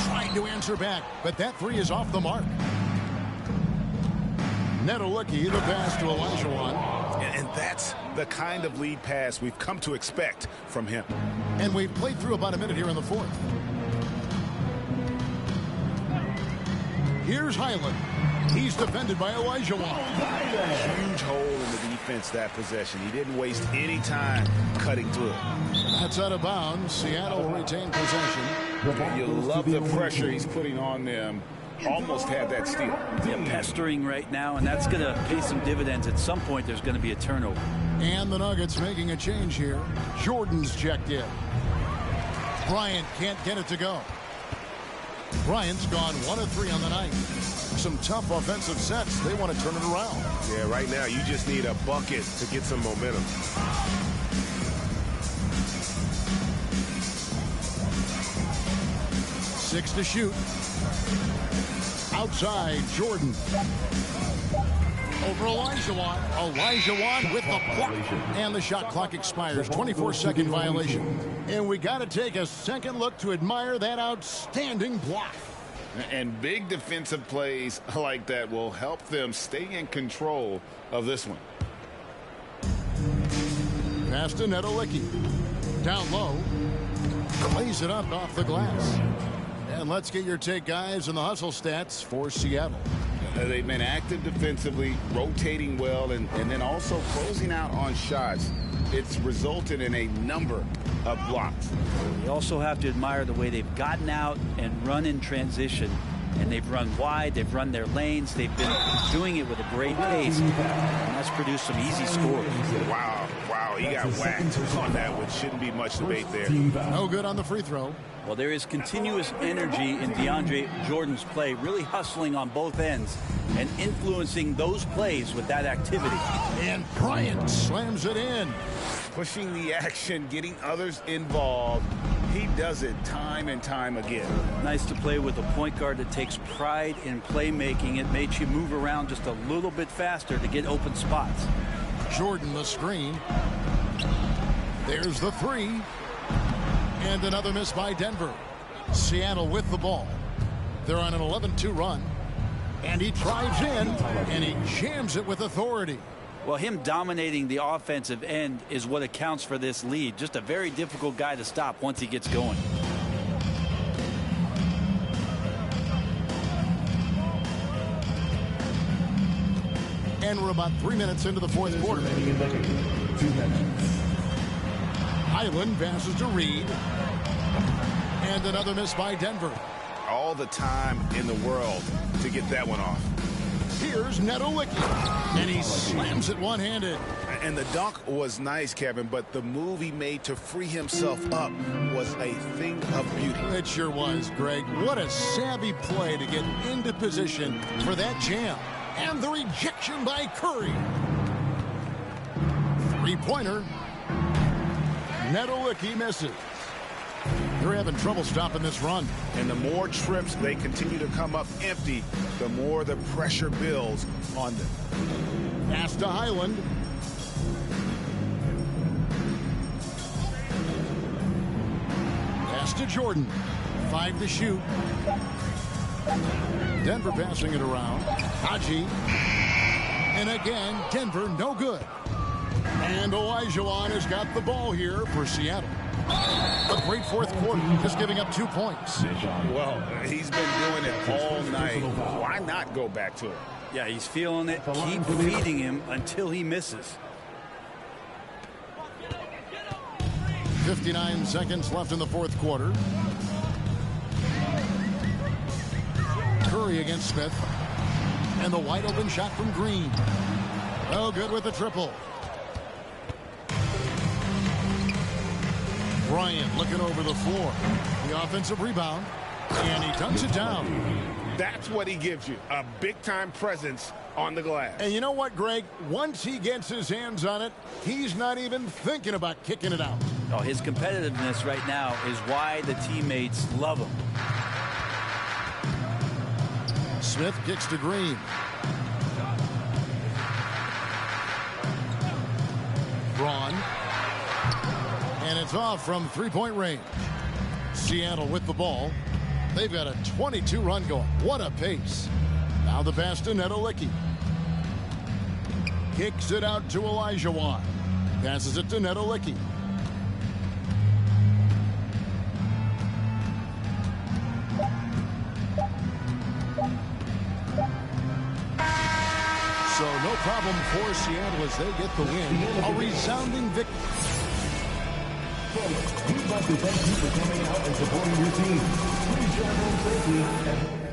trying to answer back, but that 3 is off the mark. Nedolicki, the pass to Olajuwon. And that's the kind of lead pass we've come to expect from him. And we've played through about a minute here in the fourth. Here's Highland. He's defended by Olajuwon. Huge hole in the defense that possession. He didn't waste any time cutting through it. That's out of bounds. Seattle will retain possession. You love the pressure he's putting on them. Almost had that steal. They're pestering right now, and that's going to pay some dividends. At some point, there's going to be a turnover. And the Nuggets making a change here. Jordan's checked in. Bryant can't get it to go. Bryant's gone 1 of 3 on the night. Some tough offensive sets. They want to turn it around. Yeah, right now you just need a bucket to get some momentum. Six to shoot. Outside, Jordan. Over Olajuwon. Olajuwon with the block. And the shot clock expires. 24-second violation. And we got to take a second look to admire that outstanding block. And big defensive plays like that will help them stay in control of this one. Pass to Nedolicki. Down low. Lays it up off the glass. And let's get your take, guys, on the hustle stats for Seattle. They've been active defensively, rotating well, and then also closing out on shots. It's resulted in a number of blocks. You also have to admire the way they've gotten out and run in transition. And they've run wide, they've run their lanes, they've been doing it with a great pace. And that's produced some easy scores. Wow, he got whacked on that, which shouldn't be much debate there. No good on the free throw. Well, there is continuous energy in DeAndre Jordan's play, really hustling on both ends and influencing those plays with that activity. And Bryant slams it in. Pushing the action, getting others involved. He does it time and time again. Nice to play with a point guard that takes pride in playmaking. It makes you move around just a little bit faster to get open spots. Jordan the screen. There's the three. And another miss by Denver. Seattle with the ball. They're on an 11-2 run. And he drives in, and he jams it with authority. Well, him dominating the offensive end is what accounts for this lead. Just a very difficult guy to stop once he gets going. And we're about 3 minutes into the fourth quarter. Highland passes to Reed. And another miss by Denver. All the time in the world to get that one off. Here's Nedolicki. And he slams it one-handed. And the dunk was nice, Kevin, but the move he made to free himself up was a thing of beauty. It sure was, Greg. What a savvy play to get into position for that jam. And the rejection by Curry. Three-pointer. Nedolicki misses. They're having trouble stopping this run. And the more trips they continue to come up empty, the more the pressure builds on them. Pass to Highland. Pass to Jordan. 5 to shoot. Denver passing it around. Haji. And again, Denver no good. And Olajuwon has got the ball here for Seattle. A great fourth quarter, just giving up 2 points. Well, he's been doing it all night. Why not go back to it? Yeah, he's feeling it. Keep feeding him until he misses. 59 seconds left in the fourth quarter. Curry against Smith. And the wide open shot from Green. No good with the triple. Bryant looking over the floor. The offensive rebound. And he dunks it down. That's what he gives you. A big-time presence on the glass. And you know what, Greg? Once he gets his hands on it, he's not even thinking about kicking it out. Oh, his competitiveness right now is why the teammates love him. Smith kicks to Green. Braun. And it's off from three-point range. Seattle with the ball. They've got a 22-run going. What a pace. Now the pass to Nedolicki. Kicks it out to Elijah Watt. Passes it to Neto Licky. So no problem for Seattle as they get the win. A resounding victory. We'd like to thank you for coming out and supporting your team. Please drive home safely.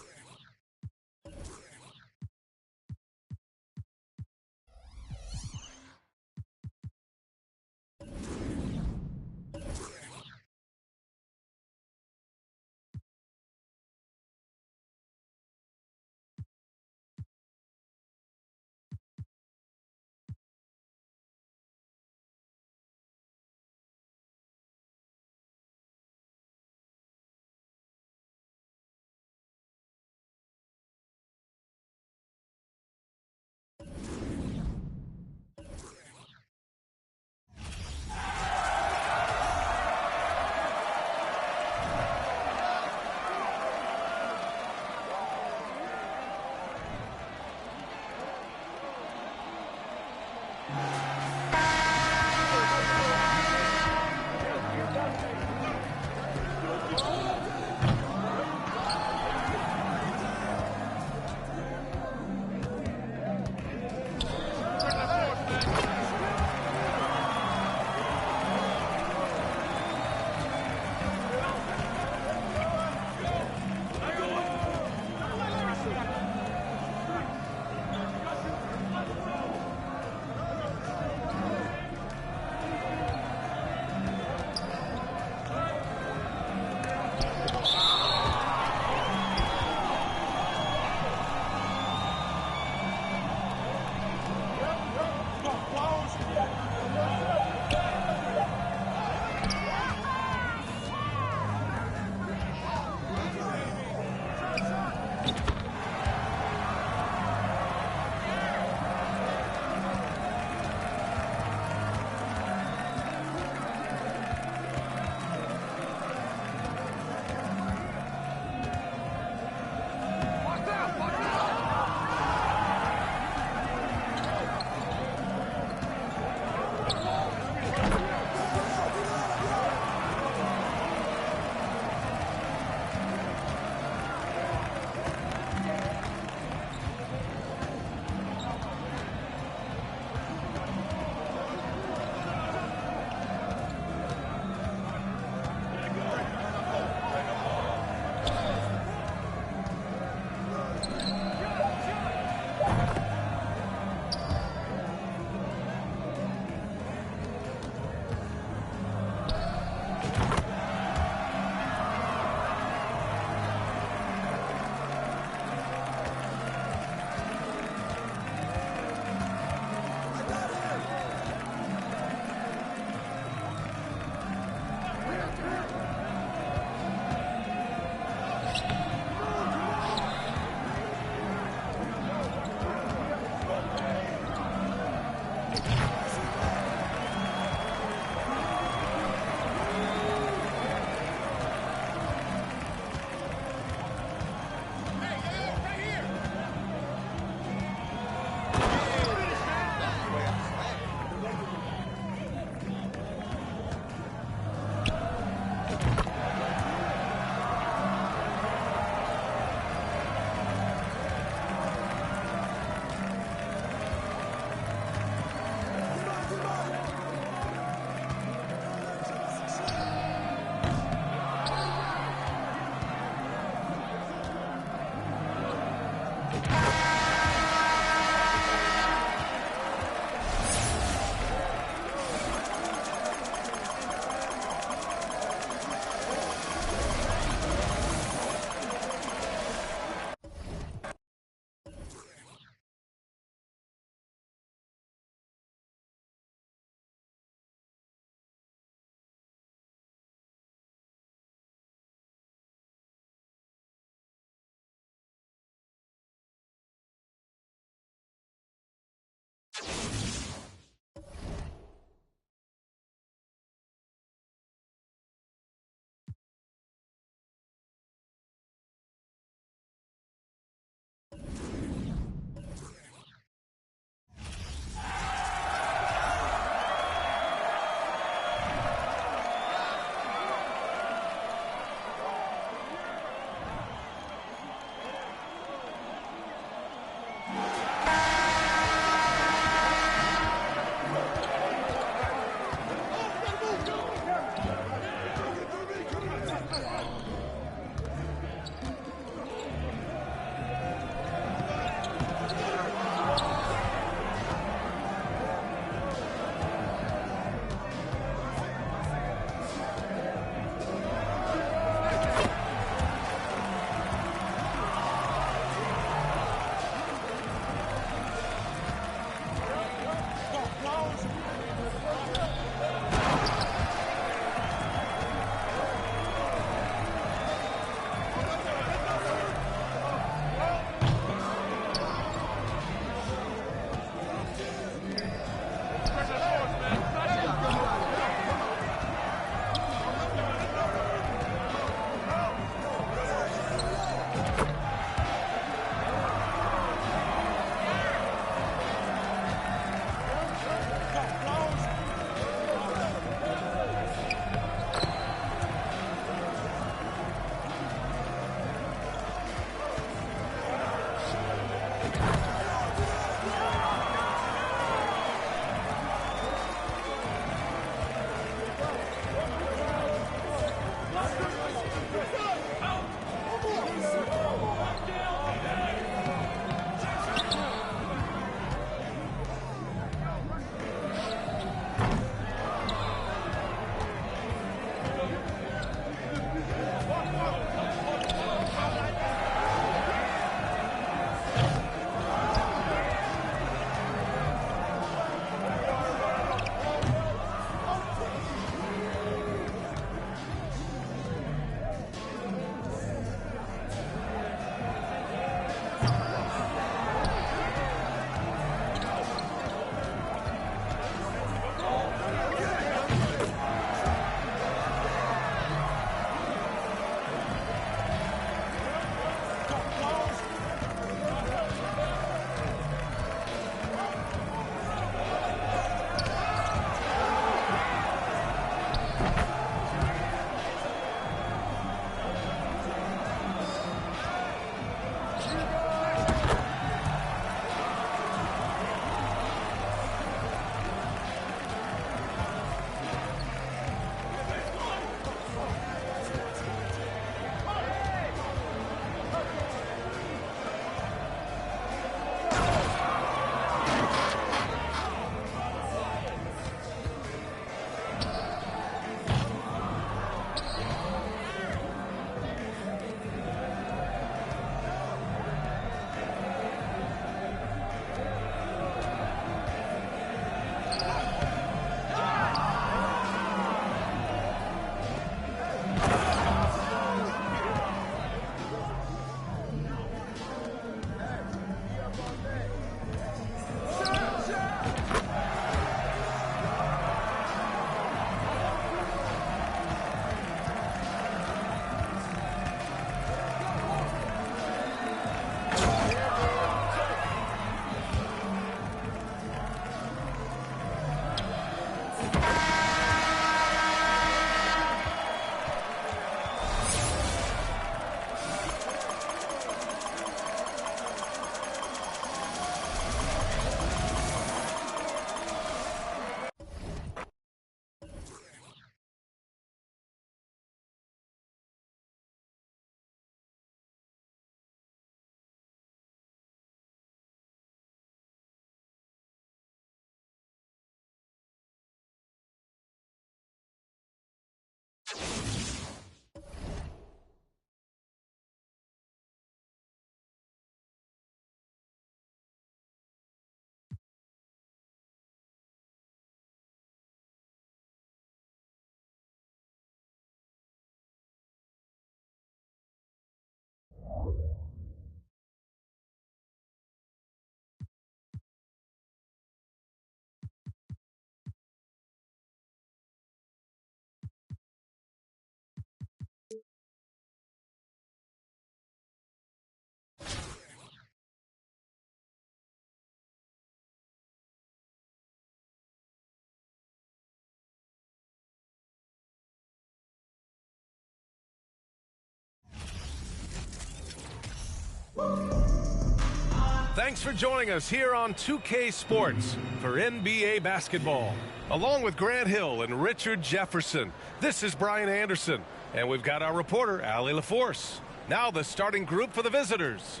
Thanks for joining us here on 2K Sports for NBA basketball. Along with Grant Hill and Richard Jefferson, this is Brian Anderson, and we've got our reporter, Allie LaForce. Now the starting group for the visitors.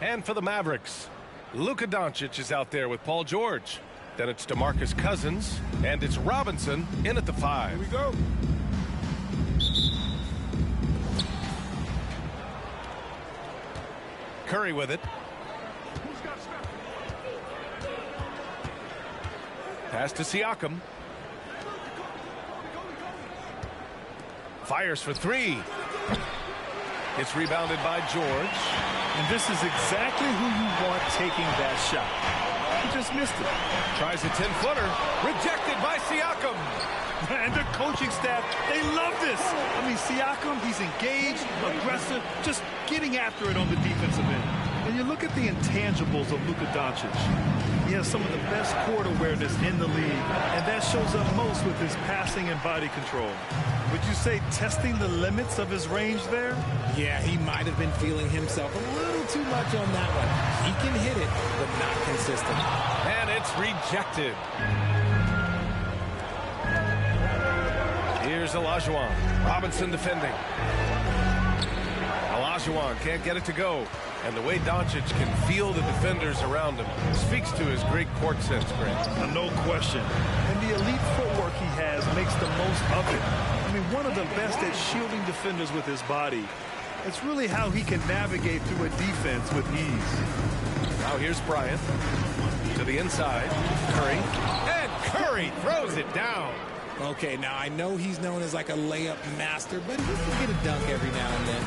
And for the Mavericks, Luka Doncic is out there with Paul George. Then it's DeMarcus Cousins, and it's Robinson in at the 5. Here we go. Curry with it. Pass to Siakam. Fires for 3. It's rebounded by George. And this is exactly who you want taking that shot. He just missed it. Tries a 10-footer. Rejected by Siakam. And the coaching staff, they love this. I mean, Siakam, he's engaged, aggressive, just getting after it on the defensive end. And you look at the intangibles of Luka Doncic. He has some of the best court awareness in the league, and that shows up most with his passing and body control. Would you say testing the limits of his range there? Yeah, he might have been feeling himself a little too much on that one. He can hit it, but not consistent. And it's rejected. Here's Olajuwon. Robinson defending. Olajuwon can't get it to go. And the way Doncic can feel the defenders around him speaks to his great court sense, Grant. No question. And the elite footwork he has makes the most of it. I mean, one of the best at shielding defenders with his body. It's really how he can navigate through a defense with ease. Now here's Bryant to the inside. Curry. And Curry throws it down. Okay, now I know he's known as like a layup master, but he can get a dunk every now and then.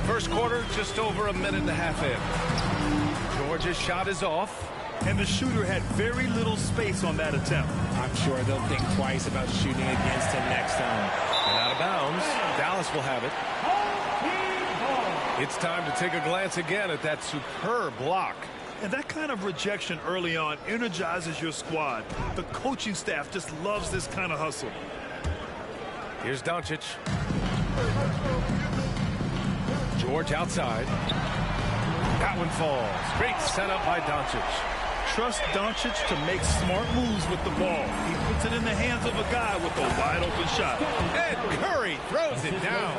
First quarter, just over a minute and a half in. George's shot is off. And the shooter had very little space on that attempt. I'm sure they'll think twice about shooting against him next time. And out of bounds, Dallas will have it. It's time to take a glance again at that superb block. And that kind of rejection early on energizes your squad. The coaching staff just loves this kind of hustle. Here's Doncic. George outside. That one falls. Great setup by Doncic. Trust Doncic to make smart moves with the ball. He puts it in the hands of a guy with a wide open shot. And Curry throws it down.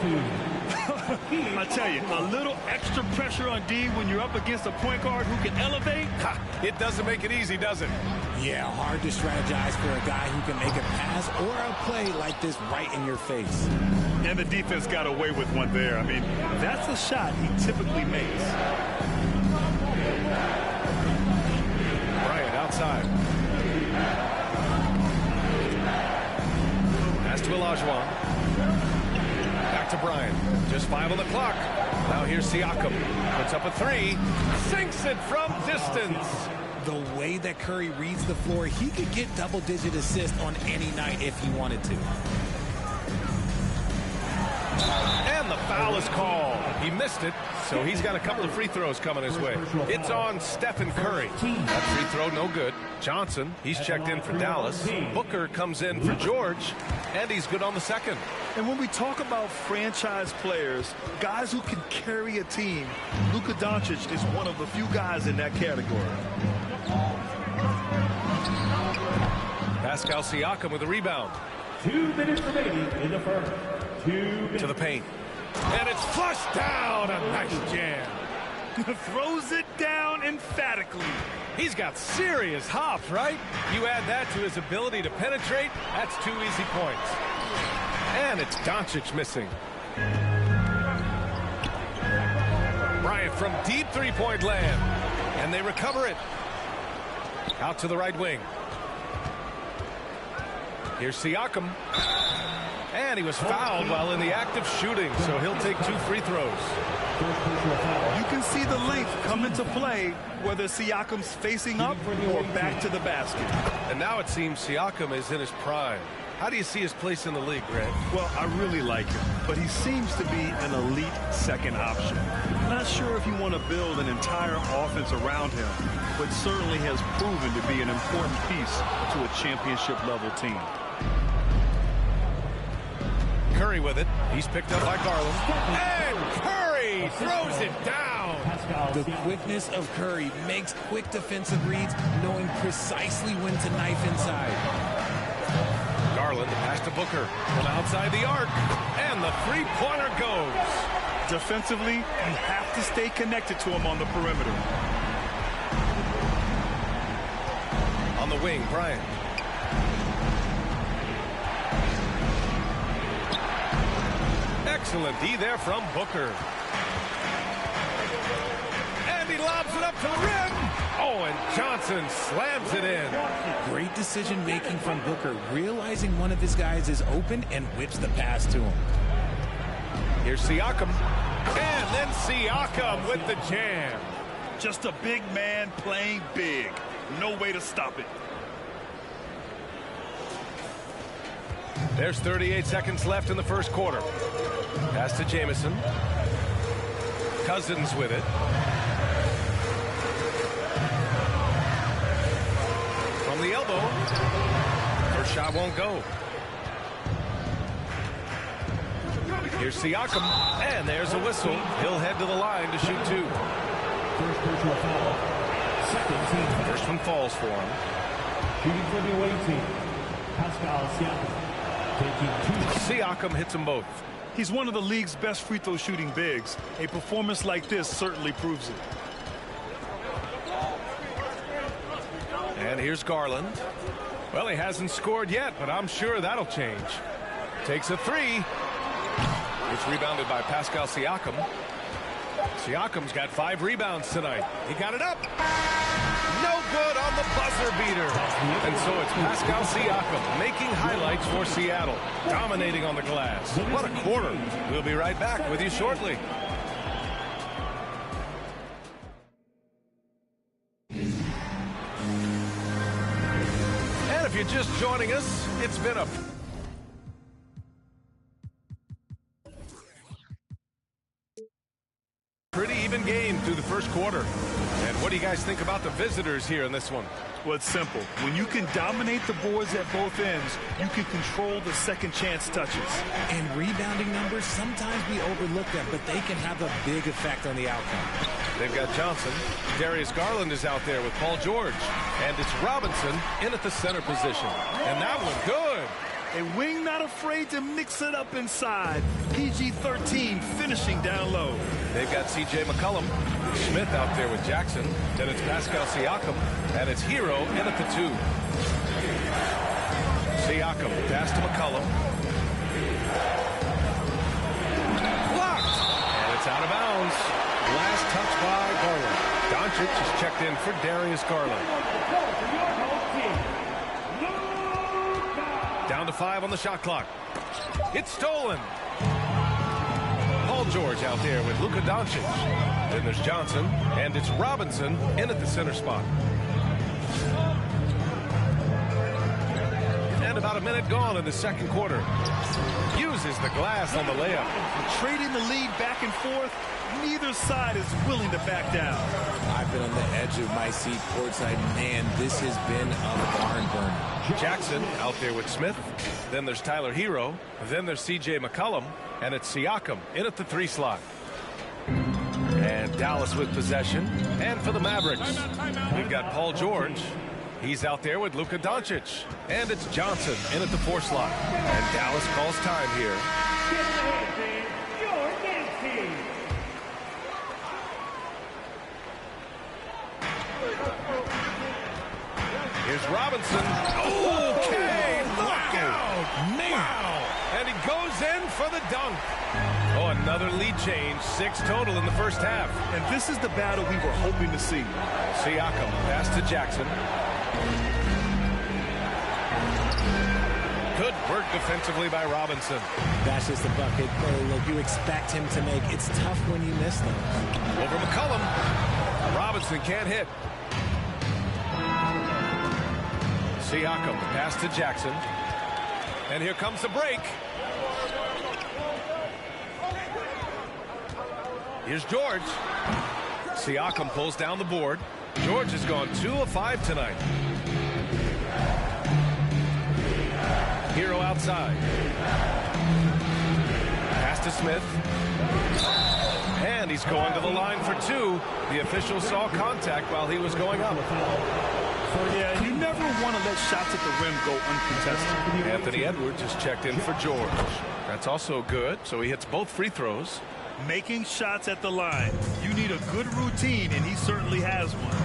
I tell you, a little extra pressure on D when you're up against a point guard who can elevate. It doesn't make it easy, does it? Yeah, hard to strategize for a guy who can make a pass or a play like this right in your face. And the defense got away with one there. I mean, that's a shot he typically makes. Bryant outside. Pass to Olajuwon. Back to Bryant. Just 5 on the clock. Now here's Siakam. Puts up a 3. Sinks it from distance. The way that Curry reads the floor, he could get double-digit assists on any night if he wanted to. And the foul is called. He missed it, so he's got a couple of free throws coming his way. It's on Stephen Curry. That free throw, no good. Johnson, he's checked in for Dallas. Booker comes in for George, and he's good on the second. And when we talk about franchise players, guys who can carry a team, Luka Doncic is one of the few guys in that category. Pascal Siakam with a rebound. 2 minutes remaining in the first. To the paint. And it's flushed down. A nice jam. Throws it down emphatically. He's got serious hops, right? You add that to his ability to penetrate, that's 2 easy points. And it's Doncic missing. Bryant from deep three-point land. And they recover it. Out to the right wing. Here's Siakam. And he was fouled while in the act of shooting, so he'll take 2 free throws. You can see the length come into play, whether Siakam's facing up or back to the basket. And now it seems Siakam is in his prime. How do you see his place in the league, Grant? Well, I really like him, but he seems to be an elite second option. Not sure if you want to build an entire offense around him, but certainly has proven to be an important piece to a championship-level team. Curry with it. He's picked up by Garland. And Curry throws it down. The quickness of Curry makes quick defensive reads, knowing precisely when to knife inside. Garland, the pass to Booker from outside the arc. And the three-pointer goes. Defensively, you have to stay connected to him on the perimeter. On the wing, Bryant. Excellent D there from Booker. And he lobs it up to the rim. Oh, and Johnson slams it in. Great decision-making from Booker, realizing one of his guys is open and whips the pass to him. Here's Siakam. And then Siakam with the jam. Just a big man playing big. No way to stop it. There's 38 seconds left in the first quarter. Pass to Jamison. Cousins with it. From the elbow. First shot won't go. Here's Siakam. And there's a whistle. He'll head to the line to shoot two. First one falls for him. Shooting for the away team, Pascal Siakam. Siakam hits them both. He's one of the league's best free throw shooting bigs. A performance like this certainly proves it. And here's Garland. Well, he hasn't scored yet, but I'm sure that'll change. Takes a three. It's rebounded by Pascal Siakam. Siakam's got 5 rebounds tonight. He got it up. No good on the buzzer beater. And so it's Pascal Siakam making highlights for Seattle, dominating on the glass. What a quarter. We'll be right back with you shortly. And if you're just joining us, it's been a pretty even game through the first quarter. And what do you guys think about the visitors here in this one? Well, it's simple. When you can dominate the boards at both ends, you can control the second chance touches. And rebounding numbers, sometimes we overlook them, but they can have a big effect on the outcome. They've got Johnson. Darius Garland is out there with Paul George. And it's Robinson in at the center position. And that one good. A wing not afraid to mix it up inside. PG-13 finishing down low. They've got C.J. McCollum. Smith out there with Jackson. Then it's Pascal Siakam. And it's Hero in at the 2. Siakam pass to McCollum. Blocked. And it's out of bounds. Last touch by Garland. Doncic is checked in for Darius Garland. Down to 5 on the shot clock. It's stolen. Paul George out there with Luka Doncic. Then there's Johnson, and it's Robinson in at the center spot. And about a minute gone in the second quarter. Uses the glass on the layup. Trading the lead back and forth. Neither side is willing to back down. I've been on the edge of my seat courtside. Man, this has been a barn burner. Jackson out there with Smith. Then there's Tyler Hero. Then there's C.J. McCollum. And it's Siakam in at the 3 slot. And Dallas with possession. And for the Mavericks, we've got Paul George. He's out there with Luka Doncic. And it's Johnson in at the 4 slot. And Dallas calls time here. Here's Robinson. Okay, knockout. Wow. And he goes in for the dunk. Oh, another lead change. 6 total in the first half. And this is the battle we were hoping to see. Siakam pass to Jackson. Good work defensively by Robinson. That's just a bucket play. Look, you expect him to make. It's tough when you miss them. Over McCollum. Robinson can't hit. Siakam pass to Jackson. And here comes the break. Here's George. Siakam pulls down the board. George has gone 2 of 5 tonight. Hero outside. to Smith. And he's going to the line for two. The official saw contact while he was going up. Yeah, you never want to let shots at the rim go uncontested. Anthony Edwards is checked in for George. That's also good, so he hits both free throws. Making shots at the line. You need a good routine, and he certainly has one.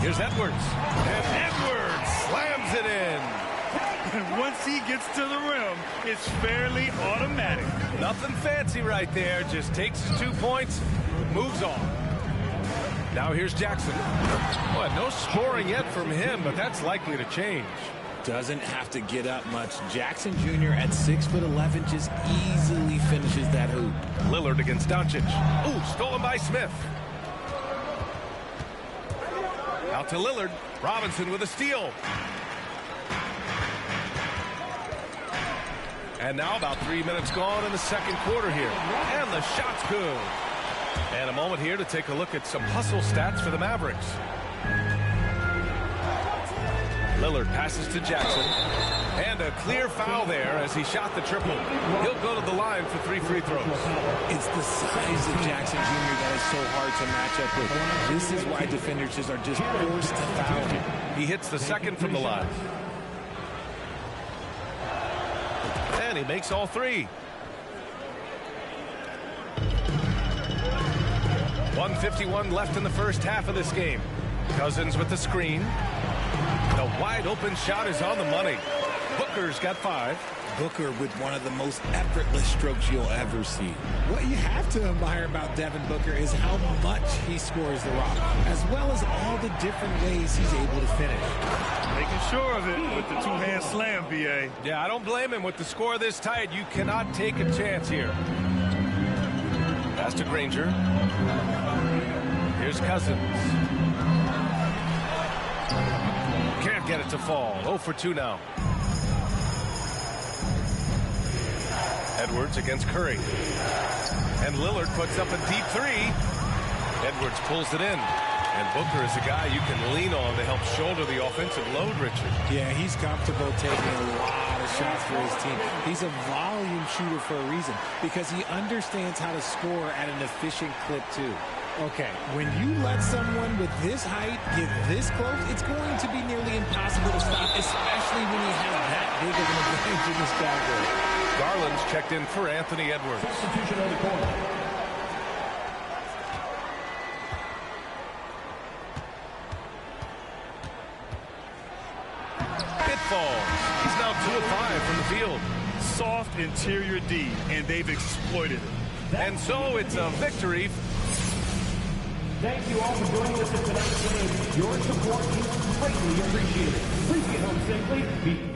Here's Edwards. And Edwards slams it in. And once he gets to the rim, it's fairly automatic. Nothing fancy right there. Just takes his 2 points, moves on. Now here's Jackson. Well, no scoring yet from him, but that's likely to change. Doesn't have to get up much. Jackson Jr. at 6'11" just easily finishes that hoop. Lillard against Doncic. Ooh, stolen by Smith. Out to Lillard. Robinson with a steal. And now about 3 minutes gone in the second quarter here. And the shot's good. And a moment here to take a look at some hustle stats for the Mavericks. Lillard passes to Jackson. And a clear foul there as he shot the triple. He'll go to the line for 3 free throws. It's the size of Jackson Jr. that is so hard to match up with. This is why defenders just are just forced to foul him. He hits the second from the line. And he makes all 3. 1:51 left in the first half of this game. Cousins with the screen. The wide open shot is on the money. Booker's got 5. Booker with one of the most effortless strokes you'll ever see. What you have to admire about Devin Booker is how much he scores the rock, as well as all the different ways he's able to finish. Making sure of it with the two-hand slam, B.A. Yeah, I don't blame him. With the score this tight, you cannot take a chance here. Pass to Granger. Here's Cousins. Can't get it to fall. 0 for 2 now. Edwards against Curry. And Lillard puts up a deep 3. Edwards pulls it in. And Booker is a guy you can lean on to help shoulder the offensive load, Richard. Yeah, he's comfortable taking a lot of shots for his team. He's a volume shooter for a reason, because he understands how to score at an efficient clip, too. Okay, when you let someone with this height get this close, it's going to be nearly impossible to stop, especially when he has that big of an advantage in this category. Garland's checked in for Anthony Edwards. Substitution on the corner. It falls. He's now 2 of 5 from the field. Soft interior D, and they've exploited it. And so it's a victory. Thank you all for joining us in tonight's game. Your support is greatly appreciated. Please get home safely.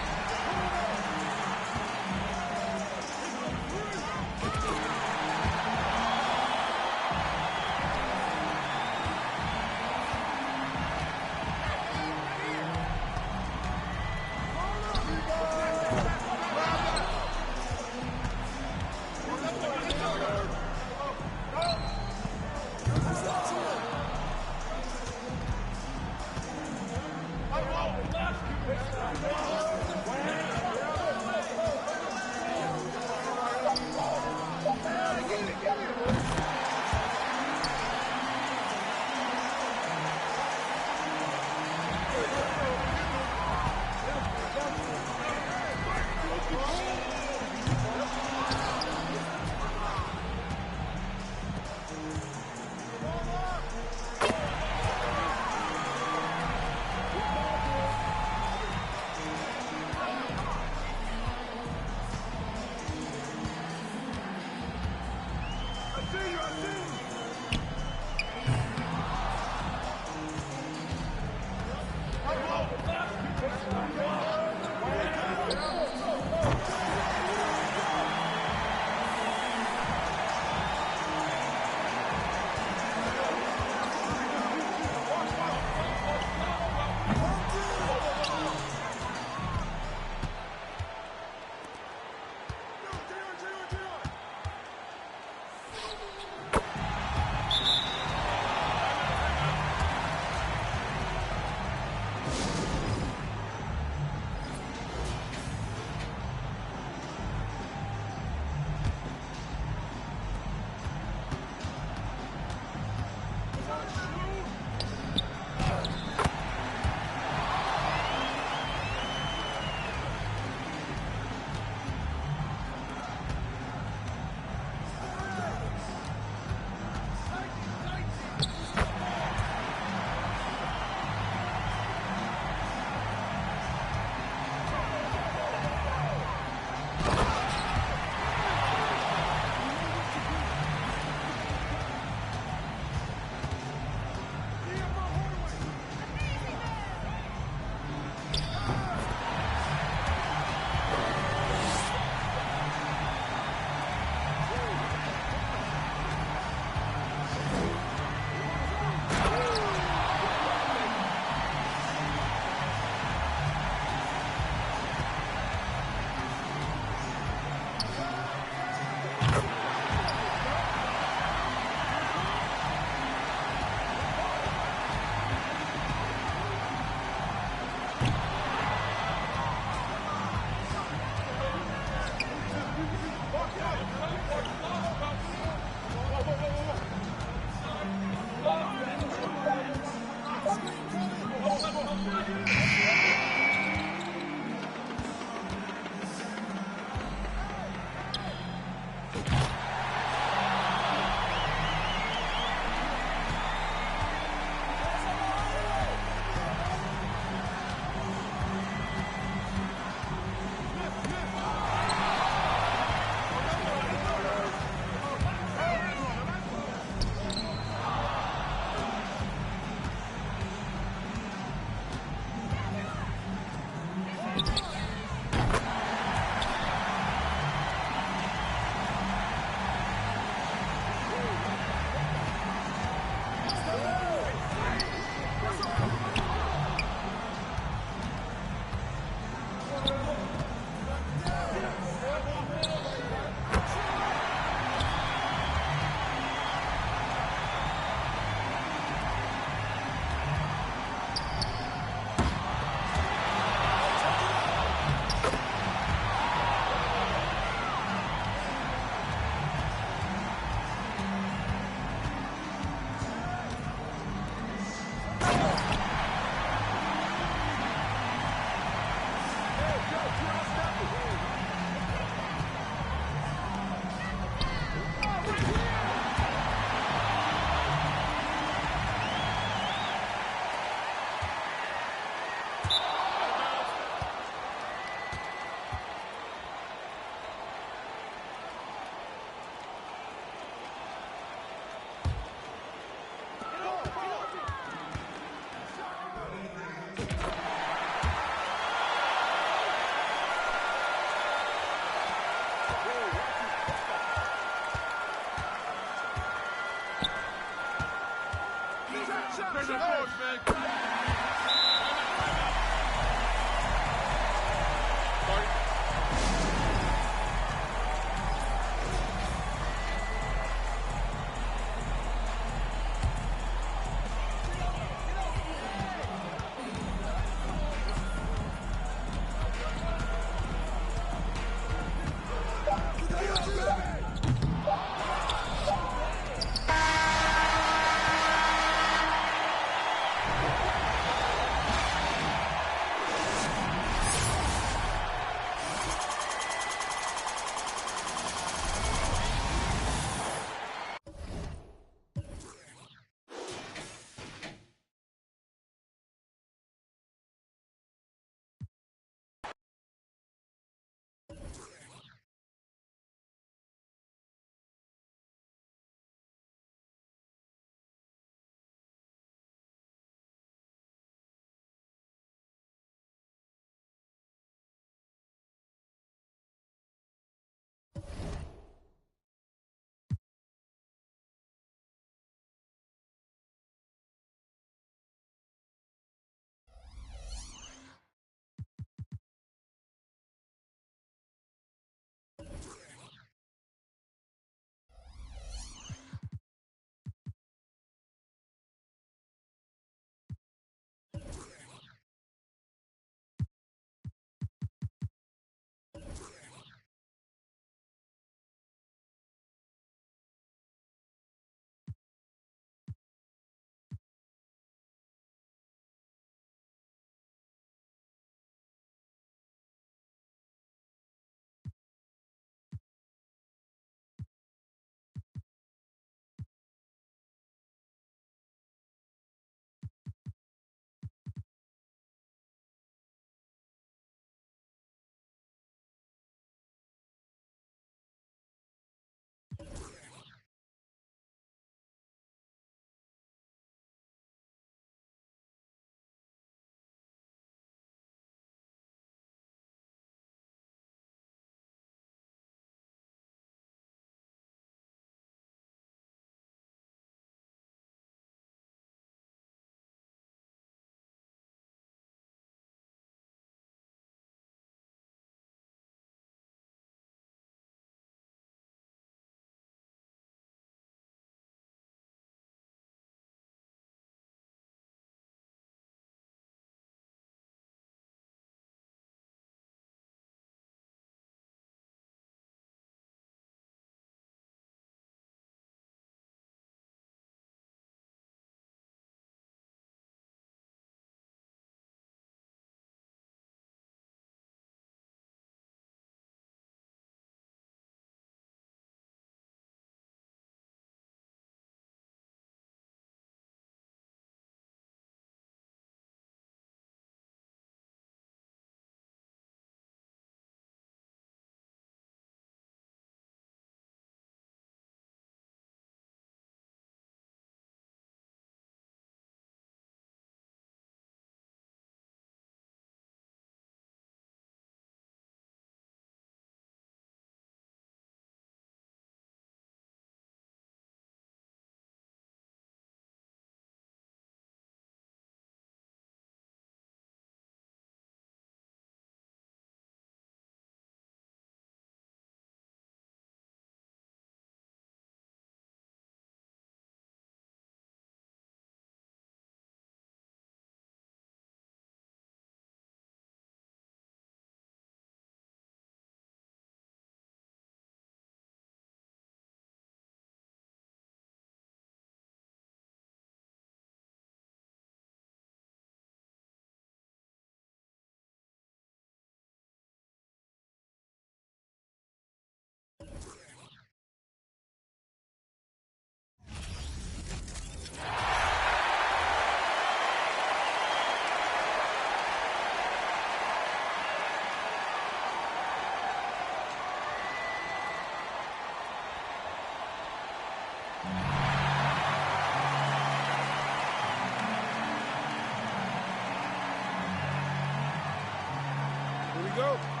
Here we go.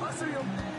I see him.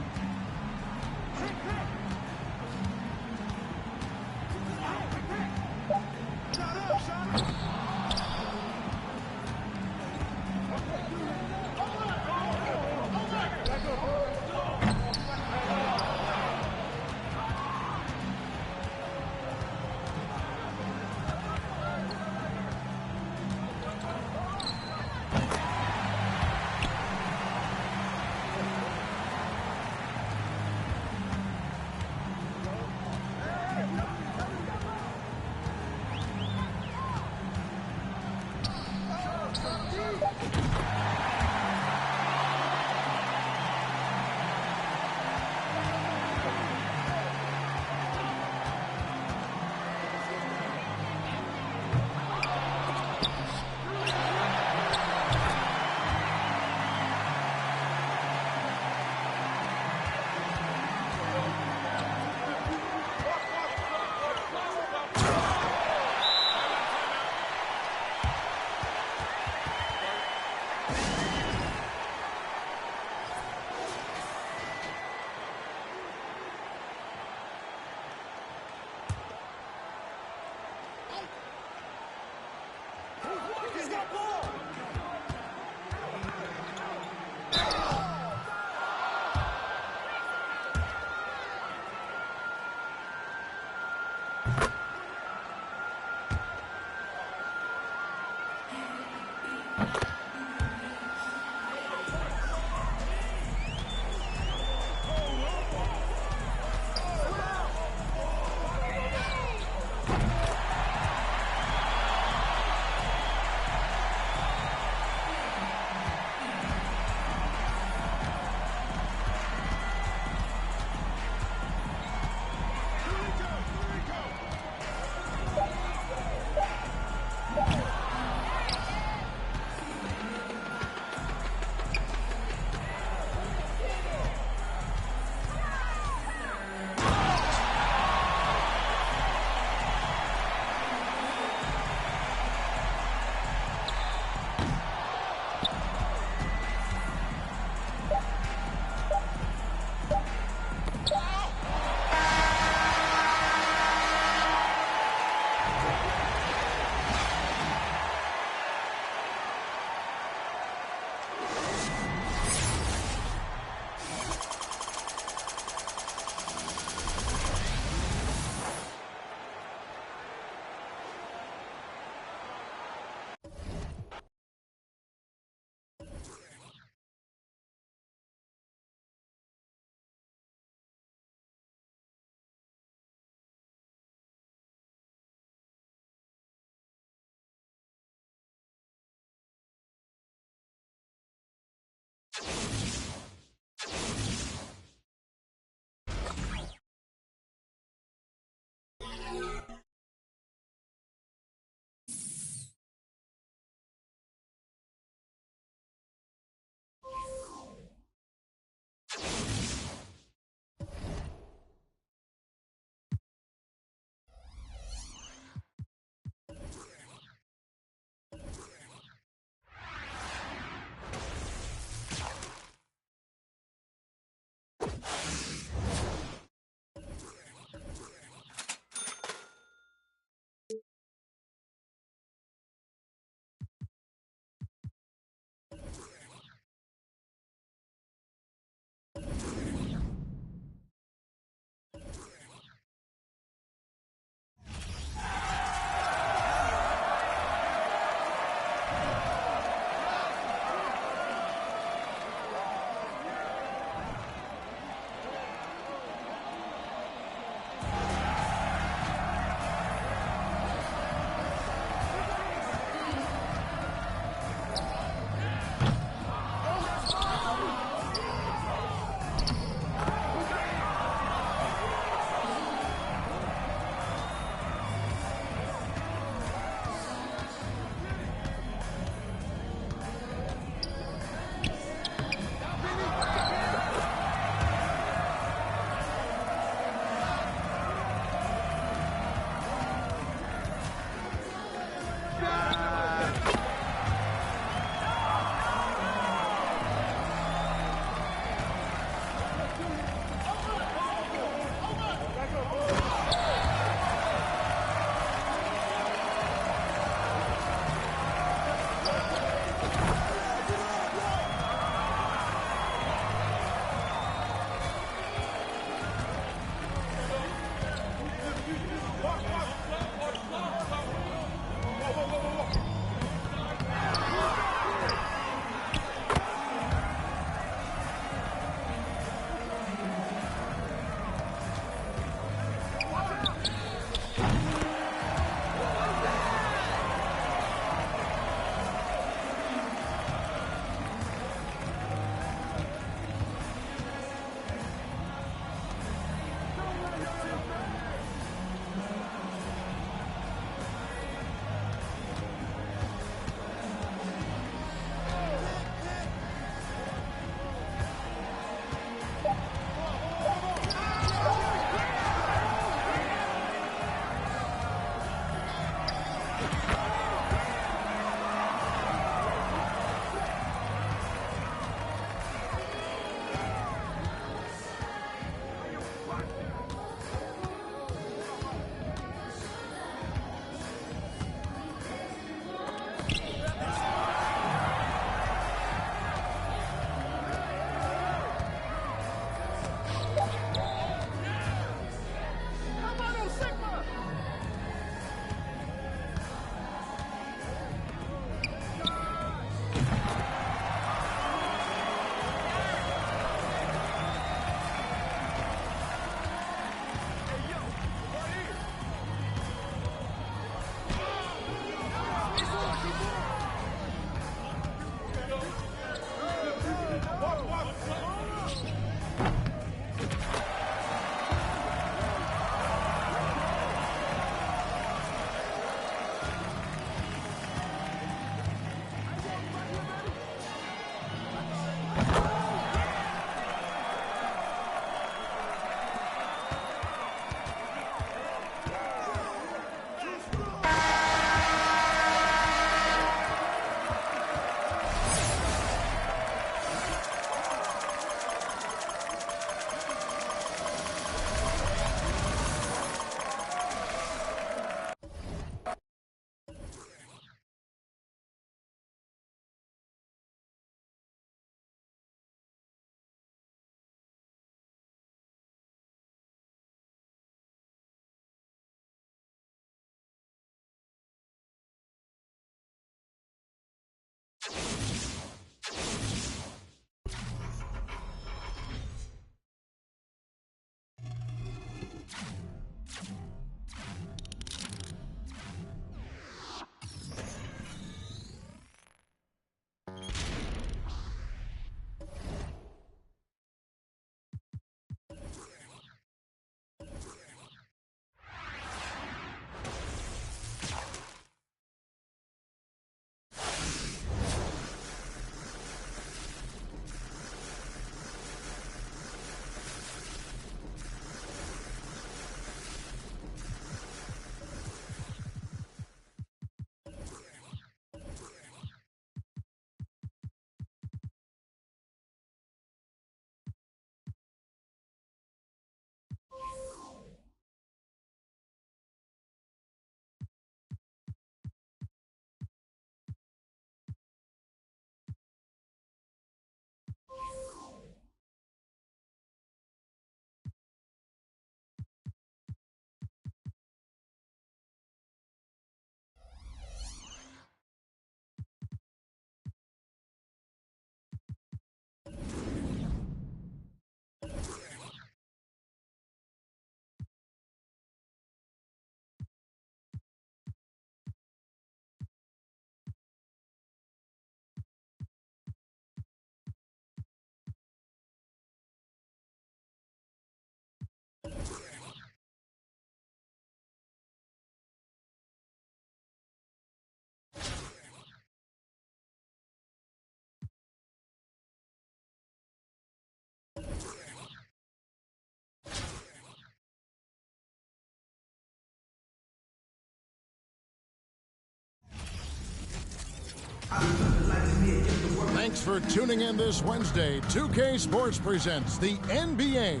Thanks for tuning in this Wednesday. 2K Sports presents the NBA.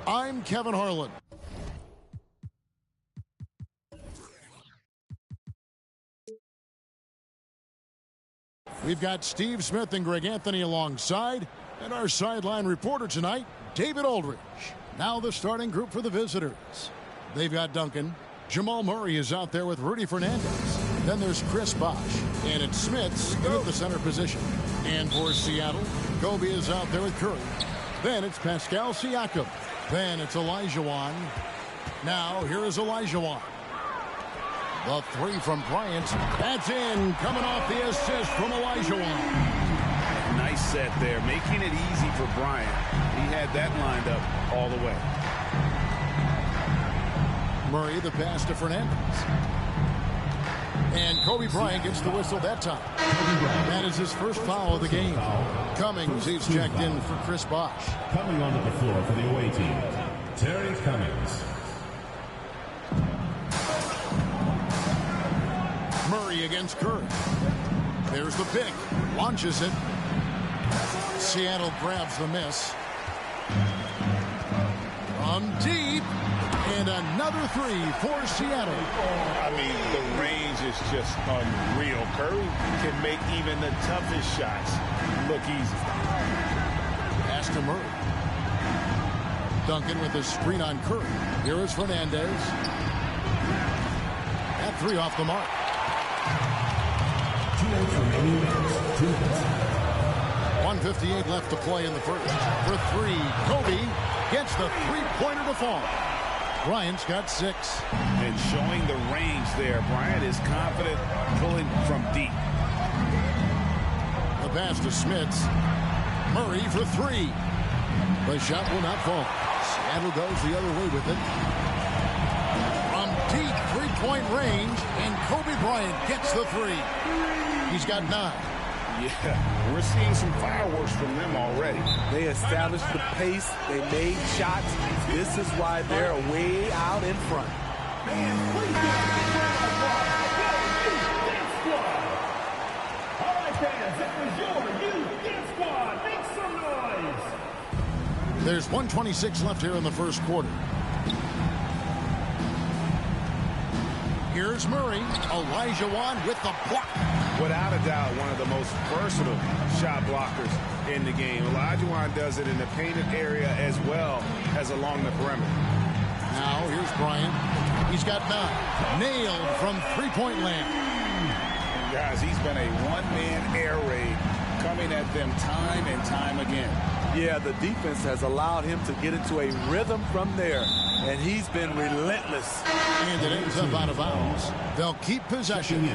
I'm Kevin Harlan. We've got Steve Smith and Greg Anthony alongside, and our sideline reporter tonight, David Aldridge. Now the starting group for the visitors. They've got Duncan. Jamal Murray is out there with Rudy Fernandez. Then there's Chris Bosh, and it's Smith's in at the center position. And for Seattle, Kobe is out there with Curry. Then it's Pascal Siakam. Then it's Olajuwon. Now here is Olajuwon. The three from Bryant. That's in, coming off the assist from Olajuwon. Nice set there, making it easy for Bryant. He had that lined up all the way. Murray, the pass to Fernandez. And Kobe Bryant gets the whistle that time. That is his first foul of the game. Cummings, he's checked in for Chris Bosh. Coming onto the floor for the away team, Terry Cummings. Murray against Curry. There's the pick. Launches it. Seattle grabs the miss. From deep. And another three for Seattle. I mean, the range is just unreal. Curry can make even the toughest shots look easy. Pass to Murray. Duncan with a screen on Curry. Here is Fernandez. That three off the mark. 1:58 left to play in the first. For three, Kobe gets the three-pointer to fall. Bryant's got 6. And showing the range there. Bryant is confident pulling from deep. The pass to Smits. Murray for 3. The shot will not fall. Seattle goes the other way with it. From deep three-point range, and Kobe Bryant gets the 3. He's got 9. Yeah, we're seeing some fireworks from them already. They established the pace. They made shots. This is why they're way out in front. All right, fans, that was your youth dance squad. Make some noise. There's 1:26 left here in the first quarter. Here's Murray. Olajuwon with the block. Without a doubt, one of the most versatile shot blockers in the game. Olajuwon does it in the painted area as well as along the perimeter. Now, here's Bryant. He's got 9. Nailed from three-point land. And guys, he's been a one-man air raid coming at them time and time again. Yeah, the defense has allowed him to get into a rhythm from there, and he's been relentless. And it ends up out of bounds. They'll keep possession.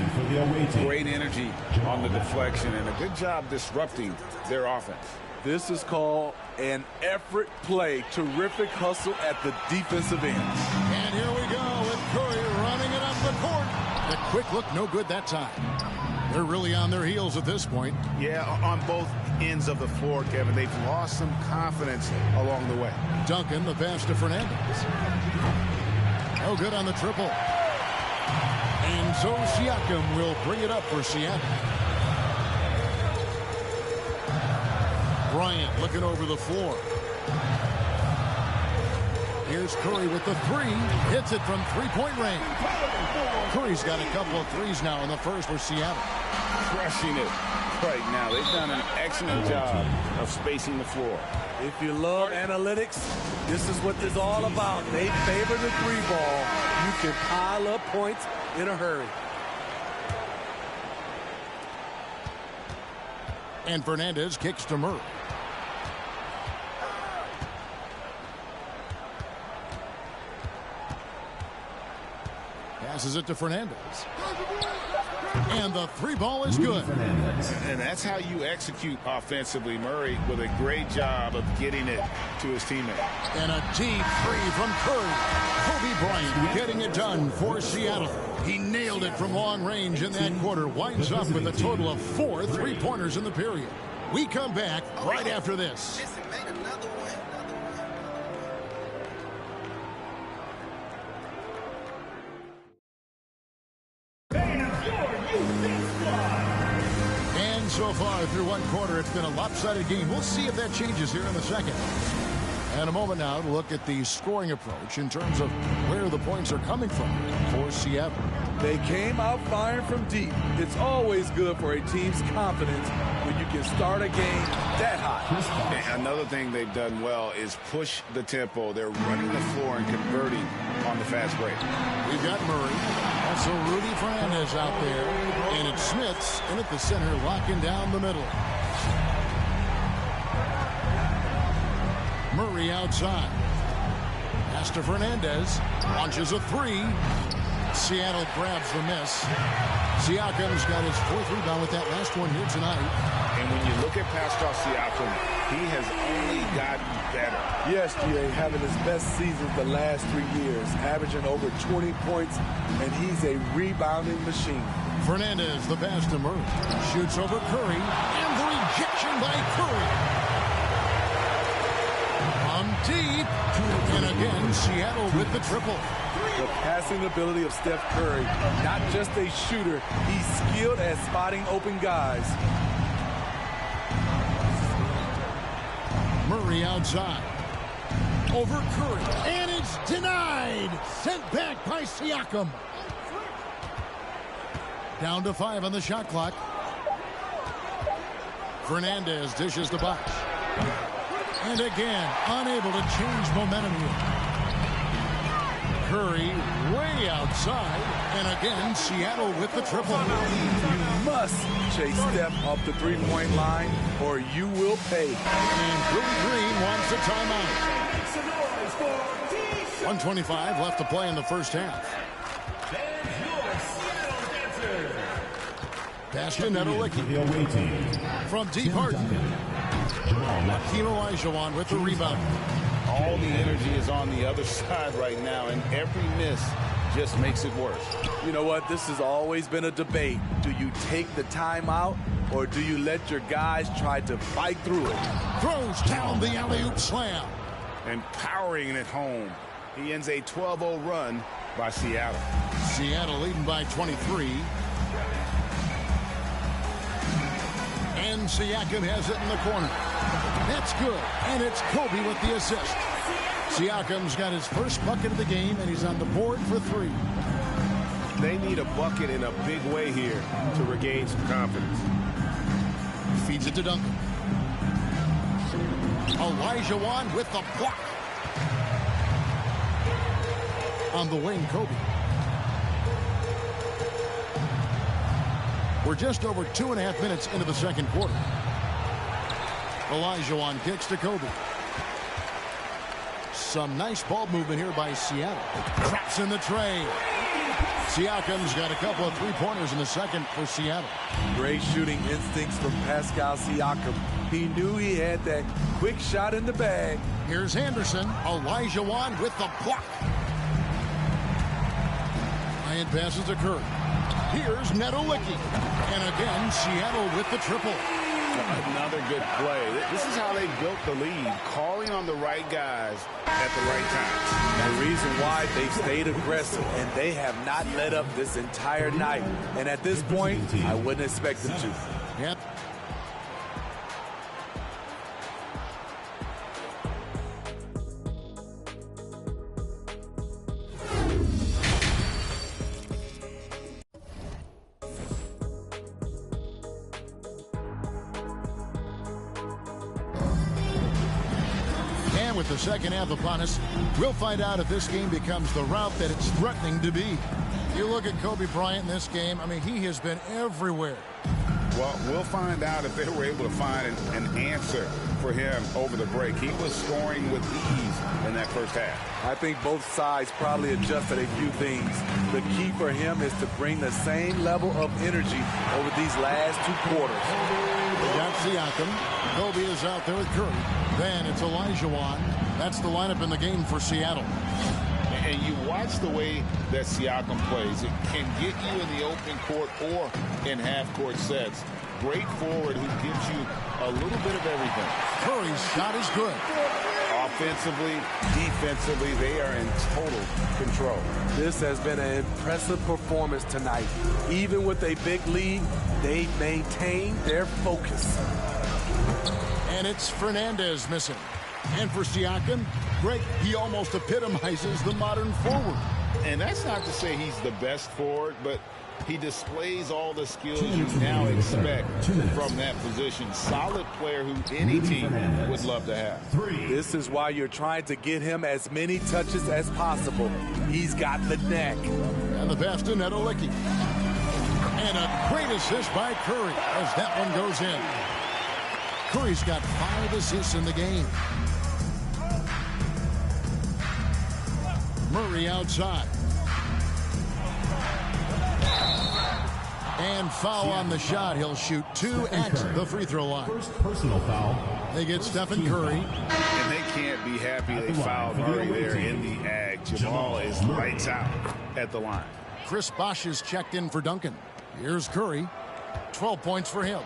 Great energy on the deflection and a good job disrupting their offense. This is called an effort play. Terrific hustle at the defensive end. And here we go with Curry running it up the court. The quick look, no good that time. They're really on their heels at this point. Yeah, on both ends of the floor, Kevin. They've lost some confidence along the way. Duncan, the pass to Fernandez. No good on the triple. And so Siakam will bring it up for Seattle. Bryant looking over the floor. Here's Curry with the three. Hits it from three-point range. Curry's got a couple of threes now in the first for Seattle. Crushing it right now. They've done an excellent job of spacing the floor. If you love analytics, this is what this is all about. They favor the three ball. You can pile up points in a hurry. And Fernandez kicks to Murray. Passes it to Fernandez. And the three ball is good. And that's how you execute offensively. Murray with a great job of getting it to his teammate. And a deep three from Curry. Kobe Bryant getting it done for Seattle. He nailed it from long range in that quarter. Winds up with a total of 4 3-pointers in the period. We come back right after this. And so far through one quarter, it's been a lopsided game. We'll see if that changes here in the second. And a moment now to look at the scoring approach in terms of where the points are coming from for Seattle. They came out firing from deep. It's always good for a team's confidence when you can start a game that hot. And another thing they've done well is push the tempo. They're running the floor and converting on the fast break. We've got Murray. Also Rudy Fernandez out there. And it's Smiths in at the center, locking down the middle. Murray outside. Pass to Fernandez. Launches a three. Seattle grabs the miss. Siakam's got his 4th rebound with that last one here tonight. And when you look at Pascal Siakam, he has only gotten better. Yes, G.A., having his best season the last 3 years, averaging over 20 points, and he's a rebounding machine. Fernandez, the pass to Murray. Shoots over Curry, and the rejection by Curry. On deep, and again, Seattle with the triple. The passing ability of Steph Curry, not just a shooter, he's skilled at spotting open guys. Murray outside. Over Curry, and it's denied. Sent back by Siakam. Down to 5 on the shot clock. Fernandez dishes the box. And again, unable to change momentum here. Curry way outside, and again, Seattle with the triple. You must chase Steph off the three-point line, or you will pay. And Billy Green wants a timeout. 1:25 left to play in the first half. Pass to Nedolicki. From deep Harden. Hakeem Olajuwon with the rebound. All the energy is on the other side right now, and every miss just makes it worse. You know what? This has always been a debate. Do you take the timeout, or do you let your guys try to fight through it? Throws down the alley-oop slam. And powering it home. He ends a 12-0 run by Seattle. Seattle leading by 23. And Siakam has it in the corner. That's good. And it's Kobe with the assist. Siakam's got his first bucket of the game, and he's on the board for 3. They need a bucket in a big way here to regain some confidence. Feeds it to Duncan. Olajuwon with the block. On the wing, Kobe. We're just over 2.5 minutes into the second quarter. Olajuwon kicks to Kobe. Some nice ball movement here by Seattle. Traps in the tray. Siakam's got a couple of three-pointers in the second for Seattle. Great shooting instincts from Pascal Siakam. He knew he had that quick shot in the bag. Here's Anderson. Olajuwon with the block. Ryan passes to Curry. Here's Nedolicki. And again, Seattle with the triple. Another good play. This is how they built the lead, calling on the right guys at the right time. The reason why they've stayed aggressive, and they have not let up this entire night. And at this point, I wouldn't expect them to. Yep. With the second half upon us, we'll find out if this game becomes the route that it's threatening to be. You look at Kobe Bryant in this game, I mean, he has been everywhere. Well, we'll find out if they were able to find an answer for him over the break. He was scoring with ease in that first half. I think both sides probably adjusted a few things. The key for him is to bring the same level of energy over these last two quarters. We got Siakam. Kobe is out there with Curry. Then it's Olajuwon. That's the lineup in the game for Seattle. And you watch the way that Siakam plays. It can get you in the open court or in half-court sets. Great forward who gives you a little bit of everything. Curry's shot is good. Offensively, defensively, they are in total control. This has been an impressive performance tonight. Even with a big lead, they maintain their focus. And it's Fernandez missing. And for Siakam, Greg, he almost epitomizes the modern forward. And that's not to say he's the best forward, but he displays all the skills you now expect from that position. Solid player who any team would love to have. This is why you're trying to get him as many touches as possible. He's got the knack. And the pass to Nedolicki. And a great assist by Curry as that one goes in. Curry's got 5 assists in the game. Murray outside. And foul on the shot. He'll shoot 2 at the free throw line. First personal foul. They get Stephen Curry. And they can't be happy they fouled Murray there in the ag. Jamal is lights out at the line. Chris Bosh is checked in for Duncan. Here's Curry. 12 points for him.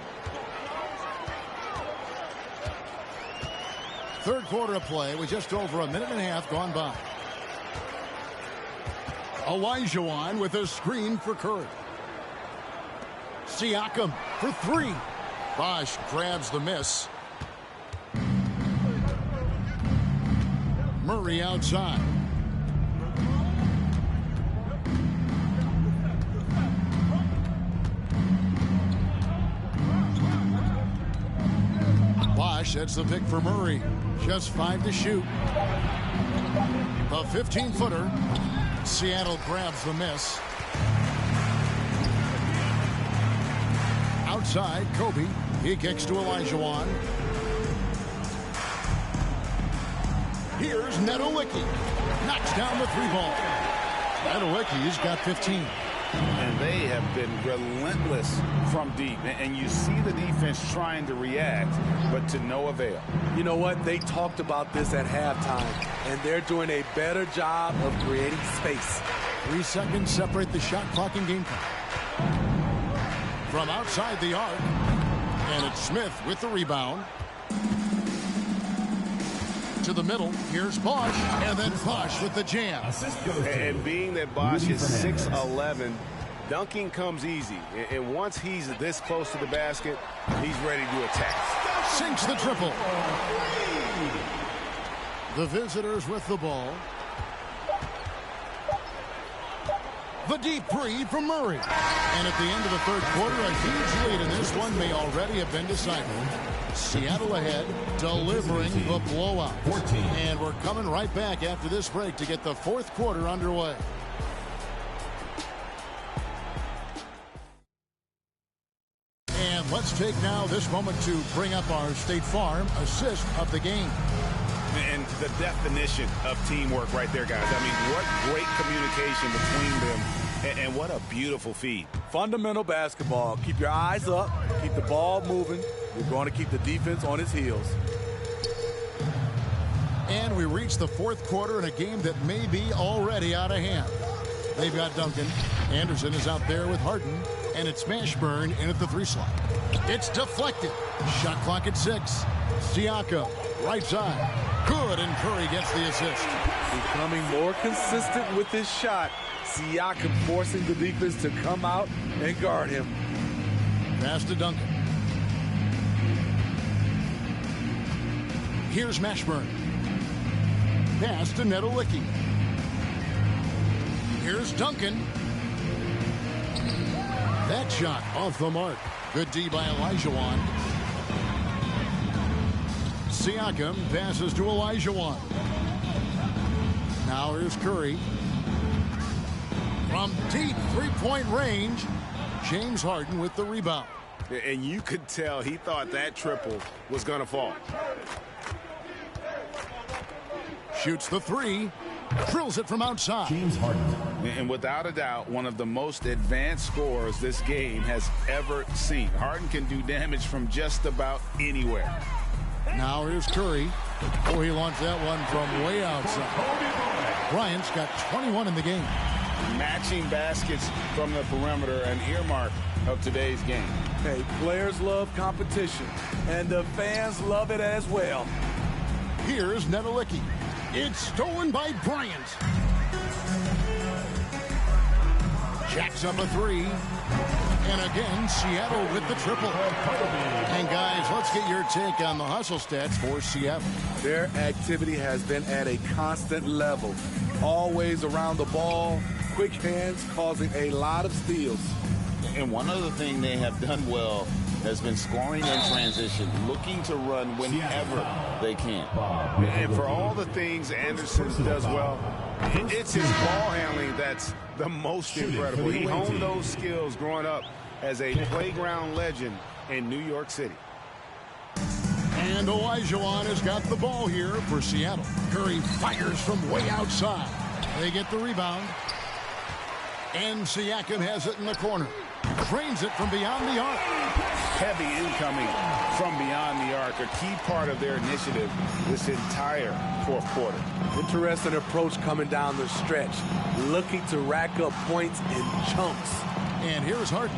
Third quarter of play with just over a minute and a half gone by. Olajuwon with a screen for Curry. Siakam for 3. Bosh grabs the miss. Murray outside. Bosh, that's the pick for Murray. Just 5 to shoot. The 15-footer. Seattle grabs the miss. Outside, Kobe. He kicks to Olajuwon. Here's Nedolicki. Knocks down the 3-ball. Nedolicki's got 15. And they have been relentless from deep. And you see the defense trying to react, but to no avail. You know what? They talked about this at halftime, and they're doing a better job of creating space. 3 seconds separate the shot clock and game time. From outside the arc. And it's Smith with the rebound. To the middle. Here's Bosh. And then Bosh with the jam. And being that Bosh is 6'11", dunking comes easy. And once he's this close to the basket, he's ready to attack. Sinks the triple. The visitors with the ball. The deep three from Murray. And at the end of the third quarter, a huge lead in this one may already have been decided. Seattle ahead, delivering the blowout. 14. And we're coming right back after this break to get the fourth quarter underway. And let's Let's take now this moment to bring up our State Farm assist of the game. And the definition of teamwork right there, guys. I mean, what great communication between them, and what a beautiful feed. Fundamental basketball. Keep your eyes up. Keep the ball moving. You're going to keep the defense on its heels. And we reach the fourth quarter in a game that may be already out of hand. They've got Duncan. Anderson is out there with Harden. And it's Mashburn in at the 3 slot. It's deflected. Shot clock at 6. Siakam, right side. Good, and Curry gets the assist. Becoming more consistent with his shot. Siakam forcing the defense to come out and guard him. Pass to Duncan. Here's Mashburn. Pass to Nedolicki. Here's Duncan. That shot off the mark. Good D by Olajuwon. Siakam passes to Olajuwon. Now here's Curry. From deep three-point range, James Harden with the rebound. And you could tell he thought that triple was going to fall. Shoots the 3. Drills it from outside. James Harden. And without a doubt, one of the most advanced scorers this game has ever seen. Harden can do damage from just about anywhere. Now here's Curry. Oh, he launched that one from way outside. Bryant's got 21 in the game. Matching baskets from the perimeter, an earmark of today's game. Hey, players love competition, and the fans love it as well. Here's Nedolicki. It's stolen by Bryant. Jacks up a 3. And again, Seattle with the triple. And guys, let's get your take on the hustle stats for Seattle. Their activity has been at a constant level. Always around the ball, quick hands causing a lot of steals. And one other thing they have done well has been scoring in transition, looking to run whenever they can. And for all the things Anderson does well, it's his ball handling that's the most incredible. He honed those skills growing up as a playground legend in New York City. And Olajuwon has got the ball here for Seattle. Curry fires from way outside. They get the rebound. And Siakam has it in the corner. Drains it from beyond the arc. Heavy incoming from beyond the arc, a key part of their initiative this entire fourth quarter. Interesting approach coming down the stretch, looking to rack up points in chunks. And here's Harden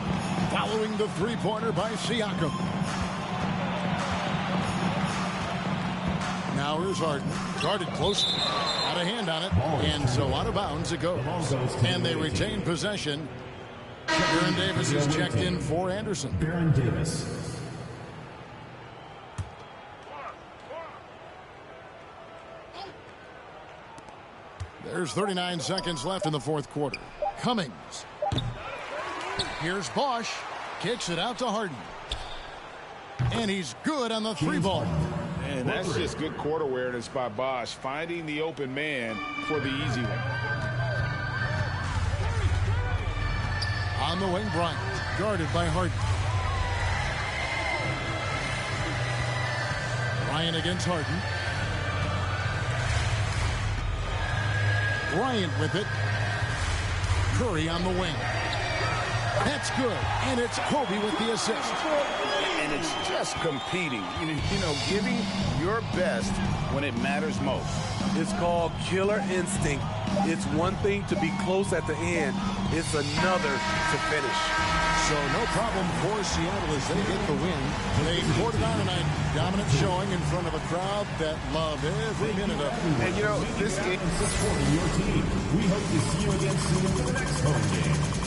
following the three-pointer by Siakam. Now here's Harden, guarded closely, out of hand on it, and so out of bounds it goes. And they retain possession. Baron Davis is checked in for Anderson. Baron Davis. There's 39 seconds left in the fourth quarter. Cummings. Here's Bosch. Kicks it out to Harden. And he's good on the 3-ball. And that's just good court awareness by Bosch, finding the open man for the easy one. On the wing, Bryant, guarded by Harden. Bryant against Harden. Bryant with it. Curry on the wing. That's good, and it's Kobe with the assist. And it's just competing, you know, giving your best when it matters most. It's called killer instinct. It's one thing to be close at the end. It's another to finish. So no problem for Seattle as they get the win. They poured it on tonight. Dominant showing in front of a crowd that loved every minute of it. And, you know, this game is supporting your team. We hope to see you again soon for the next home game.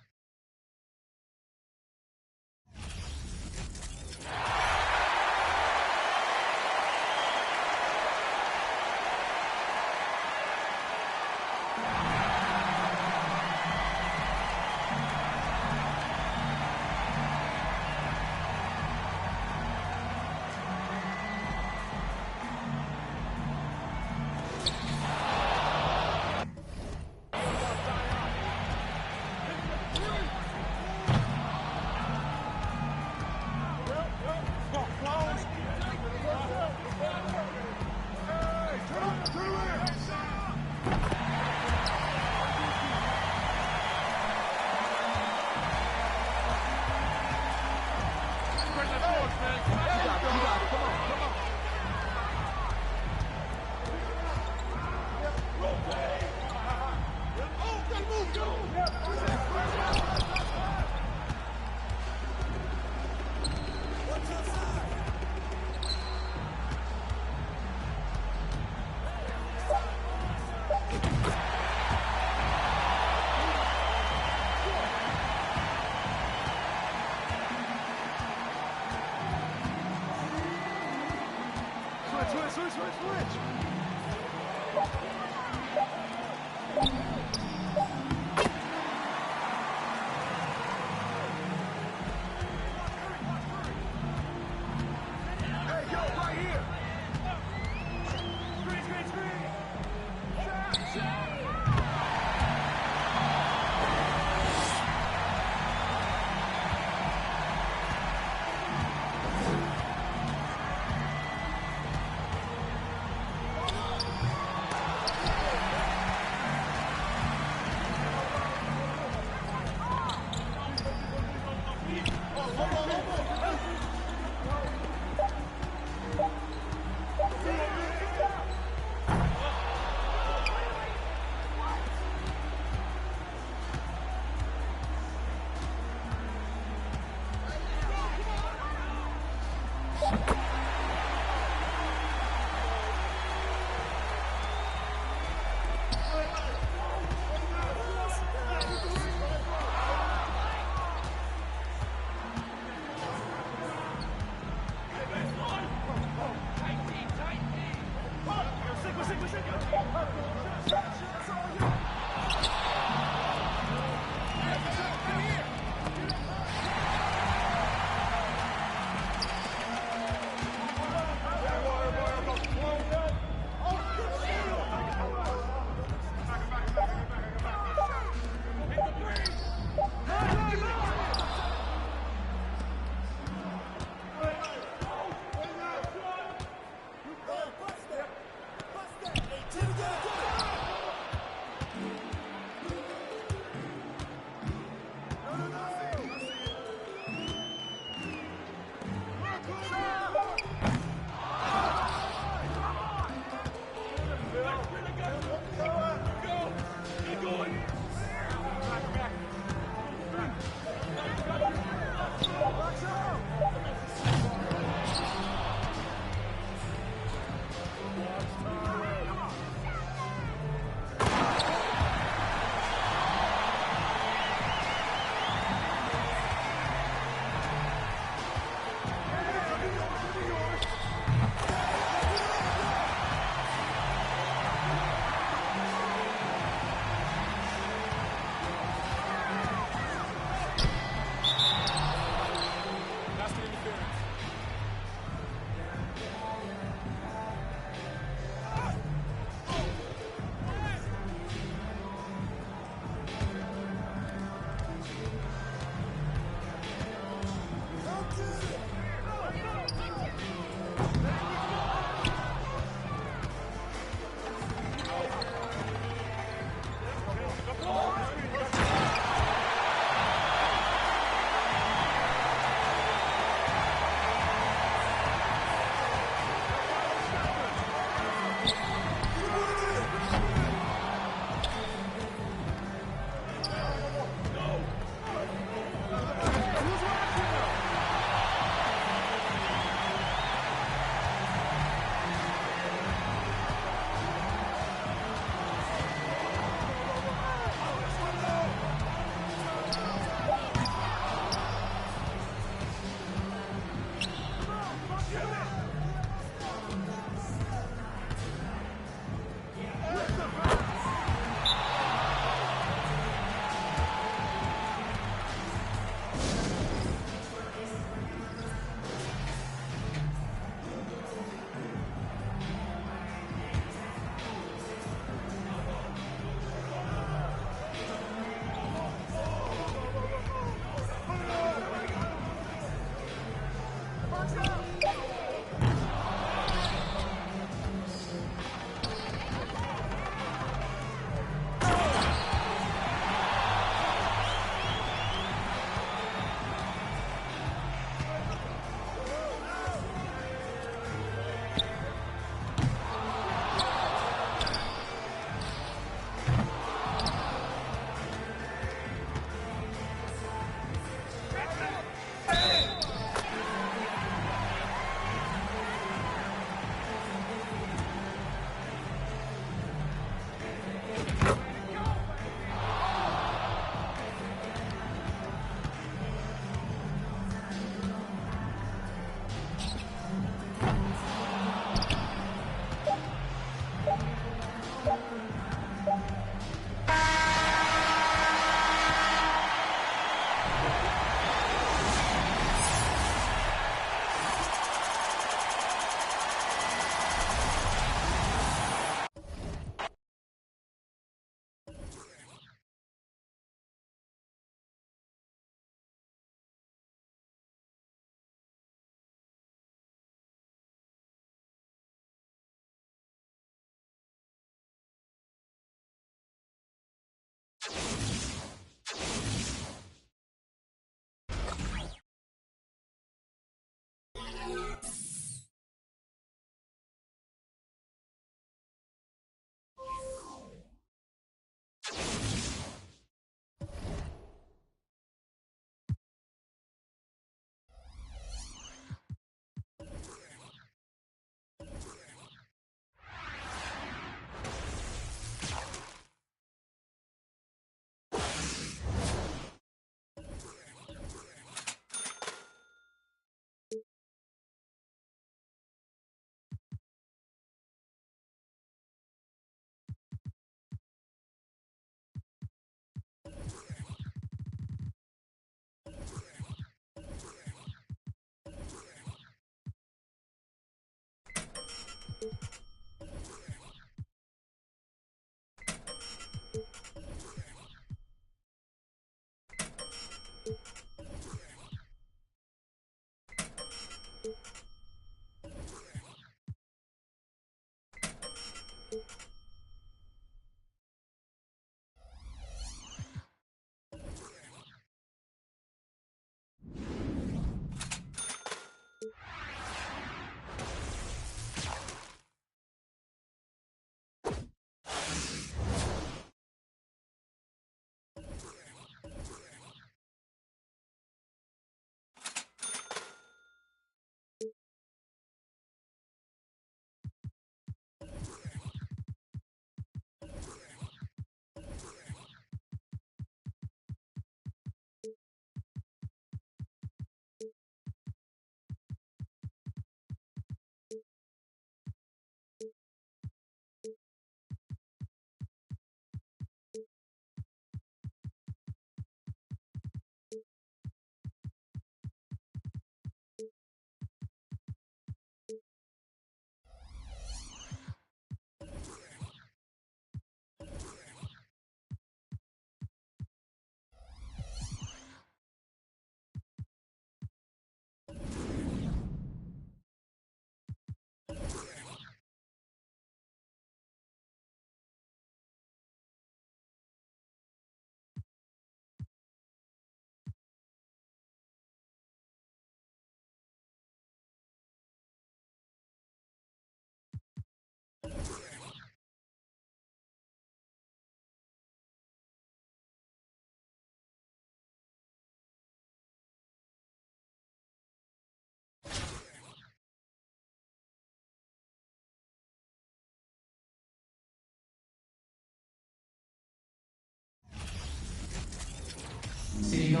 The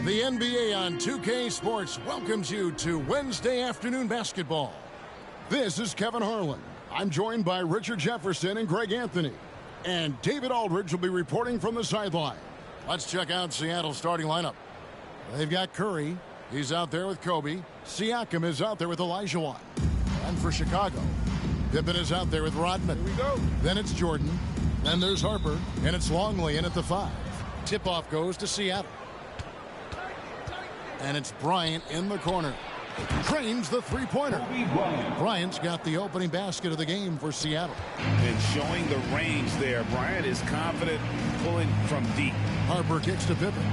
NBA on 2K Sports welcomes you to Wednesday afternoon basketball. This is Kevin Harlan. I'm joined by Richard Jefferson and Greg Anthony. And David Aldridge will be reporting from the sideline. Let's check out Seattle's starting lineup. They've got Curry. He's out there with Kobe. Siakam is out there with Olajuwon. And for Chicago, Pippen is out there with Rodman. Here we go. Then it's Jordan. Then there's Harper. And it's Longley in at the 5. Tip-off goes to Seattle. And it's Bryant in the corner. Drains the three-pointer. Bryant's got the opening basket of the game for Seattle. And showing the range there. Bryant is confident pulling from deep. Harper kicks to Pippen.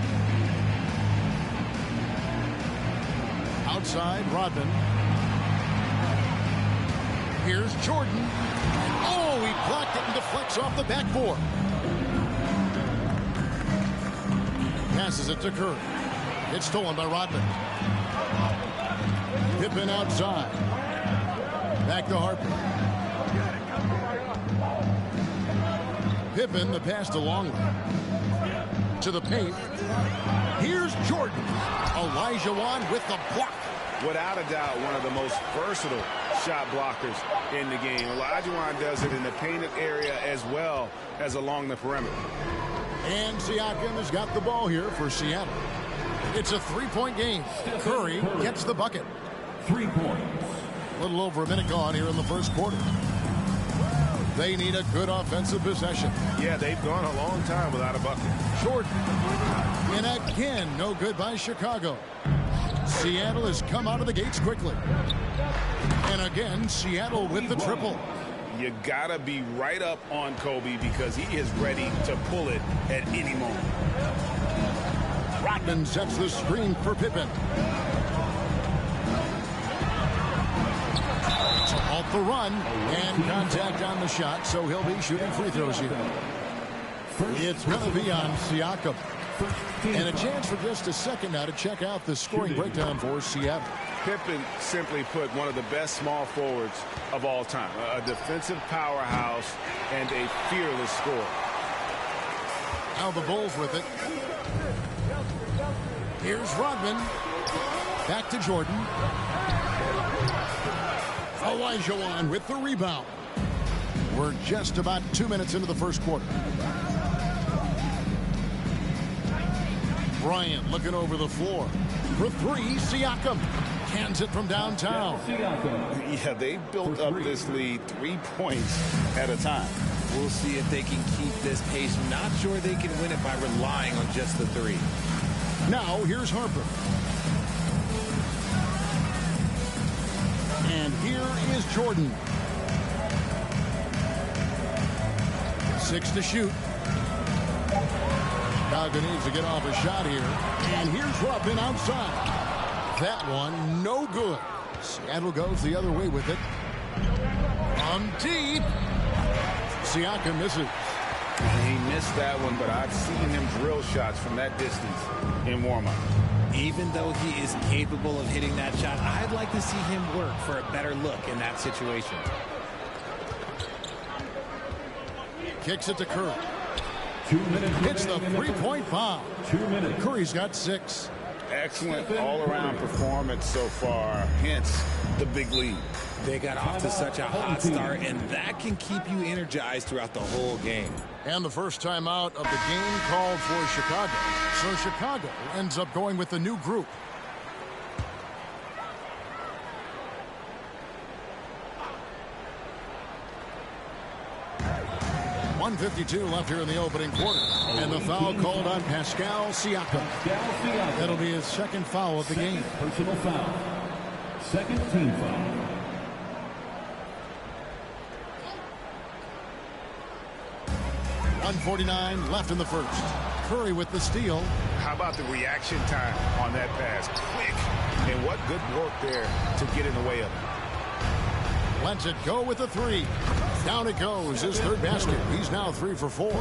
Outside, Rodman. Here's Jordan. Oh, he blocked it and deflects off the backboard. Passes it to Curry. It's stolen by Rodman. Pippen outside. Back to Harper. Pippen, the pass to Longley. To the paint. Here's Jordan. Olajuwon with the block. Without a doubt, one of the most versatile shot blockers in the game. Olajuwon does it in the painted area as well as along the perimeter. And Siakam has got the ball here for Seattle. It's a three-point game. Curry gets the bucket. 3 points. A little over a minute gone here in the first quarter. They need a good offensive possession. Yeah, they've gone a long time without a bucket. Jordan. And again, no good by Chicago. Seattle has come out of the gates quickly. And again, Seattle with the triple. You gotta be right up on Kobe because he is ready to pull it at any moment. Rodman sets the screen for Pippen. To halt the run and contact on the shot, so he'll be shooting free throws here. It's going to be on Siakam. And a chance for just a second now to check out the scoring breakdown for Seattle. Pippen, simply put, one of the best small forwards of all time. A defensive powerhouse and a fearless scorer. Now the Bulls with it. Here's Rodman. Back to Jordan. Olajuwon with the rebound. We're just about 2 minutes into the first quarter. Bryant looking over the floor. For three, Siakam. Cans it from downtown. Yeah, they built up this lead 3 points at a time. We'll see if they can keep this pace. Not sure they can win it by relying on just the 3. Now, here's Harper. And here is Jordan. 6 to shoot. Chicago needs to get off a shot here. And here's Rodman outside. That one, no good. Seattle goes the other way with it. On deep. Siakam misses. He missed that one, but I've seen him drill shots from that distance in warm-up. Even though he is capable of hitting that shot, I'd like to see him work for a better look in that situation. Kicks it to Curry. 2 minutes. Hits the three-point bomb. 2 minutes. Curry's got 6. Excellent all-around performance so far, hence the big lead. They got off to such a hot start, and that can keep you energized throughout the whole game. And the first time out of the game called for Chicago. So Chicago ends up going with the new group. .152 left here in the opening quarter. And the foul called on Pascal Siakam. That'll be his second foul of the game. Personal foul. Second team foul. .149 left in the first. Curry with the steal. How about the reaction time on that pass? Quick. And what good work there to get in the way of it. Lets it go with the 3. Down it goes. His third basket. He's now 3 for 4.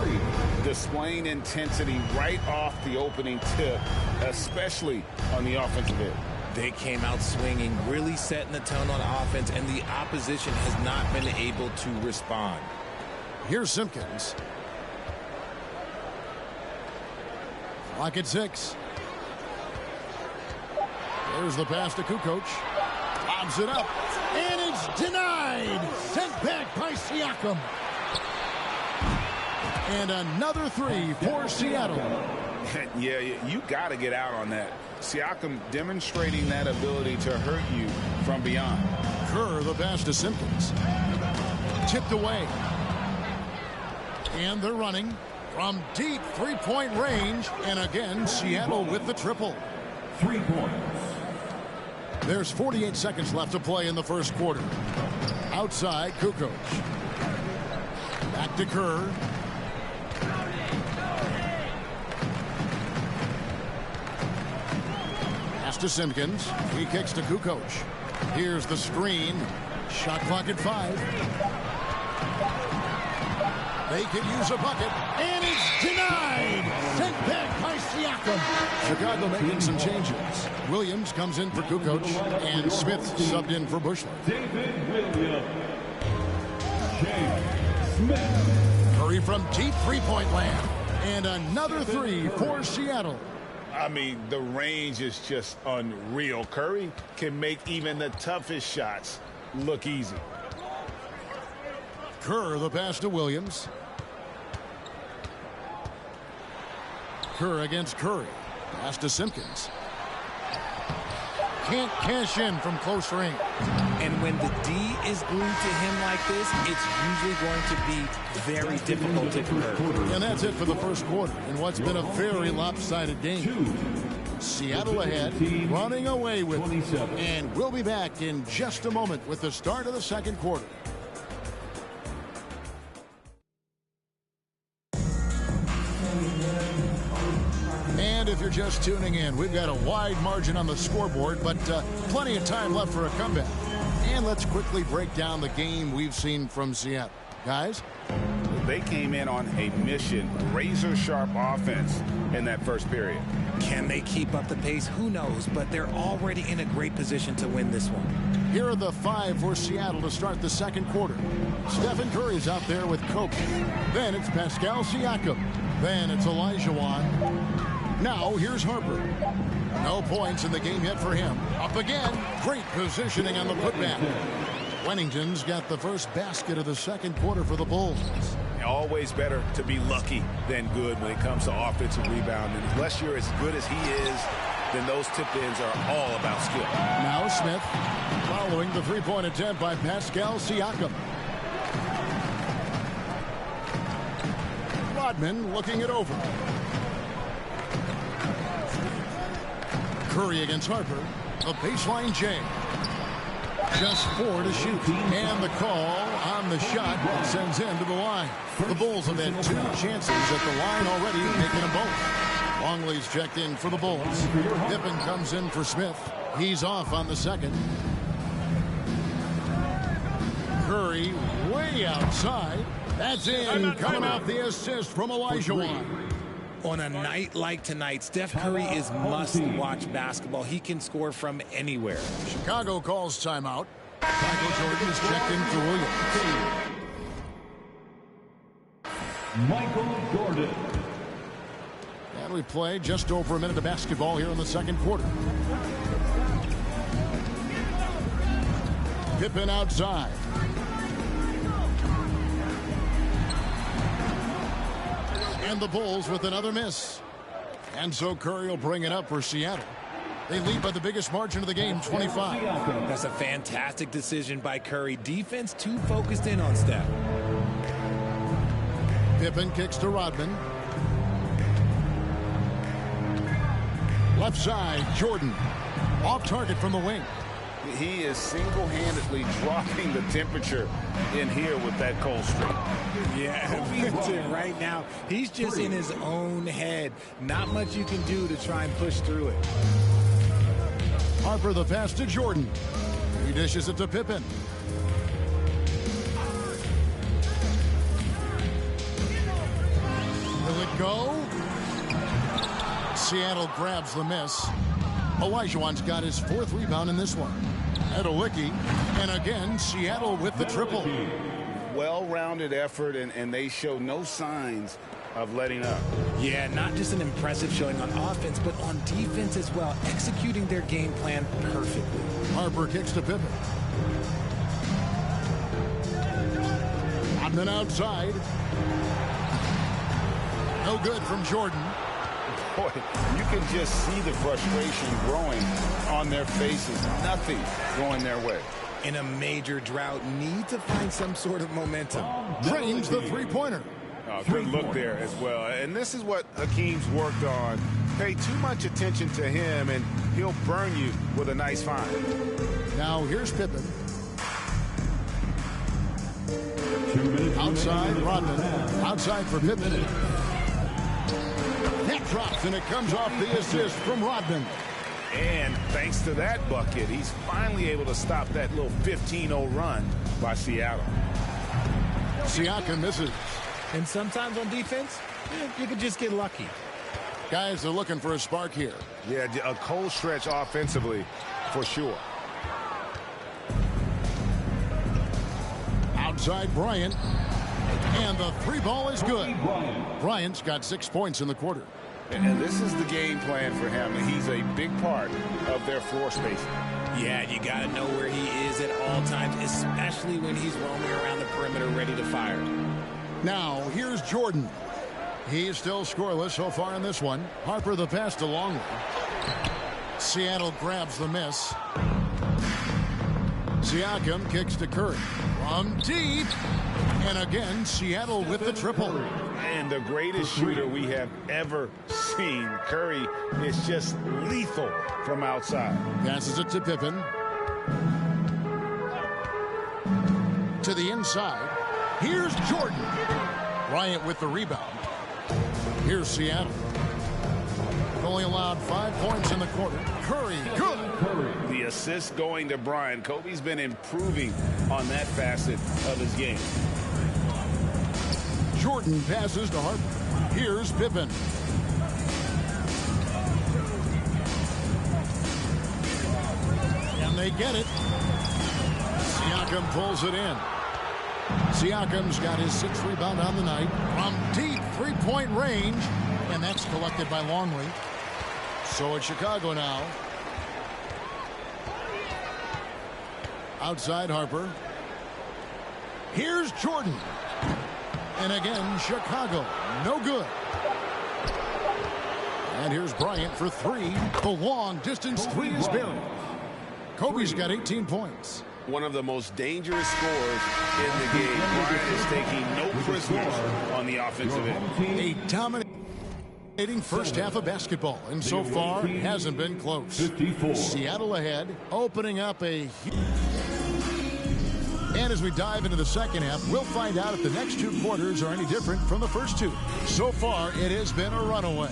Displaying intensity right off the opening tip, especially on the offensive end. They came out swinging, really setting the tone on offense, and the opposition has not been able to respond. Here's Simpkins. Clock at 6. There's the pass to Kukoc. Lobs it up. And it's denied. Sent back by Siakam. And another 3 for Seattle. Yeah, you got to get out on that. Siakam demonstrating that ability to hurt you from beyond. Kerr, the pass to Simpkins. Tipped away. And they're running from deep three-point range. And again, Seattle with the triple. 3 points. There's 48 seconds left to play in the first quarter. Outside, Kukoc. Back to Kerr. Pass to Simpkins. He kicks to Kukoc. Here's the screen. Shot clock at 5. They could use a bucket, and it's denied. Sent back by Siakam. Chicago making some changes. Williams comes in for Kukoc, and Smith subbed in for Bushler. David Williams. James Smith. Curry from deep three-point land. And another 3 for Seattle. I mean, the range is just unreal. Curry can make even the toughest shots look easy. Kerr, the pass to Williams. Kerr against Curry. Pass to Simpkins. Can't cash in from close range. And when the D is glued to him like this, it's usually going to be very difficult to convert. And that's it for the first quarter in what's been a very lopsided game. Seattle ahead, running away with it. And we'll be back in just a moment with the start of the second quarter. And if you're just tuning in, we've got a wide margin on the scoreboard, but plenty of time left for a comeback. And let's quickly break down the game we've seen from Seattle. Guys? They came in on a mission, razor-sharp offense in that first period. Can they keep up the pace? Who knows, but they're already in a great position to win this one. Here are the 5 for Seattle to start the second quarter. Stephen Curry's out there with Kobe. Then it's Pascal Siakam. Then it's Olajuwon. Now here's Harper. No points in the game yet for him. Up again. Great positioning on the putback. Wennington's got the first basket of the second quarter for the Bulls. Always better to be lucky than good when it comes to offensive rebounding. Unless you're as good as he is, then those tip-ins are all about skill. Now Smith following the three-point attempt by Pascal Siakam. Rodman looking it over. Curry against Harper. A baseline J. Just 4 to shoot. And the call on the shot sends him to the line. The Bulls have had 2 chances at the line already, taking them both. Longley's checked in for the Bulls. Pippen comes in for Smith. He's off on the second. Curry way outside. That's in. Coming out the assist from Olajuwon. On a night like tonight, Steph Curry is must-watch basketball. He can score from anywhere. Chicago calls timeout. Michael Jordan is checked in for Williams. Michael Jordan. And we play just over a minute of basketball here in the second quarter. Pippen outside. And the Bulls with another miss. And so Curry will bring it up for Seattle. They lead by the biggest margin of the game, 25. That's a fantastic decision by Curry. Defense too focused in on Steph. Pippen kicks to Rodman. Left side, Jordan. Off target from the wing. He is single-handedly dropping the temperature in here with that cold streak. Yeah, right now, he's just in his own head. Not much you can do to try and push through it. Harper the pass to Jordan. He dishes it to Pippen. Will it go? Seattle grabs the miss. Olajuwon's got his 4th rebound in this one. Adelicki, and again, Seattle with the triple. Well-rounded effort, and they show no signs of letting up. Yeah, not just an impressive showing on offense, but on defense as well, executing their game plan perfectly. Harper kicks to Pippen. Rodman outside. No good from Jordan. Boy, you can just see the frustration growing on their faces. Nothing going their way. In a major drought, need to find some sort of momentum. Drains the three-pointer. Oh, good look there as well. And this is what Hakeem's worked on. Pay too much attention to him, and he'll burn you with a nice find. Now here's Pippen. Outside, Rodman. Outside for Pippen. That drops, and it comes off the assist from Rodman. And thanks to that bucket, he's finally able to stop that little 15-0 run by Seattle. Siakam misses. And sometimes on defense, you could just get lucky. Guys are looking for a spark here. Yeah, a cold stretch offensively, for sure. Outside Bryant. And the 3-ball is good. Bryant's got 6 points in the quarter. And this is the game plan for him. He's a big part of their floor spacing. Yeah, you got to know where he is at all times, especially when he's roaming around the perimeter ready to fire. Now, here's Jordan. He's still scoreless so far in this one. Harper the pass to Longley. Seattle grabs the miss. Siakam kicks to Curry. From deep. And again, Seattle with the triple. And the greatest shooter we have ever seen. Curry is just lethal from outside. Passes it to Pippen. To the inside. Here's Jordan. Bryant with the rebound. Here's Seattle. Only allowed 5 points in the quarter. Curry, good. The assist going to Bryant. Kobe's been improving on that facet of his game. Jordan passes to Harper. Here's Pippen. And they get it. Siakam pulls it in. Siakam's got his 6th rebound on the night from deep 3-point range. And that's collected by Longley. So it's Chicago now. Outside Harper. Here's Jordan. And again, Chicago. No good. And here's Bryant for 3. The long distance 3 is buried. Kobe's got 18 points. One of the most dangerous scorers in the game. Bryant is taking no prisoners on the offensive end. A dominating first half of basketball, and so far it hasn't been close. Seattle ahead, opening up a... And as we dive into the second half, we'll find out if the next 2 quarters are any different from the first 2. So far, it has been a runaway.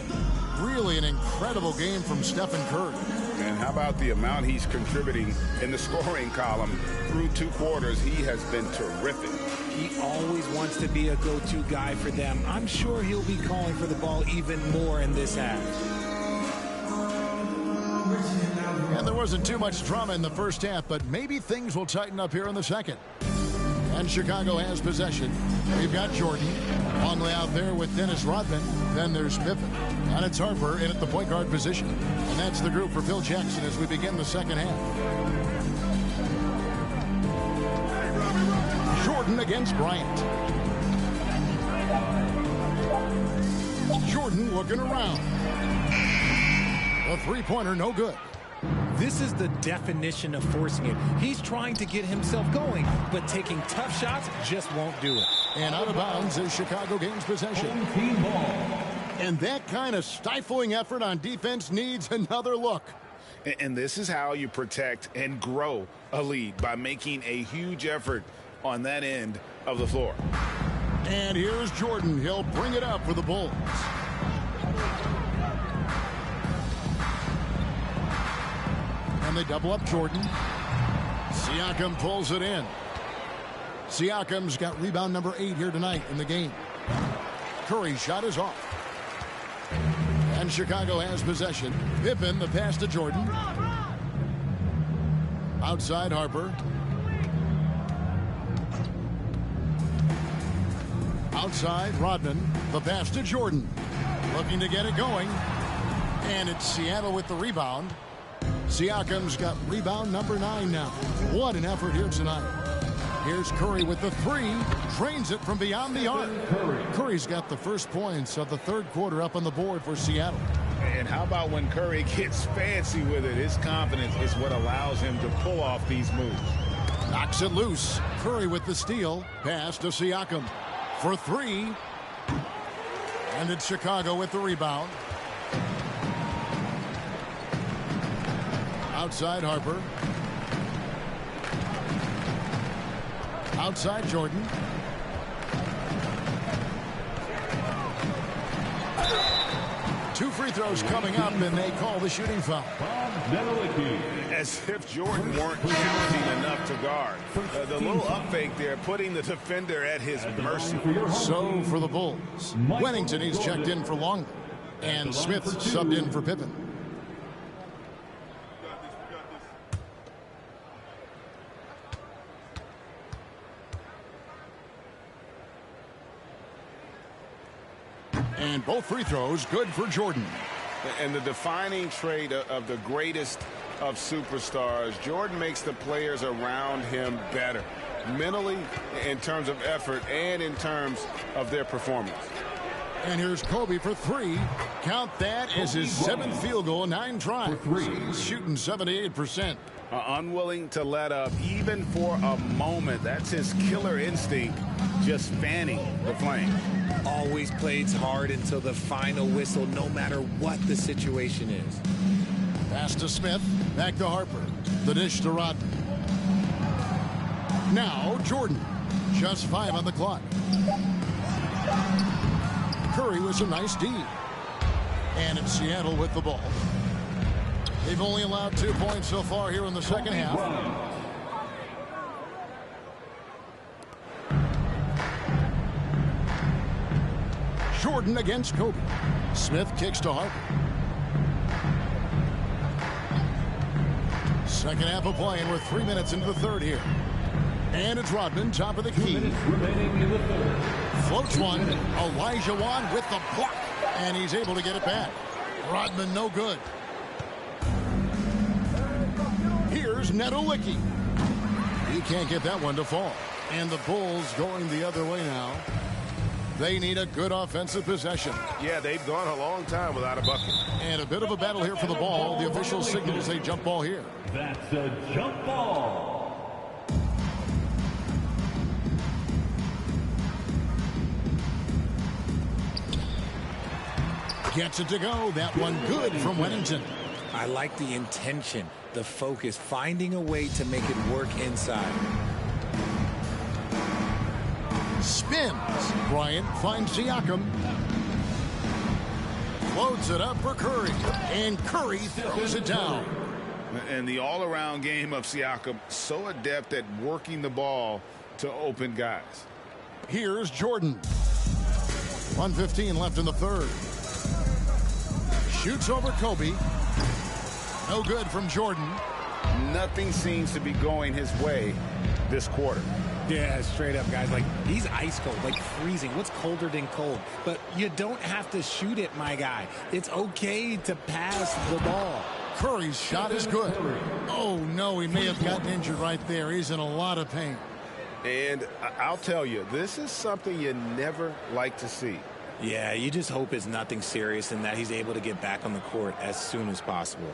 Really an incredible game from Stephen Curry. And how about the amount he's contributing in the scoring column through 2 quarters? He has been terrific. He always wants to be a go-to guy for them. I'm sure he'll be calling for the ball even more in this half. And there wasn't too much drama in the first half, but maybe things will tighten up here in the second. And Chicago has possession. We've got Jordan. Longley out there with Dennis Rodman. Then there's Pippen. And it's Harper in at the point guard position. And that's the group for Phil Jackson as we begin the second half. Jordan against Bryant. Jordan looking around. A 3-pointer, no good. This is the definition of forcing it. He's trying to get himself going, but taking tough shots just won't do it. And out of bounds is Chicago gains possession. And that kind of stifling effort on defense needs another look. And this is how you protect and grow a lead, by making a huge effort on that end of the floor. And here's Jordan. He'll bring it up for the Bulls. And they double up Jordan. Siakam pulls it in. Siakam's got rebound number 8 here tonight in the game. Curry's shot is off. And Chicago has possession. Pippen, the pass to Jordan. Outside Harper. Outside Rodman. The pass to Jordan. Looking to get it going. And it's Seattle with the rebound. Siakam's got rebound number 9 now. What an effort here tonight. Here's Curry with the 3. Drains it from beyond the arc. Curry's got the first points of the third quarter up on the board for Seattle. And how about when Curry gets fancy with it? His confidence is what allows him to pull off these moves. Knocks it loose. Curry with the steal. Pass to Siakam for 3. And it's Chicago with the rebound. Outside Harper. Outside Jordan. Two free throws coming up, and they call the shooting foul. As if Jordan weren't challenging enough to guard. The little up fake there, putting the defender at his mercy. So for the Bulls, Wennington, he's checked in for Longley, and Smith subbed in for Pippen. And both free throws good for Jordan. And the defining trait of the greatest of superstars, Jordan makes the players around him better. Mentally, in terms of effort, and in terms of their performance. And here's Kobe for 3. Count that as his 7th field goal, 9 tries. He's shooting 78%. Unwilling to let up, even for a moment. That's his killer instinct, just fanning the flame. Always plays hard until the final whistle, no matter what the situation is. Pass to Smith, back to Harper. The dish to Rodman. Now Jordan, just 5 on the clock. Curry was a nice D. And it's Seattle with the ball. They've only allowed 2 points so far here in the second half. Jordan against Kobe. Smith kicks to Harper. Second half of play, and we're 3 minutes into the third here. And it's Rodman, top of the key. Floats one. Elijah Wan with the block. And he's able to get it back. Rodman no good. Here's Nedolicki. He can't get that one to fall. And the Bulls going the other way now. They need a good offensive possession. Yeah, they've gone a long time without a bucket. And a bit of a battle here for the ball. The official signals a jump ball here. That's a jump ball. Gets it to go. That one good from Wennington. I like the intention, the focus, finding a way to make it work inside. Spins. Bryant finds Siakam. Floats it up for Curry. And Curry throws it down. And the all-around game of Siakam, so adept at working the ball to open guys. Here's Jordan. 1:15 left in the third. Shoots over Kobe. No good from Jordan. Nothing seems to be going his way this quarter. Yeah, straight up, guys. Like, he's ice cold, like freezing. What's colder than cold? But you don't have to shoot it, my guy. It's okay to pass the ball. Curry's shot is good. Oh, no, he may have gotten injured right there. He's in a lot of pain. And I'll tell you, this is something you never like to see. Yeah, you just hope it's nothing serious and that he's able to get back on the court as soon as possible.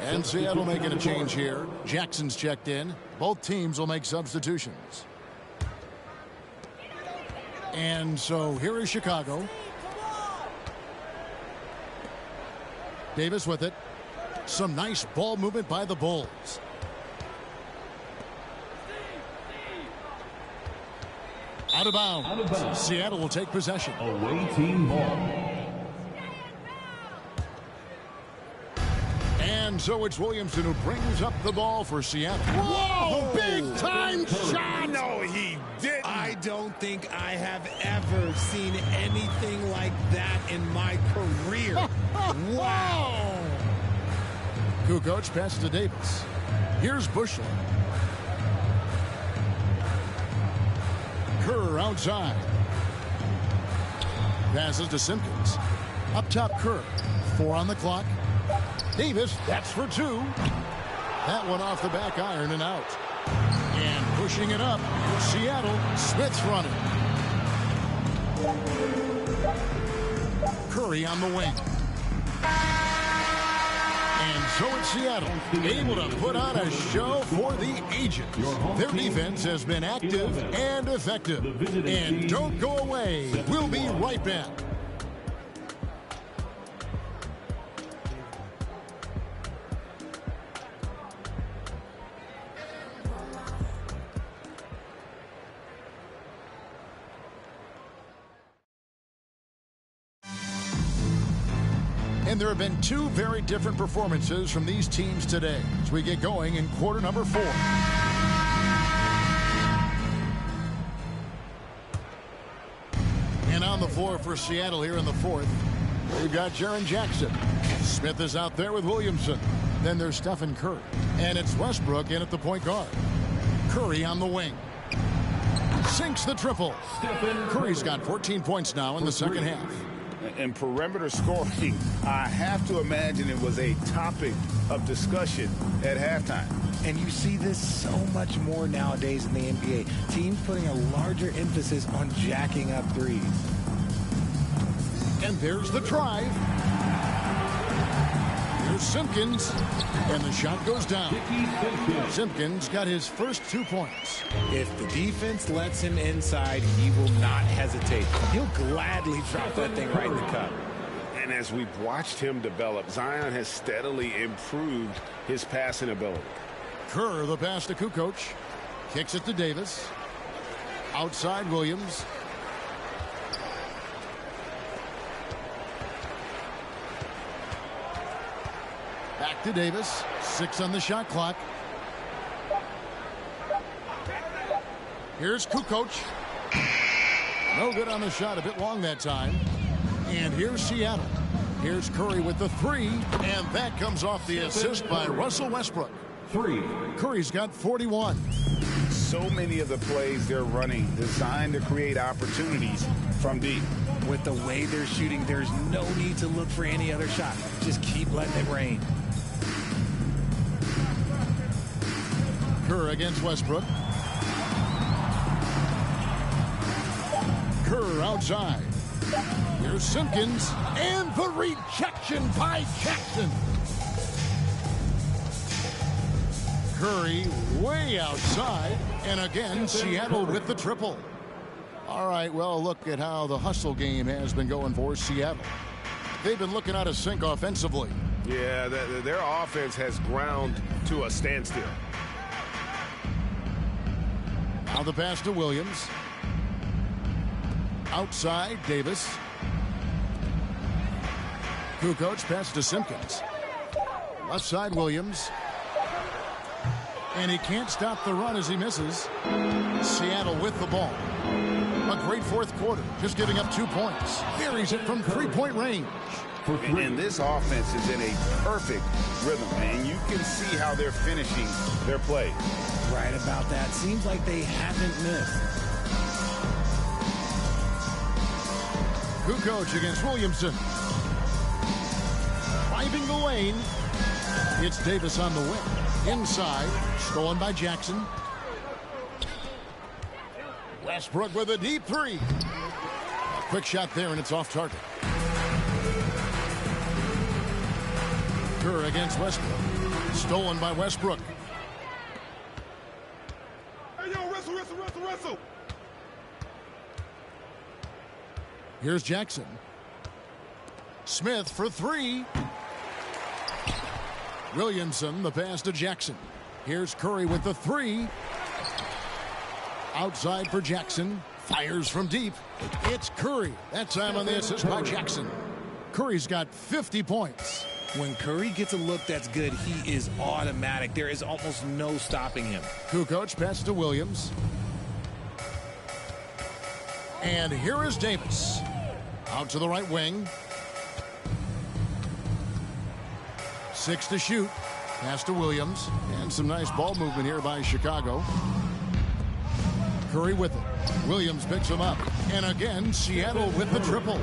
And Seattle making a change here. Jackson's checked in. Both teams will make substitutions. And so here is Chicago. Davis with it. Some nice ball movement by the Bulls. Out of bounds. Seattle will take possession. Away team ball. And so it's Williamson who brings up the ball for Seattle. Whoa! Big time shot! No, he didn't. I don't think I have ever seen anything like that in my career. Wow! Kukoc passes to Davis. Here's Bushel. Kerr outside. Passes to Simpkins. Up top, Kerr. 4 on the clock. Davis, that's for 2. That one off the back iron and out. And pushing it up, Seattle, Smith's running. Curry on the wing. And so it's Seattle, able to put on a show for the ages. Their defense has been active and effective. And don't go away. We'll be right back. And there have been 2 very different performances from these teams today as we get going in quarter number 4. And on the floor for Seattle here in the 4th, we've got Jaren Jackson. Smith is out there with Williamson. Then there's Stephen Curry. And it's Westbrook in at the point guard. Curry on the wing. Sinks the triple. Curry's got 14 points now in the second half. And perimeter scoring, I have to imagine it was a topic of discussion at halftime. And you see this so much more nowadays in the NBA. Teams putting a larger emphasis on jacking up threes. And there's the drive. Here's Simpkins. And the shot goes down. Simpkins got his first 2 points. If the defense lets him inside, he will not hesitate. He'll gladly drop that thing right in the cup. And as we've watched him develop, Zion has steadily improved his passing ability. Kerr, the pass to Kukoc. Kicks it to Davis. Outside Williams. Back to Davis. 6 on the shot clock. Here's Kukoc. No good on the shot. A bit long that time. And here's Seattle. Here's Curry with the 3. And that comes off the assist by Russell Westbrook. 3. Curry's got 41. So many of the plays they're running designed to create opportunities from deep. With the way they're shooting, there's no need to look for any other shot. Just keep letting it rain. Kerr against Westbrook. Kerr outside. Here's Simpkins. And the rejection by Jackson. Curry way outside. And again, Seattle with the triple. All right, well, look at how the hustle game has been going for Seattle. They've been looking out of sync offensively. Yeah, their offense has ground to a standstill. Now the pass to Williams. Outside, Davis. Kukoc pass to Simpkins. Left side, Williams. And he can't stop the run as he misses. Seattle with the ball. A great fourth quarter, just giving up 2 points. Buries it from three-point range. And this offense is in a perfect rhythm, and you can see how they're finishing their play. Right about that. Seems like they haven't missed. Kukoc against Williamson. Driving the lane. It's Davis on the wing. Inside, stolen by Jackson. Westbrook with a deep three. A quick shot there, and it's off target. Kerr against Westbrook. Stolen by Westbrook. Hey, yo, wrestle. Here's Jackson. Smith for three. Williamson, the pass to Jackson. Here's Curry with the three. Outside for Jackson. Fires from deep. It's Curry. That time on the assist by Jackson. Curry's got 50 points. When Curry gets a look that's good, he is automatic. There is almost no stopping him. Kukoc pass to Williams. And here is Davis. Out to the right wing. 6 to shoot. Pass to Williams. And some nice ball movement here by Chicago. Curry with it. Williams picks him up. And again, Seattle with the triple.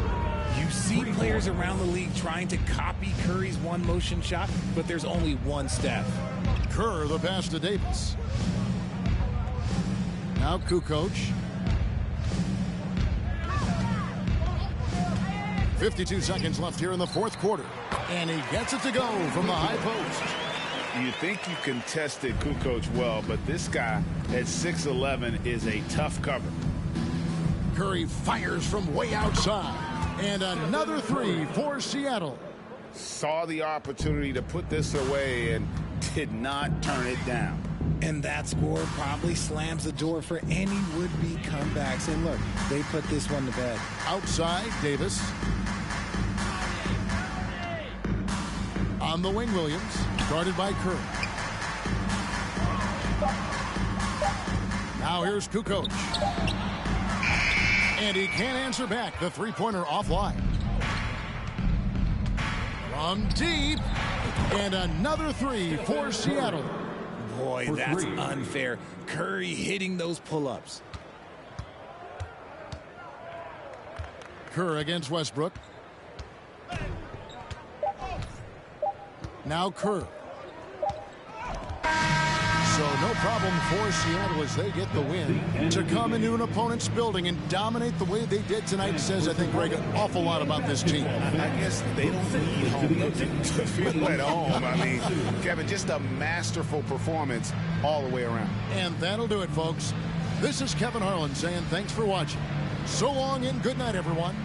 You see players around the league trying to copy Curry's one motion shot, but there's only one step. Kerr, the pass to Davis. Now Kukoc. 52 seconds left here in the fourth quarter. And he gets it to go from the high post. You think you contested Kukoc well, but this guy at 6'11" is a tough cover. Curry fires from way outside. And another three for Seattle. Saw the opportunity to put this away and did not turn it down. And that score probably slams the door for any would-be comebacks. And look, they put this one to bed. Outside, Davis. On the wing, Williams. Guarded by Kerr. Now here's Kukoc. And he can't answer back. The three-pointer offline. From deep. And another three for Seattle. Boy, that's unfair. Curry hitting those pull-ups. Kerr against Westbrook. Now Kerr. So no problem for Seattle as they get the win. To come into an opponent's building and dominate the way they did tonight says, I think, Greg, an awful lot about this team. I guess they don't need home to feel at home. I mean, Kevin, just a masterful performance all the way around. And that'll do it, folks. This is Kevin Harlan saying thanks for watching. So long and good night, everyone.